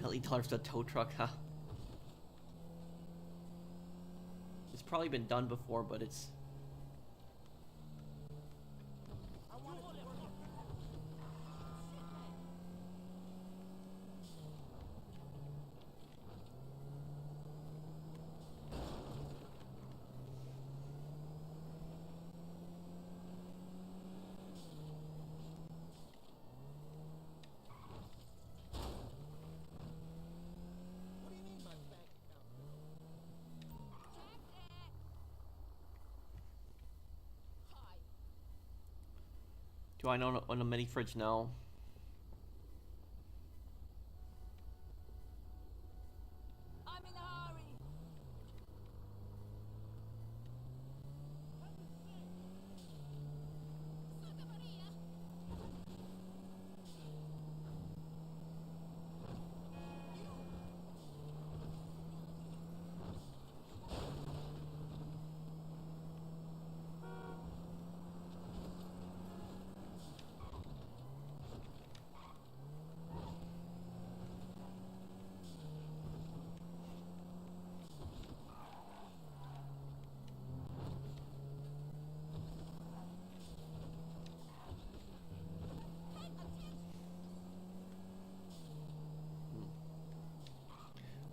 $1 million for a tow truck, huh? It's probably been done before, but it's... What do you mean by bank account bill? Hi. Do I know on a mini fridge? No. I'm in a hurry. Santa Maria.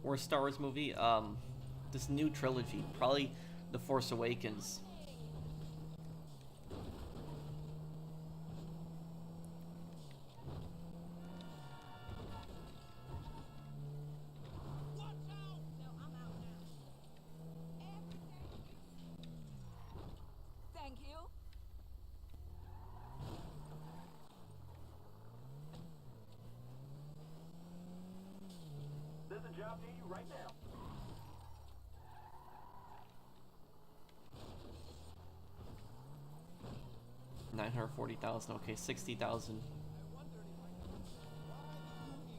Or a Star Wars movie? This new trilogy. Probably The Force Awakens. Watch out! No, I'm out now. Thank you. There's a job near you right now. $940,000. Okay, 60,000. I wondered if I could. Why do you even...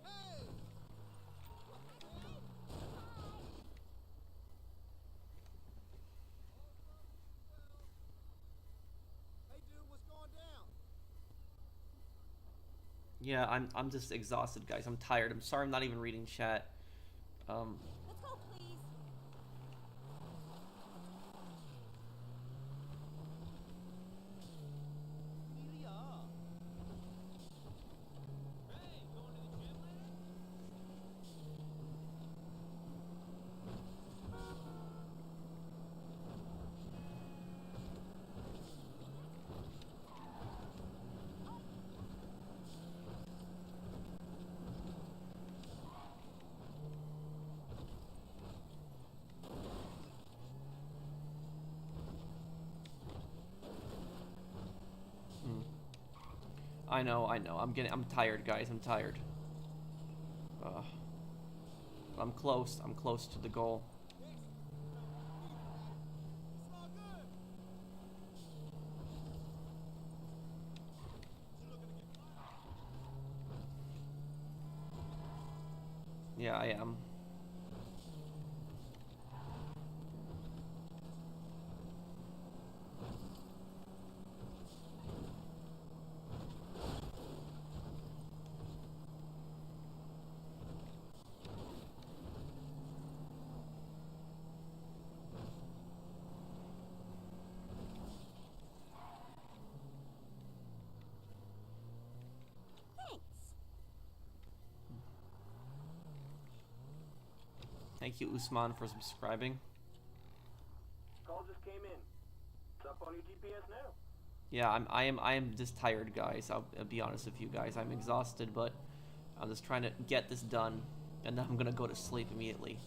Hey! Hey, dude, what's going down? Yeah, I'm just exhausted, guys. I'm tired. I'm sorry I'm not even reading chat. Let's go, please. Amelia! Hey, going to the gym later? I know. I'm tired, guys. I'm tired. I'm close. I'm close to the goal. Yeah, I am. Thank you, Usman, for subscribing. Call just came in. It's up on your GPS now. Yeah, I am just tired, guys. I'll be honest with you guys. I'm exhausted, but I'm just trying to get this done, and then I'm gonna go to sleep immediately.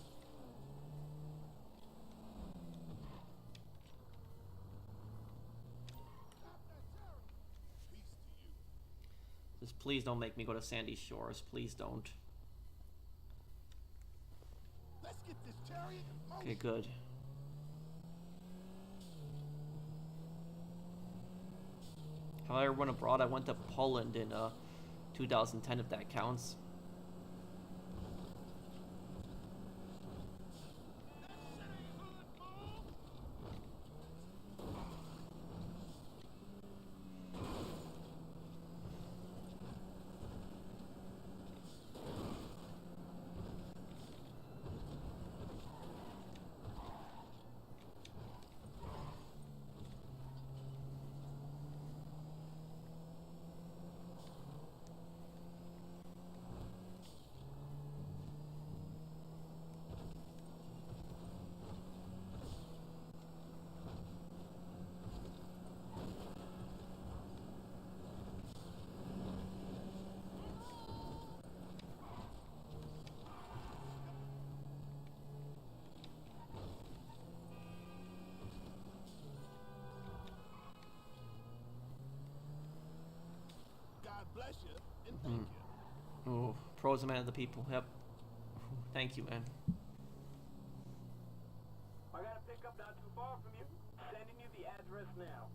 Just please don't make me go to Sandy Shores. Please don't. Let's get this chariot in motion. Okay, good. Have I ever went abroad? I went to Poland in 2010, if that counts. God bless you and thank you. Oh, pro's a man of the people. Yep. Thank you, man. I got a pickup not too far from you. Sending you the address now.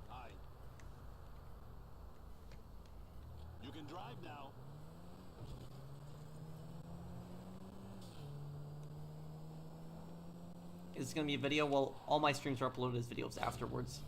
Hi. You can drive now. Is this gonna be a video? Well, all my streams are uploaded as videos afterwards.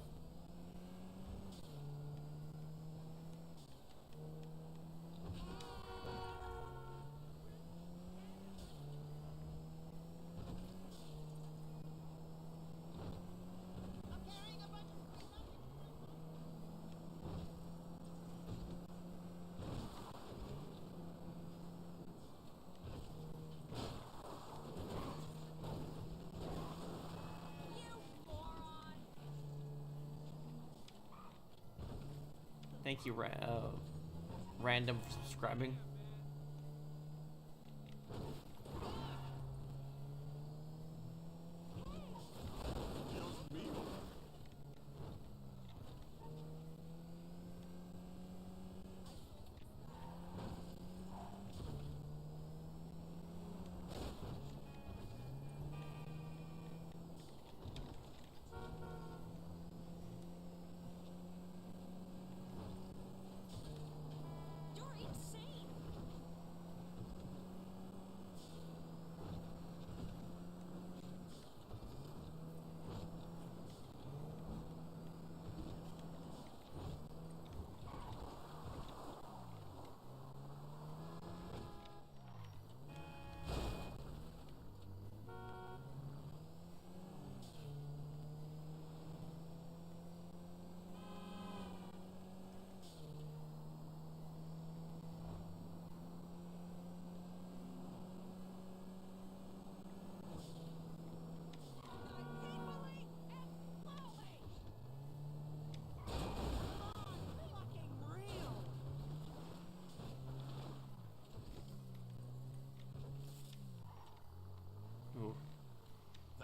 Thank you, Random, for subscribing. You're insane!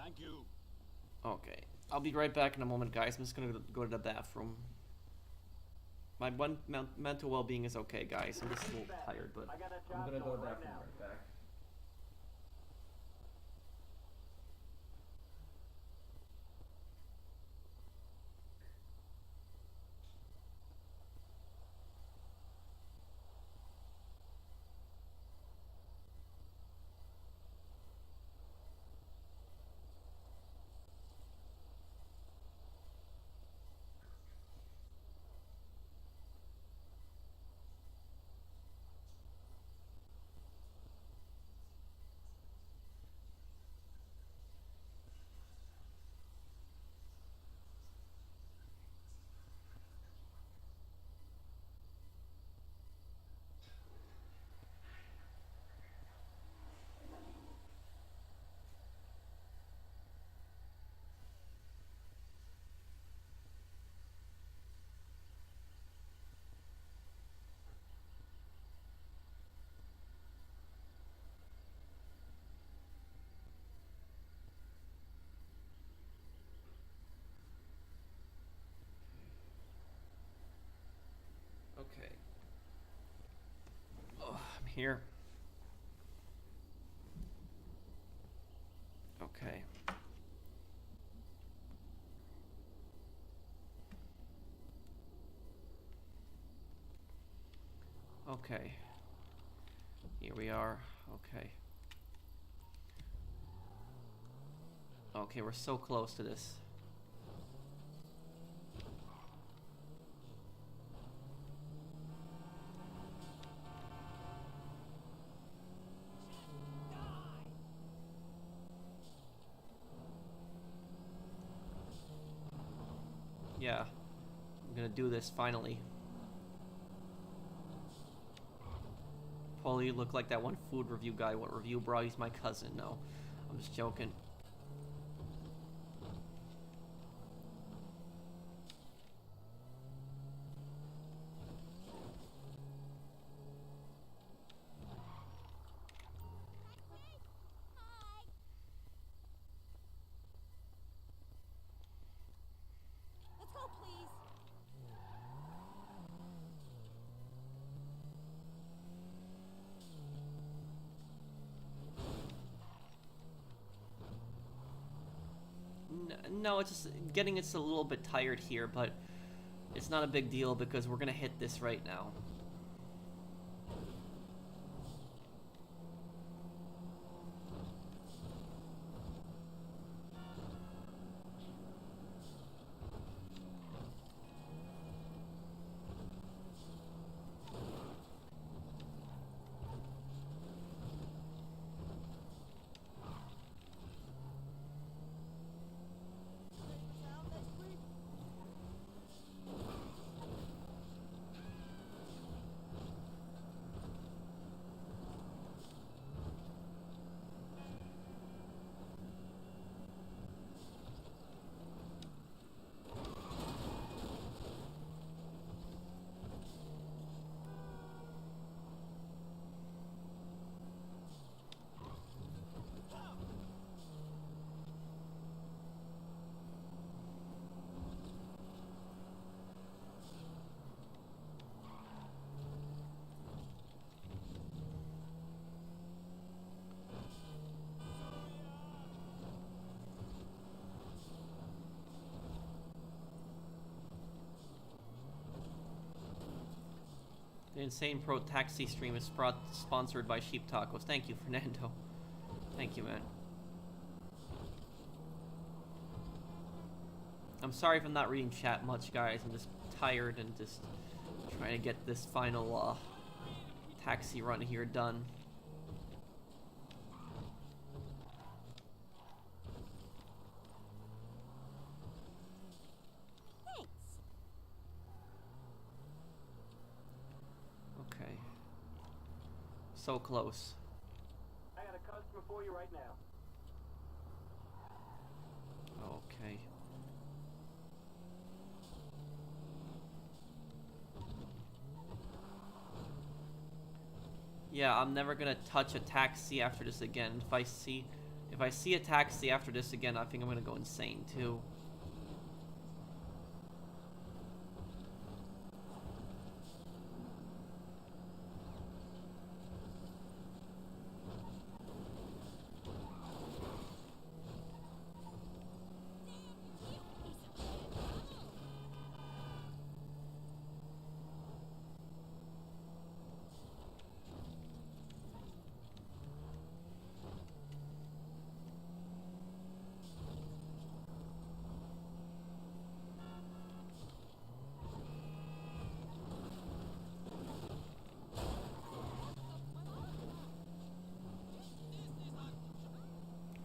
Thank you. Okay. I'll be right back in a moment, guys. I'm just gonna go to the bathroom. My mental well-being is okay, guys. I'm just a little tired, but I got a I'm job gonna go to the going right bathroom now. right back. Okay. Oh, I'm here. Okay. Okay. Here we are. Okay. Okay, we're so close to this. Yeah. I'm gonna do this finally. Paul, you look like that one food review guy. What review, bro? He's my cousin. No, I'm just joking. Let's go, please. No, it's just getting us a little bit tired here, but it's not a big deal because we're gonna hit this right now. Town next week. The Insane Pro Taxi stream is sponsored by Sheep Tacos. Thank you, Fernando. Thank you, man. I'm sorry if I'm not reading chat much, guys. I'm just tired and just trying to get this final taxi run here done. Thanks. Okay. So close. I got a customer for you right now. Okay. Yeah, I'm never gonna touch a taxi after this again. If I see If I see a taxi after this again, I think I'm gonna go insane too.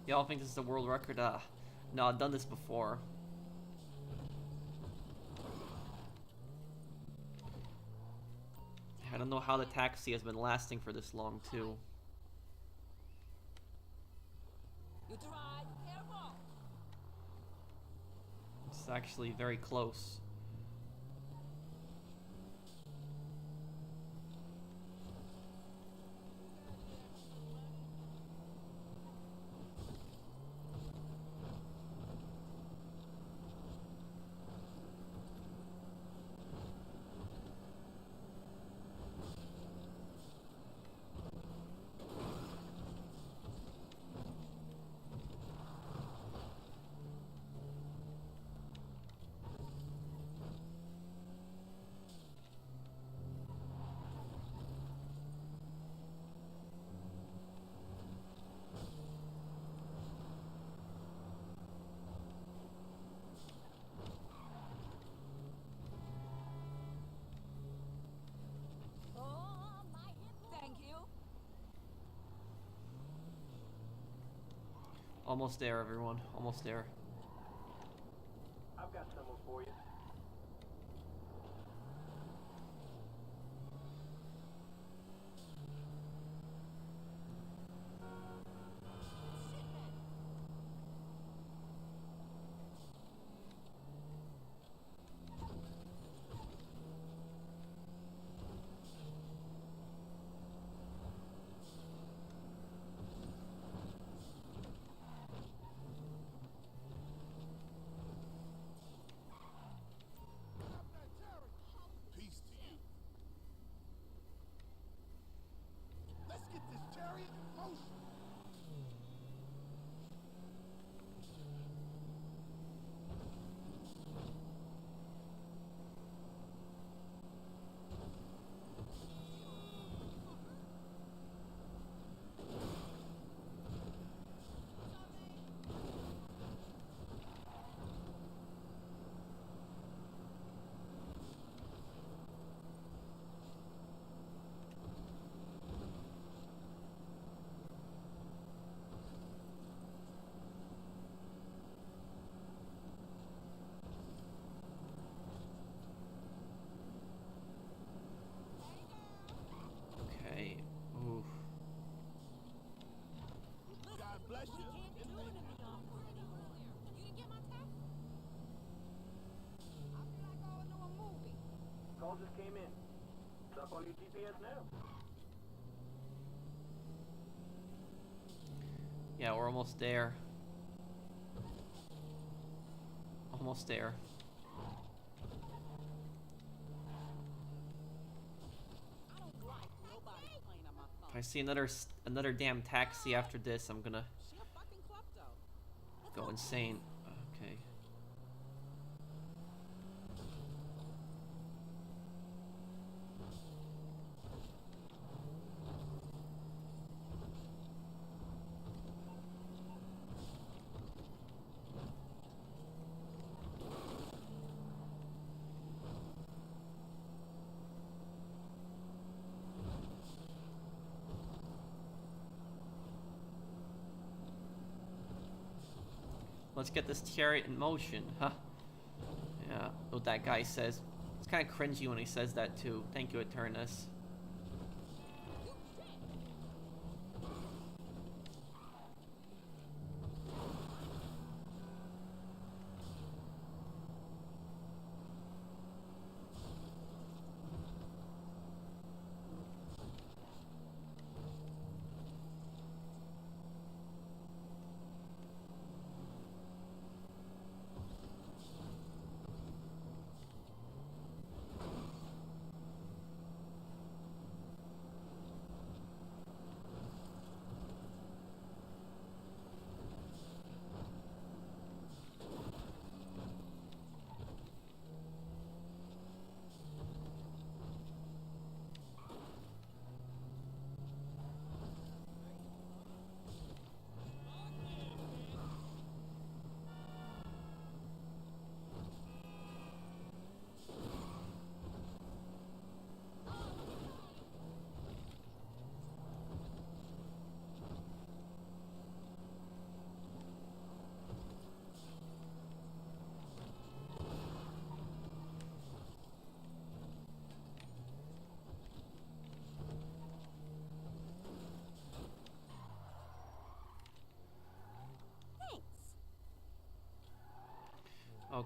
Y'all think this is a world record? No, I've done this before. I don't know how the taxi has been lasting for this long, too. You tried. Careful. It's actually very close. Oh, my hip. Thank you. Almost there, everyone. Almost there. I've got someone for you. Peace to you. Let's get this chariot in motion. Okay. Oof. God bless you. You didn't get my text? I feel like going to a movie. Call just came in. It's up on your GPS now. Yeah, we're almost there. Almost there. I don't like nobody playing on my phone. If I see another damn taxi after this, I'm gonna She a fucking klepto. go insane. Okay. Let's get this chariot in motion, huh? Yeah, what that guy says. It's kind of cringy when he says that too. Thank you, Tiredness.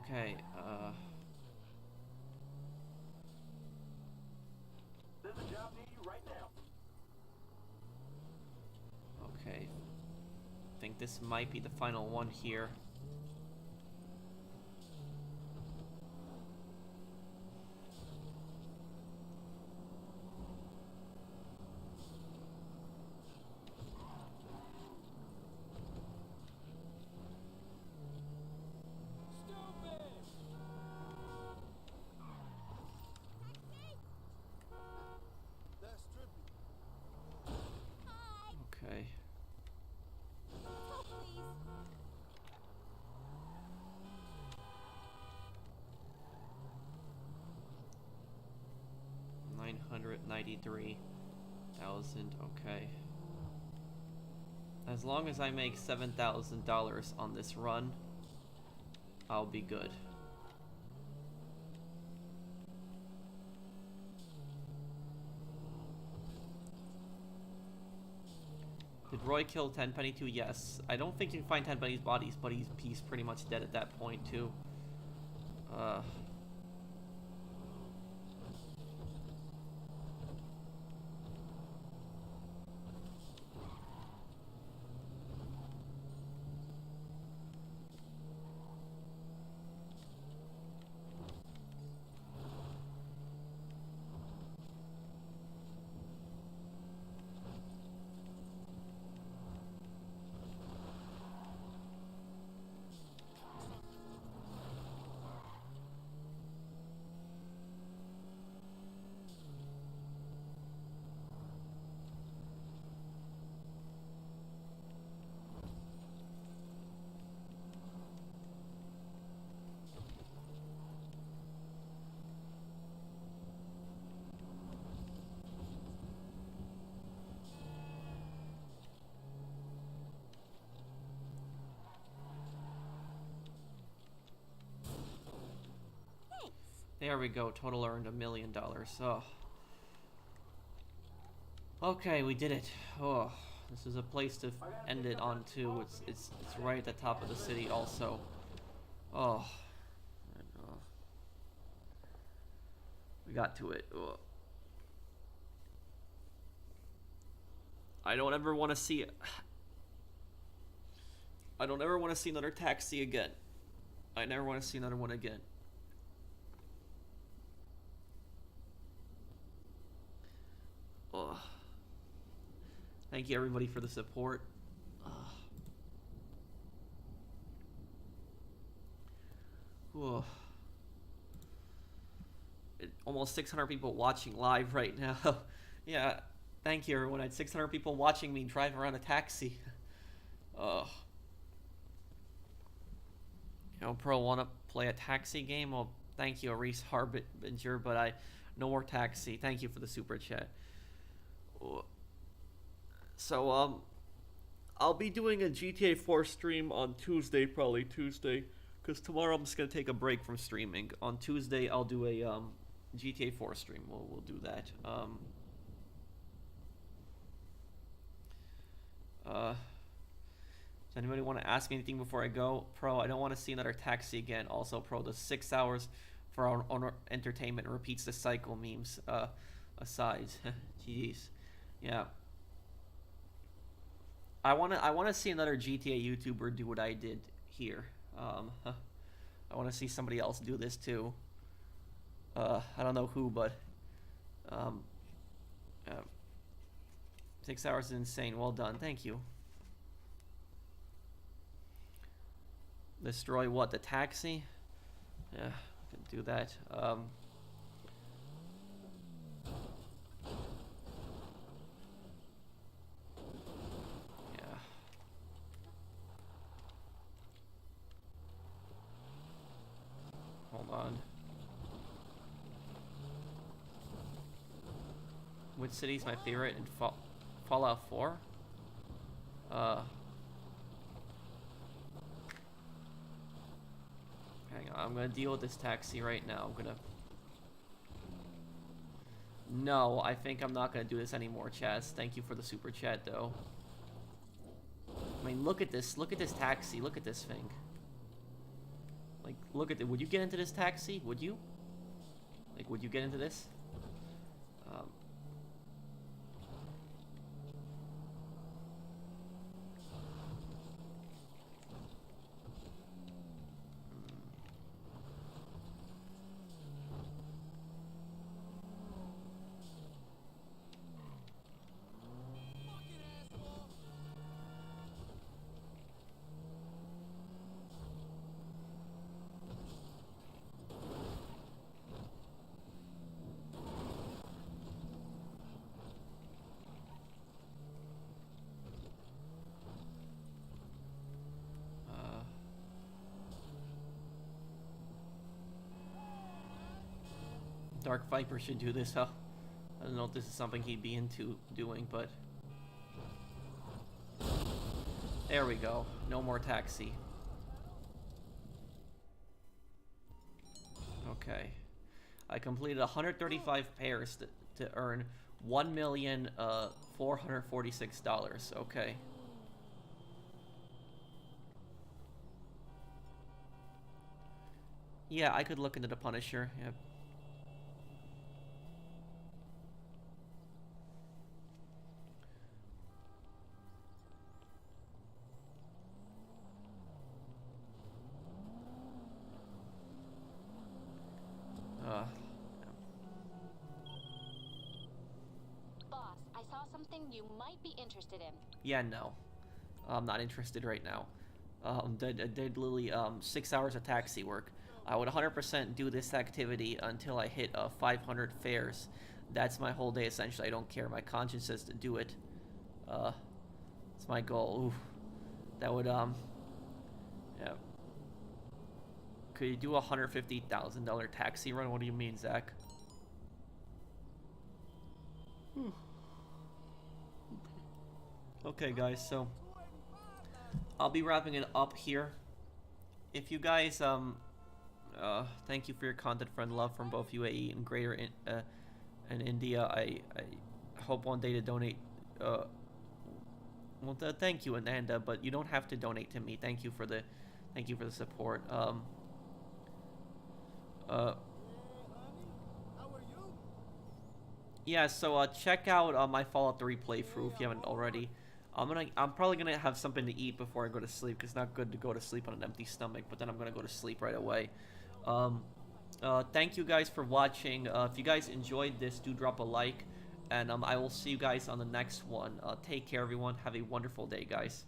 Okay, There's a job near you right now. okay. I think this might be the final one here. That's trippy. Hi. Okay. Oh, please. 993,000. Okay. As long as I make $7,000 on this run, I'll be good. Did Roy kill Tenpenny too? Yes. I don't think you can find Tenpenny's bodies, but he's pretty much dead at that point too. There we go. Total earned $1 million. Oh. Okay, we did it. Oh, this is a place to end it on too. It's right at the top of the city also. Oh. And, we got to it. Oh. I don't ever want to see it. I don't ever want to see another taxi again. I never want to see another one again. Oh. Thank you everybody for the support. Oh. Almost 600 people watching live right now. Yeah, thank you everyone. I had 600 people watching me drive around a taxi. Oh. You know, Pro, want to play a taxi game? Well, thank you, Reese Harbinger, but no more taxi. Thank you for the super chat. So, I'll be doing a GTA 4 stream on Tuesday, probably Tuesday, because tomorrow I'm just going to take a break from streaming. On Tuesday, I'll do a, GTA 4 stream. We'll do that. Does anybody want to ask me anything before I go? Pro, I don't want to see another taxi again. Also, Pro, the 6 hours for our own entertainment repeats the cycle memes, aside. Jeez. Yeah. I wanna see another GTA YouTuber do what I did here. I wanna see somebody else do this too. I don't know who, but 6 hours is insane. Well done. Thank you. Destroy what? The taxi? Yeah, I can do that. Hold on. Which city's my favorite in Fallout 4? Hang on, I'm gonna deal with this taxi right now. No, I think I'm not gonna do this anymore, Chaz. Thank you for the super chat, though. I mean, look at this taxi. Look at this thing. Like, look at it. Would you get into this taxi? Would you? Like, would you get into this? Dark Viper should do this, huh? I don't know if this is something he'd be into doing, but... There we go. No more taxi. Okay. I completed 135 pairs to earn $1,446. Okay. Yeah, I could look into the Punisher. Yep. Boss, I saw something you might be interested in. Yeah, no. I'm not interested right now. Did literally 6 hours of taxi work. I would 100% do this activity until I hit 500 fares. That's my whole day essentially. I don't care. My conscience says to do it. It's my goal. Ooh. That would yeah. Could you do a $150,000 taxi run? What do you mean, Zach? Okay, guys, so I'll be wrapping it up here. If you guys, thank you for your content, friend, love from both UAE and Greater and India. I hope one day to donate. Well, thank you, Ananda, but you don't have to donate to me. Thank you for the support. Yeah, so check out my Fallout 3 playthrough if you haven't already. I'm probably gonna have something to eat before I go to sleep, because it's not good to go to sleep on an empty stomach, but then I'm gonna go to sleep right away. Thank you guys for watching. If you guys enjoyed this, do drop a like, and I will see you guys on the next one. Take care, everyone. Have a wonderful day, guys.